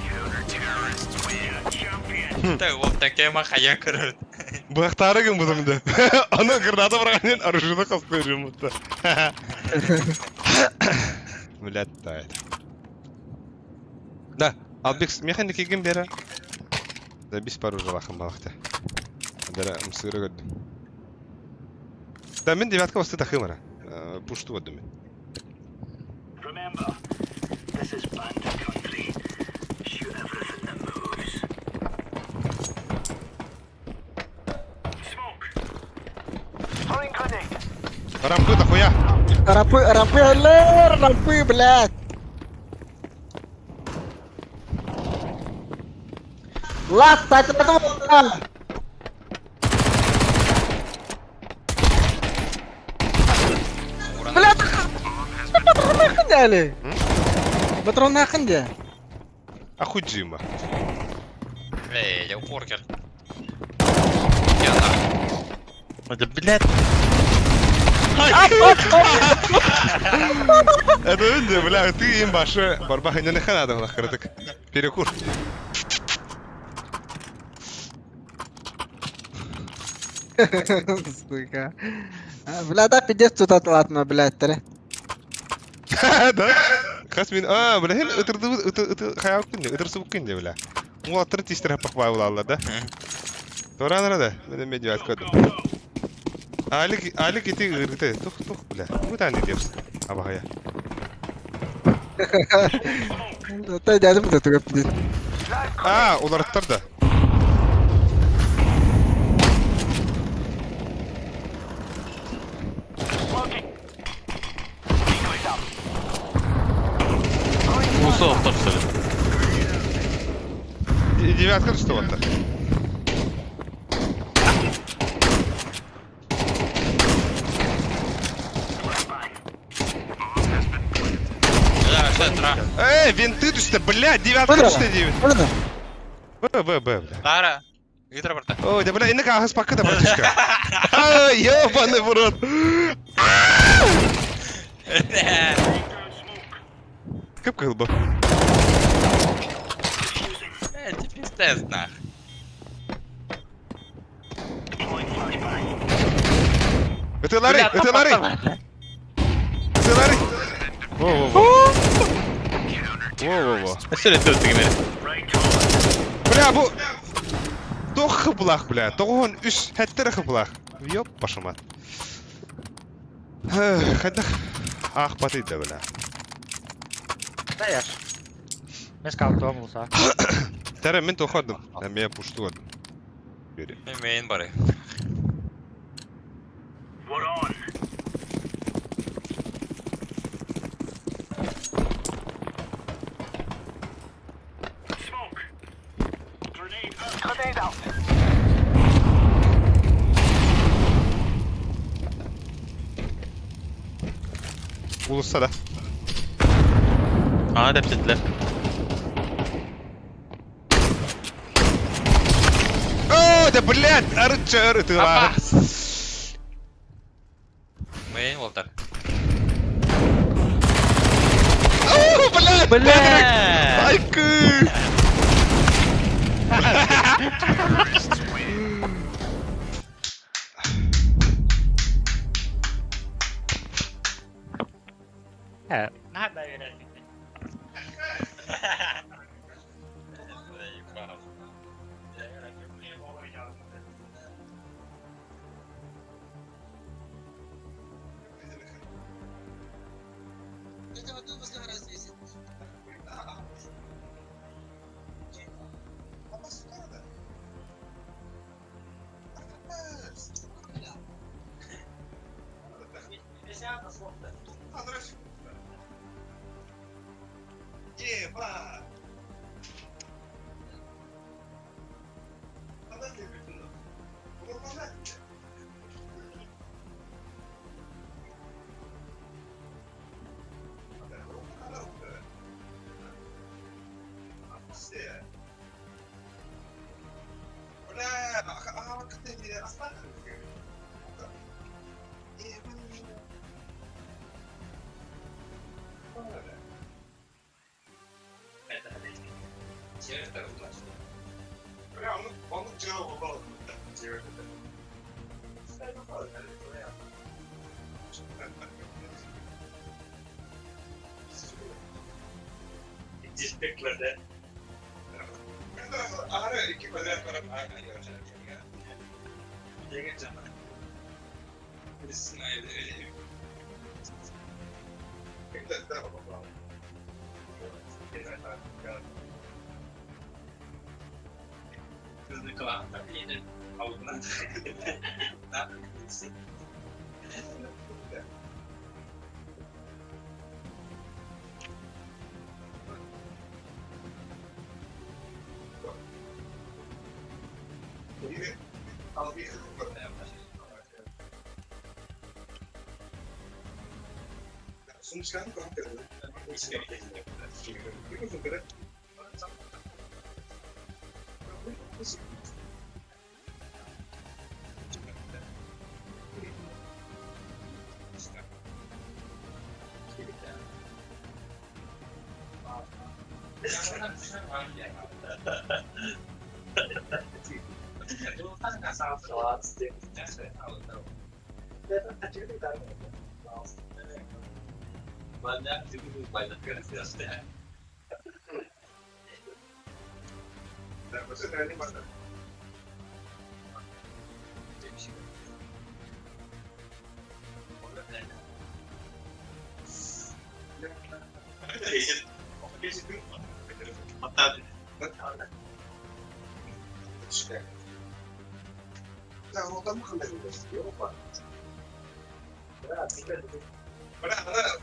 Counter-terrorists win. Champion. Да, вот такие махая крут. Бахтары ким bu şimdi? Ana kırnada bırakın arışını kastırıyorum mutta. Millet dayet. Da, Albix mekanik kim bera? Da biz parur bakın balıkta. Bera mısırı gördüm. Da min divatka bastı takımara. Puştu gördüm. Remember, this is bandit country. Shoot everything that moves. Smoke. Throwing grenade. Рампы дохуя. Рампы, аллер, рампы, блядь. Ласт, это потом. Блядь. Нахуй дали. Патрон нахуй где? Ахуджима. Эй, я упоркер. Я на. Hadi bilet. Это önce bля, ты им başı barba ne kadar adam kırdık. Перекур. Сука. Бля, да, пиздец, тут отладно, блядь, тре. Да? Kas min bля hel ıtırdı hayal kunde ıtırsı bu kunde bля. Bu atır tistere pakva ulallar da. Toranlara da ben medyo at koydum. Ali kiti ırgıtı tuk bля. Bu tane diyorsun. Abahaya. Та дядя мы тут пиздец. Ular atlar da. Musa orta söyle. Девятка что вот так. Да, центра. Винты düştü bля, девятка düştü девять. Burada. Бля. Тара. Гидро борта. Ой, да бля, инык ağız pakka da bratишка. Ай, ёбаный в рот. Кып bu. Теперь тест нах. Öteleri. Во. Söyle dörtlü gibi. Bля, bu... Doğu xıblaq, bля. Doğu'nun üst hətləri xıblaq. Yop, başıma. Xədək ağ batıydı, bля. Täyäs. Mes kautta on musa. Tärə, mən toxadım. Mən puştuqadım. Biri. Main bari. We're on. Smoke. Grenade out. Ulussa da. Aa depsettiler. Да, блядь, арычар, ты Апа. ладно. Main Walter. Блядь, Бля! Айкы! He. Nähdä edes.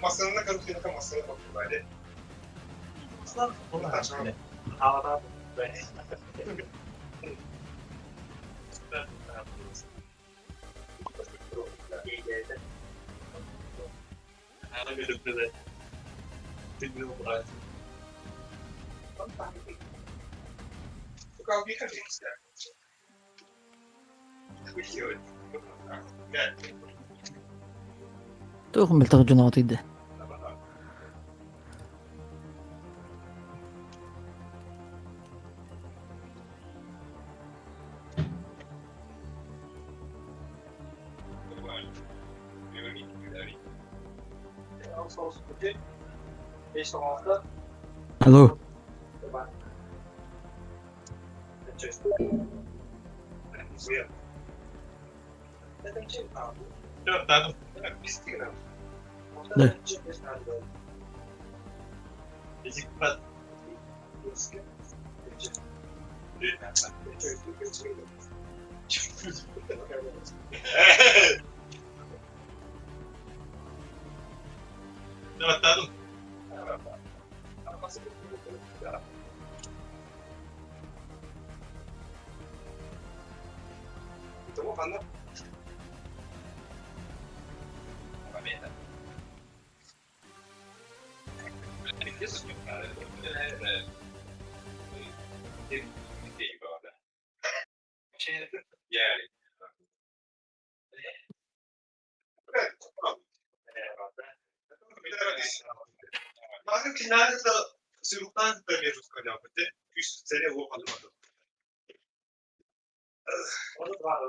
Masanına karıştırırken masaya bak böyle. Tuh beltak junot ide. Halo. Dah. Bakın kinlerde de sürükten de mevcut kalafette 100 sene o alamadı. Onu da var.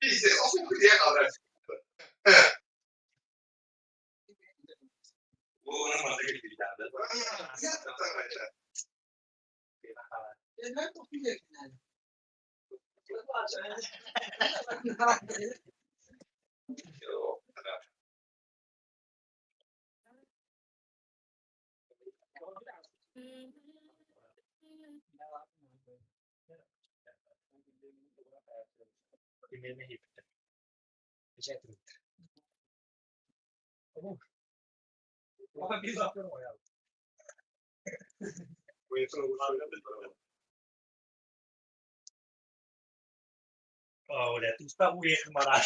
Biz de o diye kalır. Bu onun masaya gibi geldi. Ya tamam. Ben topluyor yani. Oh, udah tuh tak boleh kemarin.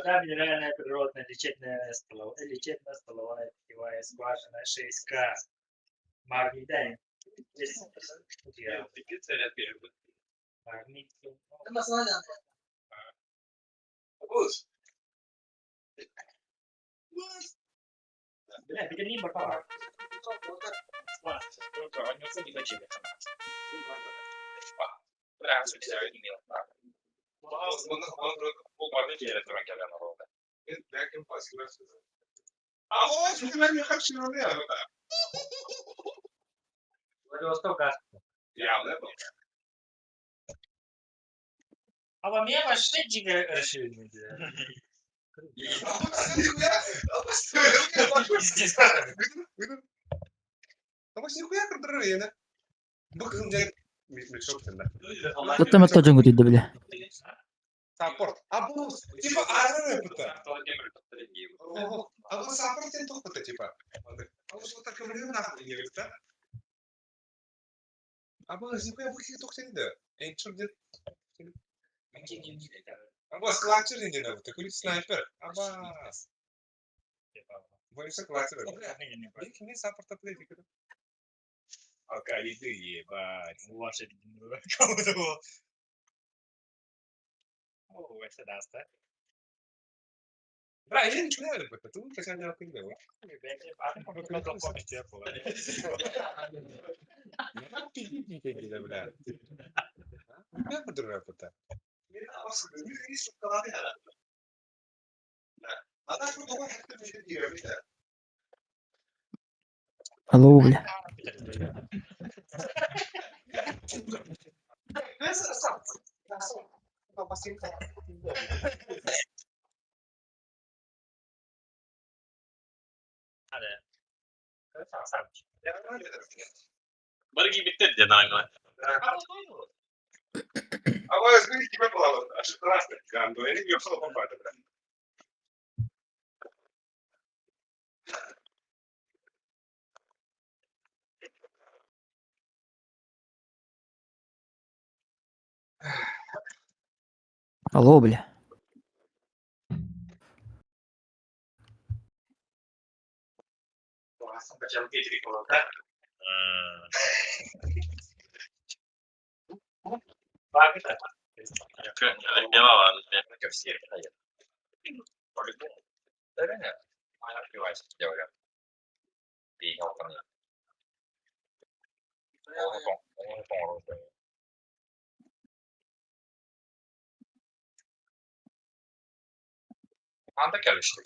Да, минеральная природная лечебная столовая питьевая скважина 6К. Магний, да? Магний. Бля, это не баба. А во мне вообще дико расширение. Kota mata jenggot ide bela. Support. Або типа арабы-то. Або support это типа. Або что так говорю нахуй не говорит, да? Або нихуя выход только не да. Intruder. Abbas clutcher ini dah, tu kulit sniper. Abbas. Boysa clutcher. Ini siapa terpilih di kita? Oke, itu iya, bye. Luar sih kamu tuh. Oh, wes dasta. Bra, ini kenapa betul? Kesannya apa ini? Gila benar. Kenapa betul apa tak? Ini suka banget. Nah, ada aku tuh kan Алло, бля. Pergi bitir jangan. Awas ini gimana kalau asal keras kan? Ini biasa apa pada? Алло, бля. Macam gitu kalau tak. Bagus tak? Jalan. Kerja aja. Kalau itu, ada nggak? Mana device jauh kan? Di hotelnya. Oh, Anda gelişti.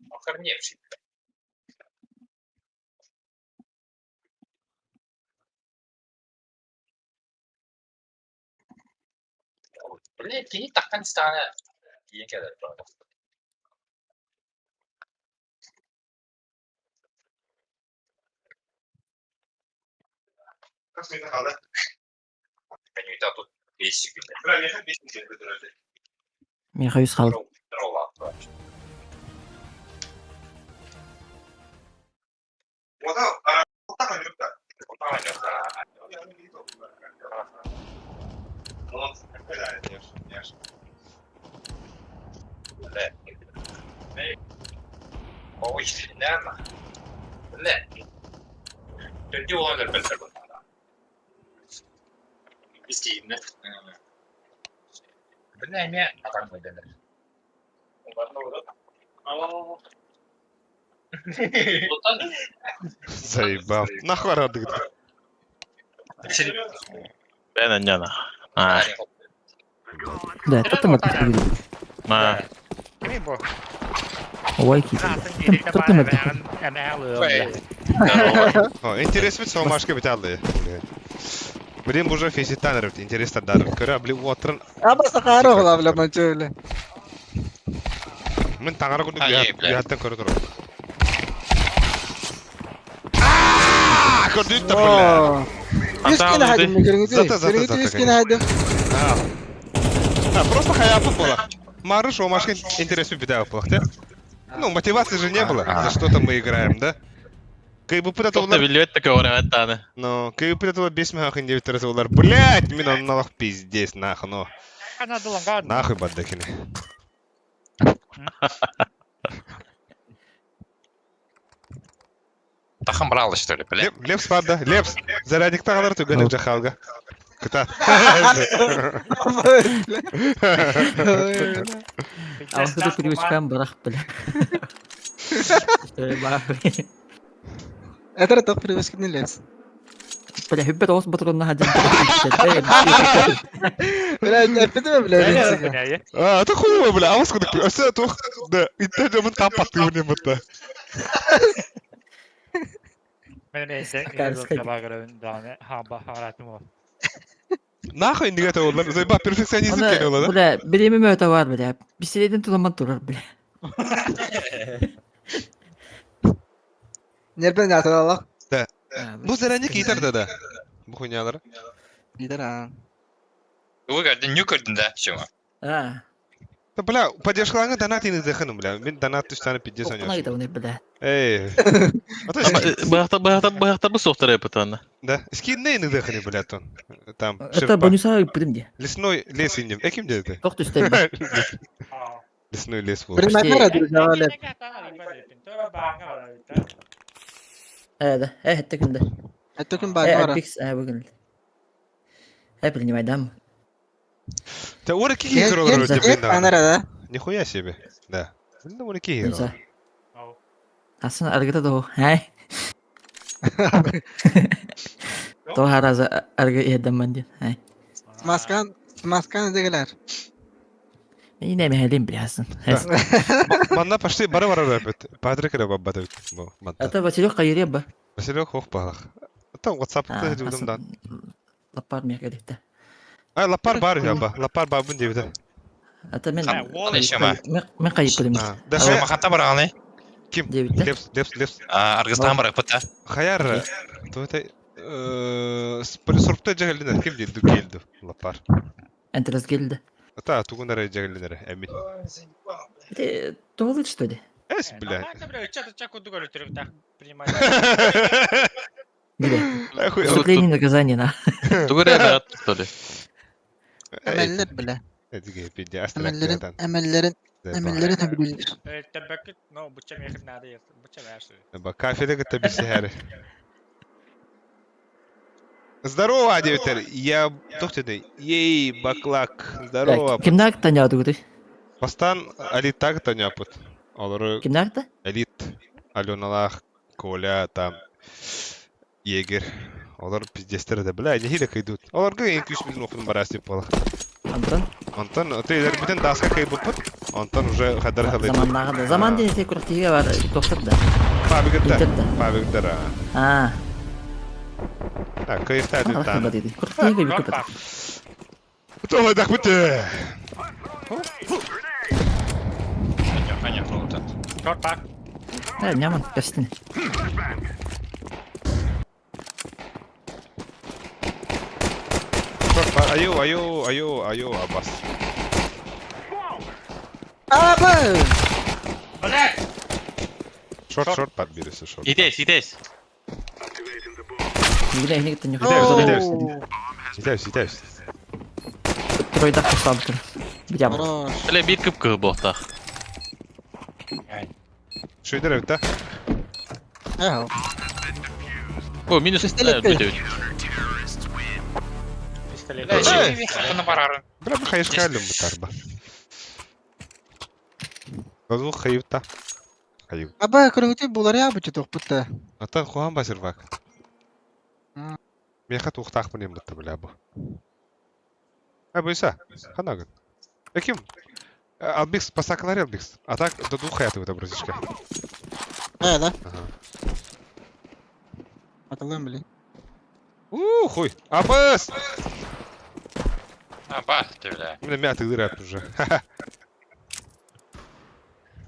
Bakar niye bir şey? Böyle kini takkan istane. İyi kadar. Kas minta kalah. Ben itu tuh değişik bir. Berani kan bisnis betul. Меха yüz kaldı. Roll O da otak yok da. Otak yok da. Tamam. Helal ediyor. Evet. Ne? O işte ne ama? Ne? Döndü olabilir belki bu. İsteyeyim ne? Ne akan mıydı? Заебал. Нахуй рады. Ben anjana. Да, это там открыли. Ma. Ini bu. Ой, киты. Кто ты это? О, интересно, что Машка биталды. Блин, уже физитанер, интересно дар. Корабли уотран. Абас акара хола бля мачөле. Мен таңара күнү яаттан көрө турам. Көрдүт та бля. Вискина хадим мекеринги. Керинги вискина хадим. Просто хаяпы было. Марыш, у Машки интерес битал было, да? Ну, мотивации же не было, за что-то мы играем, да? Кай бы пытаться Çok da biliyor ettik öğrenet tane. Ну, кай бы пытаться бесме хахин девятый улар. Блять, меня он налог пиздец, нахуй, ну. Нахуй баддакины. Takım bravo işte öyle bile. Лепс падда, Лепс. Зарядик тағалар түгенек жақалға. Кыта. Алхыды привычкам барах бля. Это тох привычка не лез. Бля, хибет ос батрон на хадим. Бля, не пидем бля. А, это хуево, бля. А вас куда? А то да, и ты же там потывни мата. Ben neyse. Baharatım o. Нахуй не это вот, заебал перфекционизм кинула, да? Бля, береми мөтө бар бля. Биселеден туламан турар бля. Нерпен аталак. Да. Bu zarani gitar da. Bu хуйнялар. Gider ha. Bu gördün, ne gördün de şu an? Ha. Да, бля, поддержкалаңа донат ини деханым, бля. Мен донат 3 tane pidje Okuna sanıyorsun. gidelim bunu bile. Эй. Это Бахта бы софтер эпатана. да, скидные ини деханы, бля, тон. Там Это шерпа. бонуса будем де. Лесной лес инем. Эким де это? Тохту üstte. Лесной лес был. Bir makara dur cevale. هذا حتى كنده. Ettokin bakara. بيكس بقول. Apple не майдам. Да, ура кихи херогро Gel, тебе да. Nerede? Нихуя себе. Да. Ну, ура кихи Buysa. херо. Aslında argıda da o. Hay. To haraza argı yedem ben diye. Hay. Maskan edegeler. Yine mi halim biliyorsun. Манна почти бара рэпет. Патрик рэп бабата. Манта. Ata Василек кайыр ябба. Василек хох балах. Там WhatsApp-та жудum дан. Lapar mı yakaladı? Ай, лапар бар я ба. Лапар бабын дебиде. Ata men Нешама. men kayıp dedim. Да, Шама хата бараны. Ким? Дебитте. Лепс. Аргыстан барак пата. Хаяр. То это присурпта жагалдина. Ким дейди келди? Лапар. Enteres geldi. Ата тугунара жагалдинара. Эмин. Doğru что ли? Эс, бля. Gibi. Ахуй. Вступление наказание на. Тугуре бәрат, что ли? Emeller bile. Эдиге пидя Emellerin öbürüler. Ба кафеде гыта биси хари. Здорово, девятер. Я тохтеде. Ей, баклак. Здорово. Kimler tanıyordu bu? Пастан алиттаг таняпыт. Олары Kimler de? элит. Аленалах, Коля, там, Егер. Олар пиздестер да, бля, не хилек идут. Оларга ең күш біздің оқыдың барас деп болақ. Anton. Антон, öteyler bütün daska kayıp bıt. Антон уже kadar kalıyor. Zamanlarda. Zaman diye tek kurtiye var. Doktor da. Fabi gider ha. Ha. Ha, kayıfta edin Allah tane. kadar dedi. Kurtiye gibi köpek. Tuğla dak bitti. Short back. Ha, nyaman. Kaçtın. Ayo, Abbas. Abi! Short pat birisi short. İteyiz. Bir de ehne gittin yok. Gidiyoruz. Troyda kısaldı. Bir yağmur. Хорош. Öyle bir kıpkı bohta. Şuydur evde. Ya. O minus Pistolet bir de. Хатаны барарын. Bıra bir hayır kaldım bu tarba. Gazul kayıpta. Kayıp. Abi kırıngıtı bular ya bu çitok bitti. Atan kuhan basır bak. Hmm. Mekat uhtaq mı bitti bile bu. Ha buysa. Kana gün. Ekim. Albix pasaklar Albix. Atak da du hayatı bu brazişka. He lan. Aha. Atalım bile. Хуй. Abbas. Ба, төвле. Мне мятый дырят уже.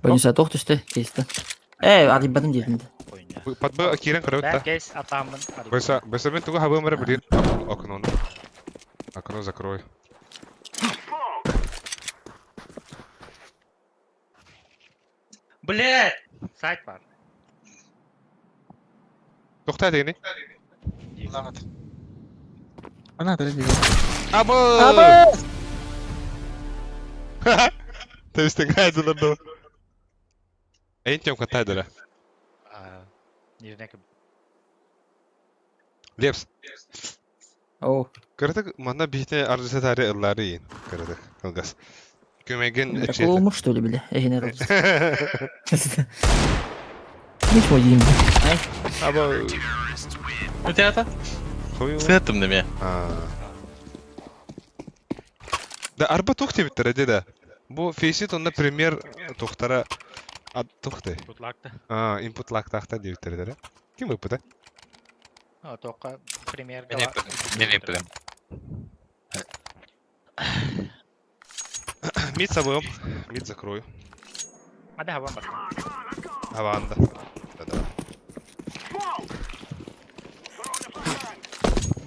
Bölünse doktor işte. Kesti. Arayın cebinde. Под Б Кирен That корот. case атамын. Быса мен туга хабы мэр блин. Окно. Окно закрой. Блядь! Сайт бар. Тохта дегени. Ana da diyor. Abbas. Ты стегается на дно. Эйнтем катайдера. Нирнеке. Лепс. Oo. Kırdık mana bihte arzusa tari ılları yiyin. Kırdık. Kılgaz. Kömegin Bak içeri. olmuş da öyle bile. Ehne olsun. Hiç mi yiyeyim? Ay. Aba. Öte ata. Koyu. Sığıttım demeye. Da arba тухты bitti de. Bu Faceit onda premier tuhtara ad тухты. Бутлакта. Input lag tahta diye bitirdi. Kim bu da? А, только пример. Мен епилем. Мид забыл. Мид закрою. Ada havan бар. Havanda. Да.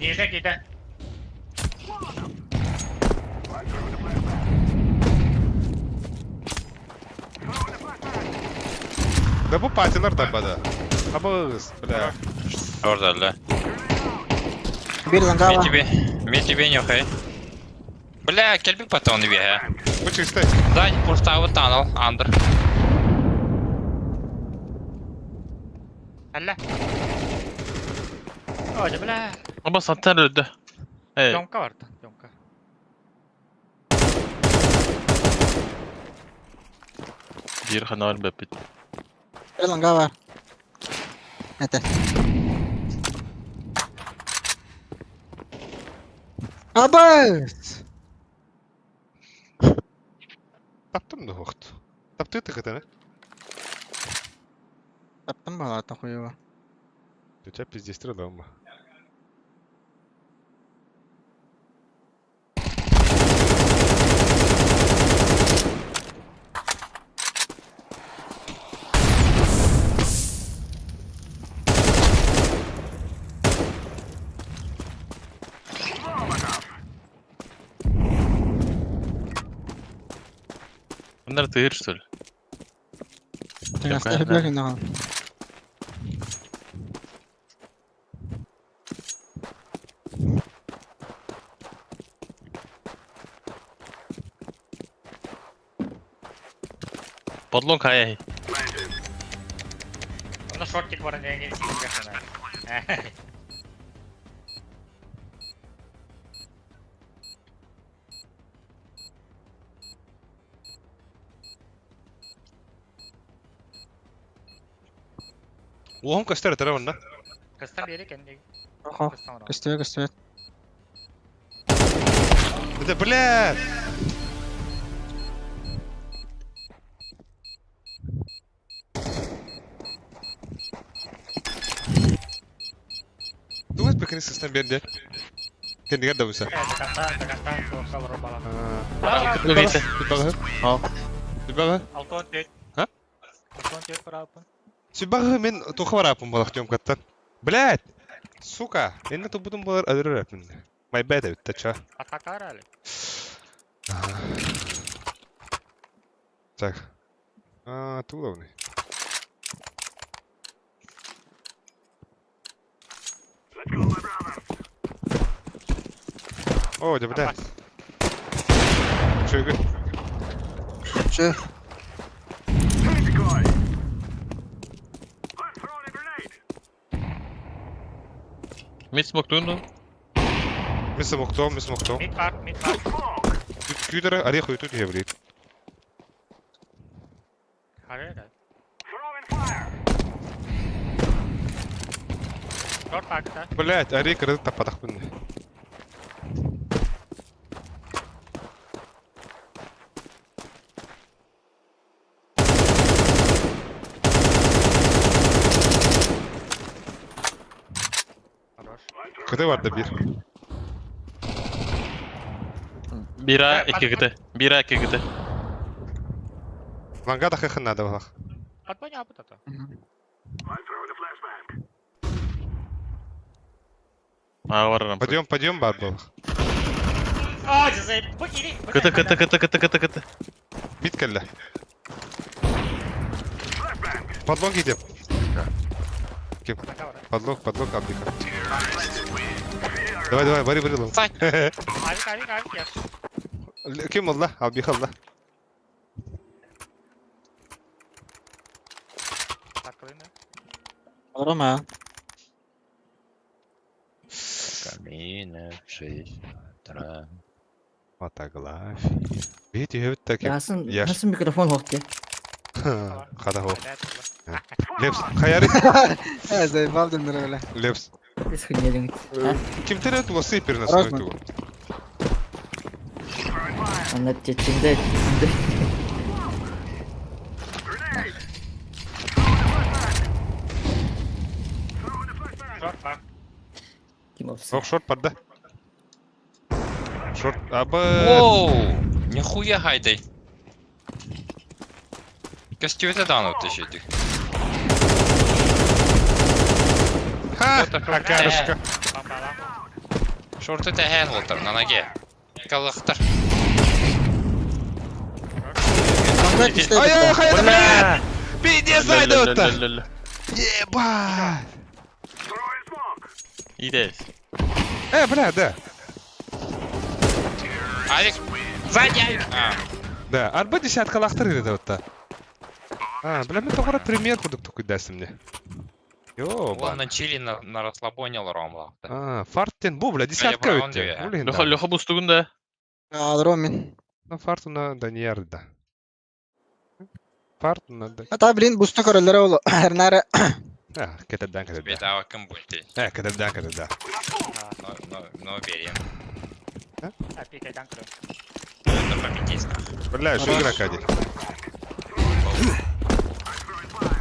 Нирне киде. Da bu partiler da bada. Kabız, bля. Orada öyle. Bir langa var. Мити бе нюхай. Бля, келбик патроны бе. Bu чистой. Сзади пустого танул, андер. Alla. Hoca bile. Ama Santer öldü. Evet. Yonka vardı. Yonka. Bir kanal bepit. Bir langa var. Ete. Abas! Taptım da hoht. Taptı tıkıtını. Taptım bana ata koyuyor. Ты тебя пиздец дома. Bunlar tığır что ли? Ты Yok, оставь aynen. блядь, нахуй. Подлон кая. Onda short kick var ne gelsin sana. وهم كستر ترى ولا؟ Kastan biri kendi. Охо. Kastan var. Костюет. ده بلاد. Du vet vilken sistem bir de. Kendi geldi bu sen. Kastan yonka var bala. Nu vet jag. Sübbağı. Ja. Sübbağı. Alton tet. Ha? Alton tet para apa? Sübbağı men toxvar apım balaqtım kattan. Блядь. Сука, мен то будем болар адырыр апын. My bad evet taça. Atakar ali. Так. Туловный. О, да блядь. Чё, Че? Mitt smoktun då. Мисля мокто. Mid var, mid var. Кюдера, орех уйдут я, блядь. Harry da. Short takta. Блядь, орех рыдык тападақ бұнды. Хорош. Кыды vardı bir. Bira iki gıdı. Bira iki gıdı. Ланга да хыхын надо балақ. Atmanya apa tata? Var aram. Пойдем бар балақ. Aa cezayı. Bu iri. Kıtı. Бит кәлі. Подлог идем. Кем? Подлог, Абдика. Давай, вари лом. Abi yap. Kim Allah? Abdika Allah. Takılın da. Alırım ha. Камина, 6, 3. Фотографии. Видео такие. Yasin, Yaş. nasıl mikrofon hoştu? Kada ho. Evet. Leps. Hayari. He zayıf döndür öyle. Leps. Biz hınyalın. Kim teret olası bir nasıl Razman. tu? Anlat çeçinde. Short var. Kim olsun? Sok short padda. Short aba. Оу! Нихуя хайдай. Костюмы данут тащить. Ha, akarışka. Шорты тәһән ултыр, нанаге. Калыктыр. Langa işte. Ay hayır. Pide. сайда отта. Лөлөлөлөлөлө. Ебать. Идес. Бля, да. Авик. Сзади авик. Да, арба десятка лақтыр еді отта. Бля, мен тоғыра премьер кудық тұқы дәсімде. Йо, Он на чили на расслабоне ларомла. фарттен бұл, бля, десятка Бля, өтті. Лёха бустугунда. Алырым мен. Фартуна Даниэр, да. Фартуна да. Ата блин бусты көрөлөр ол. Әрнәрі. Кетерден, кетерден. Бет авакым бульти. Кетерден, кетерден. Но берем. Апикайдан кірі. Это помятись. Бля, что игра кади?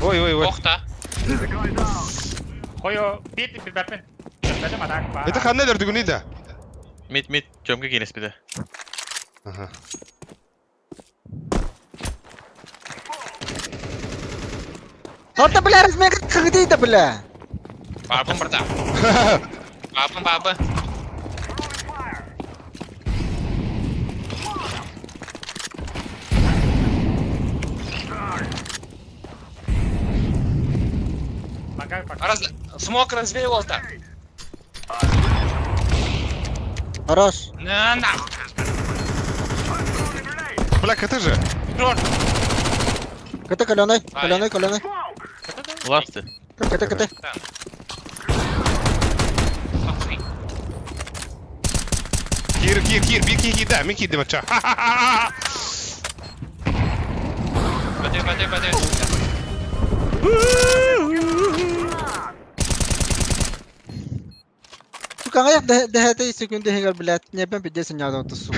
Ой. Охта. Қойо, бет бәпін. Бәпін атак бар. Это ханнелер дүгүні да. Мид, чөмге кенес биде. Ага. Орта бля, размер кыгдыйды бля. Бабым бірда. Бабы. Смог развеивал-то. Хорош. На. Бля, это же. Кыты каленый. Ласты. Кыты. Кир, bir kir да, мен кирдим ача. Баде. Сукаңа як дәһәтә секунды һәгәр блядь, не бен бидесен яда отсу.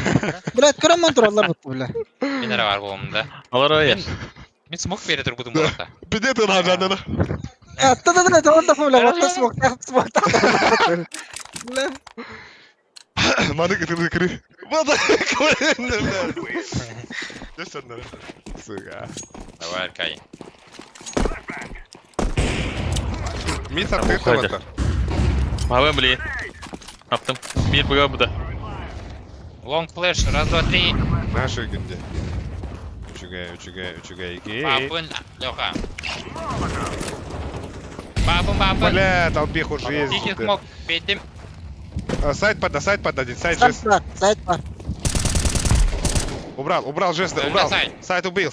Блядь, көрәм монтроллар бут бля. Минер бар қолымда. Алар аяр. Мен смог бере тұр будым болақта. Биде тына жанына. Та-та-та, тонда фула, вот смог. Бля. Маны китирди кири. Бада көрәнде бля. Дәсәннәр. Суга. Давай, Аркай. Мин сапты таватар. Мавем блин. Аптым. Bir быга буда. Лонг флеш, раз, два, три. Наши günde. Üçüge iki. Бабын, Леха. Бабын. Бля, толпих уже есть. Тихий смог, бедим. Сайт под один, сайт жест. Сайт бар. Убрал жест, Да, убрал. сайт. Сайт убил.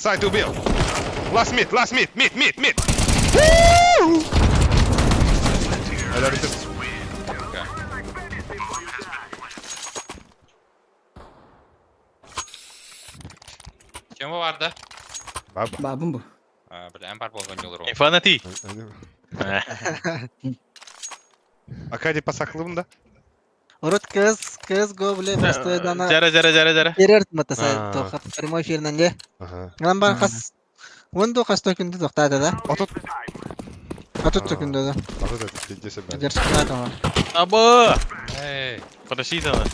Last mid. Kim vardı? Baba. Babım bu. Bir en par bolgan yolur o. Infanati. Акади пасаклым да. Урут кыз го бле просто дана. Жара. Берер мата сайт то прямой эфирнен же. Ага. Ган бар хас. Онду хас токунду токтады да. Атут токунду да. Вот это десе бен. Дерсина там. Аба. Эй. Подожди sana.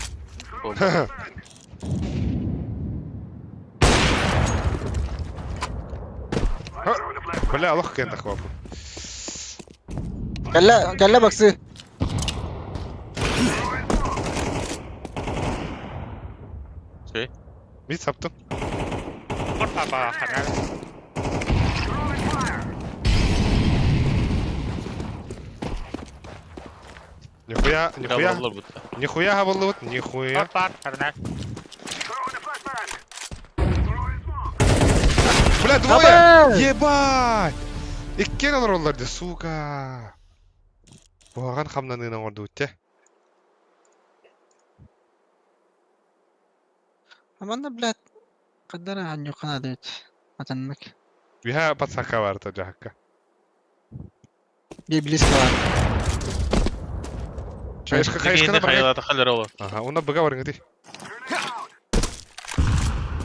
Бля, лох кента хвапу. Калла баксы. Şey. Мид саптым. Орта бар ханар. Нихуя хабылды вот, нихуя. Орт бар ханар. Бля, двое! Ебать! Иккен алар оларды, сука! Буган хамнанына орды өтте. Аманда блядь. Кадара аню канадыт. Атанмак. Биха пацака бар та жакка. Библиска бар. Кайышкана бар. Hayalata kalır olur. Ага, уна быга барың ди.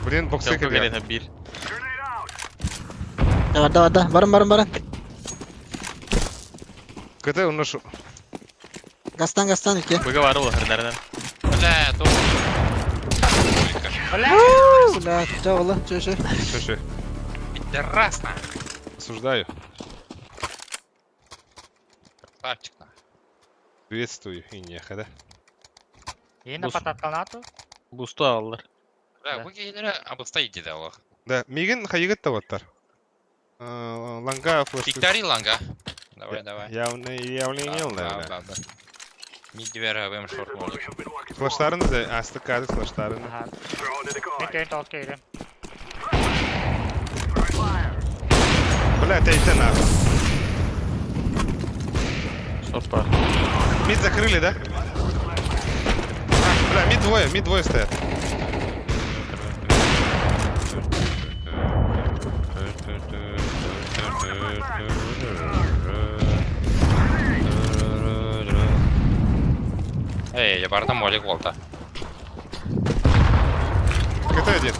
Блин, боксы Çömge кирген. gelen bir. Варда. Барын. Кыты уна шу. Гастан ülke. Bıga var olur. Nereden? Бля, тут. Блядь, чавала, чеше. Слушай, Пидорасно. осуждаю. Красавчик. Приветствую и неха, да? Yine patatlanatı. Ланга, флеш. Виктори ланга. Давай. Явление он, наверное. Да. Мид веровым шорт может. Флештарын да, асты кады флештарын. Aha. Throw in the decoy. Tek en tak i det. Бля, тейте нахуй. Шорт бар. Мид закрыли, да? Бля, мид двое стоят. Эй, я бардам молик волта. КТ один.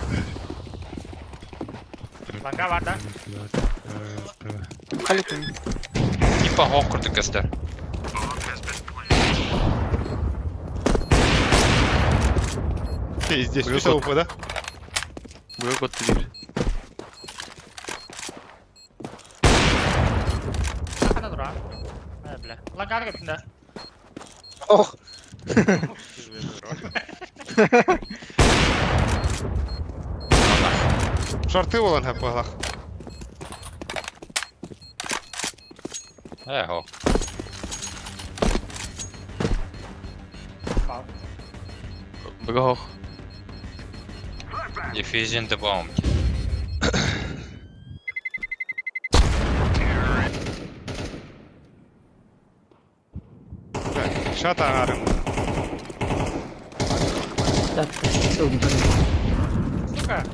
Langa var da. Халитин. Типа хоккурды кастер. Ты здесь все УП, да? Buraya koydu bir. Kana dur ha. Ne bile. Langa da gittin de. Oh. Шорты olan hep bağlaq. Ho. Bugge hoog. Diffusion the bomb. Şat ağarım. Так, что вы Сука.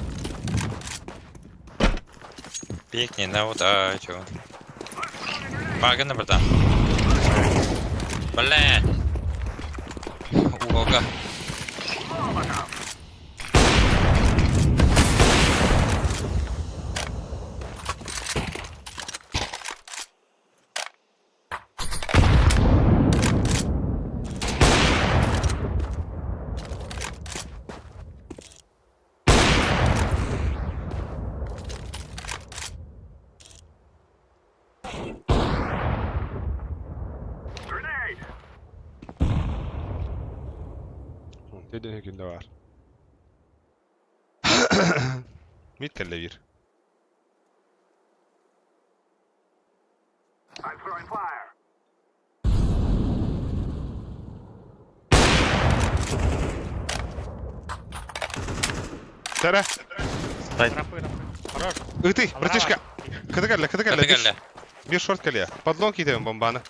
Пикни на удачу. Погнали, братан. Блядь. Уголка. Dediğin günde var. Mid kelle bir. I'm throwing fire. Tara. Сайт. Рапы. Хорош. Ты, братишка. Кыды кelle. Калли. Bir short kelle. Подлонг gidelim bombana.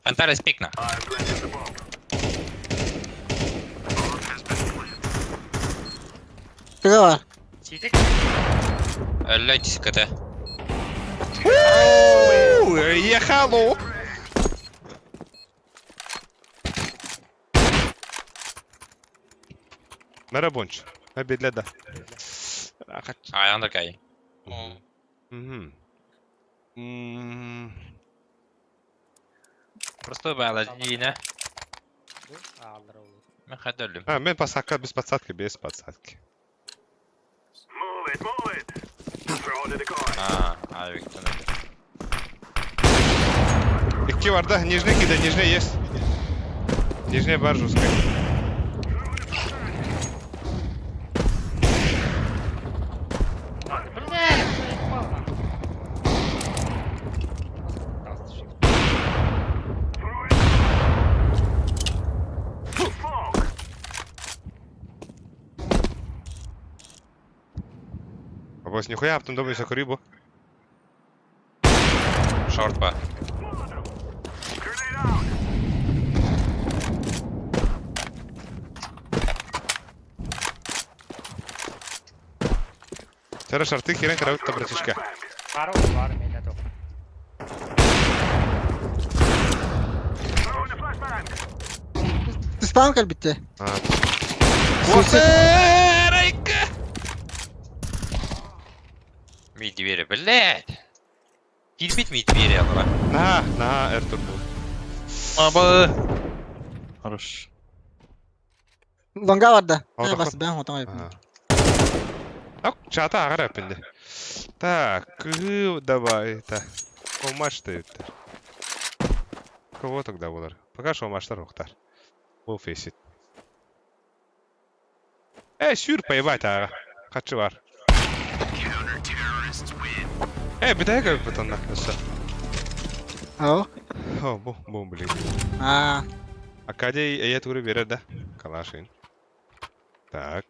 Антарес пикна. I've planted the bomb. Kıza var. Çiğdek. Лётись КТ. Ехало. Merhabonç. Ha bedlede. Ayağında kay. Просто баладина. Aldır oğlum. Мы ходили. Ha ben pasakka без подсадки, без подсадки. Move it. Throw in the decoy. Виктор. İki var da нижний кидай, нижний есть. Нижняя бар жесткая. Блядь. Smoke. Бабось, нихуя, а потом думаю, всякую рыбу. Шорт ба. Grenade out. Сера шарты херен караут-то, братишка. Var oğlum var millet o. Throw in the flashbang. Spawn kal bitti. Ha. Мид двери, блядь. Кирпить мид двери, алла. На, Эртур был. Aba. Хорош. Longa var da. Aldı Ne kal. bastı ben hotam yapayım. Ага. Ок, чата ағар әпінде. Так, давай, так. Ол матчта өттер. Кого тогда олар? Пока что матчтар оқтар. Ол фейсит. Сүр поебать аға. Қатшы бар. Counter-terrorists win. Битая как бутонна. Ау. О, бу блин. Акадий эйе туры берер да. Калашин. Так.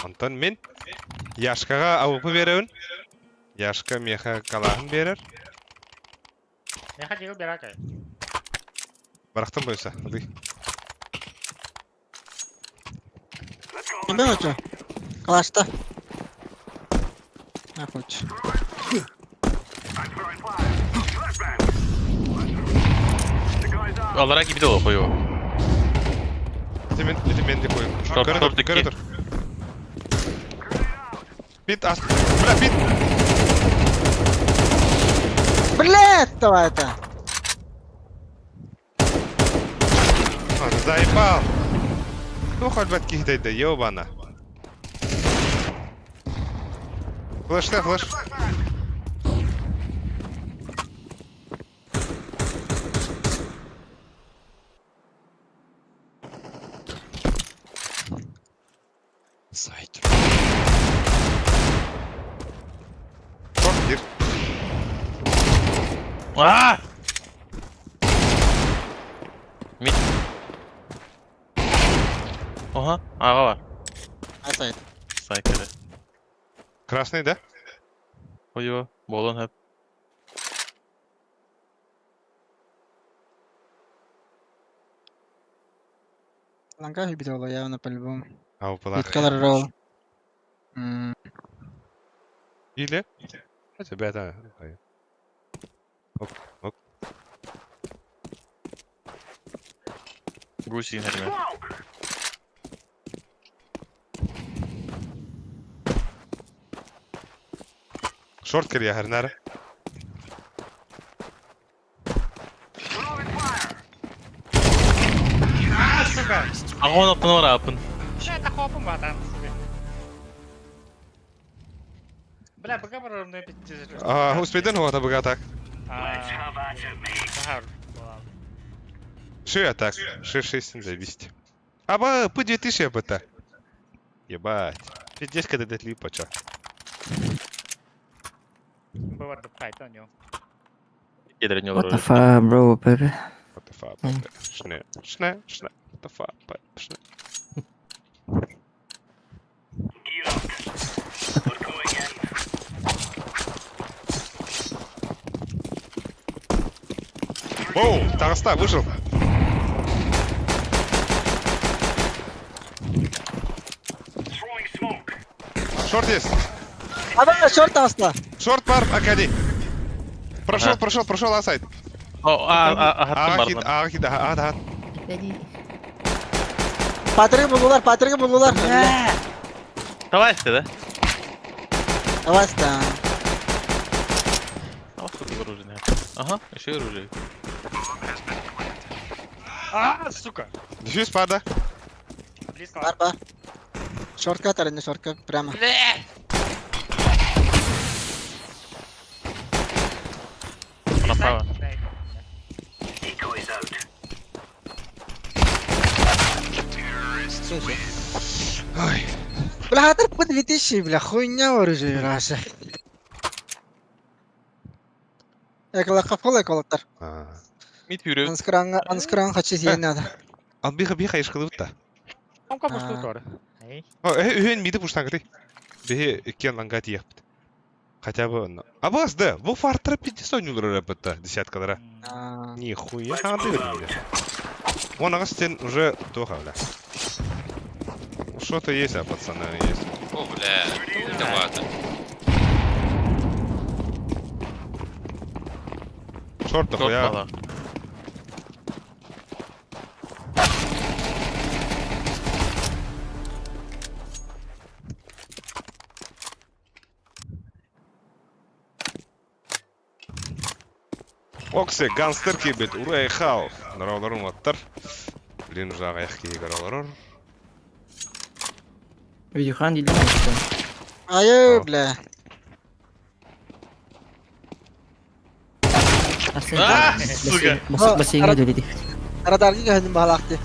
Антон мен Яшкага авупы береун. Яшка меха калахын берер. Я хотел бирать. Барахтан бойса. Алды. Кімбе өтө? Клашта. Не хоч. Алара gibi de koyuyor. Эти мен де коюм. Шорт Көрө тур. Бит ас. Бля, бит. Блядь, давай это. Заебал. Ну хоть бы отких-то да ёбана. Флэш. Сайт. Шорт гир. Aa! Mid. Oha, ağa var. Айтайт. Saykırı. Красный, да? Koyuyor. Bolon hep. Ланга хибидола явно по-любому. Авупылар. Биткалар ролл. Или? Хотя бы это. Ок. Гуси herime. Шорт кир яхар нара. Ağon apını var apın. Это хопом батан. Бля, пока барымны битти. Успейден хо табыга так. Let's have at it, mate. Ши атак. Ши 6 зависти. Аба, по 2000 АБТ. Ебать. Пиздец, когда дать липа, чё. Бывает Python yok. Gelirin What olur. the fuck, bro, baby? What the fuck, baby. Шне. What the fuck, baby. Шне. Gear up. We're going in. Оу, Тагаста вышел. Throwing smoke. Шорт есть. Ада, шорт аста. Шорт пар, Акади. Прошел асайд. O, attım bardan. Ахид, ага. Патрыгы булулар. Давай istedi. Давай ста. Ama sıkı vurur yine. Aha, şey vurur. Сука. Дефьюз пада. Близко. Бар. Шортка тарыны, шортка прямо. Направо. Decoys out. Ой. Бля, хатыр по 2000, бля, хуйня оружие, Раша. Эколоктар. Mid yürü. Анскранга хочу сиен надо. Ал биха ишкылып. Он кому что тор? Эй. Үйен миді пуштан кіті. Бе кен ланга тияқпыт. Хотя бы... Абас, да, бұл фартыра 500 нюллар рәпітті, десяткалара. Нихуя ханды вернее. Вон агастен уже тоха, бля. Что-то есть, пацаны, есть. О, бля. Это ладно. Шорт Çok дохуя. bala. Оксе, ганстер кейбет, урай хау. Нарауларын ваттар. Блин, жағы аяқ кейі қараларыр. Видеохан değil mi? Ай, бля. Ah, suga. Бассейнге дөледі. Радарги гәһәнем балақты.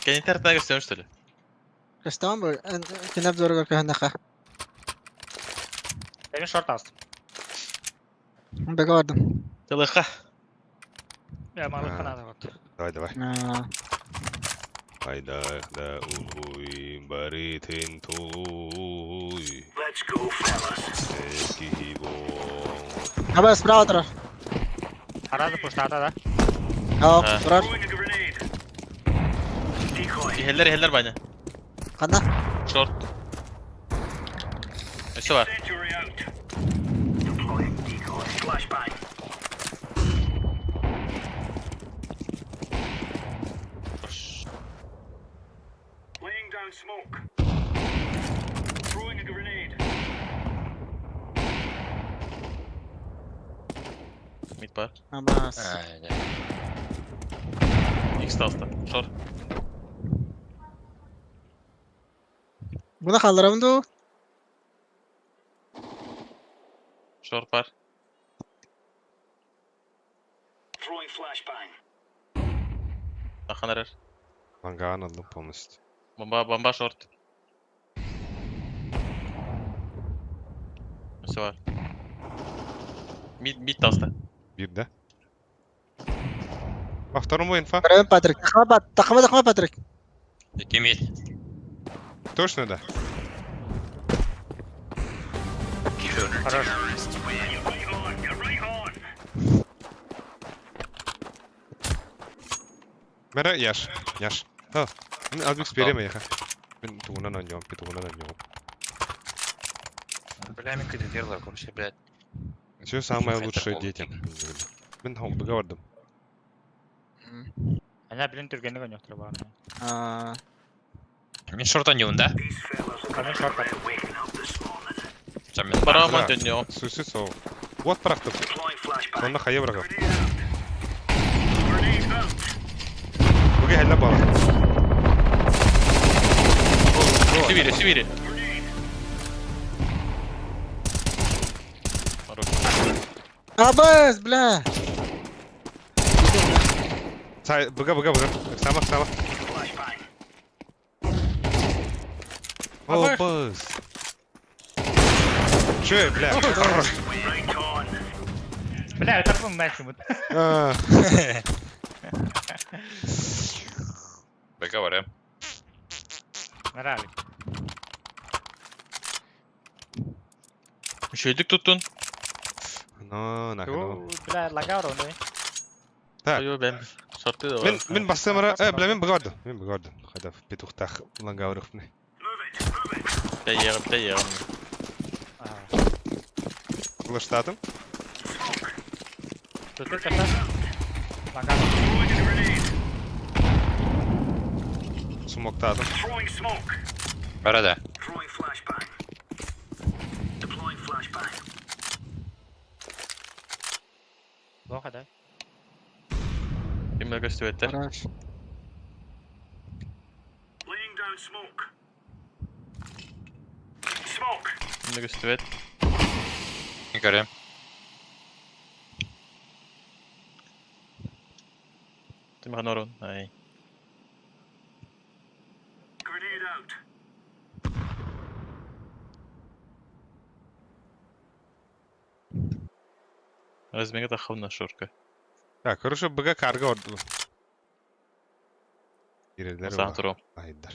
Kendi tarafına göstermiş öyle. Кыстан бу, кинәп зорга кәһәнәхә. Senin short astım. Beka vardım. Çalıqa. Ya malı kanada var. Давай. Aa, Hayda da uy baritin toy. Let's go, fellas. Eski go. Abi sправа тра. Arada puştada da. Aa, Ha. durar. Throwing a grenade. Decoy. Heller bana. Kanda. Short. Neyse var. Incendiary out. Deploying decoy. Flashbang. Laying down smoke. Throwing a grenade. Mid var. Abbas. Aynen. X altta. Short. Buna kaldıramın da. Short var. Throwing flashbang. Bakan arar. Mangan aldım polностью. Bomba short. Neyse var. Mid altta. Bir de. Bak второму инфа. Görevim Patrick. Takıma Patrick. İki mid. Точно да. Хорош. You're right on. You're right on. Mera yaş. Ha. Мен Albix береме яха. Мен тугунан ойнayom, тугунан ойнayom. Бля, мен кредитерлар, короче, блядь. Все самое Слушай, лучшее это детям. Мен хоббига бардым. Ana birin türgenlik oynuyordur bu arada. Aa, Мен шорт ойнayım да. These fellas are Senin short var. waking up this morning. Sen мен Бараман dönüyor. Суйсуд соо. Вот бырактым. Deploying flashbang. Сонда хая бырагам. Grenade out. Буга хәллә бара. Сивири. Abbas, bля. Сай, буга. Сама. Flashbang. О, быз. Че, бля. Right on. Bля, tarafım maksimum. А, БК var ya. Merhaba. Müşeydük tuttun. No, Bu bля lagar onu. Так. Yo ben short'ta da var. Мен бассам ара, бля, мен буга бардым. Хада петухтах лангаврыхны. Bir de yeğim. Флештатым. Tuttu kaçar. Lagar. Смоктатым. Throwing smoke. Arada. Throwing flashbang. Deploying flashbang. Bu kadar. Kimler gösterdi? Хорош. Laying down smoke. Smoke. Kimler gösterdi? Görüyorum. Tim har norron. Nej. Grenade out. Размега тахавна шорка. Так, хорошо, буга карга орду. Ирелер Саан туру. Айдар.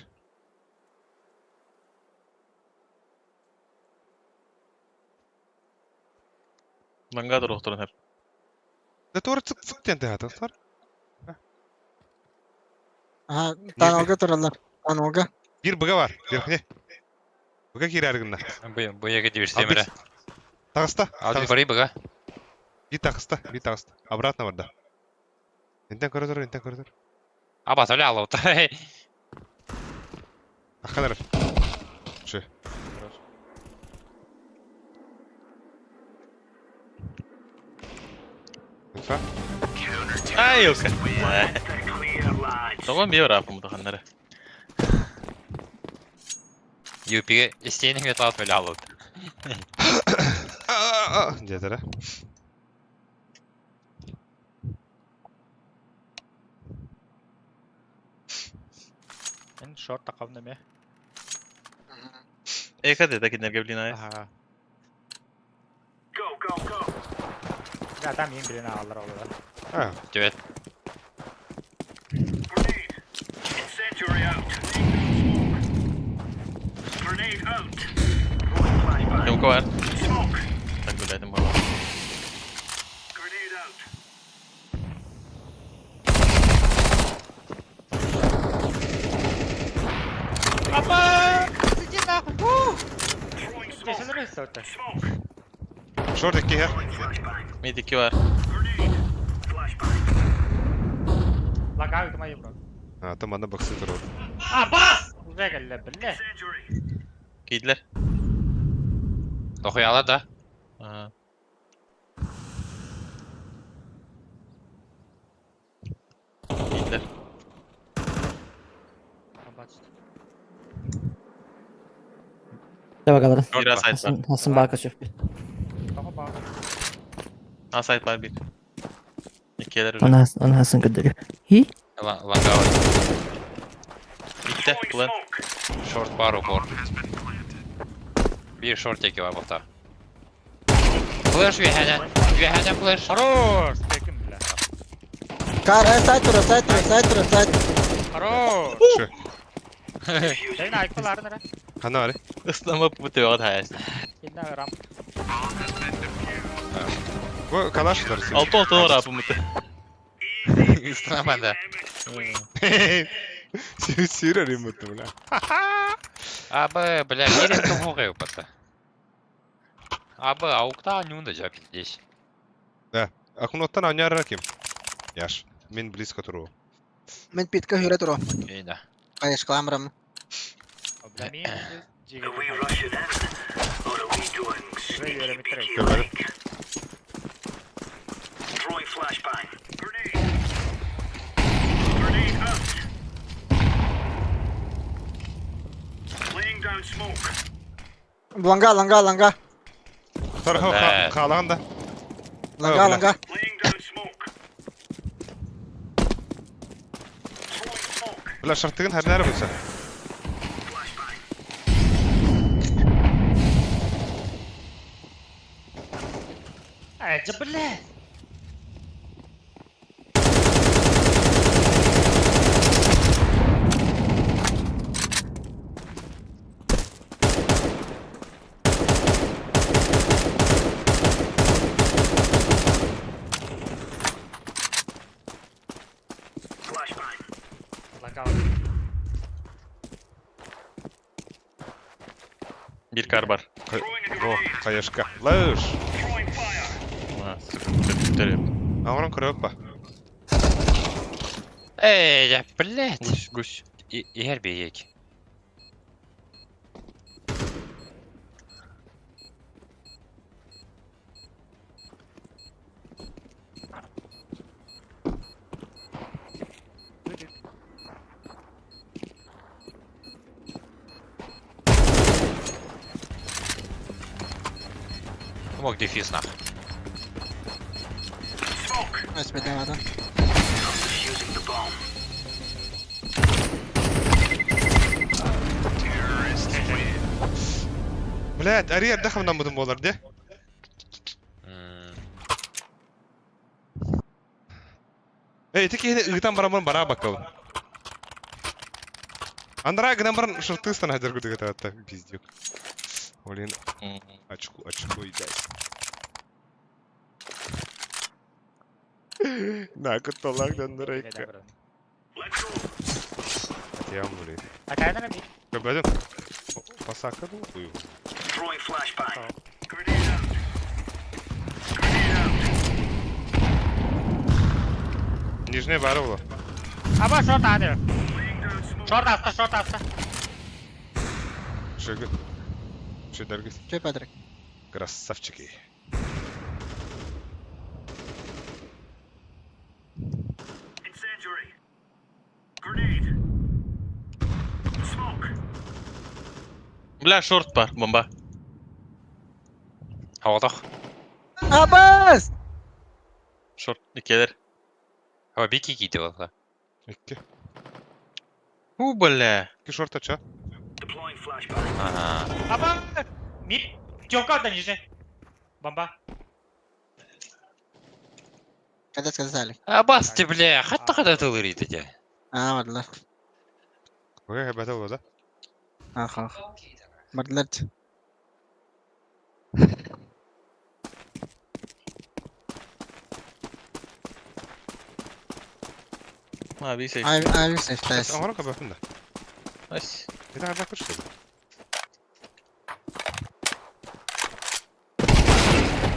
Ланга да рохторун hep. Да тор цык тенте хатын сар. Aha, tanolga turarlar. Tanolga. Bir buga var. Bir ne? Buga kirerginler. Bu yega диверсия mere. Тагыста. Aldı parayı baka. Bir тагыста. Обратно var da. Интен көрөтөр. Aba söyle al ota. Ахалар. Че? Инфа? Ay yok. Clear, lads. Tamam bir ara yapım da UP'ye isteyenin götü at böyle al ota. Жетер. Ben short takavdım ya. Eka dedi ki nerge bilin ay. Aha. Adam yiyin birini alır olur. Ha. Evet. Grenade. Incendiary out. Grenade out. Throwing flashbang. Yumka var. Smoke. Tak buradaydım valla. Grenade out. Apa! Sıcak ah! Throwing smoke. Cesaları üstü. Smoke. Short 2 here. Throwing flashbang. Mid 2 var. Grenade. Flashbang. Lan abi kımayım bro. Ha tam bana baksın dur. Abbas! Güzel geldi bille. Incendiary. Giydiler. Okuyalar da. Aha. Giydiler. Abbas. De bakalım. Bir A site var. Hasan Barkas yok. Tamam bak. A site var bir. İkiyeler öyle. Onu Hasan gönderiyor. Hi? Langa var. Bitti. Throwing Ulan. smoke. Short var okor. Bir short teki var burada. Flash bir heden. Bir heden flash. Haroş! Tekim bile. Kar, side turu, side turu, side turu, side. Haroş! Şu. Senin ayıklılar nere? Kana var. Islama bu teoğat hayası. Yine ram. Bu kalaşlar. Altı olta var abi mıtı. Üstüne bende. Sür arayayım muhtemelen. Abi bля, yerim кого yok burada. Abi avukta anyunda cevap здесь. Да. Акуноттан оняр kim? Яш. Мен близко туру. Men pitka hyre turu. İyi de. Kayış kameram. Oblamin. Are we rushing in? Or are we doing sneaky peeky Görmedim. like? Throwing flashbang. Grenade. Grenade out. Laying down smoke. Langa. Tarha Evet. kalan da. Langa. Laying down smoke. Throwing smoke. Bular şartligin her nere bulsa. Flashbang. Acı bile. Flashbang. Lan kal. Bir kar var. Throwing a О, grenade. каяшка. Лыж. Throwing fire. Ha, sıkıntı. Аврон курок па. Ey блядь. Guş. Yer bir yek. Mog дефис нах. Smoke. Esmeden adam. Defusing the bomb. Блядь, Ариер дахамдан будым болар де. Эй, теки хене ыгытан барамын бара бакал. Андра гынан баран шыртыстан хадер күдүгө таатта пиздюк. Олин очку идай. Накыт толак дандырайка. Let's go. Тям блин. Атайна bir. Köbedim. Pasaka bu uyu. Throwing flashbang. Grenade out. Grenade out. Нижняя бара была. Ama short hadi. Laying down smoke. Short hasta. Шыгы. Шыдаргыз. Çöp adırık. Красавчики. Incendiary. Grenade. Smoke. Bля, short var bomba. Havada. Abbas! Short ikiyeler. Hava bir iki giydi valla. İki. Hu bля. İki short aça. Deploying flashbang. Aha. Ama mid. Joker da nice. Bomba. كذا سالك. Абасты, бля, хатта када тылыр иде же. والله. وهي هبة ده. خلاص. بدلت. ما بي سيف. عايز سيف بس تاس. أمرك بقى فينا. بس إذا عندك وش كده.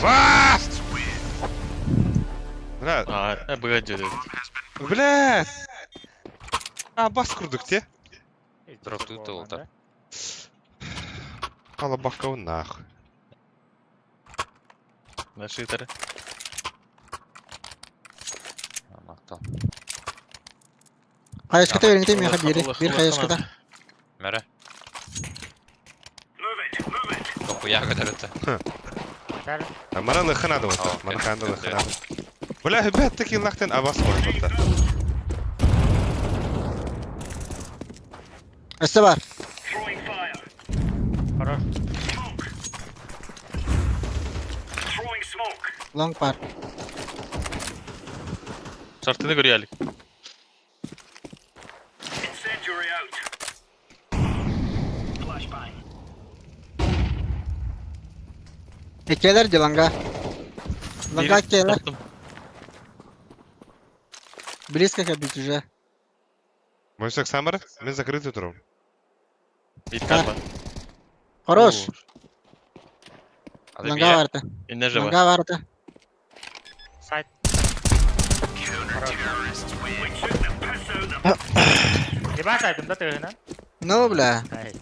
باست. لا بجد بلاد. باس kurduk diye. Дропты тылды. Allah bakka nах. ماشي ترى. Мактал. عايز كده يرنتي يا خبيري. بير خايس كده. Мәре. Move it, move it. Топуя кадar өтті. Mana nıkhın adı var. Mana kandı nıkhın adı. Bula hübet tekin lakten abas var burada. السبار. Throwing fire. خلاص. Smoke. Throwing smoke. لونج بار. شرطني قريالي. Incendiary out. Flashbang. Ekeler langa. Ланга кела. Близко к битуже. Мойсак самара? Мен закрытый туром. Биткарба. Хорош. Ады Ланга бия. варта. إنه جوا. Ланга варта. Сайт. We took the piss out of them. Di ba saytımda tığına? Ну, бля. Hayır.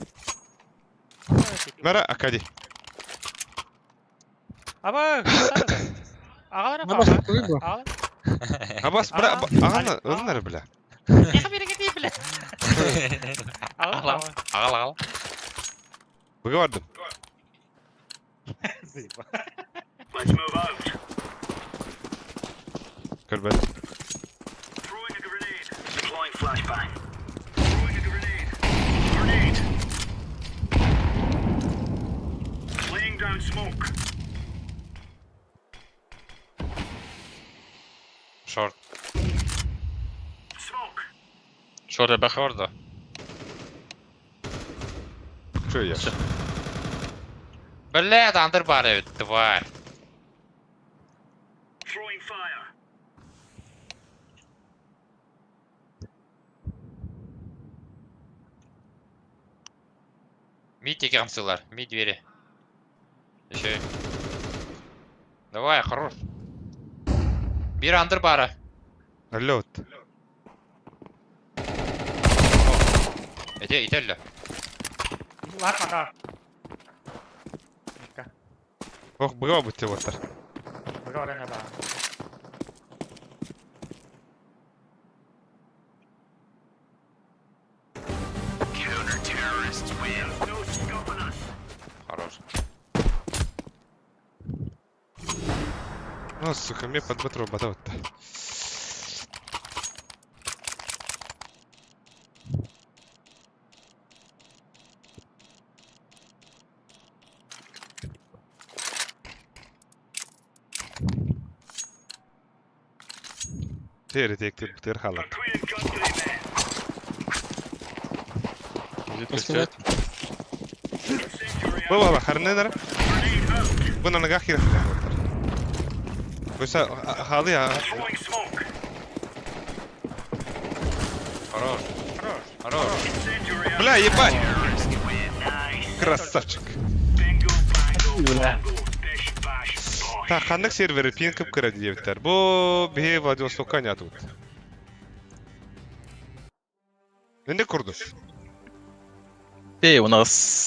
Mera akadi. Ama ağlar Ne başka türlü bu? Ağlar. Abas bıra ağana ölünler bile. Ne biri gidiyor bile. Ağlar. Ағал ағал. Bugü vardım. Let's move out. Kırbet. Throwing a grenade. Deploying flashbang. Throwing a grenade. Grenade. Laying down smoke. Шорт. Smoke. شورت بخ. Шорда. Şöyle ya. Бля, андыр бар өт, тварь. Throwing fire. Мид теке қамсылар. Мид двери. Еще. Давай, хорош. Bir андыр бары. Allot. Ителлі. Var mı? Oh bugü bitti batır. Bırak oraya ne bak. Counter-terrorists win. There's no stopping us. Хорош. Ну, сука, мне под батро батот. Тери текти бутер халат. Korean gun grenade. Eskelet. Incendiary out. Baba harne dara. Grenade out. Buna naga khira. Oysa halı ya. Throwing smoke. Хорош. Хорош. Incendiary out. Бля, ебать. Terrorists win. Nice. Красавчик. Bingo, bango, bango. Bish, bash, bosh. Та ханнык сервері пин кып кіреді дептер. Бұ бе Владивостокка не атуыт. Енді құрды. إيه وناقص.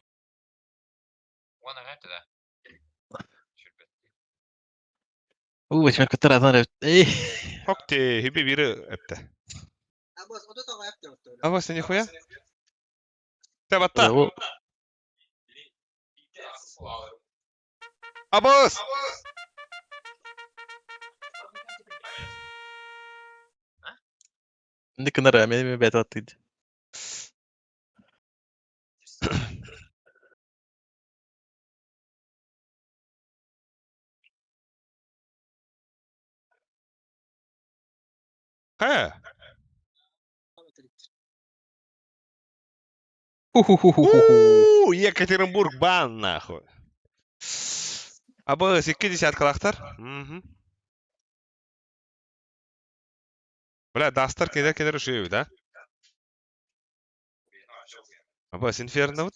Оны ғайты да. وش ما كنت أنا إيه. Хокте, хипи бири әпті. Абас, не хуя? Та батта. Абас! عندك نرى ما بيعتقد. He. Екатеринбург бан нахуй. Абы 2 десяткалақтар. Бля, дастар кедер үшеу, да? Абы Инферно вот.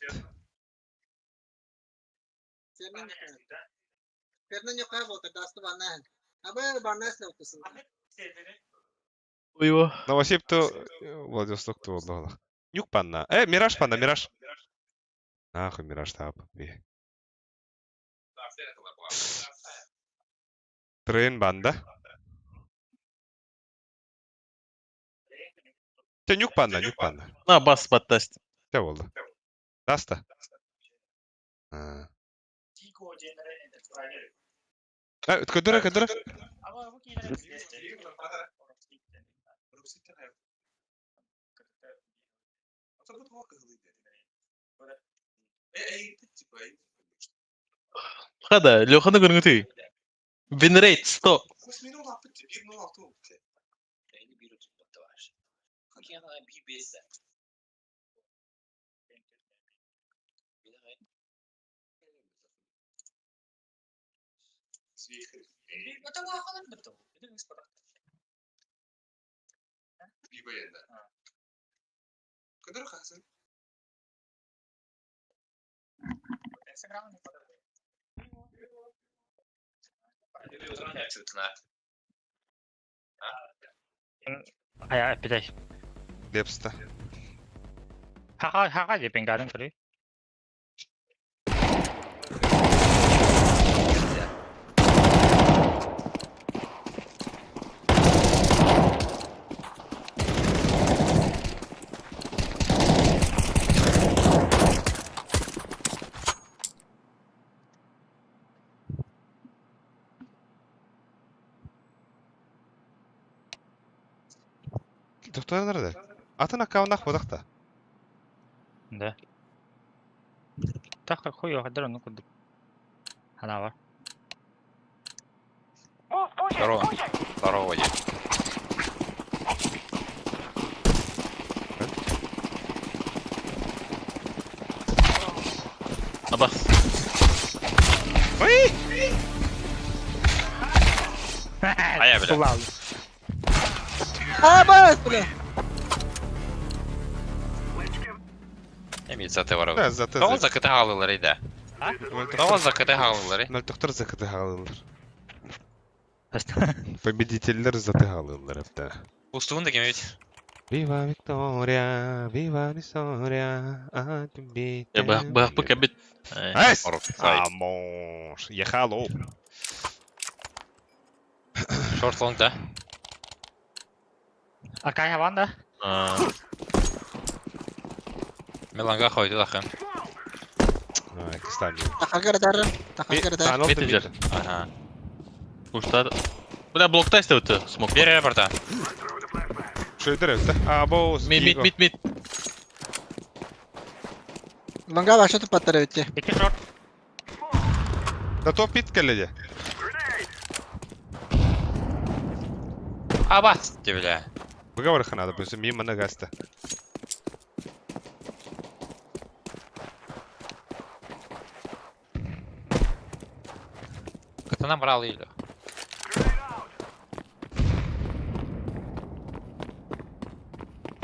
Новосиб-то Владивосток-то oldu. Нюк панна. Мираж панна, Мираж. Нахуй Мираж тап. Трен банда. Те нюк панна, нюк панна. Na bas battast. Ne oldu? Dasta. Ködüre ködüre. Hada, Лёхана görüntü. Win rate 100. Aya epidey. Lepsta. Haga yepen garin kali. Doktor nerede? Atın akavnak bodakta. Да. Так хуй его дрон куда. Она var. Здорово. Здорово, Вадим. Абас. Aya bile. Bas bля. Emil zaten var. Ha, zaten. Tamam zakıtı halıları da. Tamam zakıtı halıları. Нольтоктор закаты алынлар. Победителлер заты алынлар hepte. Ustuğun da gemeyiz. Viva Victoria, Viva Victoria, adım bitti. Ya bak bu kabit. Ес! Oruk. Sahip. Амош, ехало. Short long da. Arkaya var da. Melanga koydu bakın. Кстати. Takakara darın. Takakara darın. Bitir. Aha. Kuşlar. Bula blokta işte ötü. Smoke. Bir yere burada. Şöyle öte. Abo, Mid. Longa başlatıp patlar ötçe. İki short. Da top pit kellece. Abas. Dibile. Выговор надо, просто мимо нагаста. Kıtına bralıydı.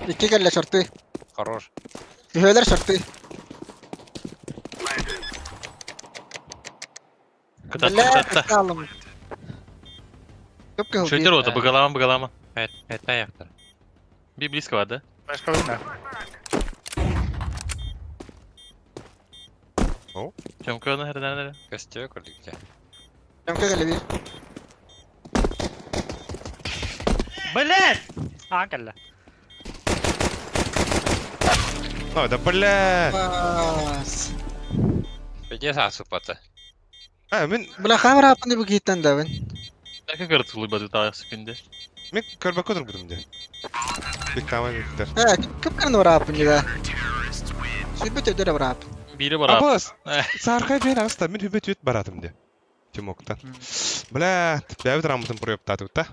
İki kelle şortu. Хорош. Üheler şortu. Bella kısa alım. Köp köp. Şöyle oldu. Bıgalama. Evet ayaklar. Bir blisk vardı. Başka bir ne? Çamkır'dan nerede? Gösteriyor kurdukça. Köp kelle bir. Блин! Кelle. Ой, да бля. Bas. Peki sağ sıfatı. Men Bula kamera yapın bu gitten de ben. Ne kadar tutulu badı daha sıkındı. men körbe kodum gidimde. Bir kamera gider. Ha, köp kelle var yapın ya. Sübüt ödere var yapın. Biri var abi. Абас. Саркай бер аста мен хөбөт өт баратым де. Тимоктан. Бля, бәбит рамытын проектатып та.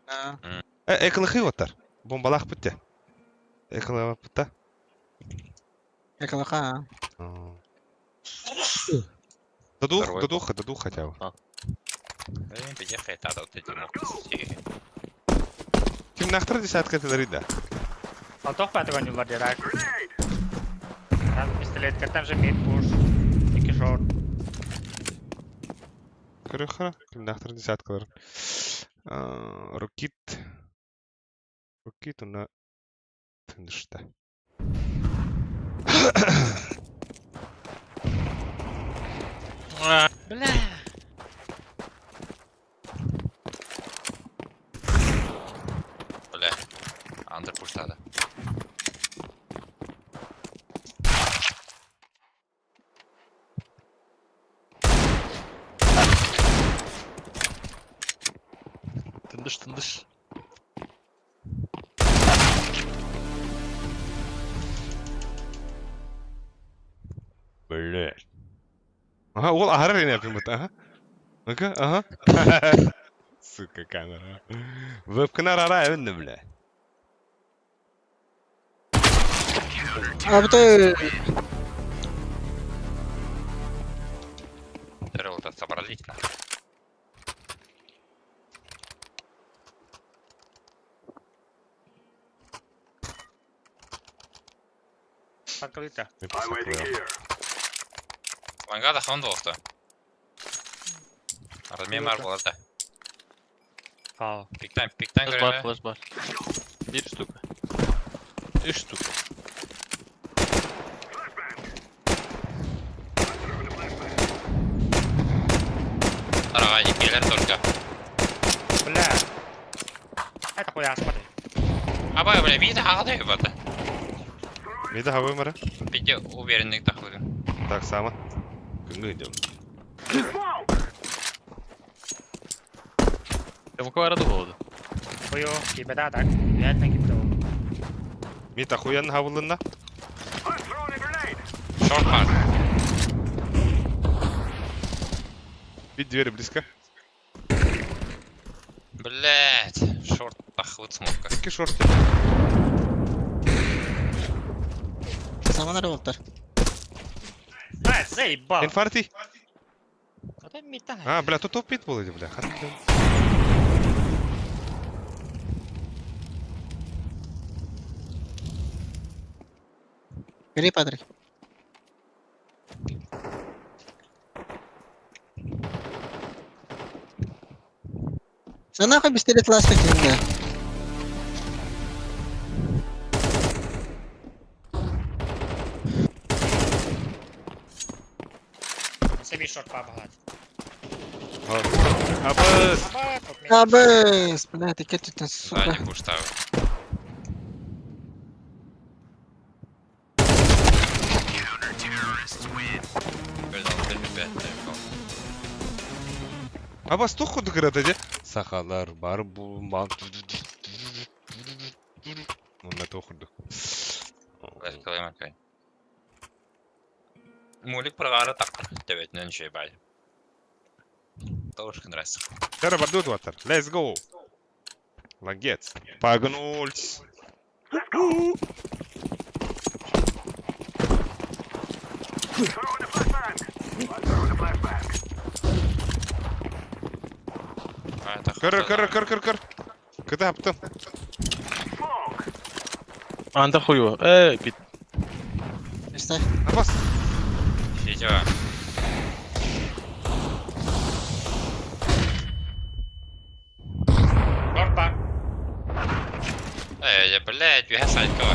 Ha. Экылыхы оттар. Бомбалах бітті. Экылыхы бітті. Эколоха. Дадух хотя бы. Беде хайтада вот эти моксы. Ким нахтар десятка тедери да. Алтох патron yollar direkt. Hem pistolet katten же mid push. 2 short. Кырыхара. Ким нахтар десяткалар. Рокит. Рокит уна тындышта. Bля. Бля. Андер пуштады. Тындыш. Бля. Ага, ол ахарар ене yapayım бут. Ага. Ну-ка, ага. Сука, камера. Вебканы ара evinde бля. Абты. Террел-то собрались нахуй. Открыто. I'm waiting here. Лангада хонда oldu. Размен var bu arada. Aa. Pikten Flash göre. var. 1 штука. 3 штука. Tarağa gelir только. Bля. Это хуя смотри. Aba böyle bir de havada yapıyordu. Мида хавай мара. Bir de uverенlik takıldım. Так само. Кынгы идем. Я в кого раду голоду. Бою кибеда так. Я так кибеда. Мид охуенно хавылында. I'm throwing a grenade. Short var. Бит двери близко. Блять. Short тахвыт смолка. Какие шорты? Саман аралықтар. Ай, заебал. Инфаркт. Это мита. А, бля, тут топ мид был иди, бля. Хатты. Бери, Патрик. За нахуй пистолет ласка тебе. Себе шорт побагать. Абыс. Абыс, бля, ты кетчутен, сука. Сзади пуштаю. Абас тух куды кырады де. Сахалар бар бу мал. Онда тохурду. Мулик прогара так. Девять не ничего бай. Тоже нравится. Тера бардут ватар. Let's go. Лагец. Погнулись. Throwing a flashbang. I'm throwing a flashbang. Кыр. Кыды аптым. Smoke. Анда хуё. Бит. Ставь. Абас. Сетева. Шорт бар. Я, блядь, я сайткова.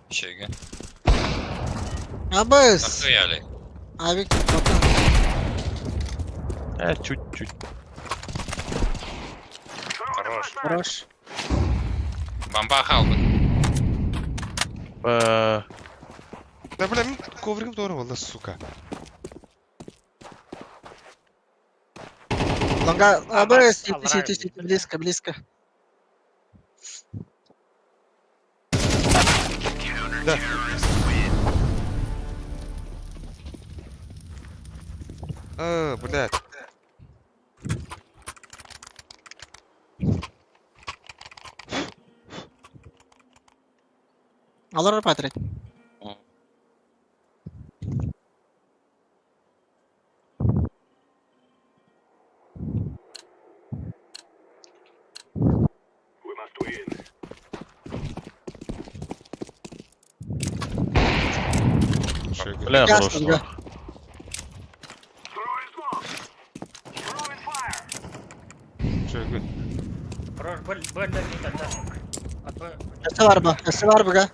Чего? Абыс. Нахуяли. Авик. Чуть-чуть. Хорош. Хорош. Бомба халбы. Да, бля, мен ковригим doğru oldu, сука. Лонга. Абыс. Алрай. Сити. Близко. Да. Блядь. Alır patret. We must win. Şöyle. Бля, Ясно, хорош. да. Throwing smoke. Throwing fire. Şöyle. Хорош, бөлді дейді. Esi var mı? Esi var mı ga?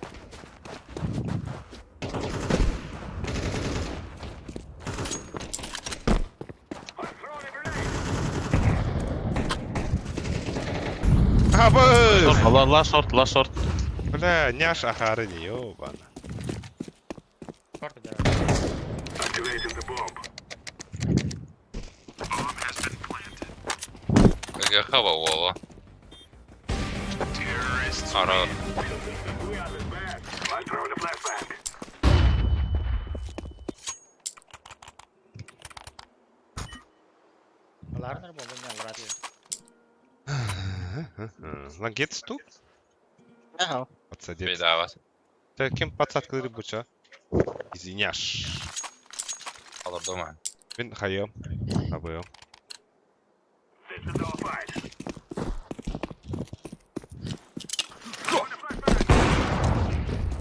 I'm throwing a grenade. Abi! Short, last short. Бля, няш ахары не, ёбана. Activating the bomb. ГГХ Вова. Ара. We are this bad. I'm throwing a flashbang. Олар болды, мен ұрады. Lan git tu? Ne hal? Подсадить. Бедава. Ты кем подсадкалары буча? Извиняш. Алар дома. Мен хайым. Абыйым. This is our fight.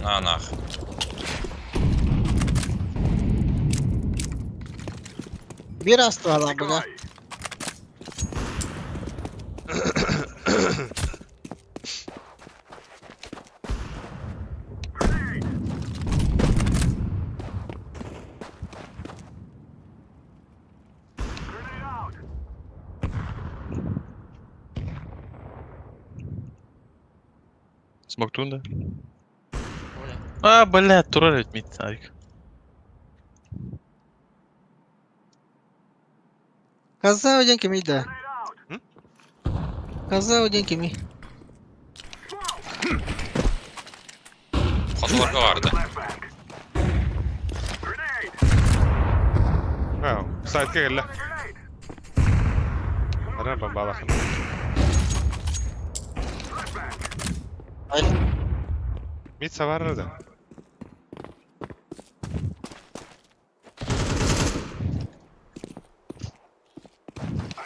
На нах. Bir hasta adam bu ga. Grenade out. Смоктун да. А, бля, турелит мид, Арик. Kaza öden kimi de. Grenade out. Kaza öden kimi. Косуларга vardı. Flashbang. Grenade. Ha, side gel la. Grenade. Ara ben bağlasın. Flashbang. Ay. Mid savar nerede? I'm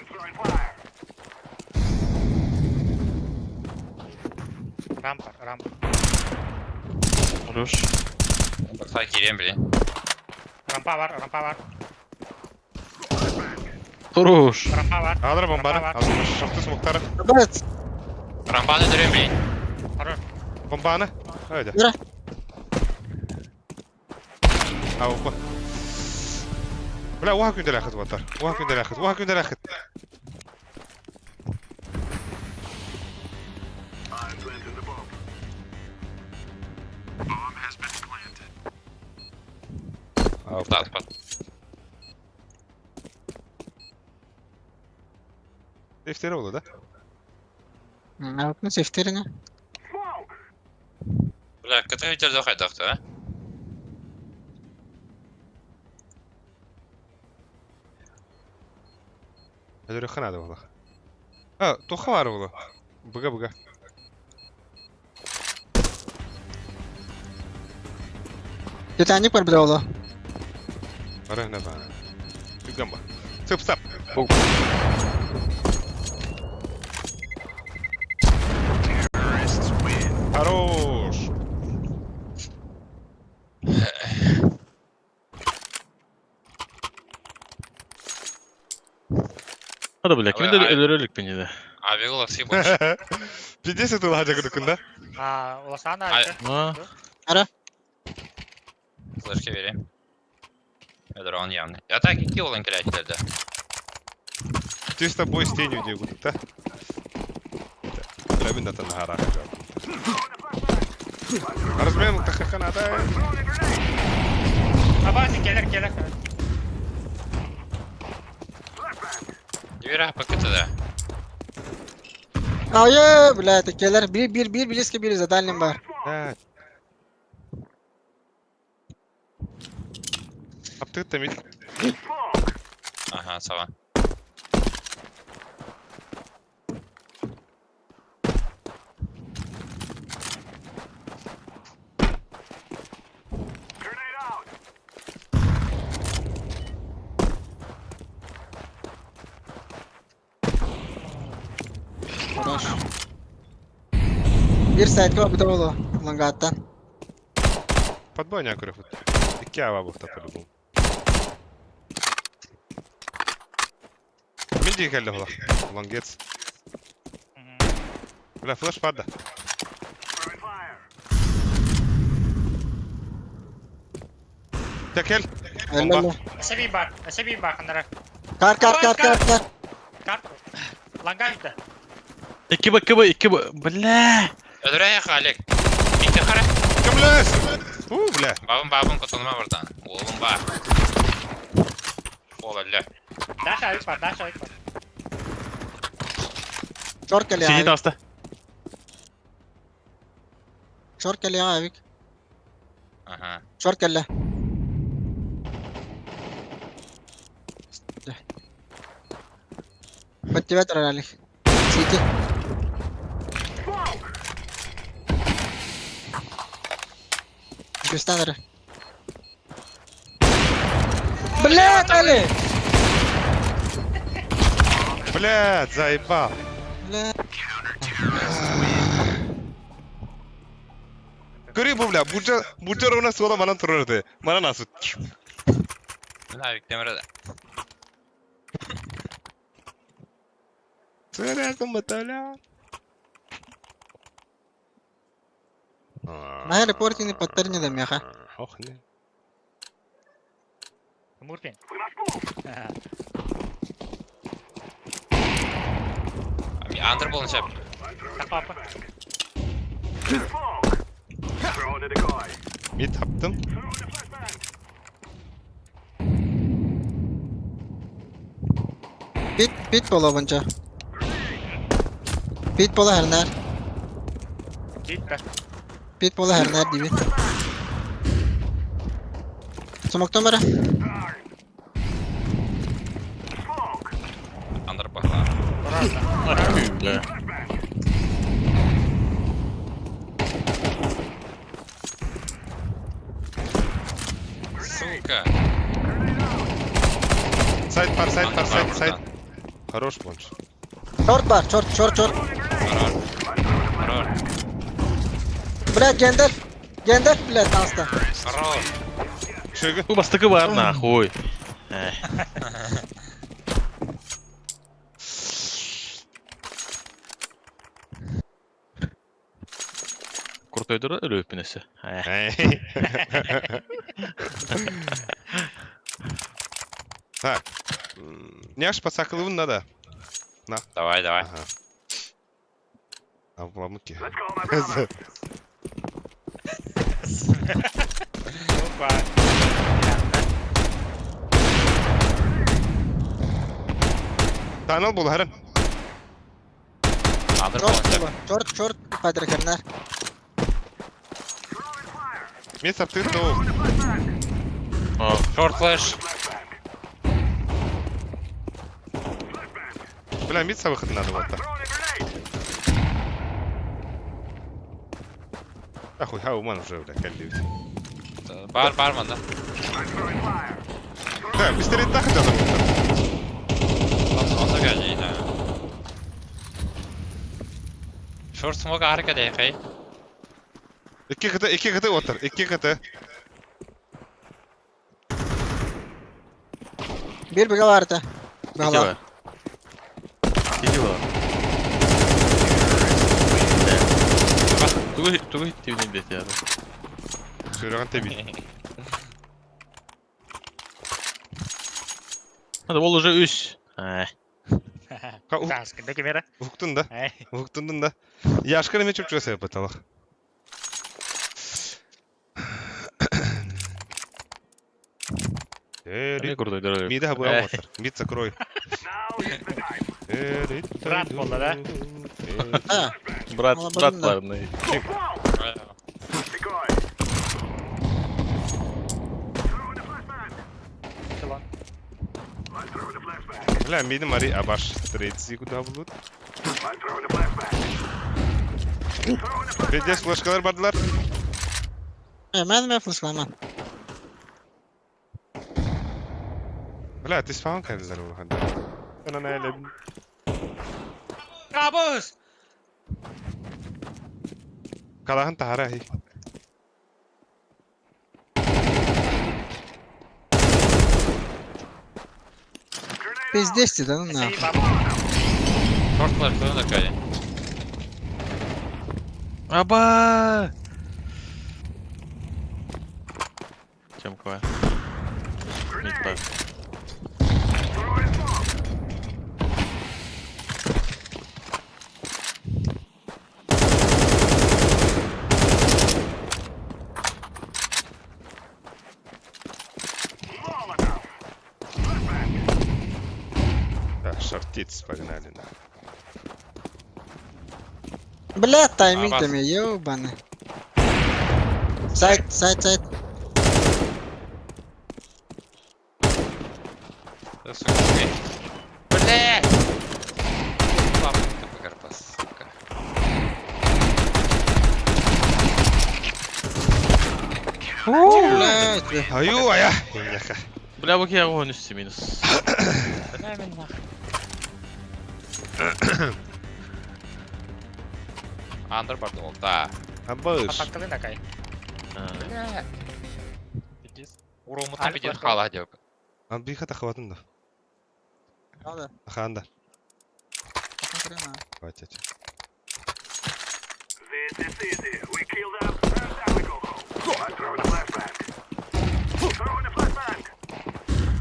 throwing fire. Rampa. Хорош. Baksa gireyim bileyim. Rampa var. Хорош. Rampa var. Alır bombanı. Alır şaftı smokları. Evet. Rampаны dönüyorum bileyim. Хорош. Bombanı. Öyle. Yürü. Ha oku. Bля, oha günde lakıt batar. Oha günde lakıt. I'm planting the bomb. Bomb has been planted. Ha oku. Да, спад. Defteri oldu da. Ne yaptın sefterini? Smoke. Бля, ката ветер захайдақты, а? Öyle hanadı ola. Ha, toxa var ola. Bıga. Titanik var bir de oğlu. Ara ne bana. Tügamba. Stop. Хорош. Hadi bля, kimin de ölürlük beni de. Abi ola сыйбольш. Пиздец это лажа күндә. Оласана Ай. айтты. А, Флешки vereyim. Öder onu yandı. Ya tak iki olan kireçlerde. Чисто бой с тенью где будут, да? Драбин это на горах. Размен тахахана да. Абаны келер. Yürü paketi de. Ay bля, tekeler. Bir близко biri zaten var. Да. Aptık temiz. Aha sağ ol. Хорош. Bir saytka var bir de oğlu. Langattan. Подбойня көрөфөт. 2 ава бухта по-любому. Мен де келди була. Лангец. Бля, флеш падда. Tekkel. Helal. SB бар kandıra. Kar. Kart. Langa gitti. 2 bu. Bля. Öldüreyek Alek. İki kara. Кемлес. Бля. Babın kutulma buradan. Oğlum var. Olabilir. Dash ayık var. Short geliyor Сидит abi. hasta. Short geliyor abi. Aha. Short geliyor. Bitti better herhalde. City. Göster. Блядь, Ali. Блядь, заебал. Блядь. Көрей bu bля. Burca ровно sola bana tururdu. Bana nasıl? Lavik demire de. Söyle batalya. Май репорте не подтвердили да мяха. Ох не. Murpin. Antır bolun şap. Kapı. Mid yaptım. Pit bola bence. Pit bola her ner. Gitti. Pit bola her ner gibi. Smoke'tan beri. Antır baklar. Bля. Сука. Сайт. Хорош bunch. Short var, short. Karol. Блядь, Gender, блядь, hasta. Karol. Şöyle. Bu bastıkı var nahуй. Крутой дыра ölüpünesi. Ha. Не аж подсакалывын надо. Давай. Ага. Абламыки. Hoppa. Tanal bol Haran. Antır bolun şap. Short, Padre her ner. Мен саптыр то. Short flash. Бля, мид выход надо вот так. Ахуй, ха, уман уже, бля, калливит. Barman da. Да, быстрее так хотел там. Onda gelecek ha. Short smoke harika değil kay. İki kıtı otur, iki kıtı. Bir biga vardı. İki var. Тугу hittivini bilet ya. Söyleyen tabi. Hadi bol уже 3. Taskında kimere? Уктун да. Яшканы мен чөп жасай баталах. Ne kruтой dыра. Мида хабу аматар. Мид закрой. Брат болды да? Ha. Брат Молодец, да. парный. Бля, мидим мари абаш трейдси куда булут. Beddes flaşkalar bardılar. Ben flashlamam. Bля, ты спаун кайдызар ол ханда. Ben ana elem. Kabus! Kalahın tahara hi. Пиздец, да ну Şey нахуй. var. Short var şurada da kaydı. Аба! Чем кое? Мид бар. Так, шортиц, погнали, да. Бля, тайминг А, там ёбаный. Сайт. Да, сука, окей. Блядь! Ладно, ты погорпас, сука. Блядь, бля. Аю, ая! Яха. Бля, бak я он üstü minus. Андер барды ол, да. Абыш. Атактылы да кай. Блядь. Пиздец. Уромутан Альфа бидер шо? хала деп. Анбиха тахватын да. Надо. Аханда. Посмотрим, Хватит. This is easy. We kill them, and down we go. I'm throwing a flashbang. Throwing a flashbang.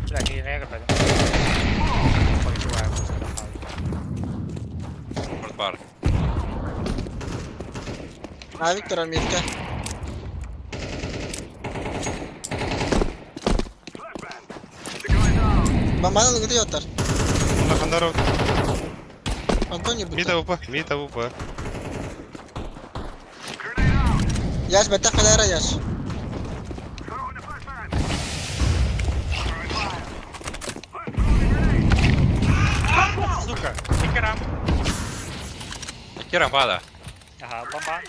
Bля, гейрая кырдым. Почуваю, просто Мұрт бар. На Виктора Митка. Flashbang. The guy down. Бомбадан где отар? Нахандаров. Антоний будет. Мита упа, мита упа. Grenade out. Яш, бета кадара яш. Throwing a flashbang. Throwing fire. I'm throwing a grenade. Сука, Викерам. Керам бада. Ага, бомба.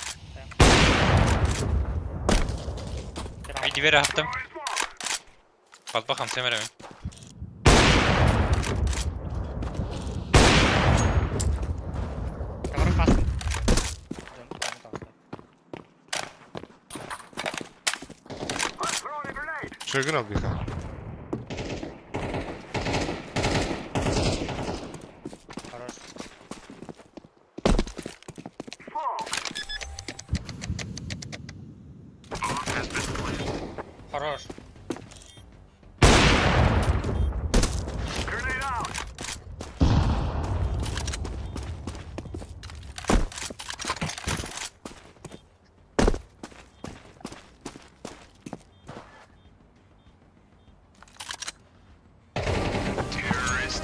Мен дивер аптым. Патбахам семеремен. Каварым бастым. I'm throwing a grenade. Шойгун Албиха. Хорош. Smoke. Хорош. Grenade out.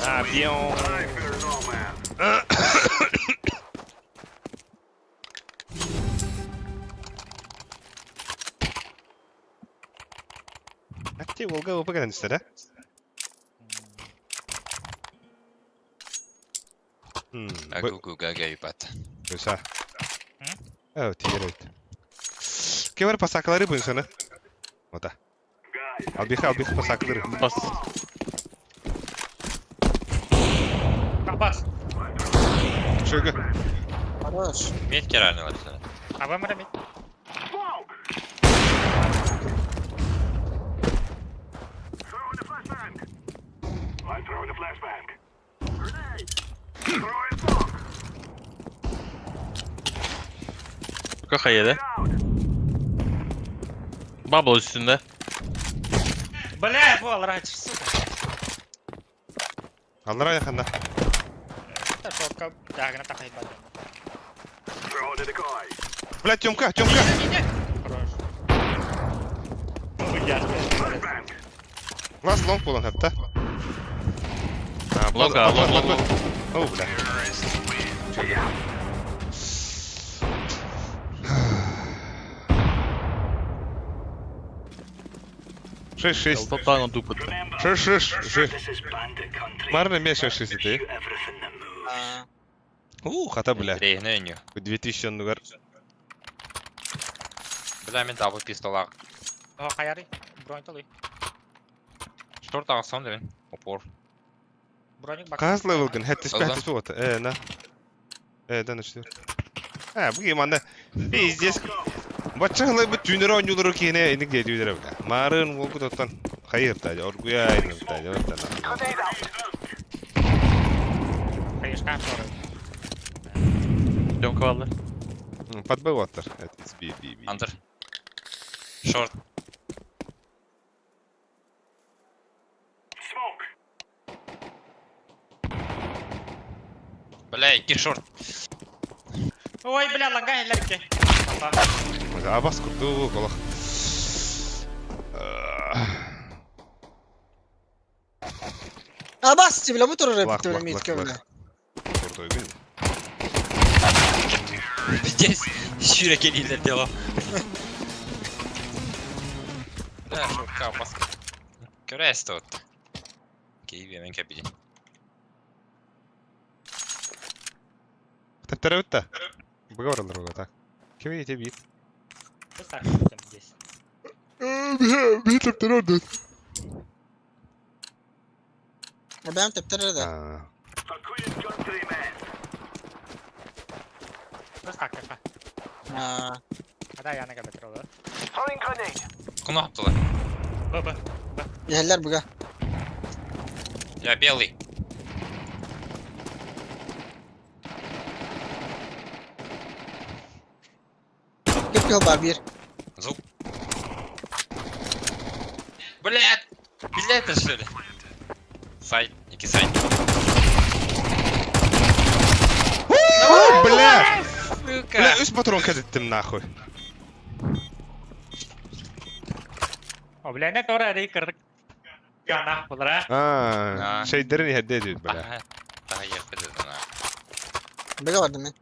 А, бьем. I fear no man. Акти Волга упа гранит да? Агугу гага ипат. Güzel. Evet, evet. Kemer pasakları bu insana. O da. Albiha pasakları. Бас. Кабас. Şöyle. Хорош. Мет керальный var sana. Абам рамит. Smoke. Throwing a flashbang. I'm throwing a flashbang. Grenade. Throwing smoke. Kaka yedi. Out. Bubble üstünde. Бля, вол, раньше, сука. Allara yakında. Да шотка, дагна такай бад. Throwing a decoy. Блять, Тёмка. Хорош. Ну, я Flashbang. Last long bulan hatta. Ha, Longa, long. Oh, bля. Шесть. Топтан он тупо. Remember, Шесть. this is bandit country. Марна меня 6 Shoot ты. everything that moves. Хата, бля. Рейні өню. 2000 нугар. Бля, мен дабл пистолақ. О, хаяри. Броньталый. Шторт ағысам девен. Опор. Броник бак. Каз левел ген, хэттис Алла. бэттис вот. На. Да, на 4. Bu gemanda biz здесь баччалай бит түйнөр оңжулары кене эник жетүүдөр била. Марын волку тоттан хайырта, оргуя айнырта, жаптан. Кайышкан sonra. Jump kaldı. Подбываттар. Би. Under. Short. Smoke. Бля, iki short. Ой, бля, ланга элерке. Абас курду колах. Bas bile bu turu Bak, repite bak, öyle bak, kövle. bak. Kurduydu. Здесь широкие дела. Да, шутка, бас. Көрәс тут. Киеве мен кәбиде. Тептер өтті. Бұға оралдар бұға, так. Кеме ете бейт. Biz takip здесь. Bir teптер orada. Ben teptere de. For Queen's country, men. Biz takip. Ha. Hadi yana kadar troller. Throwing grenade. Куну аптылар. Baba. Yeller buga. Я белый. Git yol var bir. Звук. Блядь! Билеты что ли? Сайт, iki сайт. Бля! Сука! Бля, üst patron kazettim nahуй. O bilene doğru arayı kırdık. Yana bulara. Şeylerin ihedde ediyordu bля. Ага. Daha yakın dedin ha. Buga vardı men.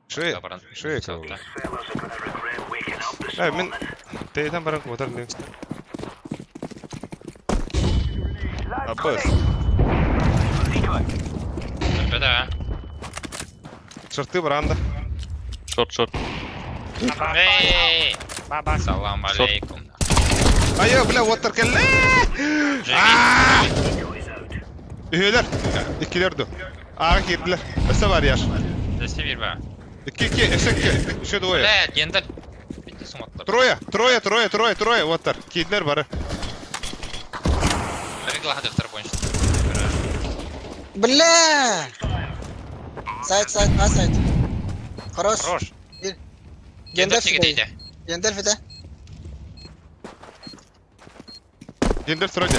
Şuraya kaldı. Fellas are gonna regret waking up this Ben morning. teyden baran komutar ne? Live Abbas. Decoy. Tepede ha. Çırtı baranda. Short. Hey! Baba. Salam aleykum. Ayo bля, water kelle. Decoy's out. Üyeler. İkilerdi. Ağa girdiler. Öse var yar. Десте bir be. İki, eşek. Şu двое. Блядь, ендер. Bitti sumatlar. Трое, water. Kidler var. Регла хады второй point. Bля! Сайт, а сайт. Хорош. Хорош. Bir. Ендер Gönder fideyi. çekideydi. Gönder fide. Gender сроде.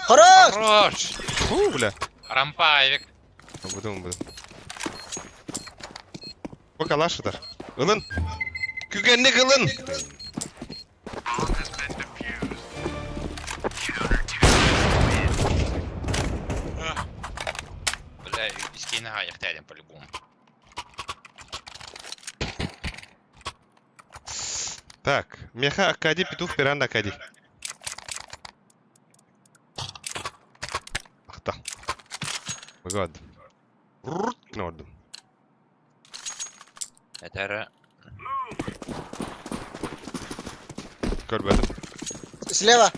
Хорош! Хорош! Бля. Рампаевик. Будем. Bu kalaşıdır. Ilın. Kügenlik ılın. Бля, скины гаях тядем по-любому. Так, меха Акади, петух, пиранда Акади. Ахта. God. Ne oldu? Это Görmedim. Слева.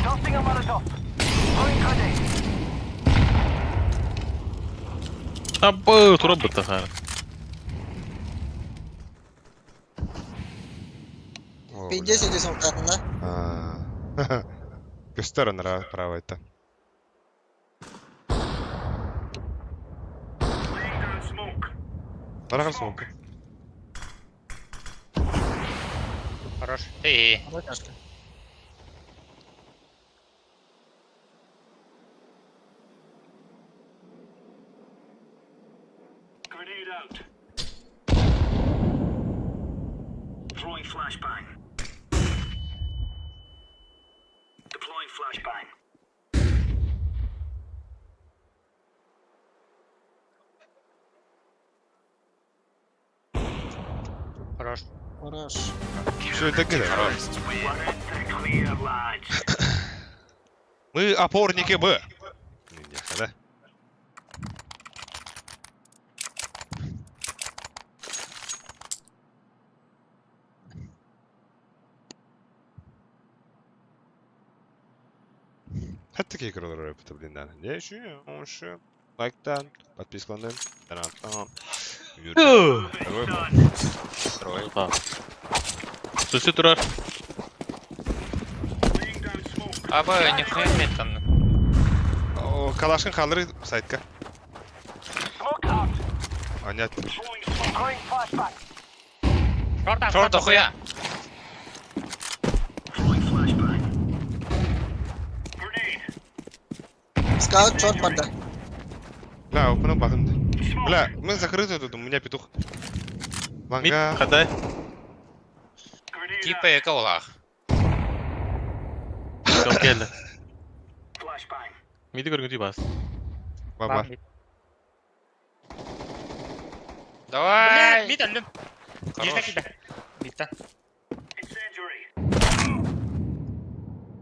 Tossing a Molotov. Throwing grenade. Abba, tura bitti ha. Pince sediyorsun katında. Göster onlara praво это. Laying down smoke. Bana smoke. Хорош. Ты. Хорошо. Grenade out. Throwing flashbang. Deploying flashbang. Хорош. Хорош. Что это такое? We're in the clear, lads. Мы опорники Б. Да? Hatta kekir olur öyle bilinler. Ne şu ya? O şu. Like'tan, подпискадан, донаттан. Tamam. Susi turar. Abi nихуя нет там. O kalaşkın kalır saytka. Smoke out. Anyat. Throwing flashbang. Шорт дохуя. Throwing flashbang. Grenade. Scout short пардон. Да, опына bakın. Бля, мы закрыты тут, у меня петух. Mid Ланга. kaday. Grenade Типа out. эко олақ. Çok geldi. Flashbang. Mid'i görgüntü bas. Var. Давай! Мид өлім. Нижіне киді. Мидтен. Incendiary.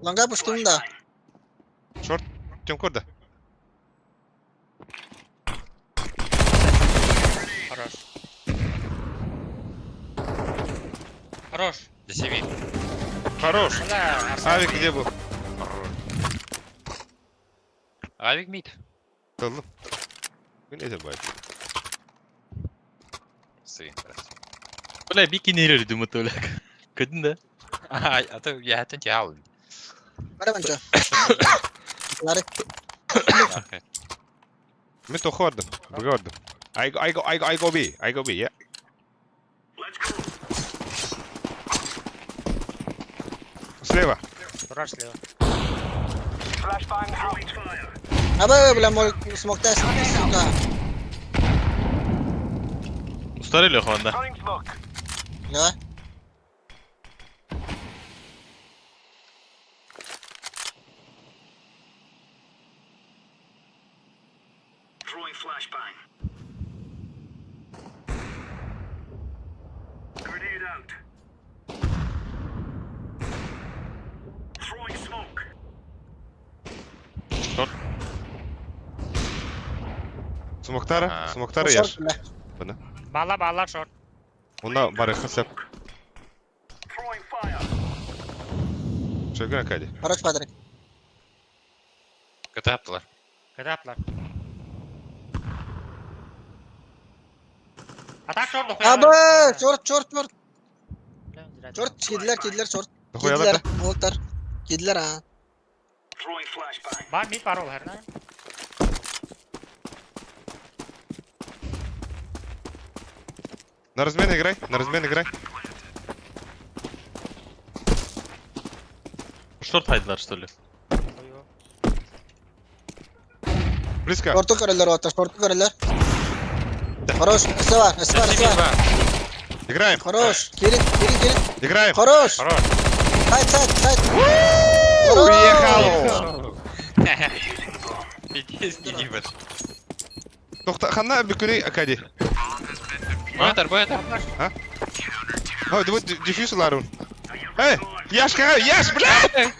Longa pushtum da. Short. Тем корда. Хорош. Хорош. Засеви. Хорош. Бля, Авик где был? Авик мид. Кылdım. Bu ne de bay? Сын, Böyle bir kineri dumut öyle. Kadın da. а то я это делал. Hadi bence. Lari. Мен тохордым. Бгордым. I go B, yeah. Let's go. Слева. Хорош слева. Flashbang out. Fire. Abi bile mol smoke test. Suka. Ustarıyla Honda. Throwing smoke. Ya. Throwing flashbang. Grenade out. Throwing smoke. Смоктара, смоктара Short yaş. bile. Bana. Bağla short. Onda bari hesap. Throwing fire. Şöyle kaydı. Хорош Patrick. Kötü yaptılar. Kötü yaptılar. Atak short okuyor. Abi short. Short kediler short. Koyalım da. Voltar. Kediler ha. Throwing flashbang. Var mid var ol her ne? На размен играй. Short haydılar что ли? Близко. Short'u körüller otar. Short'u körüller. Хорош. Esi var. Засеви два. Играем. Хорош. Kirin. Играем. Хорош. Хорош. Сайт. Уехал. Пиздец, не бір. Тохта, ханна бükünü akadi. Бөтір. Ha, bu diffuser'lar. Hey, Яшка, блядь.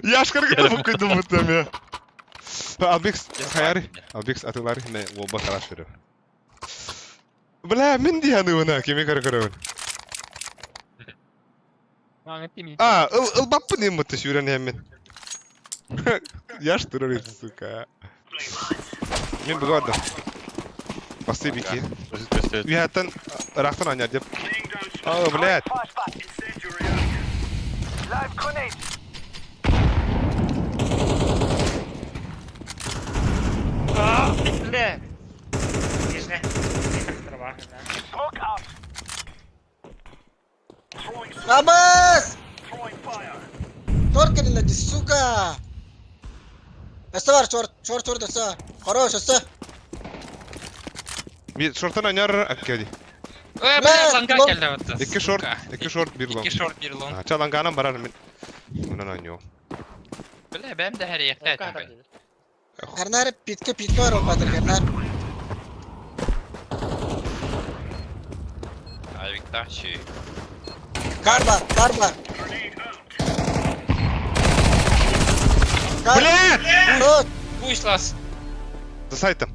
Яшкар gibi bu kıydım mutlum ya. Albix, hayari. Albix atıları ne bomba savaş veriyor. Bla, min diye ona kimi kara. Ilbap ne mutlu şuran hemen. Yaş durur suka. Min bu kadar. Bastı bir ki. Basit göster. Bir hatta raktan oynar diyip. Oh, блядь. Flashbang. Incendiary out. Live grenade. Bile. Nижіне. Var. Smoke out. Throwing smoke. Abbas. Throwing fire. Short kediler. Suka. Esi var short esi var. Хорош esi. Bir shorttan oynar akadi. Бля, ланга geldi бітті. İki short, bir long. İki short, bir long. Çalanganan barar min. Bundan oynuyor. Bля, benim de her yekte ettim ben. Karnar pitke var o Patrick karnar. Avik taşçı. Kar var. Блядь! Short. Bu iş las. За сайтом.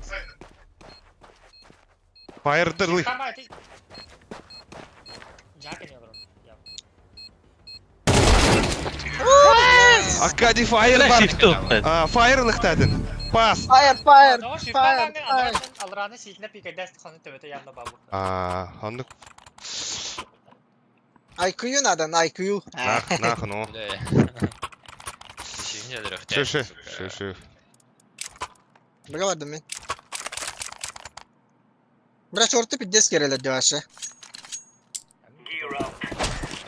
Фаердерлы. Tamam ти. Jack не бро. Аккади файр Flash бар. shift up. Файр ылыктадын. Пас. Fire, fire, Doğru fire, şifrelerle fire. alranı sitine pike dest kanı tövete yanına babu. Хондог. IQ надан, IQ. Нах, ну. Бля. Düşünceleri Шö. Бага бардым мен. Бра шорты пиддес керелер жавашы. Gear up.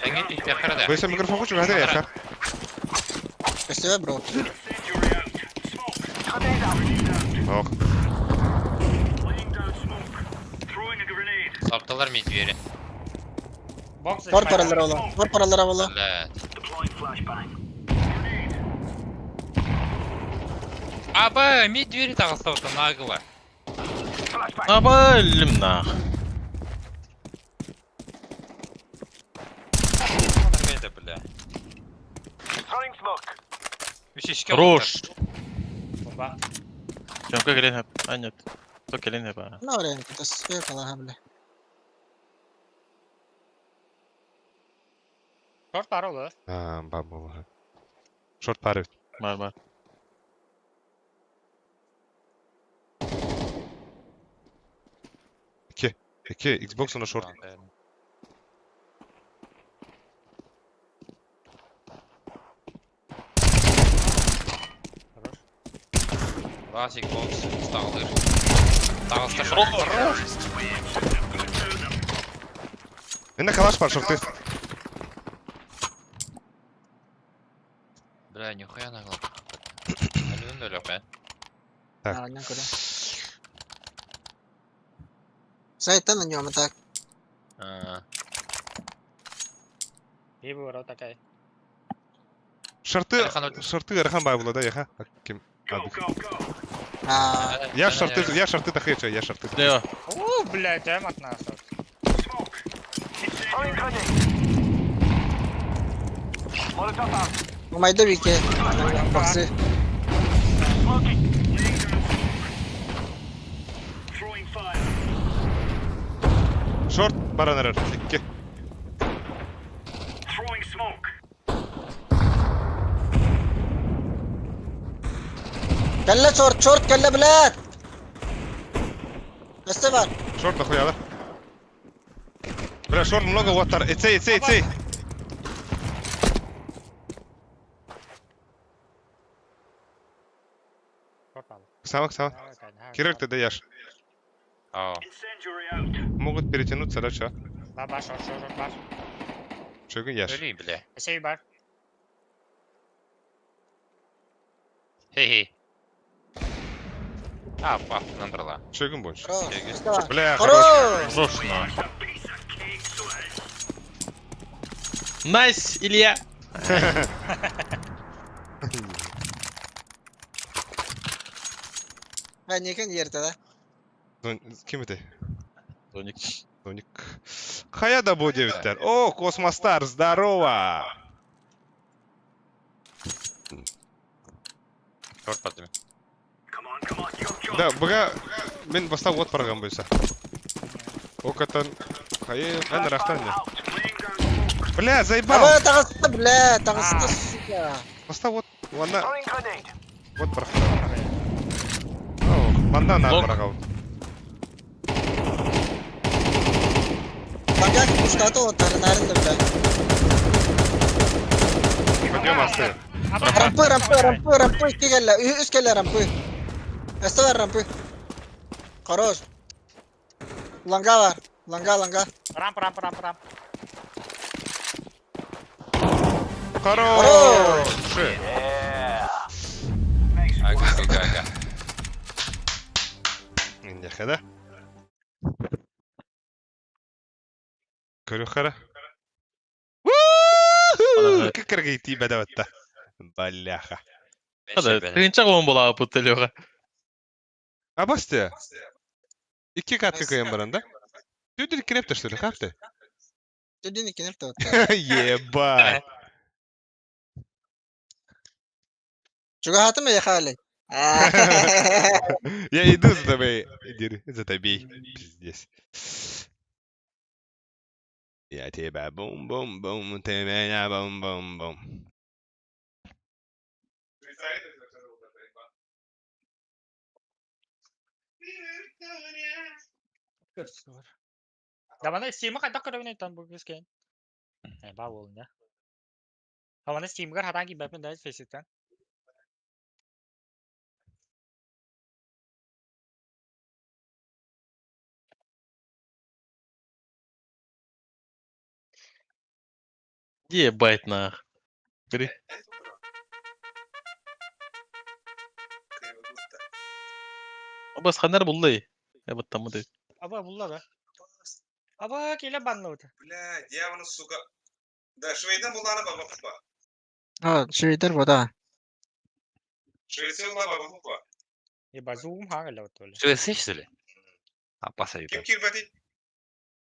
Ben git ilk yakara da. Бойса микрофон кучу хатер яша. Эстебе, бро. Incendiary out. Smoke. Grenade out. Ок. Laying down smoke. Throwing a grenade. Saptalar mı yeri? Box Var paraları ola. Var paraları ola. Bля. Deploying flashbang. Abi mid двери тағылса нагы var. Flashbang. Aba ölüm nah. Nerede bля? Throwing smoke. Bir şey şike Хорош. Bomba. Чёмка келен хеп. А нет. То келен хеп. Ne var yani? Kutas. Yok Allah hamle. Short var olur. Баба. Шорт пары. Бар. Iki Xbox на шорт. Classic box dağılır. Dağılsa şok. Менде калаш бар шорты. Бля, нихуя нагло. Önünün de öyle yok ben. Так. Aynen kore. Saytan на нем так. İyi bu arada takay. Шорты Архан бай булада яха. Ким? Go, go, go. Я шорты тахеча, я шорты. Лево. Uuu bля, cem atna asıl. Smoke. Throwing grenade. Molotov out. Mayda bir ke. Box'ı. Smoking. Laying down smoke. Throwing fire. Шорт баранарар. Iki. Throwing smoke. Kelle short kelle بلاد. Este var. Шорт нахуя, да? Бля, шорт много ватар. Ицей. Short al. Сама. Кирилл, ты даешь. Aa. Incendiary out. Могут перетянуться, да, чё? Var short var. Чё яш? Öleyim bile. Şey var. Hey. Apa, набрала. Чё больше? Bro. Este var. Бля, Хорош. Хорош nah. Piece of cake, son. Nice Илья. Ha niye yerde da? Kim это? Тоник. Тоник. Хаяда был 9. О, Космостар, здорово! Short patladı. Come on, yo. Да, бага, мен бастап от барган бойса. Окатан, хайы, ан рахтан. Out. Laying down smoke. Бля, заебал! Aba tağıstı bile. Tağıstı suka. Бастап от, ванна, Throwing grenade. от барган. О, ванда на Лок. барган. Bak ustadı o tarınarında bile. Пойдем асты. Rampı iki kelle. Üst kelle rampı. Este var rampı. Хорош. Langa var. Langa. Ramp. Хорош! Aga. Не хада. Körükhara. Как ргайти бадаватта. Баляха. Hadi. Кыйынчак он бола апыт Лева. Абасты. İki katkı koyan baranda. Düdür kirep taşları kaptı. Dedin iki nefte o. Ебать. Juga hatı mı yakali? Я иду за тобой. Иди, за тобой. Пиздец. Я тебя бум-бум-бум, ты меня бум-бум-бум. Да mana Steam kan tak kerja tan bagus kan. Bawol ya. Mana Steam kan hatang ki bapen dah Facebook kan. Ебать нах. Бери. Бas ханар буллай. Я вот там вот. Aba bulla da. Aba kila banla uta. Бля, дьявол, сука. Да, Швейцария была на баба пупа. Швейдер бода. Швейцария была баба пупа. Ye bazum ha gala uta. Şöyle söyle. Apa sayı. Kim kirmedi?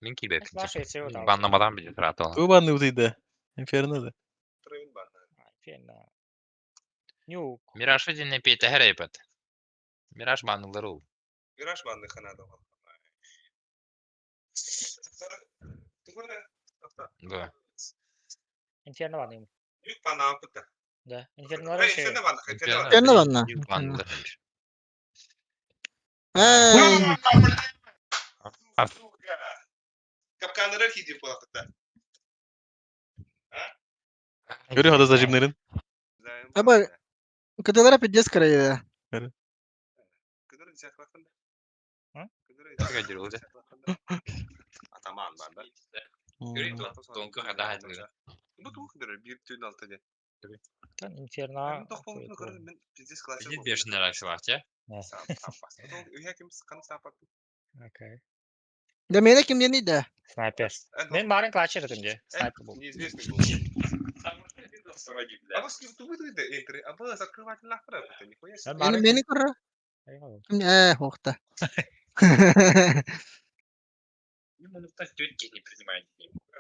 Min ki bet. Baş etse uta. Banlamadan bile rahat ol. Tuban utıydı. Inferno da. Тревин банда. Fena. Yok. Miraç ve dinle piyete her ayıpat. Miraç banlıları ol. Вираж банды ханада. Ты куда? Bu. Inferno var mı? Yük bana akıtta. Da. Inferno var Hayır, şey. sen de bana. Sen de banla. Banlıları demiş. Kapkanlara gidip bu akıtta. Görüyor hada zacimlerin. Aba kıdalara piddes karayı. Kıdırı diyecek bakın da. Hı? Kıdırı Çok acil oldu. Ataman banda. Donku hada hadi. Bu kıdırı bir tüyün altıda. Tan Inferno. Ben dokun kıdırı ben piddes klası. Bir yaşında araçlı var ya. Sampas. Üye kim sıkanı sapattı. Okay. Da mene kim yeni de. Sniper. Ben baren klaçer dedim diye. Sniper bu. Неизвестный был. А вот ты выйди энтри, а было закрывать лахра, это нихуя себе. Ben Yeni baren. meni kırı. Eyvallah. Hokta. Не принимает.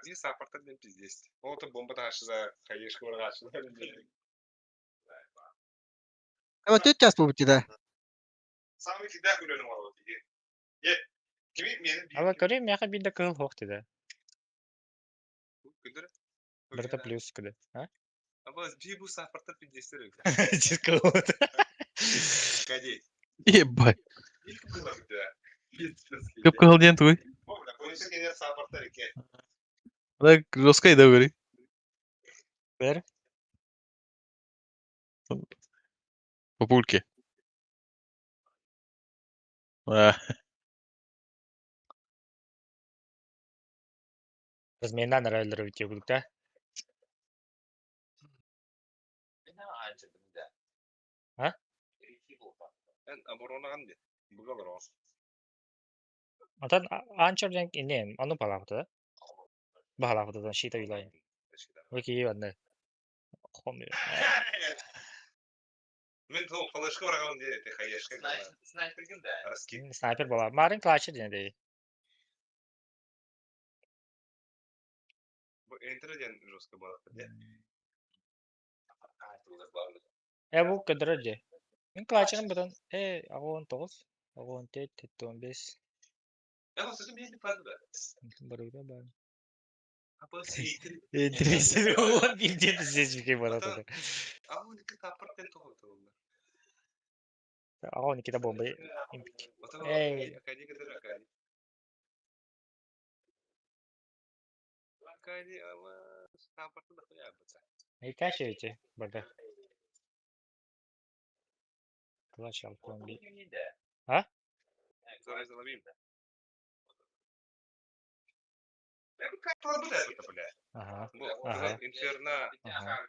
Здесь саппорта для пиздец. Вот это бомба таşı за хаешка врагашна. Ama tüt ças bu bitide. Самый кидак өлөнүң бар вот иге. Е. Кими менин Aba göreyim ya bir de kıl hok dedi. Кыдыр. Bir de plus kıdı. Ha? Ama bir bu саппорта пиздестер. Siz kıl hok. Кади. Ебать. İlk было да. Köp kıhıldiyen tuy. Бля, полиция кенер саппорта реке. Da roskayı da görüyor. Ver. Попульки. Ah. Biz menden araları bitiyor bulukta. Ha? Ben aborona andi. Bugalar o. Atan ançor renk inem. Onu palakta. Balakta da şita bilay. Ve ki iyi anne. Komuyor. Мен то флешка врагам де те хаешка. Снайпер кімде? Раски. Sniper bala. Maren klaçer diye değil. Bu enterden жестко было. Bu kadar önce. Ben klaçerim buradan. Ağon 9. Ağon tet 15. Я вот с этим не падаю. Baru da ben. Apa sih? Entrisi o bildiğin siz bir şey var orada. Ama ne kadar parten to to. Ağon kita bombayı. Ey. Akadi kadar akadi. Akadi ama saparta da ya baca. Ne şey içi burada. Klaç aldım bir. Ha? Зараз заловим. Ben kartlar bu da bля. Aha. Bu Aha. Inferno. Aha.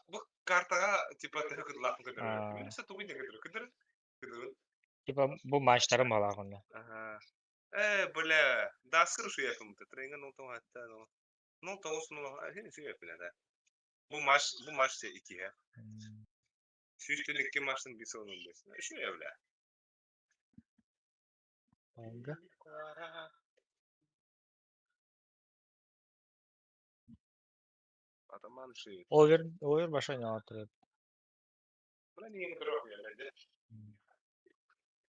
Bu kartaga tipe tıkıdılak Aa. kadar. Ben ise tuğu ne kadar. Tipa bu maçlarım var aklımda. Ага. Бля, да, скрышу я кому-то. Тренинг, ну то это, ну то основно, а не себе бля. Bu maç şey iki ya. Şu üstündeki maçın bir sonu oldu. Şu ya bля. Hangi? Ataman şey. Over başa ne atıyor? Buna niye kırıyor ya bence?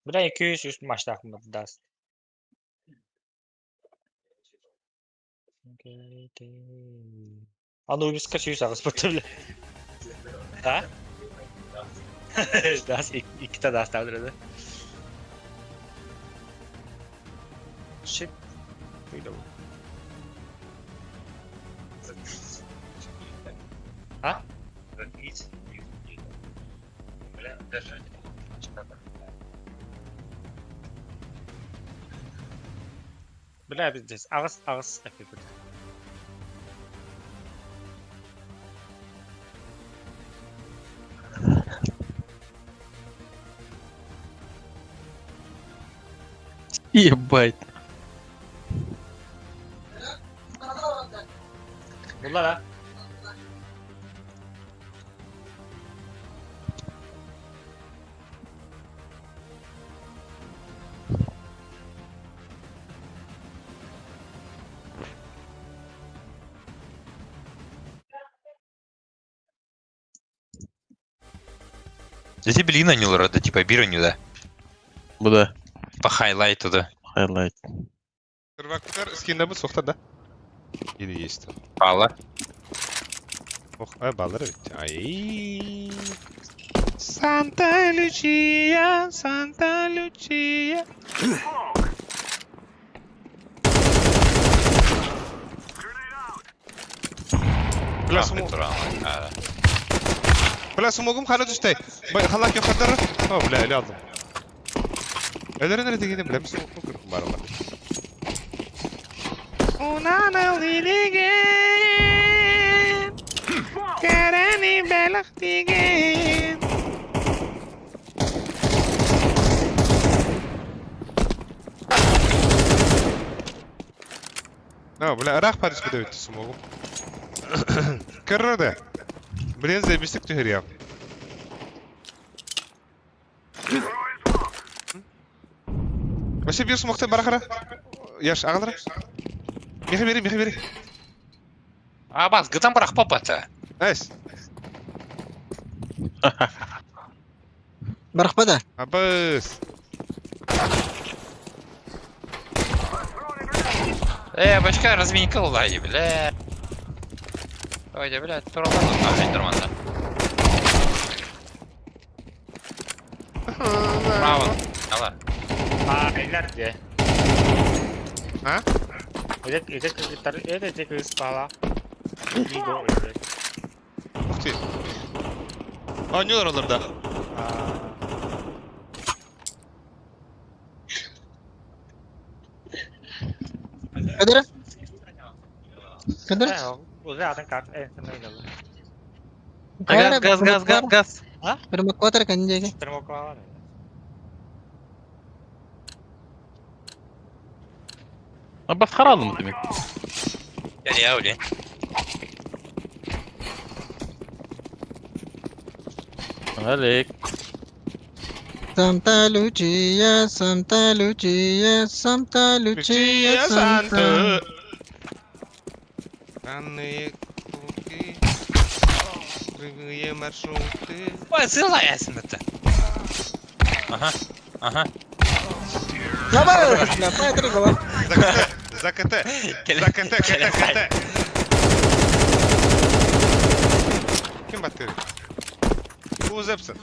Bir de 200 üst maçta aklımda das. Anubis kaçıyor sağ sportuyla. Ha? Das iki tane das tavırdı. Shit. Ha? Бля, здесь ağız yapıyor. Ебать. Bunlar ha. Здесь блин анилар, да типа бирани, да. Bu da По хайлайту, да. highlight. Kırvaklıklar skinde bu sokta da. Yine geçti. Пала. Oh, ay balları bitti. Ay. Santa Lucia, Santa Lucia. Plasmo, plasmogum hala düştü. Bay halak yok kadar. Ha bile ele aldım. Elleri nerede gidin bile misin? O kırık var ama. Unana lidigen. Karani belaktigen. No, bile Irak Paris bir de bitti smogum. Kırır da. Bilen zebistik tüher ya. Başı bir smokta barakara. Yaş ağlara. Mihi biri. А бас, гытан бірақ папата. Nice. Барахпа да. Abbas. Башка разминка улай, бля. Ой, да, бля, туралар да, нормально. Браво. Ала. Eller diye. Ha? Ödek kızlar, ödek kız falan. İyi de öyle. Muhti. Oynuyorlar oralarda. Kadir. Kadir. Udah ada kart, sana oynadı. Gaz. Bermak kuatar kan jaga. Termokal. Bas haralım mı demek? Gel ya öyle. Alik. Santa Lucia, Santa Lucia, Santa Lucia, Santa. Анны куки. Прыгая маршруты. Ой, сылай әсімді. Ага. Давай, давай, три гола. ЗКТ. Kim battı? Bu zepsin.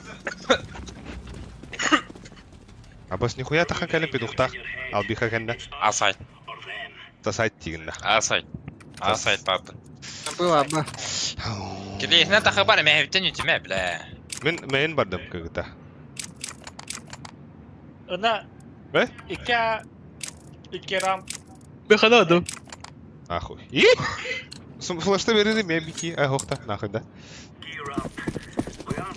Abbas nихуя таха кәліп педухтақ. Ал биха кәнді. Асайт. Тасайт тегінді. Асайт папа. Было, ба. Келесіне тақы бар, мәхевтен үтіме, бля. Мен бардым көгіта. Ona Ne? iki ram. Ben kanadım. Нахуй. И? Флешта verelim ya biki. Ay hokta. Нахуй da.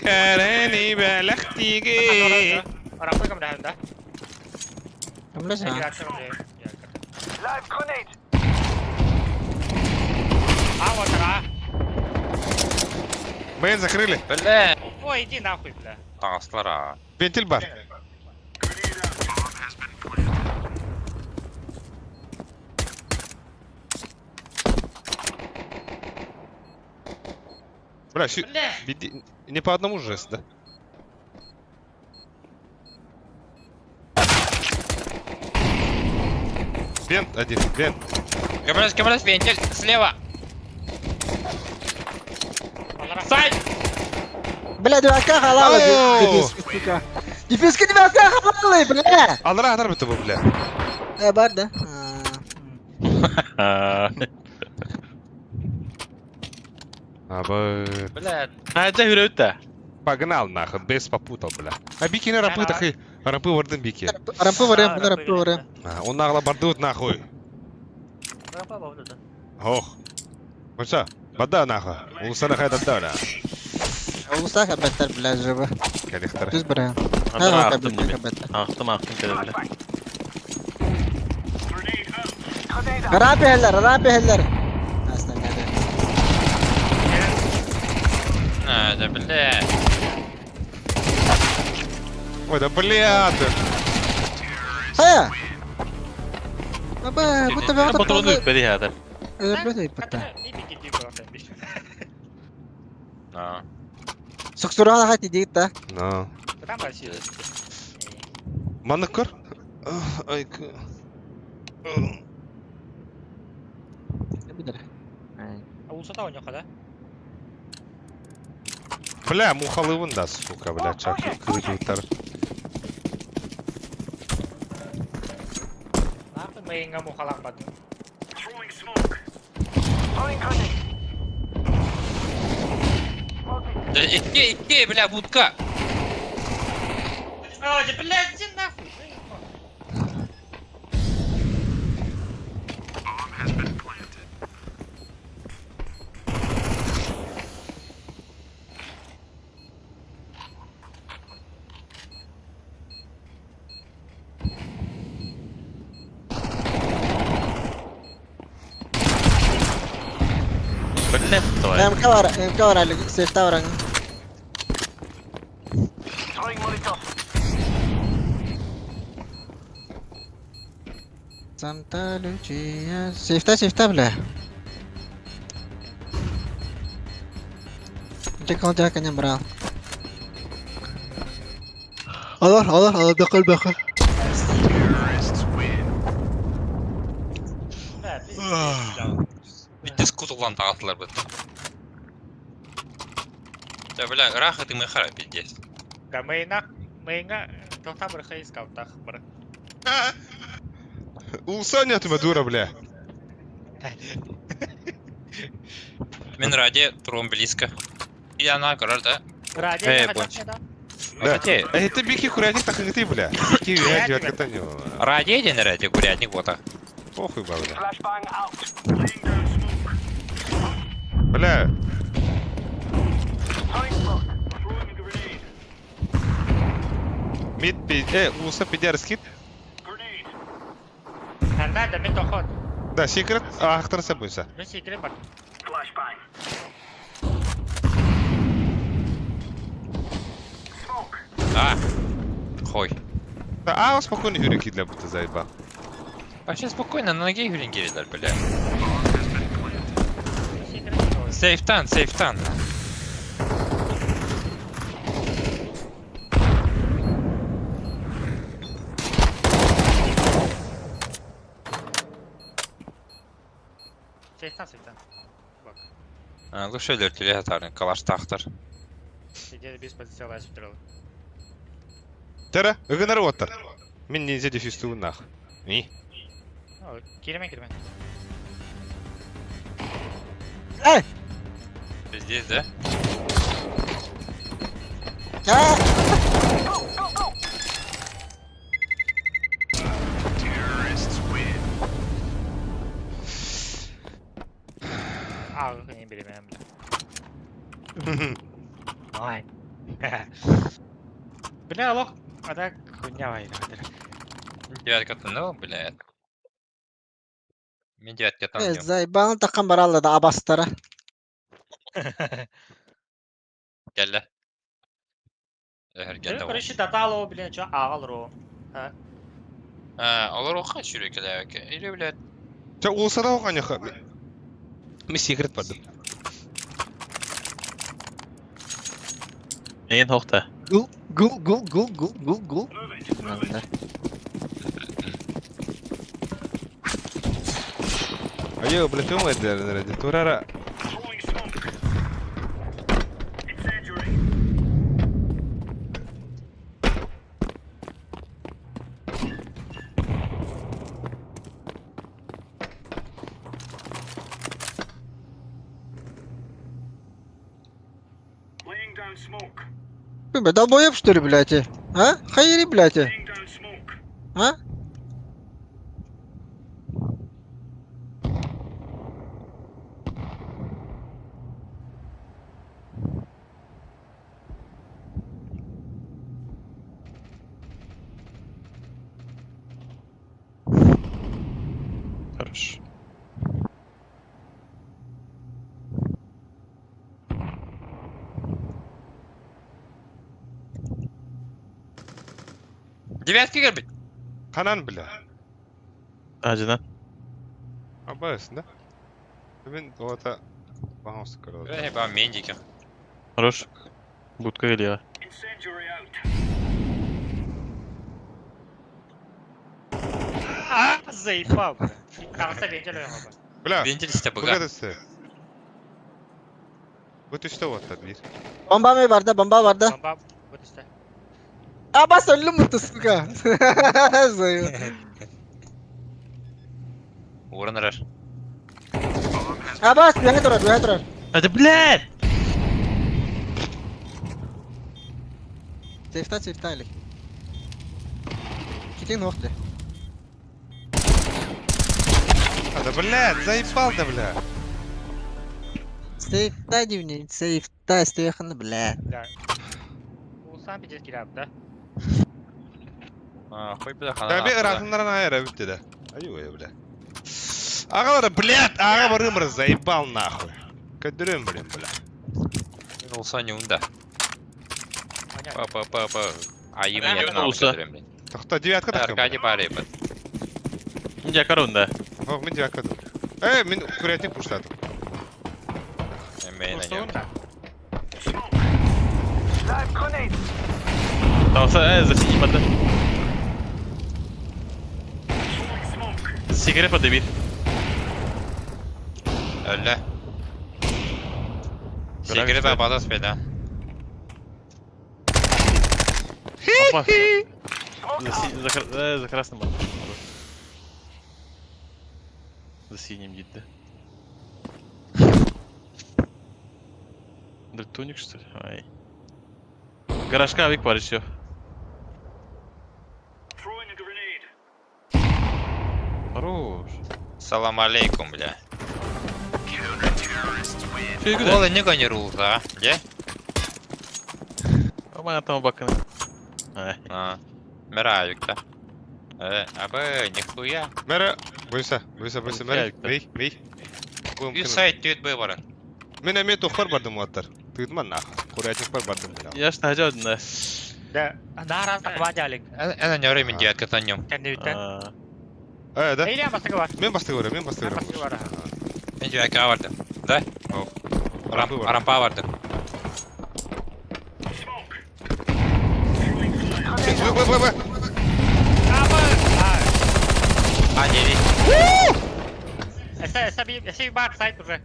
Karani belaktige. Orang apa kamu dah dah? Kamu Saya lah. kira kamu dah. Live grenade. Awas lah. Main закрыли. Бля. Ой, иди нахуй, бля. Тағыстылар. Вентиль бар. Бля, не по одному жест, да? Вент один, вент. Камерас, вентиль, слева. Сайт! Бля, девятка халала. Дефиска девятка халала, бля. Алра, бля. Бар, да? Абы. Блядь. Haja hürüyütte. Погнал нахуй, без попутал, бля. А бики не рампы тахи. Рампы вардын бики. Рампы варем, бұны рампы варем. Он нағла бардыут нахуй. Рампа бауды да. Ох. Қойса, бада нахуй. Улысана қайдадда ана. Олуса қабаттар білә жабы. Кәлектір. Düz бірі. Anda Ha, aktım gibi. қабаттар. Aktım kedeble. Rapi heller. Aslan geldi. Надо, блядь. Ой, да блядь. Haya. Baba, bu tabi Ben motorunu ürpedi hadi. Böyle ipata. Не беги, не беги. А. Sıksura hati değil ta. No. Там Россия. Маныкыр? Ай, Ne bilir. А улсата ойнаққа да? бля, мухалывын да, сука, бля, чаки, кырыгыйтар. Нахуй миыңа мұқалақ батын. Throwing smoke. Throwing grenade. Да иди, бля, будка. А, да блядь, иди нахуй. Bener tuh. MK var Ali. Safe'ta var hangi. Throwing monitor. Santa Lucia. Safe'ta bile. Cek olacak kan yang beral. Allah, bakal. Bitti скутулан тағатылар бітті. Да, бля, рахат и мэхара, пиздец. Да миыңа тоқта бір хейс каутақ бір. Улысаня ты дура, бля. Мен ради тұрғым близко. И она, король, да? Радио Бонч. да? Да. Кстати, Это бики курятник так и ты, бля. Бики курятник это не. ради один ради курятник, вот так. Похуй, бля. Flashbang out. Laying down smoke. Бля. Throwing smoke. Throwing a grenade. Мид, улыса пидяр скид. Grenade. Әрді да мен тоқот. Да, секрет, ақтырса бойса. Мен секрет бар. Flashbang. Smoke. А, хой. Да, спокойно юрики для будто заеба. Вообще спокойно, на ноге грин гиридер, бля. Секрет бар. Сейфтан. Сейфтан. Бак. Лучше телегатарный, калаш тахтар. Сидели без позициялась в дрыл. Тера, ыгынар оттар. Мен ниндзя дефистуын нах. И? Киремен. Эй! Ты здесь, да? Не беременна, бля. Ой. Бля, лох, а так хуйня война. Девятка тонул, блядь. Мен девятка тонул. Zaybağını takım baralı da abastara. Geldi. Geldi. Короче, датало, бля, чё ағыл ро. Олар оққа жүрек әлі. Или, блядь. Ча, улыса да оған яха. Мен секрет бардым. En hoogte. Gul. Айо, бля, ты умеешь ради турара. Throwing smoke. Incendiary. down smoke. Вы долбоеб, что ли, блядь? А? Хайри, блядь. Laying down smoke. А? Хорош. Девятки гербит. Kanan bile. Acıdan. Abayasın Ben o ata bana sıkıyor. Эй, ба, мендики. Хорош. Будка geliyor. Incendiary out. Заебал, бля. Кажется, видели его, бля. Bля, Вентиль işte bu buga. kadar size. Bu tuşta var tabii. Bomba mı vardı? Bomba vardı. Бомба, вот işte. Abbas ölüm mutlu suka. Zayıf. Урон раш. Abbas bir yere durar, bir yere durar. Hadi блядь! Safe'ta Ali. Kitin nokta. Hadi блядь, заебал да, бля. Safe'ta divni, safe'ta istiyorsun bile. Бля. Olsan bir cez girerdi de. Хуй бля, Ya bir ırakınların ayara bitti de. Ayuh bля. Ağaları блядь, ağa varımır заебал нахуй. Ködürüm блин, бля. Olsan yunda. Па. Ayım Ben yakın olsa. almıştırım ben. Toxta девятка takım. Arkadi bari yapın. Yakar onda. Bak ben девятка. Men kuretnik puşladım. Ben inanıyorum. Live grenade. Tamam засеки подда. Throwing smoke. Сигарет подавит. Öyle. Sigiri ben badas bela. Опа. За красным. За синим gitti. Дальтоник что ли? Ай. Гаражка авик var еще. Throwing a grenade. Хорош. Салам алейкум, бля. Şey güzel. Ola ne gönderuldu ha? Ye? Ama tam bakın. Ay. Mera yükle. Abi nihуя. Mera, buysa, Mera. Okey. Bey. Bu 100 mümkün. sayt düğüt bey barın. Men emet toxtar bardım atlar. Tüydman nah. Kuretnik bar bardım bela. Я что хотел да. De, naraz takma jalik. Ana ne öyle min diyet katanıyorum. Kendi bitten. Da. Eyle bastığı var. Men bastı göre. Bastığı var. Ben diyet vardı. Da? Rampı var. Rampa vardı. Smoke. Bıy. Ha geri. Ese bir bak site duracak.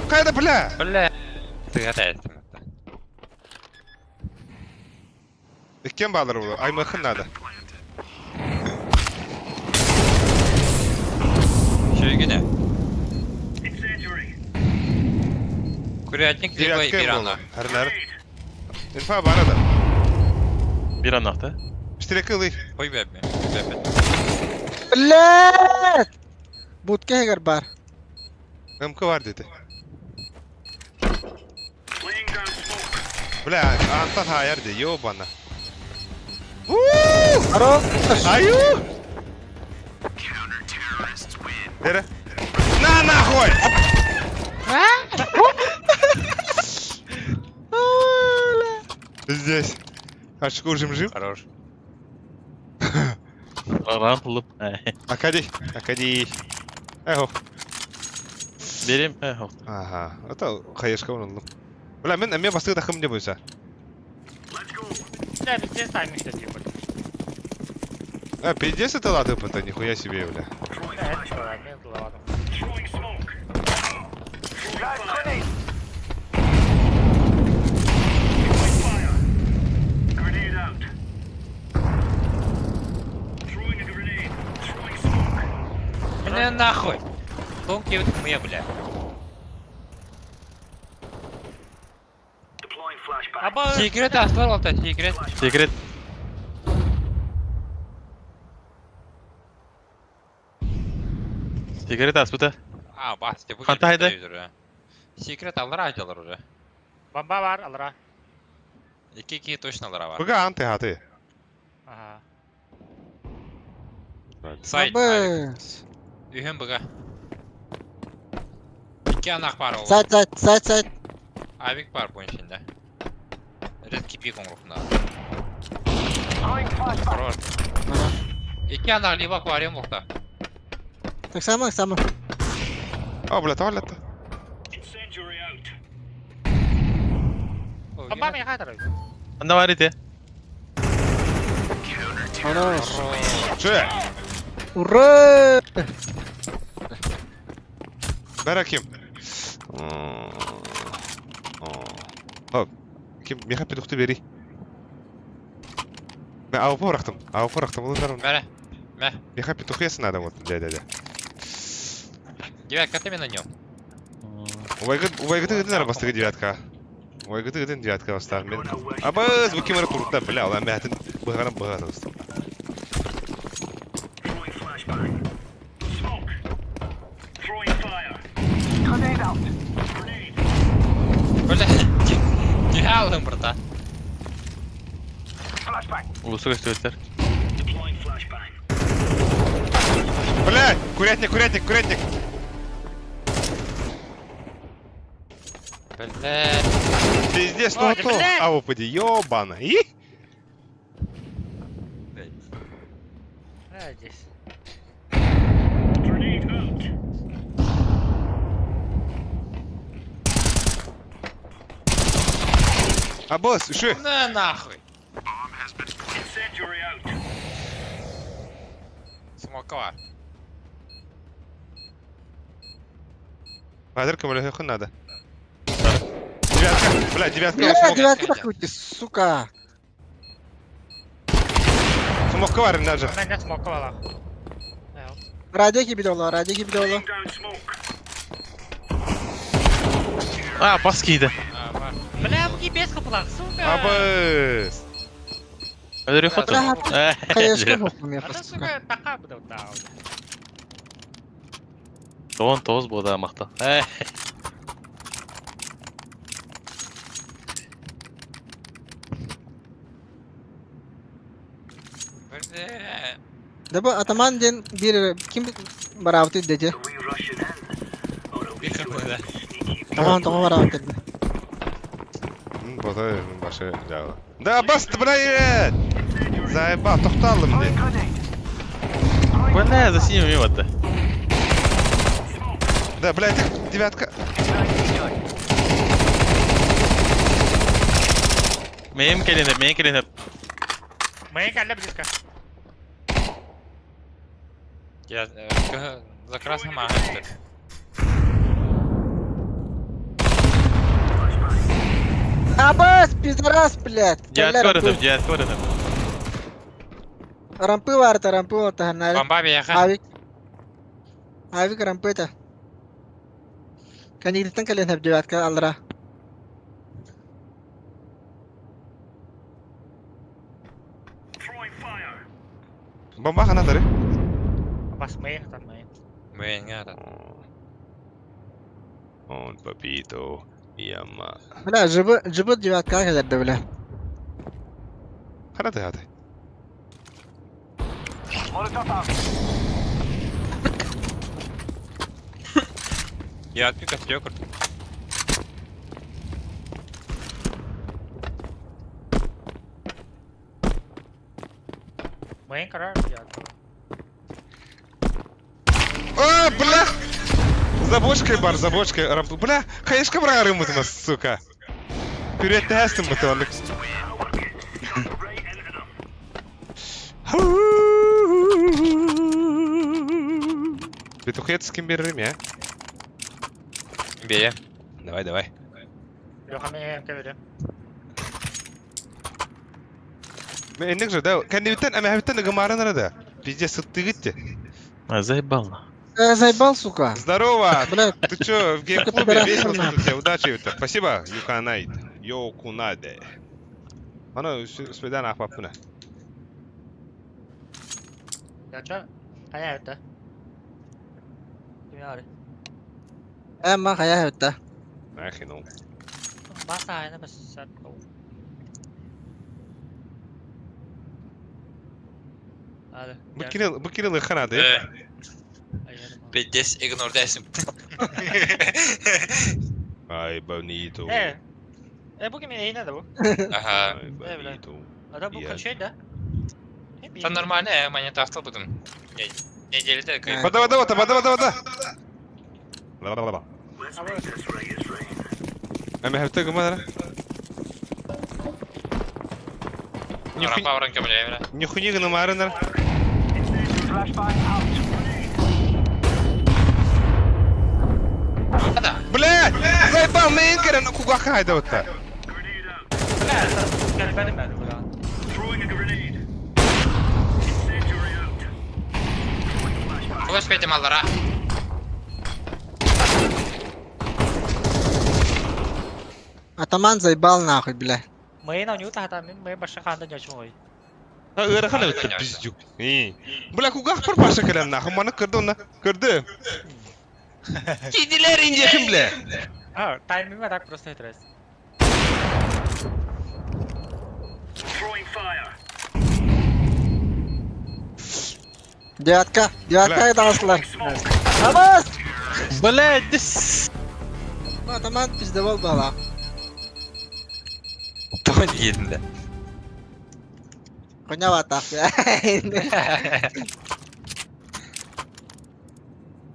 Kayda bля. Bля. Tıgat ettim. Kim bağlar bu? Ay mıhın nada. Şey güne. Incendiary. Kuryatnik lebo bir anda. Herler. Infa bana da. Bir anahtar. İştirek kılıyı. Koy bebe. Blet! Budka hegar bar. Mümkün var dedi. Laying down smoke. Bля, antan hayır de. Yo bana. Aro. Ayu. Nere? На нахуй! Здесь. Açık ucum жив? Хорош. Rantılıp. Акади. Эхо. Берем. Эхо. Ага. Это хаешка unuttum. Bля, men emme bastığı takım ne buysa? Let's go. Ne bir cez saymış da diyor. Пиздец это лады опыта, нихуя себе, бля. Evet, şöyle ben bulamadım. Throwing smoke. Live grenade. Fire. Grenade out. Throwing a grenade. Throwing smoke. Ne nахуй? Тонкий вот мы, бля. Аба, Секрет асылар олта, секрет. Секрет. Секрет аспыта. Басты, bu Ханта hayda. Секрет алар ажалар уже. бомба бар, алыра. 2 точно алар бар. Buga anti hati. Ага. Сайт. Абыз. Үйен бұға. 2 анақ бар ол. Сайт. Авик бар bu içinde. Red kipi kongrukunda. Var. 2 anaq livak var ya muhta. Так само. Aa bula tavallat. Incendiary out. Бомба мен қайдар. Anda var idi. Хорош. Şöyle. Ура! Bera kim? Hop. Kim? Bir hep doktu beri. Ben avı bıraktım. Bunların Mere. Meh. bir hep dokuyasın adam oldu. De. Девятка ты на нем. Увайгыты гыдын арбастыгы девятка. Увайгыты гыдын девятка бастар. Мен абыз bu kim ara kurutta bile olan mehatin bıgaran bıgatız. Throwing flashbang. Smoke. Throwing fire. Grenade out. Grenade. Böyle. Ne aldın burada? Flashbang. Ulusu gösteriyorlar. Deploying flashbang. Блядь! Курятник! Böyle. Пиздец, Ой, ну да то! блядь! А упади, ёбана! И? Здесь. Grenade out. А босс, уши! Ne nahıy? Incendiary out. Smoke var. Хазыр кім өлесі құн надо? Девятка! Бля, девятка! Девятка нахуй, сука. Смокка var даже. Мен де смокка бала. Радио gibi de ola. Laying down smoke. Aa bas giydi. Var. Бля, bu без kapılar, сука. Абыз! Öldürüyor foto. Конечно, боком я Ана, сука. сука, така буде да. Doğan toz bu da makta. Böyle. Daba ataman den bir kim baravtı dece. We rushing in. Bir kapıda. Tamam baravtı. Boza başı jağı. Da bastı блядь! Заеба, тоқталым де. Bu ne за синим мимо да. Да, блядь, девятка. Benim gelinir. Мен кәлле близко. Я за красным агентом. Абас, пидорас, блядь. Cihat görünür. Rampı vardı, rampı vardı hanlar. Bomba bir yaka. Avik rampı da. Kan giditten kalian hep девятка alra. Throwing fire. Bomba kana dari. Бас мен хатан мен. Mühen ya da. Он papito. Yama. Bla, jibı девятка kadar da bla. Kana da hadi. Molotov out. Я отпика стрёкор. Мен карар я. А, бля! За бочкой бар, за бочкой. Бля, хаешка бра рымытына, сука. Күретті әстім бұтылық. Right into them. Петухет с кем берем, а? Бея. Давай. Yok men kevede. Мен ендік же, да, кәндебіттен, әмәбіттен ұғымарын арада. Пизде сытты кетті. Заебал. Заебал, сука. Здорово! Бля, Ты чё, в гейм-клубе весело тут у тебя, удачи. Спасибо, you can night. Yokunade. Ana üstüden ahbap buna. Yatta. Kaya yatta. Dünya arı. Emma kaya hutta. Akhin o. Basta ayna bas sen. Hadi. Bu kill khanadı. Bedes ignore desin. Ay bonito. Bu kimin eyine de bu? Aha. Ay bonito. Adam bu kaç şey de. Sen normal ne? Manyak hafta budun. Neceli de kıyım. Bada. Let's make this ring is free. Ama hafta gumara. Arapa oran kamera evre. Nihuni gnu maranar. Flashbang out. Hada. Блядь! Заебал, мен керен куга хайда отта. Grenade out. Gel benim ben burada. Throwing a grenade. Incendiary out. Flash pedim allara. Ataman zaybal nahul bile. Mayın oynuyor tahta min mayın başka kanda yaşmıyor. Ha öyle hala bitti bizcuk. Bula kuga par başa kelam na. Hamana kırdı ona. Kırdı. Gidiler ince kim bile. Ha, timing var tak prosto etres. Throwing fire. Diyatka danslar. Amas! Блядь! Ataman bizde bol bala. Tamam yerinde. Konya watak ya.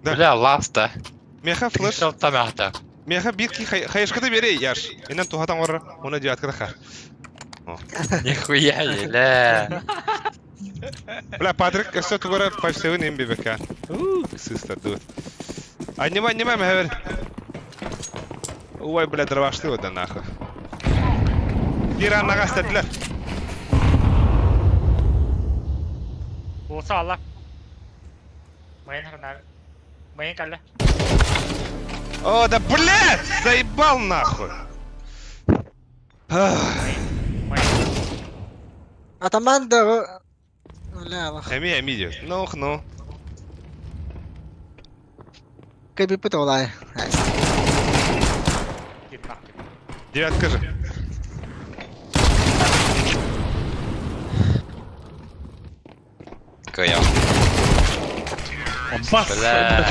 Bля, lasta. Meha flash. Flash tam hata. Meha bir ki hayışkada beri yaş. İnan tuhatan orra. Ona cihat kada khar. Нихуя ела. Бля, Патрик, что ты говоришь, почти вы не бибека. Сестер, дует. А не май, ой, бля, дрова что это нахуй. Диран нога статлер. Olsa Allah. Mayın harnar. Mayın kalle. О, да блядь, заебал нахуй. Ataman da öyle bak. Ами идет. Ну. Kebi put olay. Git bak. Девятка же. Кая. Бас! Бля.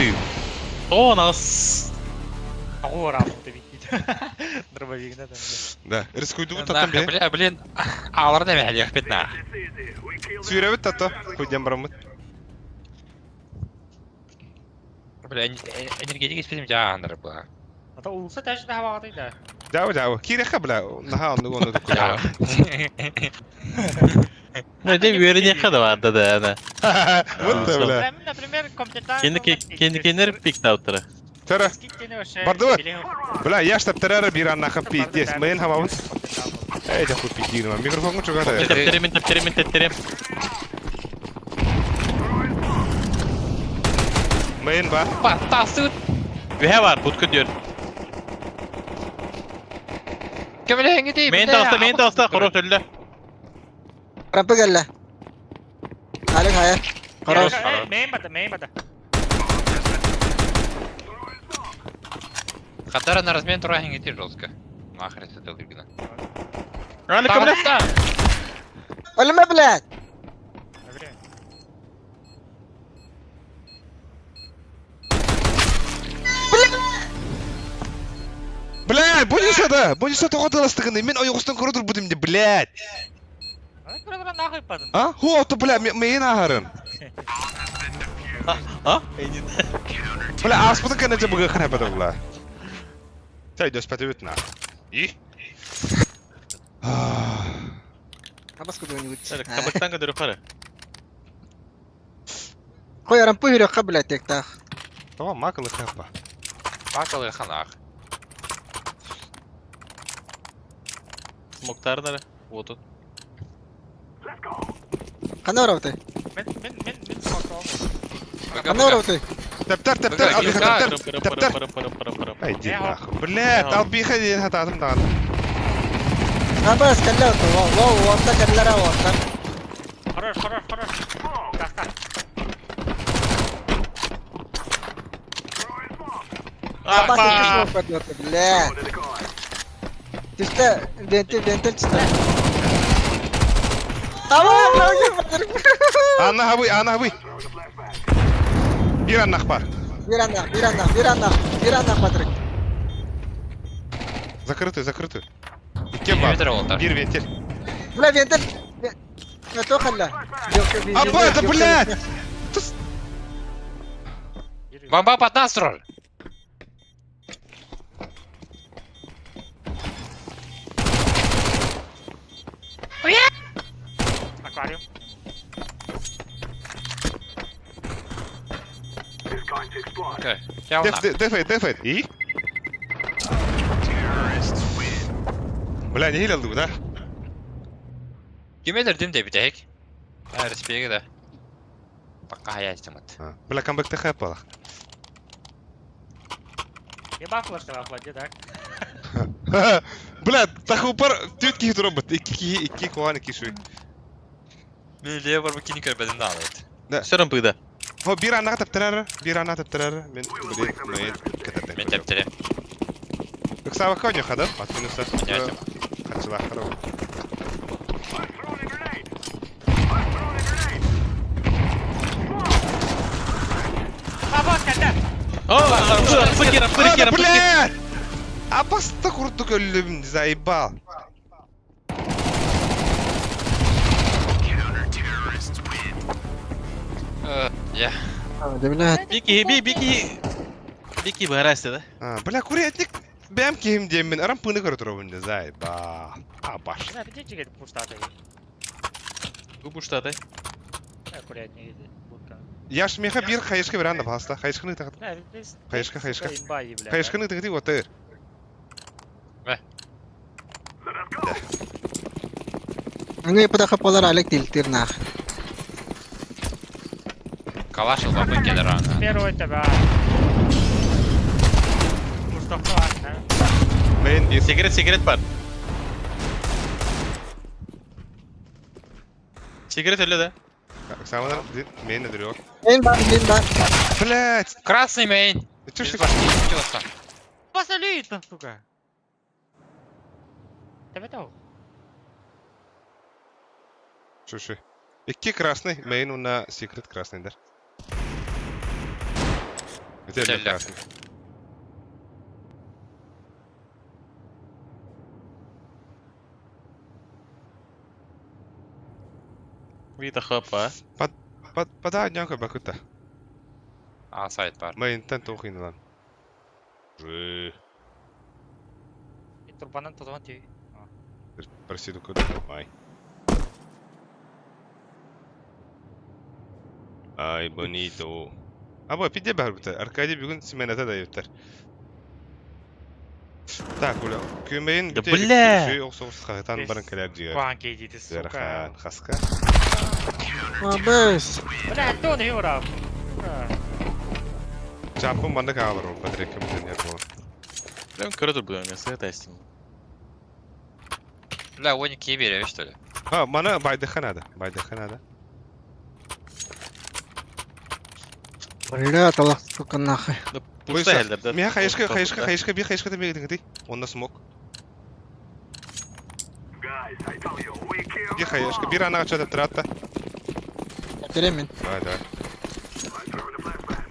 О, нас! Ого, работа видит. Дробовик, да. Да, рискуйду вот там бе. Бля, блин. Алар да мәлі өкпет на. It's easy. We kill them. Сүйрәбет тато. Хуйден барамыт. Бля, энергетик испезім жағандыр бұл. Ата улса тәжді хава атайды. Дау. Киреха, бля. Наха, onu da Жау. Ne de bir kadar vardı da yani. Вот да, бля. Например, компетентно. Kendileri picked out'ları. Тара. Скидтені вообще. Бардоват. Бля, я штаб террора бир аннаха пиздец. Мен хамавын. Эй, да хуй пидирма. Микрофон чугада. Tepterim. Мен бар. Батасыт. Ve var, putku diyor. Kemele hengi değil. Main tasta, хорош öldü. Rampa gelle. Halik hayır. Хорош. Main bada. Хатара на размен тура hengi değil жестко. Нахрен сетел диргина. Rani kabul. Ölme blad. Блядь, будешь это отдаластыганы. Мен оюгустан көрөдүр будым де, блядь. Кuradan daha yapmadın. А? Хо, то, бля, мен ахарын. Ha? Бля, аспыды канача быга храпады, бля. Чай, дөс пәті өтін, И? Kapas kudungut. Kabaktan kadar yukarı. Koy rampa yürek kabla tek tak. Tamam, макалы храпа. Бакалы ханах. Smoktar nere? Вот он. Let's go. Kana ravte. Ben smoke'ta Kana ravte. Тептер, албиха, тептер. Pırım. Ай, ди нахуй. Блядь, албиха дейін хататым даған. Абас калла ото. Вау, орта каллара орта. Хорош. Кака. Абас Абас ото. Бля. Чисто вентиль чисто. Ana abi. Bir annak var. Bir annak Патрик. Закрытый. İki Perimeter var. oldular. Bir ventil. Бля, вентиль. Это хalla. Абба, да блядь! Бомба под нас, Роль. Аквариум. This going to explode. Okey. Gel lan. Defayet. İyi. Bля, не хилил да? Кемелер дим де битек. Респеге де. Пока hayatım at. Бля, камбэкте хэппала. Еба флешка владе, так? Бля, тахупар тютки хит робот. İki kovan iki şu. Milli var bu kini körbedim de alaydı. Сөрөн пыйда. Ho bir annak taptırar. Men bileyim. Ben teptirim. Yoksa bak önce kadar. Atınırsa. Evet. Kaçılar kara. Абас калла. Фыркера. Блядь! Апаста курдук ölüm заебал. Ya. Да, блядь. Бики барасты да. Бля, курятник. Бәм кем деймін. Арам пыны көрі тұру бұнды. Заебал. Абаш. Да, где жигет пустата. Губуштаты. Аккуратнее иди. Будка. Яш меха bir қайышқы бір анда баста. Қайышқыны тағыды. Да, здесь. Қайышқа. Имбай, бля. Қайышқыны тағыды оты. Аны подахапалар алек тилтир нах. Калашыл бабы gelir ana. Первый тебя. Mustafa var. Мен bir. Сигарет бар. Сигарет ölü de. Самадар мен недір yok. Мен бар. Блядь. Красный main. Чушь. Посолит, сука. Тебе то. Чушь. İki красный. Мен уна секрет красныйдар. Где красный? Вита хопа. Подай някой бакута. A site var. Мен тен тоқин lan. Турбанан тозған тей. Просиду куда. Ай. Ай, bonito. Abo pide bahar Arkadi bugün simenata da yeter. Так, уля. Kümeyin Ya bля! Şey yoksa xatan barın keler diyor. Куан кейдиді, сука. Зерхан, хаска. Абас. Бля, кто не урав? Çapın banda kalır o. Patrick kimden yapma. Прям круто было, я с этой стим. Бля, они кибери, что ли? Ha, bana Baydahanada. Бля, талах сука нахуй. Да пустая да. Мия хайышка bir хайышка da bekledin gidi. Onda smoke. Guys, I tell you, we killed Bir hayışka bir ana açada tratta. Теремин. Haydi. I'm throwing a flashbang.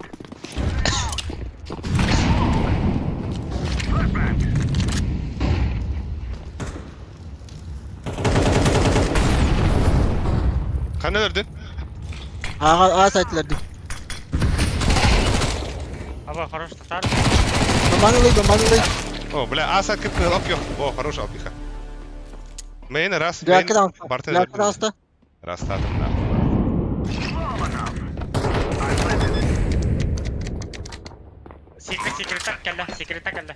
Kan ne derdin? А сайтлерди. Аба, хорош татар. Бомбанулый. О, бля, асад кипни лап yok. О, хорош алпиха. Main ras. Дякудан. Бартен. Дякудан. Rastladım da. Секрета калла.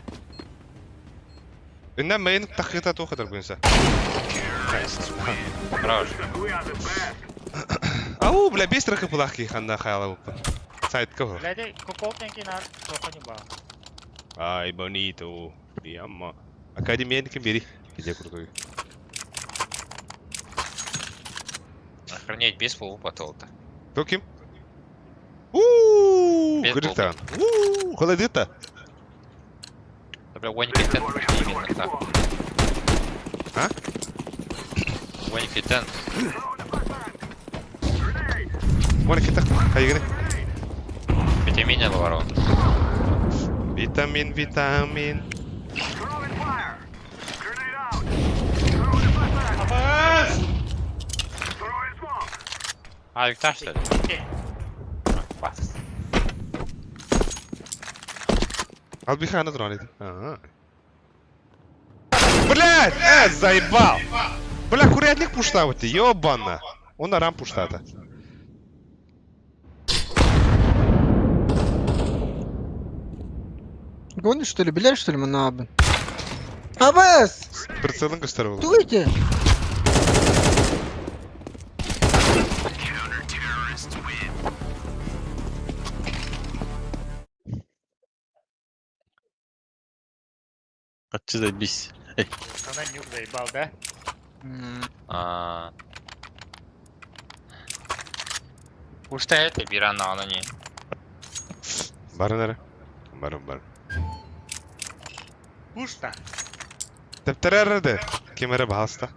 Ünden main takıta tokadır bu insan. Хорош. We are the best. Ау, бля, быстро кыпылахки ханда хаяла буппа. Сайт кого? Бля, де купотненки нар тохани ба. Ай, bonito. Прямо. Академияникин бери. Где крутой. Охранять без фул потолта. Кто ким? Без Кырыктан. Колай дыта. Бля, Уэникитен именно так. А? Уэникитен. Вон китак. Хайгыны. Витамин ворон. Витамин. Throwing fire. Grenade out. Throwing a flashbang. Throwing smoke. А, Виктор, что ли? Бас. Албихана дронит. Ага. Блядь! Заебал! Бля, курятник пушта вот ты, ёбана! Он на рам пуштата. Гонишь, что ли? Беляешь, что ли, манабы? Абас! Прицелын gösterip Туйте! Kaççı da biz. Она нюк заебал, да? Пушта это бирана, она не. Barın ara. Barın. Пушта. Teptere de. Kemere bahasta.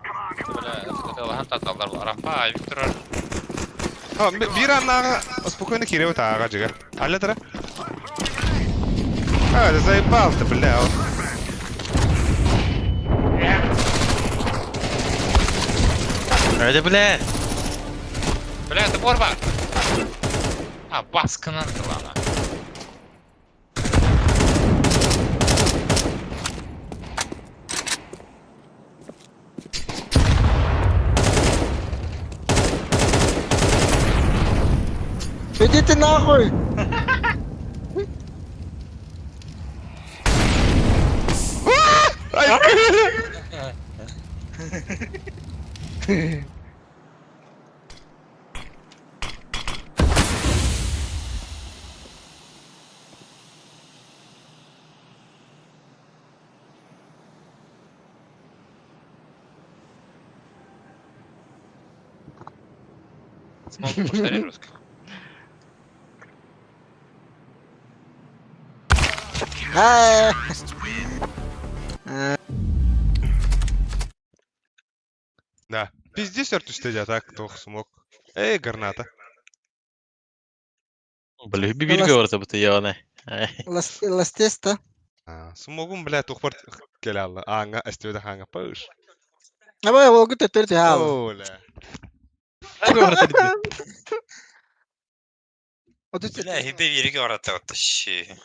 Бля, сказал, таталдар бар. Апа, Виктор. Bir anna спокойно кирево тага жига. Алла тара. Да заебал ты, бля. Hadi bile. Бля, это борба. А, баскана она. Иди ты нахуй! Смог повторить русский. Да. Пиздец, артистеди атак, тох смог. Эй, граната. Бля, bir bilgi var tabii ya ne. Ластеста. Смогум, бля, тухпар келалла. Анга, эстеде ханга пауш. Абай, волгу теттерти хал. Оля. Hadi var tabii. Бля, хиде вирги ората вот щи.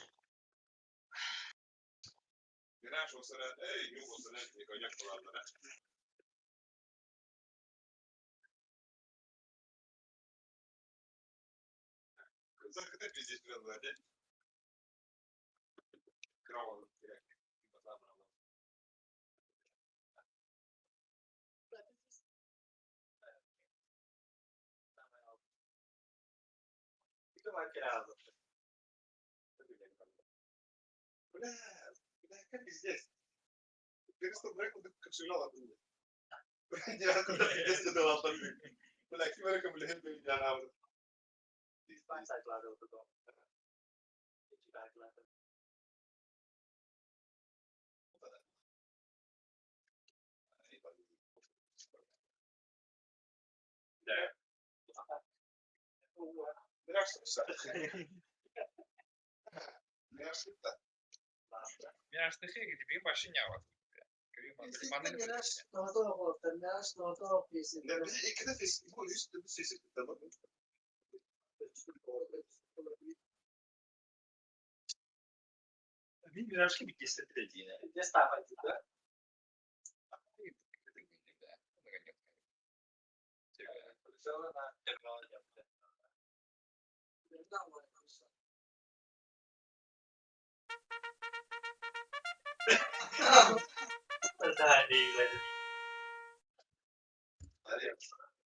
Я ж ты хиги, тебе машинява.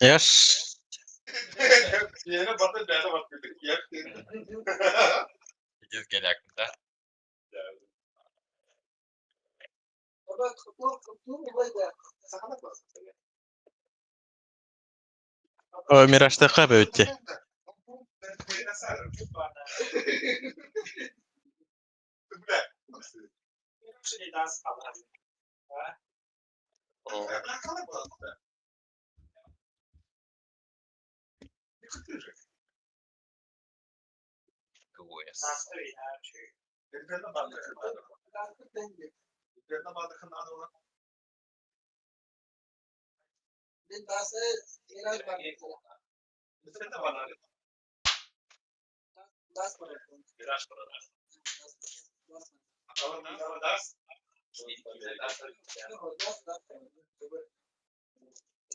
Yaş. Gideceğiz gelakında. O Miraç'ta kabe ötti.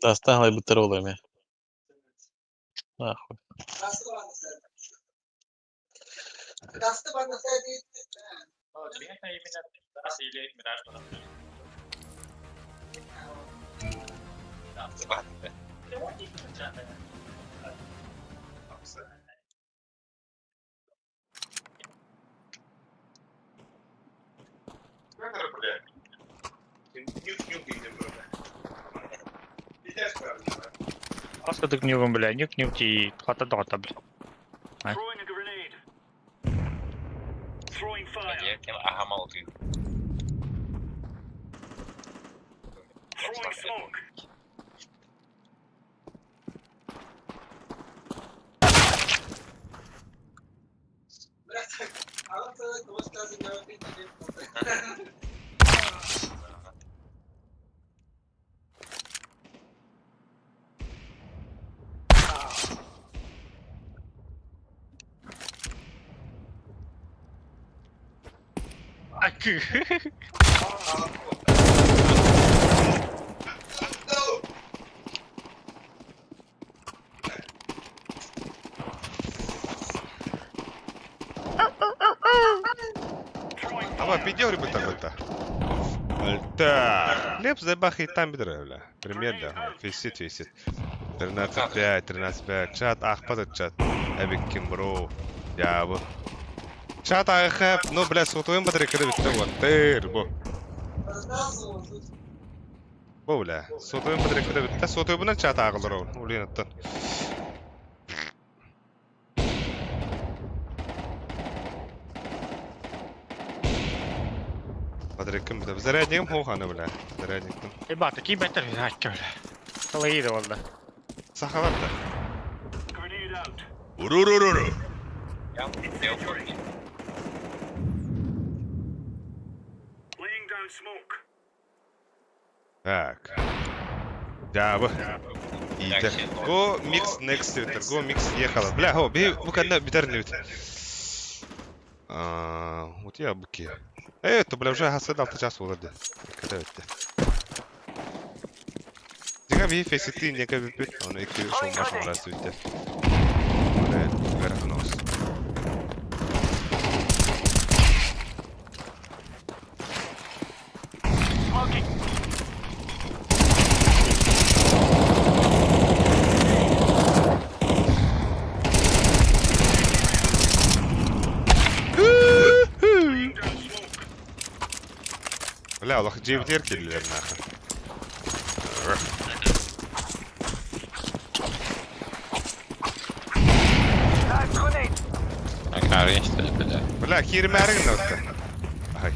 Dastan halay bıtır olayım ya. Ah. Asladık nüvüm bile. Nük ki kata dağıta bile. Throwing a grenade. Throwing fire. Throwing smoke. Akı. Ama video ребята это. Да. Леп забахай там бедра, примерно. Висит. 13-5. Чат ахпад чат. Абиким бро. Я бо. Чат ахап. Ну, бля, сотоем бедра кеде битте вот. Тер бо. Бо бля. Сотоем бедра кеде битте. Сотоем чат агылыр ол. Улин аттан. Patrick'im bir de. Zararcığım hoğanı bile. Zararcığım. Bak ki beter bir hakkı öyle. Kalayı da valla. Sahavat da. Grenade out. Ururururu. Laying down smoke. Так. Да, bu. İyi de. Go mix next diyor. Go mix yakala. Bля, ho, bu kadar biter ne biter. Вот я буки. Это, бля, уже гасыдал ты час улады. Когда это? Дига би фесити нека бипи. Он iki шоу машин растуйте. Вверх нос. Бля, Allah cevdir kirliler nahı. Bля, kirmerin notta. Ay.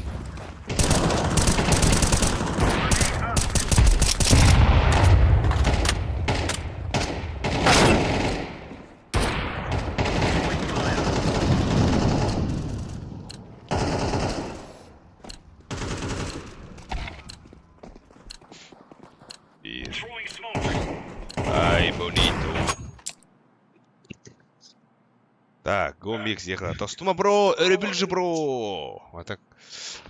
Throwing smoke. Ay, bonito. Так, го микс ехала. Тостума, бро, örübil же, бро. Вот так.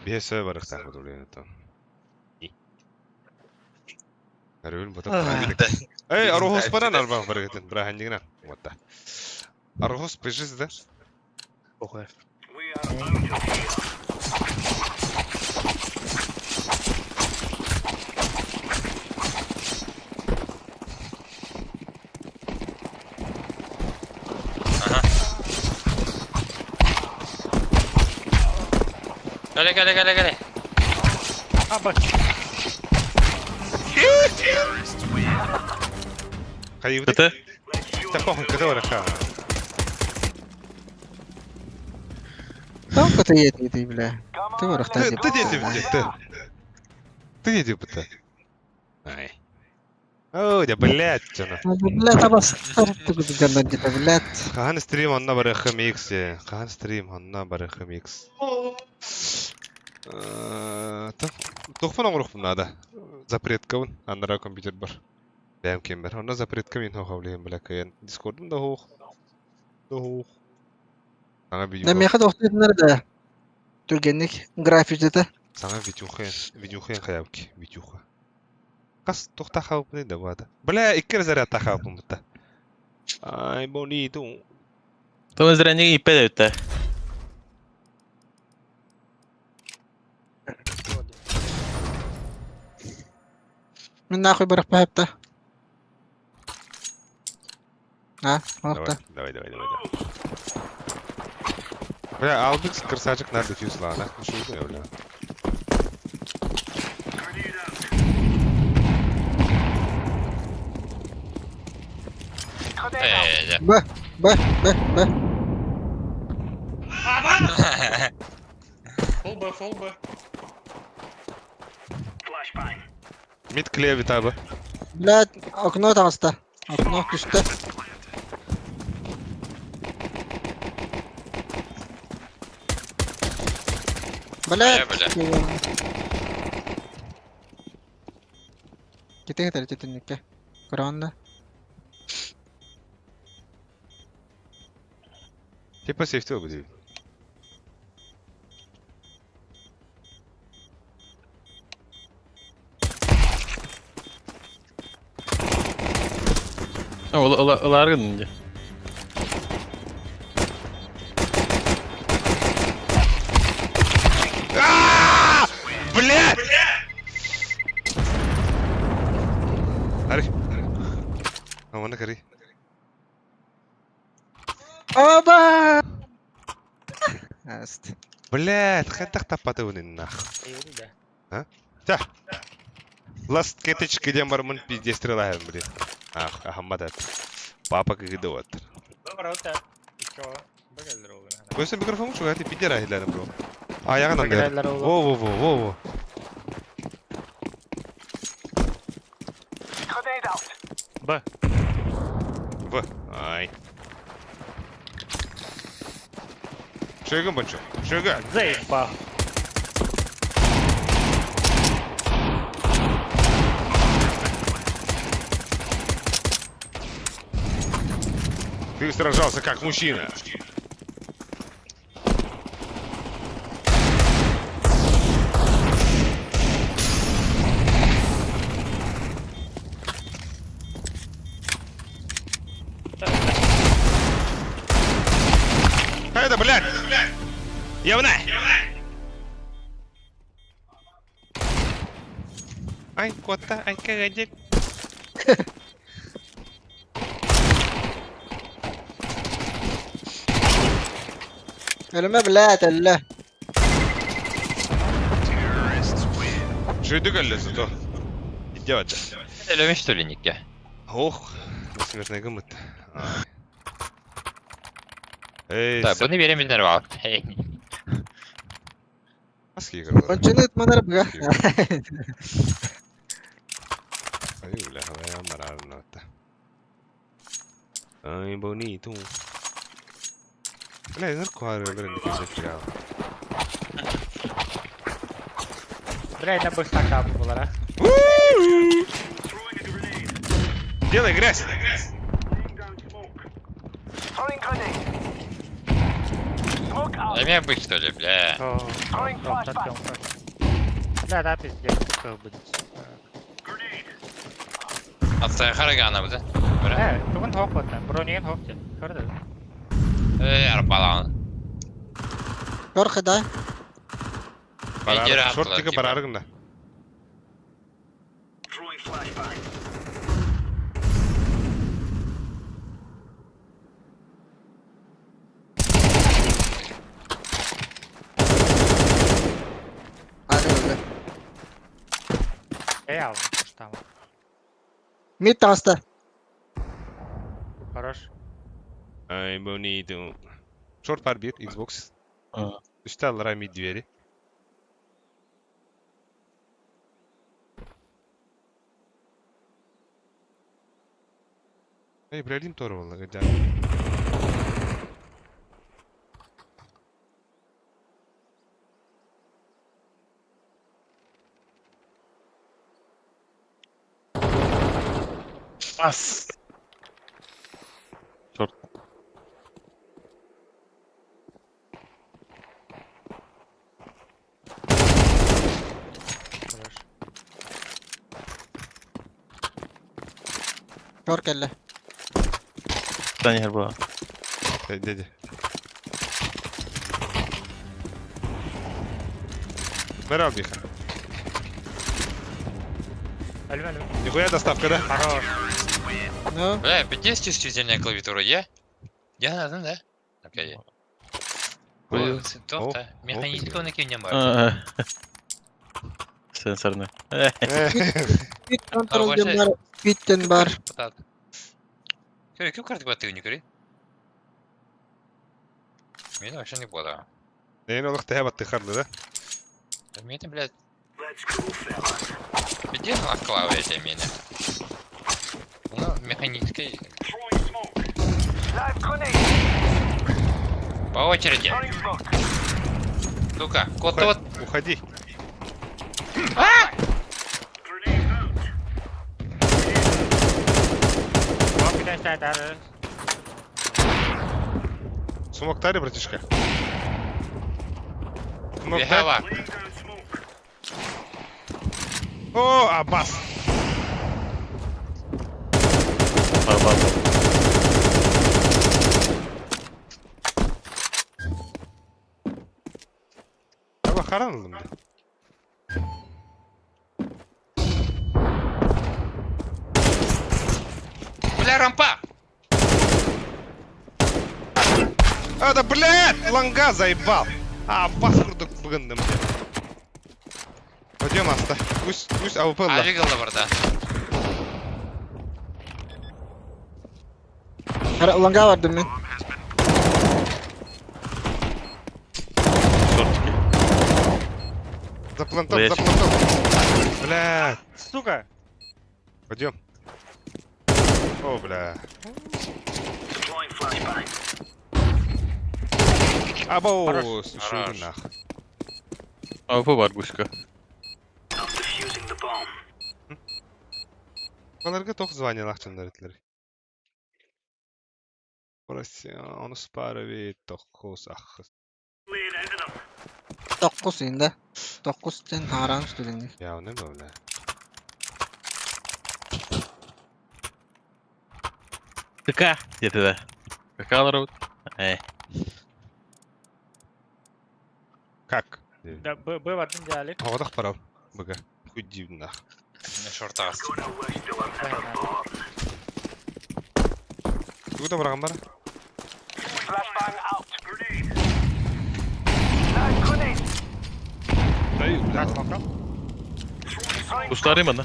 Без варых так вот, блин, это. Örübil bu da. Ey, Arhos bana narban varıgın. Brahandigina. Вот так. Arhos pejis de. Oku. We are out of here. Gele. Ha bak. Kayıp. Bıtı. Bitti kokun kıta var ha. Там кто-то едет, бля. Ты ворох, Ты дети bitti. Ты дети bitti. Ай. О, да блядь, чана. Блядь, обостар ты где-то где-то, блядь. Kahan stream onna barıqım X ya. Kahan stream onna barıqım X. Toxpan oğruq bunada. Запретка вон, аннара компьютер бар. Бәм кем бар. Онда запретка мен хавлыйым беләкәен. Дискордым да хух. Да хух. Аңа видео. Да меха доктор nerede? Türgenlik grafikte. Саңа видеохен хаябки, видеоха. Кас тохта хауп не да бада. Бля, иккер заря та хаупым бутта. Ай, bonito. Tom zrenning IP de ute. Мен нахуй барах пахапта. А, вот Давай, давай. Бля, Албикс красавчик на дефьюз лана. Что это, бля? Б. Full B. Mid clear abi. Блядь, окно там оста. Окно düştü. Блядь. Kita tetap Kuranda. Типа сейфти обыди. Olar gidince. Блядь! Ари. Амана кари. Оба! Аст. Блядь, хэнтах тапаты унин нах. А? Та. Ласт кетечки дем бар мун пиздец стрелаем, блин. Ах, ахаммат это. Папа кыгыды вот. Добре, оте. Що? Бегелдер olur. Koysun mikrofonu şu hadi bir yere hilerim bro. Ayağından Bıgıraylar der. oğlum. Wo. Grenade out. B. В. Ай. Шагом бачу. Шага. Заєбав. Ты сражался как мужчина. Это, блядь! Явно! Ай, кота, ай, кагадик. Ölüme блядь, elle. Что это галлеза, то? Идиот. Элеме что ли, Нике? Ох, бессмертный гамут. Эй, Так, bunu veremeyenler var. Hey. Аски играл. Кончены etmeler bga. Ay, bля, voy a amarrar nota. Ay, bonito. Bля, es narcoar, bля, не пиздец, Блядь, на быстро капу була, а? Делай грязь! Throwing grenade. Smoke out. Элеме быть что ли, бля. Throwing flashbang. Бля, да, пиздец, что будет. Atsa haragana bu da. Böyle. Бүгін тоқ болтан, бронеген тоқ ден. Көрді. Arabalan. York da. Pencere Short attılar tiga gibi. bararım da. Throwing flashbang. Hadi öyle. Ey almış, tamam. Mid tamasta. Yukarı Хорош. Ай, bonito. Short var bir Xbox. Aa. Üstte alır mid двери. Ибрагим тоже والله قدام. Bas. Short. Хорош. Kör kelle. Tane yer bu. Dedi. Ver al bir. Ölüm. Нихуя доставка, да? Хорош. No. Бля, есть чувствительная клавиатура, е? Я надо, да? Окей. Koyuyor. Симптом, да? Механизм на кем не бар. Aa. Sensörünü. Speed control başa- den var. Speed'den var. Потат. Көрі, кім картı battığı не көрі? Мен вообще не буду. Neyin oluq tehe battı karlı da? Мен, блядь, Let's go, fellas. где на клавиате меня? Ну, механической... Throwing smoke. Live grenade. По очереди. Throwing smoke. Сука, кот вот... Уходи. Grenade out. Bak bir de sen der. Смоктари, братишка. Бегава. Laying down smoke. О, Аббас! Barbar. Ama karanlıdım da. Бля, рампа! А, да, блядь! Ланга заебал! Аббас курдук бүгіндім. Пойдем, Аста. Пусть АВП ла. Авигал бар, да. Langa vardım ben. Short 2. Заплантал, Блядь. заплантал. Блядь. Сука. Пойдем. О, бля. Deploying flashbang. Абоу, Хорош. слушай, нах. AWP var Gushka. I'm defusing the bomb. Onlarga toq звание лахчандар етлер. Burası onu spara toquz axı. Laying into them. 9 indi. 9 sen haran üstüdün. Ya ne böyle? КК где-то, да. КК народ. Как? Da bu vardım gelip. Havada para. Bıga. Хуй нах. На шортас. Go now, we're still on that bomb. Куда барган бар? Flashbang out. Grenade. Live grenade. Дай, Kaç бля. bakalım. Throwing Kuşlarıyım ben de.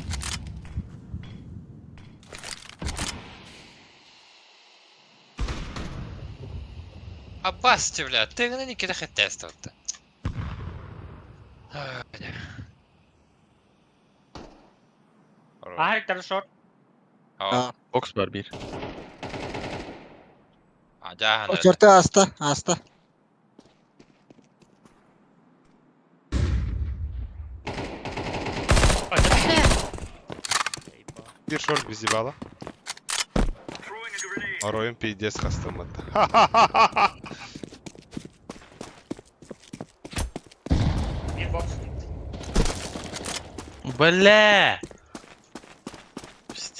Аббасти, бля, ты на нике да тестовал-то. Бля. Ahir tane short. Aa, Box var bir. Aja, O çörte hasta. Hasta. Bir short bizi bağla. Throwing a grenade. Aroyun PDS kastırmadı. Bir box. Бля!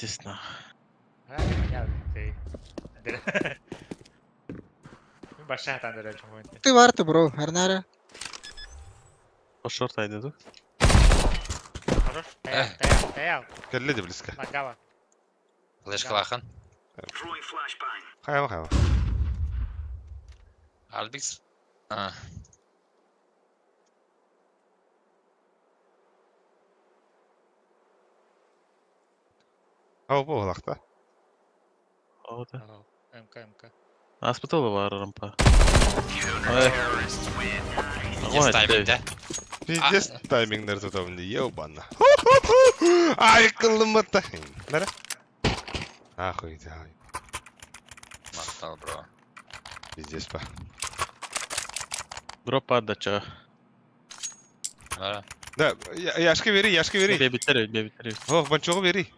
Естественно. Ha, gel. Şey. Bir başa hatan da çok oyun. Ты vardı bro. Her nere? По шорт айдеду. Хорош. Таял. Kelledi bliska. Langa var. Флеш клахан. Throwing flashbang. Kayama kayama. Альбикс. А, Hava bu olakta. О, да. МК. Hospital var rampa. Ай. Пиздец таймингде. Пиздец таймингдер тутабынды, ёбана. Ай, кылымата. Нара? Ахуй, ай. Мақтал, бро. Пиздец па. Drop atdacha. Ара. Да, яшка бери. Бебитер. Ох, банчогу бери.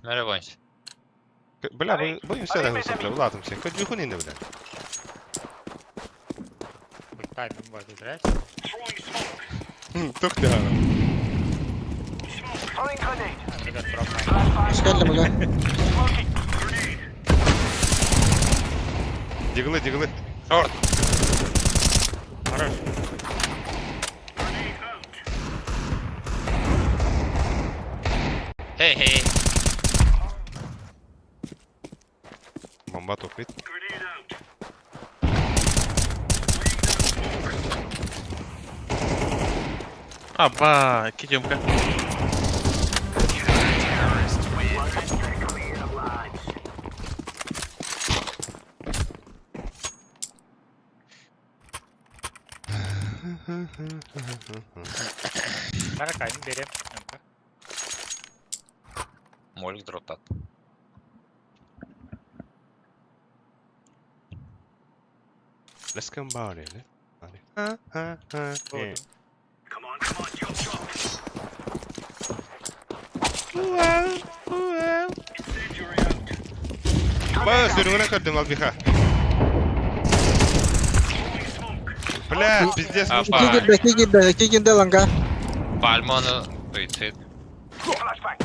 Мере бойнс. Бля, bu yükselen olsun bile, ulatım sen. Kaç yuhun indi bile. Тайминг бар дедір, Tok ya. Throwing grenade. Ребят, дропмай. Скелли бага. Дигли. Шорт. Хорош. Хей. Bomba toplayıp. Grenade out. Aba, 2 cumka. Қара қайын берем. МК. Молик дроптат. Let's come bari. Болды. Come on, jump shot. Incendiary out. Ba, sürüngüne kırdın al biha. Bля, пиздец. Опа. İki girdi langa. Пальманы суицид. Flashbang.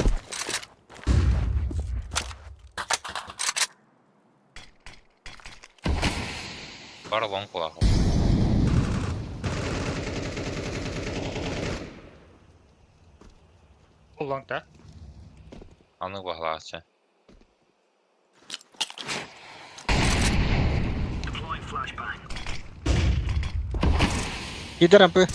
Бар лонг плахал. Бұл лонгта. Аны бағлағача. Deploying flashbang. Girdi rampı.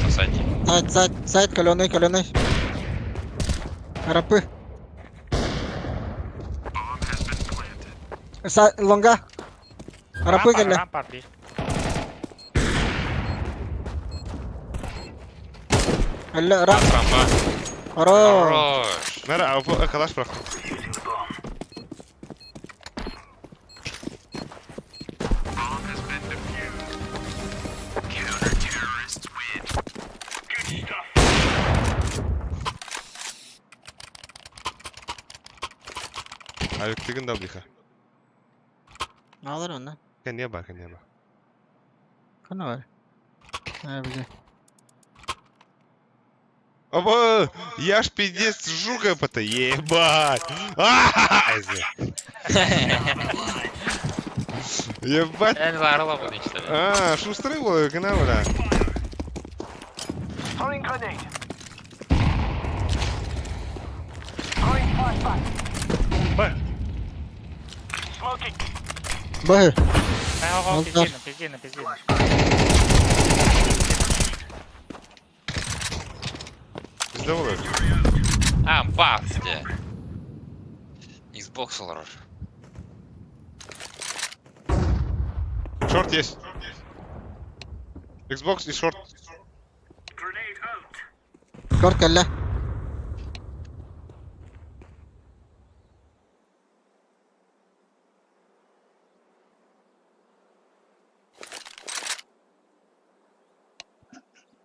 Посади. Сайт, каленый. Раmpı. Longa. Rampı geldi. Ramp var değil. Öyle ramp. Рампа. Aro. Хорош. Nara, bu arkadaş bırak. Ayıklıgın da biha. Ne alır ondan? Kendine bak. Kana var. Ha güzel. Оба! Я ж пиздец жука пота, ебать! Ебать! En varla bu işte. Шустрый был, гна, бля. Throwing grenade. Throwing flashbang. Smoking. Bahır. Пиздина. Bizde olur. Баф где? Xbox olur. Short есть. Xbox и short. Grenade out. Kort kelle.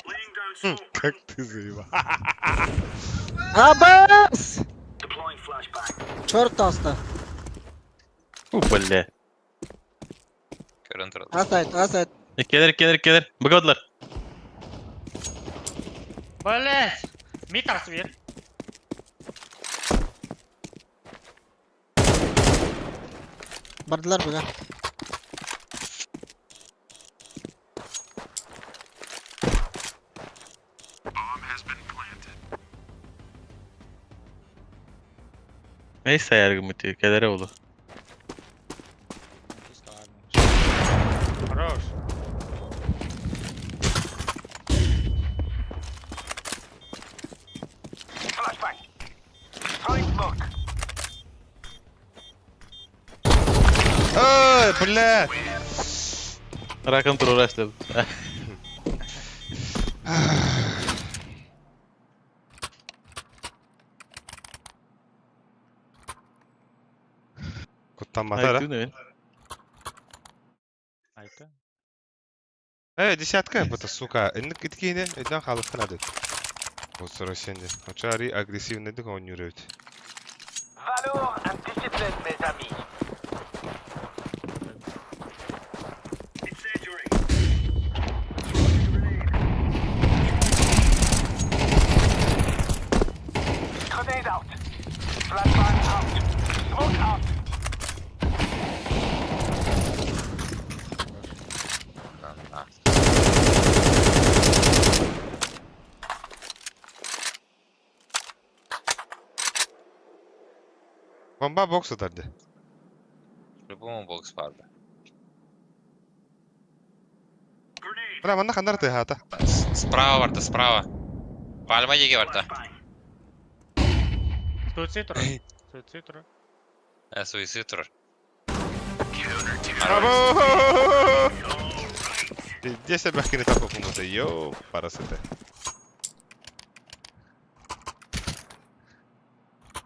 Laying down smoke. Как ты заебал. Abbas! Deploying flashbang. Short hasta. Бля. Görüntü. Asayt. Gelir. Bıgadılar. Блять! Мид арсвер. Bardılar bıga. Neyse yargı mıtıyor. Gelere oğlu. Блядь! Раком турурашты. Kutan matara. Айтуны. Айта. Десятка, это сука. Инник иткине, идан халыктан адет. Возвращение. Очари агрессивный дик он юрит. Valor and discipline, mes amis. Incendiary. Grenade out. Flashbang out. Smoke out. Bomba box atardı. По-любому бокс парда. Бля, манда хандар ты хата. Справа варта, справа. Пальма еге варта. Суицид тұр. Суицид тұр. Суицид тұр. Здесь я бахкины так окунуты, йоу, парасыты.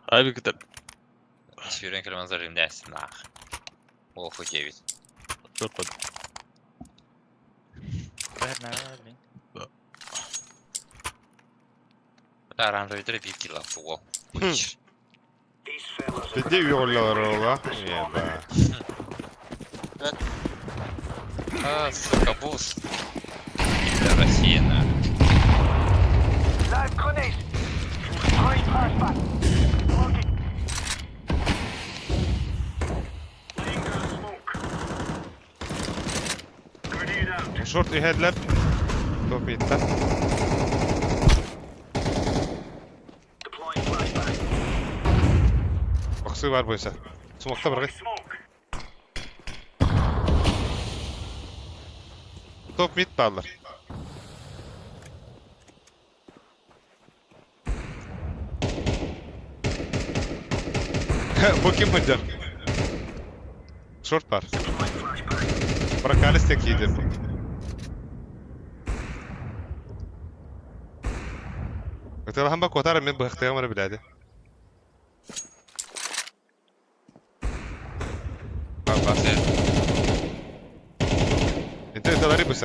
Abi gidelim. Сферен кельманзарим дәсін ақ. Ол хутевит. Çorpadı. Бәріне әлін. Арам рейдер бит ила фугол. These fellas are Где yollar ola? Еба. Сука, бус. Это Россия, на. live grenade. Throwing flashbang. Smoking. Laying down smoke. Grenade out. Short ahead'ler. Top mid'ler. Deploying flashbang. Box'u var boysa. Smoke'ta bırak. Smoke. Top mid bağlar. Bu kim hıncar? Short var. Bırak halis tek iyidir. قلت له هم بك وتعرف مين بختار وانا بلادي بس انت غريب بس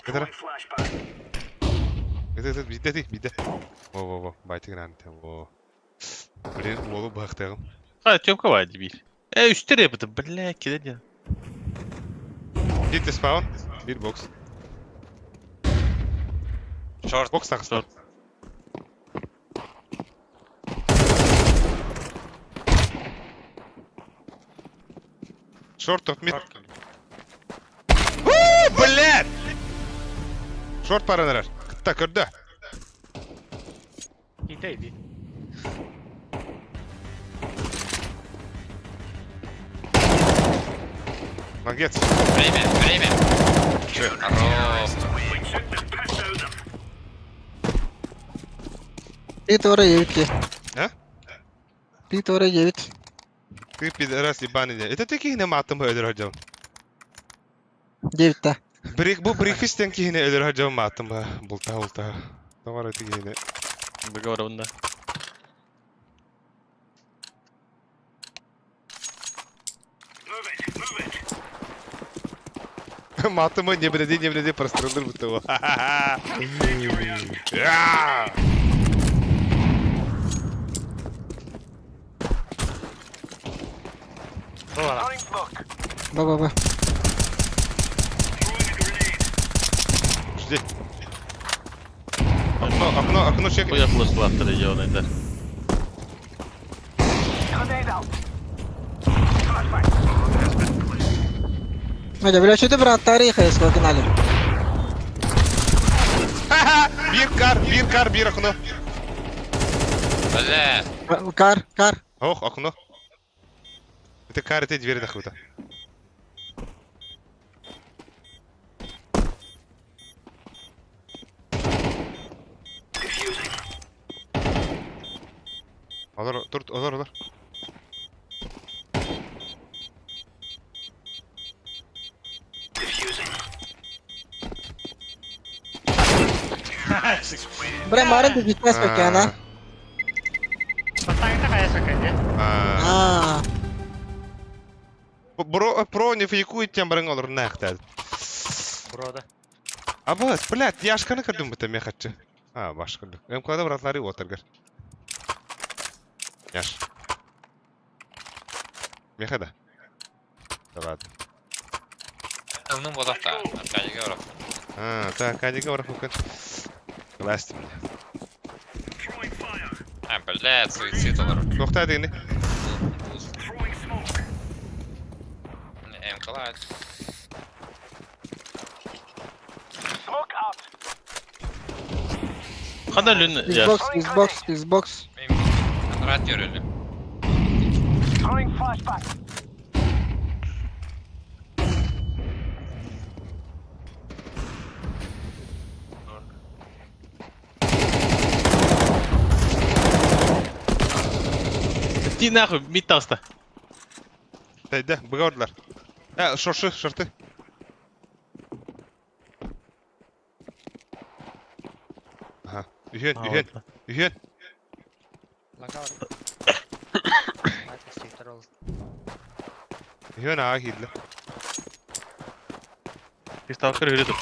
كده Flashbang. كده بيده во байтик ранте во блин олу бахтагым Ha çöpka var bir. Üstte yapıdım. Bля, kide ya. Git spawn bir box Шорт. box taksa short top mid блядь short paraneler kıtta kırdı Кейтейді. Молодец. Время. Че? Хорош. Pit oraya yevit ye. Ha? Pit oraya yevit. Ты пидорас ебаный. Это такие не матом ölür hocam. Yevit de. Bu breakfast'ten ki yine ölür hocam matım ha. Bulta. Tamam artık yine. Договор onda. Матımı не бреди прострелил bu того. Throwing smoke. Baba. Жди. Окно чек. Bu yapılır attı region eder. Grenade out. Flashbang. Hadi bile şöyle bir tarihi eskiden alayım. Bir kar, bir окно. Бля. Kar. Ох, окно. Это кар, это дверь нахуй-то. Olur. Bre kemarin tuh gitmez bakyan ha. Pertanyaan kayak sekali. Aa. Pro не фейкует, тем барың olur нахтад. Burada. Абас, блядь, яшканы кірдім біті мехатчы. Башқылды. МКда братлары отыргар. Яш. Мехада. Давай. Onun bodaqda. Arkadaşa bırak. Так, кадига барах мүмкін. Кластым. Блядь, суицид olur. Тоқта дегені. Эмклад. Smoke out. Qanday lün ya? Xbox. Ben rahat yürüyorum. Throwing flashback. Ти нахуй, мид таста. Да, бұғаудылар. Шорты. Үйен. Laka var. Hadi siktir ol. Үйен аға келді. Bir stalker öyle dur.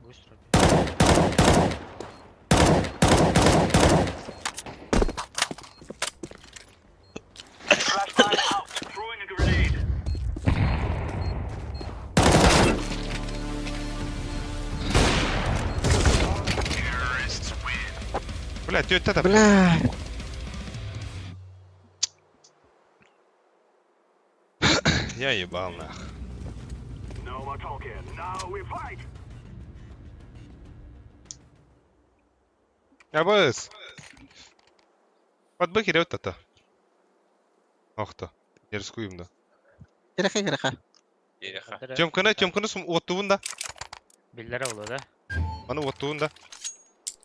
Быстро. Flashbang out. Throwing a grenade. Блядь, тетя да. Bля. Я ебал нах. No more talking. Now we fight. Абас. Подбы кереу тата. Охта. Я рискуем да. Kira. Yürü. Тёмканы сум оттуында. Billere oluyor da. Аны оттуында.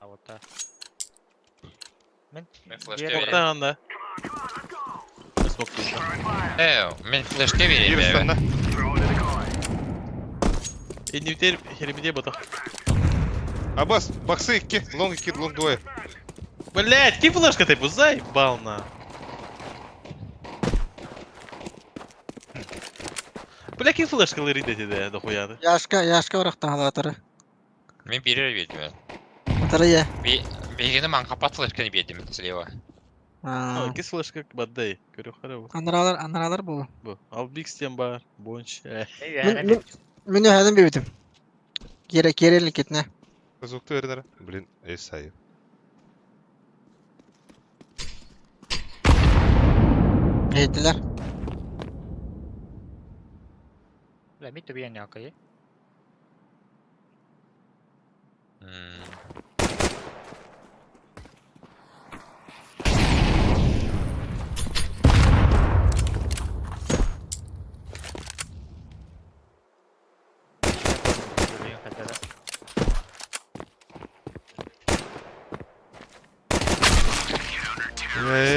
Avutta. Ben flash'e Diğer vereyim. Orta anda. Smoke değil. Ben flash'e vereyim be. Yürüstanda. Inhibitor herimiye bata. Абас, баксы 2, лонг 2, лонг 2. Блять, ки флешка ты заебал на. Бля, ки флешкалары идете да хуяды. Yaşka bıraktın halatları. Ben biri verdim. Atarı ye. Belgini man kapat flash'ını verdim слева. Aa. Ки флешка баддай. Görüyor bu. Anıralar bu. Bu. Al big stem var. Bonç. Yani Menü hadım bir bitim. Gerelik etne. Звук-то вернер. Блин, эй сайы. Neydiler? Bля, mid to bir yakayı.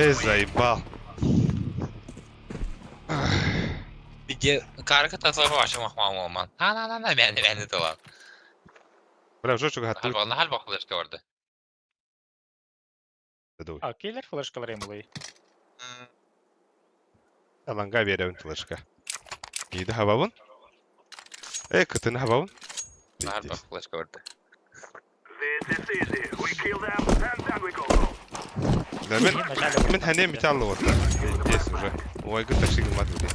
Заебал. Bir karga tasarı başlamak olman. Ha ben de dolan. Бля, жёчок готовый. Hal bak flash'ı orada. Давай. Aa, killer flashkaları emuluyor. Аланга веревин флешка. Нейді хабабын? Кытыны хабабын? Hal bak flash'ı orada. This is easy. We kill them and then we go home. Да, мен хане металлы вот. Здесь уже. Ой, гыта шигмат буде.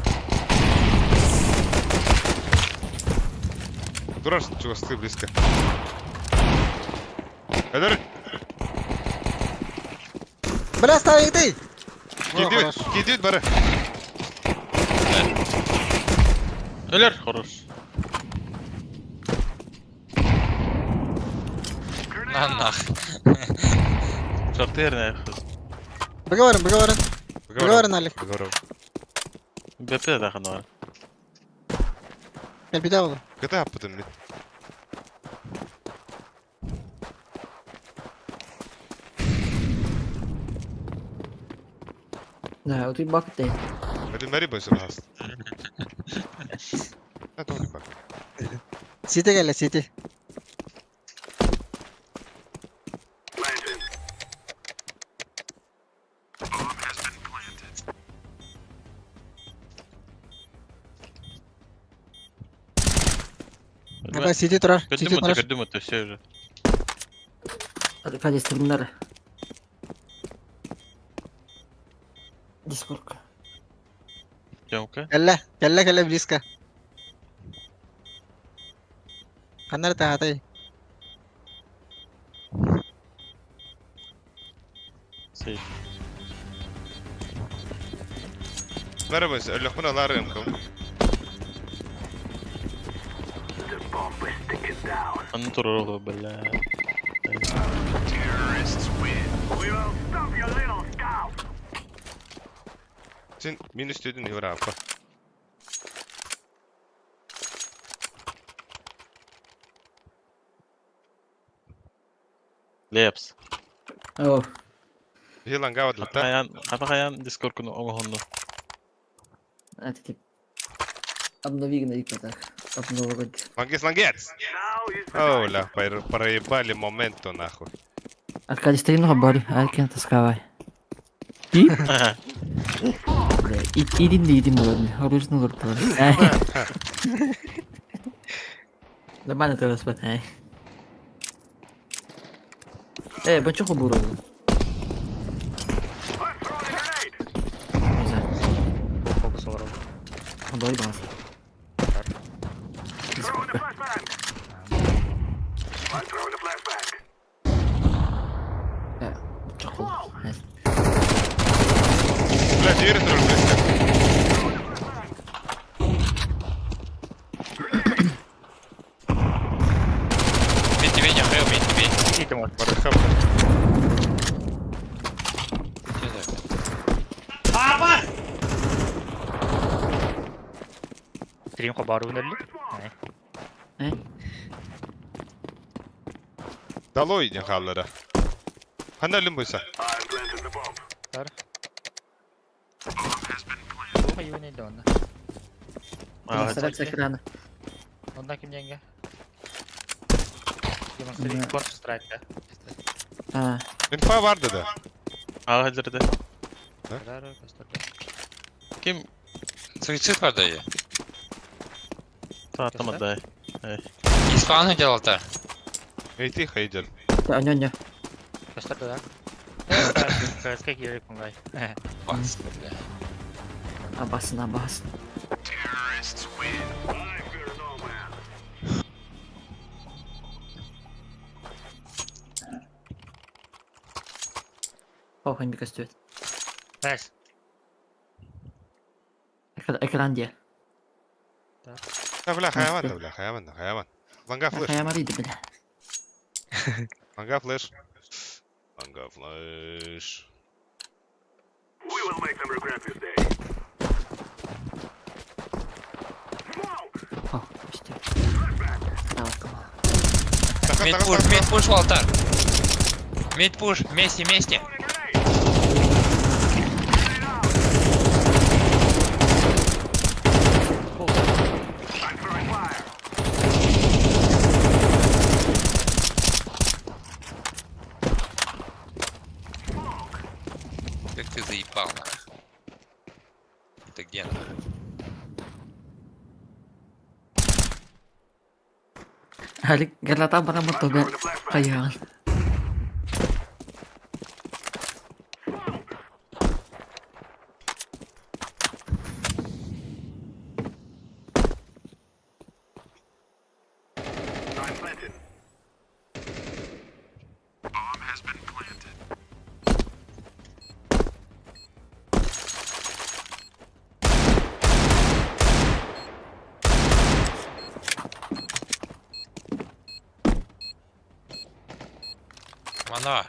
Дурашын чувасты близко. Эдер, Biraz daha iyi değil. кидет бары. Öler. Хорош. Nah. Şortu yerine. Bıgıvarın Ali. BP de daha var. Gel bir daha oğlum. Кыта yaptım ben. Да, вот и бак ты. Bilmeri boysa bahas. Ha doğru bak. City gel City. Planted. Apa City turar. City turar. Kötü mü şey уже. Hadi hadi streamler. Discord. Jamka. Kalla близко. Kanar tahatay. Şey. Merhaba boysa. Öyle kuna lar yamkam. The bomb is sticking down. Anı turur olur böyle. Terrorists win. We will stop your little scout. Sen minus dedin ya apa. Leps. Oh. Hilang gawad lata. Apa kayan Discord kuno ongohondo. Hadi tip. Обнови и так. Обновить. Langis. Now is the Оля, проебали моменту нахуй. Аркадий стрим на бори. Аркен таскавай. И? Идим ладно. Оружие лурт. Нормально ты распатай. Бачок буру. I'm throwing a grenade. Не знаю. Fokus var. Бори бас. Throwing a flashbang. I'm throwing a flashbang. Чахол. Бля, двери тролль, блядь. Мид тебе не хрел, мид тебе. City var. Барахам. Stream ko baro nalli. Dalo idin hallara. Hanalım boysa. I'm planting the bomb. Bu kayo na doon. Срать с экрана. Ondan kim yenge? Kim stream counter strike ya. Infa vardı da. Ağa hazırda. Karar gösterdi. Kim Суицид var dayı. atamadı dayı. İsfahan'ı делал-то. Эй, тихо, идем. Не. Gösterdi da. KSK geri kungay. Абасын. Terrorists win. I fear no man. Ох, не костюет. Nice. Экран где? لا بلا حيوان. Ланга флеш. Я мариды, бля. Ланга флеш. We will make them regret this day. Smoke. О, почти. Давай. Мид пуш, Валтар. Мид пуш, вместе. Throwing a grenade. I'm throwing fire. Как ты заебал, нахуй. Ты где, нахуй? Halik, galata para mo to, ga. Kaya. I'm planted. Bomb has been planted. Мана.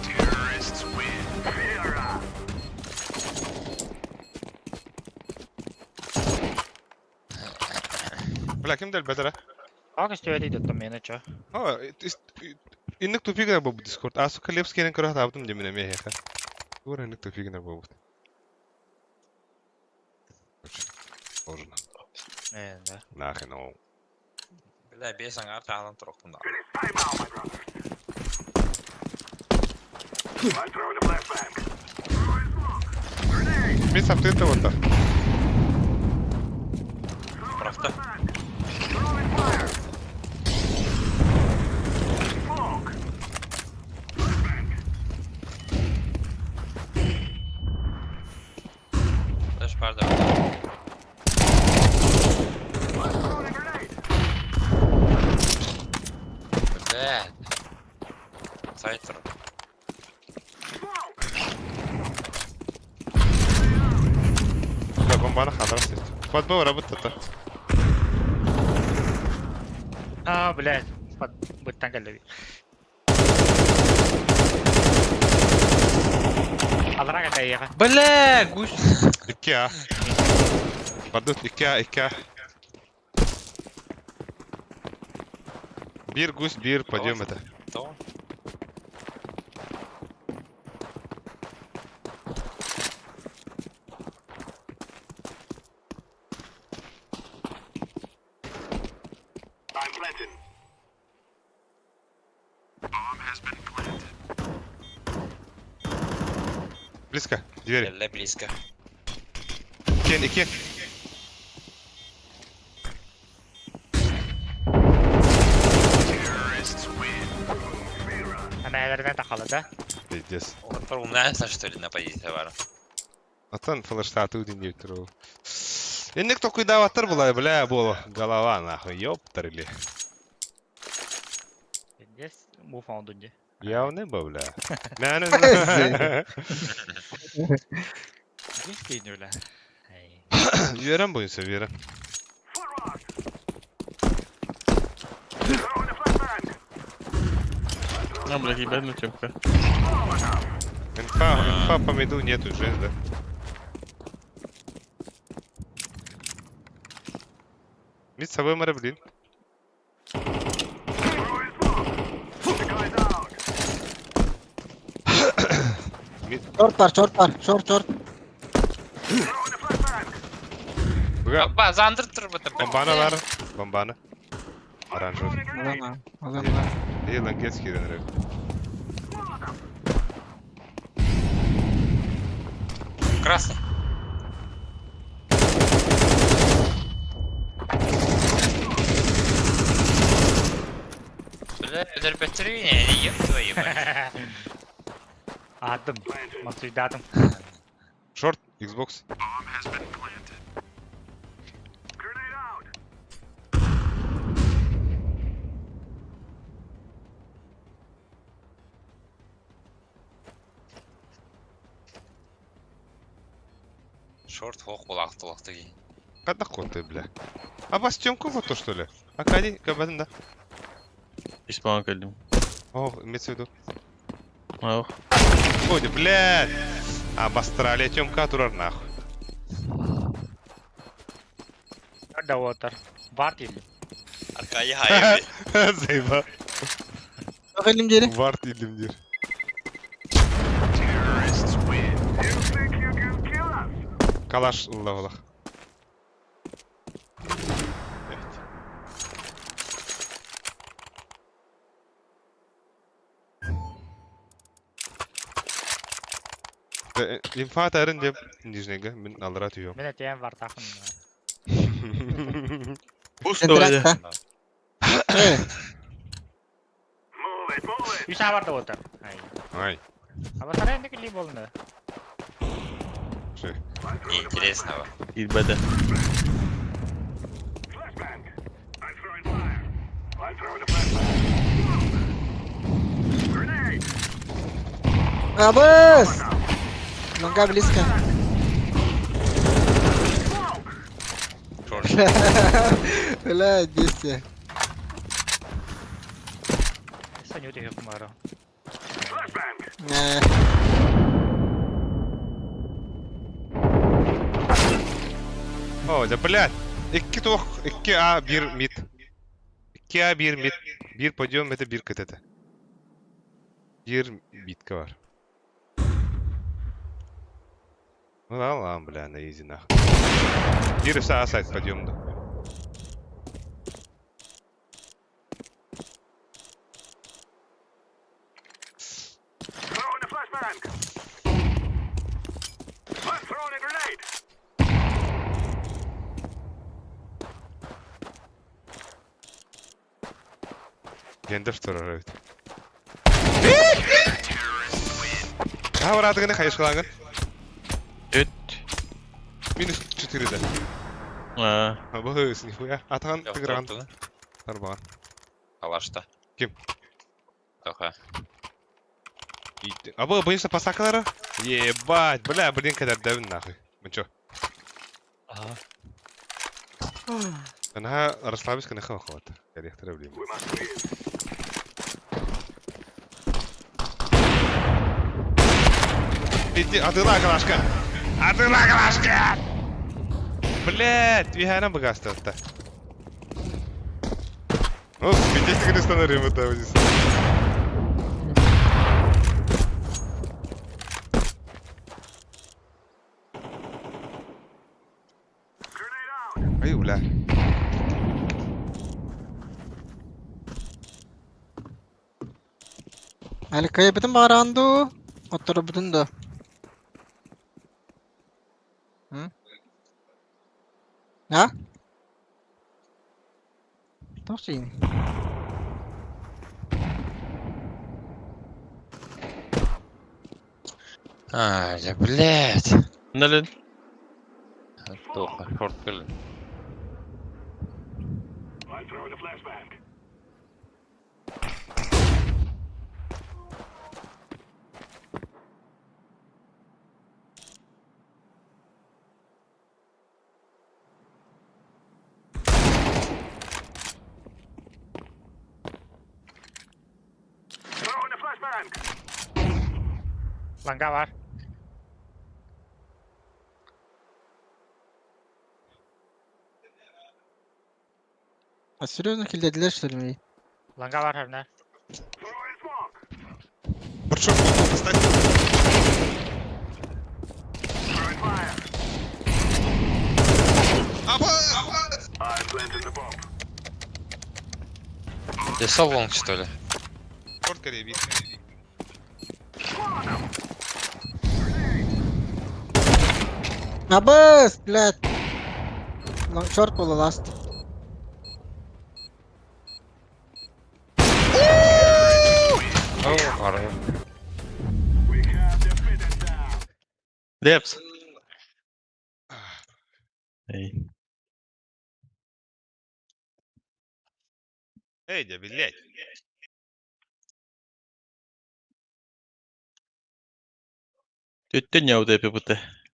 Terrorists win. Sierra. Бля, ким дал бедера? Aga støtte det om mena cha. Иннек тупигнер бабу Discord. Асу Калевскийнен көрөт абдым демине мехе. Тура иннек тупигнер бабу. Ужин. Endi. Нахрен ол. Бля, бесаң ар жағынан тұр оқтымда. Time out, my brothers. I'm throwing a flashbang. Throwing smoke. Grenade. Мид саптыйты вот так. Тұрақты. Throwing fire. Smoke. Flashbang. Флеш барды. Throwing a grenade. Блядь. Сайт тұр. Smoke. Да, бомбана хадра стоит. Под был работа-то. Блядь. Бұттан келді. Алырақ әді аяға. Бля, гусь. 2A. Подут 2A. Bir гусь, bir подъем это. Tamam. I'm planting. Bomb has been planted. Близко. Двери. Бля, близко. Кен. Әмәлерден тақалы да. Пиздец. Ортор умнается, что ли, на позиции бар. Atan флештаты удинеп тұру. Енді кто күйдаваттыр бұлай, бля, бұл голова, нахуй, ёптырли. Yes, move on дүнде. Явны ба, бля. Мәні Yes, кейін өлі. Верен бойынса, верен. Foot rock. Throwing a flashbang. А, блядь, ебать, ну чё-ка. Инфа по миду нет уже, да. Мид с собой мэра, блин. Throwing smoke. The guy's out. Short. Throwing a flashbang. Бұға Абба, зандыр тұр бұты. бомбаны бар, бомбаны. Оранжевый. Throwing a grenade. И лангетский ренрек. Красный. Бля, терпетривение, еб твою мать. Адым. Масуйдадым. Шорт, Xbox. Bomb has been planted. Grenade out. Шорт, хоқ, бұлақты кейін. Қадақ қоты, бля. А бас тёмку вот то, что ли? Акади, кабадында. İspahan geldim. О, имеется в виду. Ох. Ходи, блядь. А Австралия тёмка турар нахуй. Да отыр. Бар деймін. Аркайы хайыр. Зайба. Bakayım geri. Варт илимдер. Terrorists win. You think you can kill us? Калаш лавлах. Инфа тарин деп нижнеге мен алыра түйем. Мен әтейін бар тақын. Entrata. Move it. Үш аварда отыр. Ай, Абасара енді келей болынды. şey. Интересного. İlbede. Flashbang. I'm throwing fire. I'm throwing a flashbang. Grenade. Abas! Nunca близко. Smoke. Шорт. Блядь, 200. Сон өте көп құмары. Flashbang. О, да блядь. 2 тоқ, 2A, 1 mid. 2A, 1 mid. 1 подъем, это 1 КТТ. 1 bitki var. Ну да, ладно, бля, на изи нахуй. Бир вся сайт подъем, да. Throwing a flashbang. I'm throwing a grenade. Гендер второй. Var adını kayış kılanın. Öt. Minus 4'de. А, Bu hıs nihuya. Atan tıgıran. Tarbağa. Калашта. Kim? Тоха. А вы боишься посакалара? Ебать, бля, блин, когда давин нахуй. Ну чё? Ага. أنا расслабиться كان خو خوات. قال يخترب لي. We must win. Иди, отыла калашка. Отыла калашка. Блядь, я на богатство это. Ну, видите, как становим это вниз. Grenade out. Ай, бля. Ali kaya bütün bağırandı. Otur bütün de. Hı? Ha? Tosin. Я, блядь. Налин. Тоха, шорт киллер. I'm throwing a flashbang. Throwing a flashbang. Langa var. Ha, seriously killediler sürmeyi. Langa var herne. Throwing smoke. Причём достать? Throwing fire. Апа! I'm planting the bomb. Ты солонг, что ли? Шорт скорее вид. Набыс, блядь. Short было last. О, хорош. We have defeated them. Депс. Эй. Эй, да, блядь. Tyttö nyauteepi putte.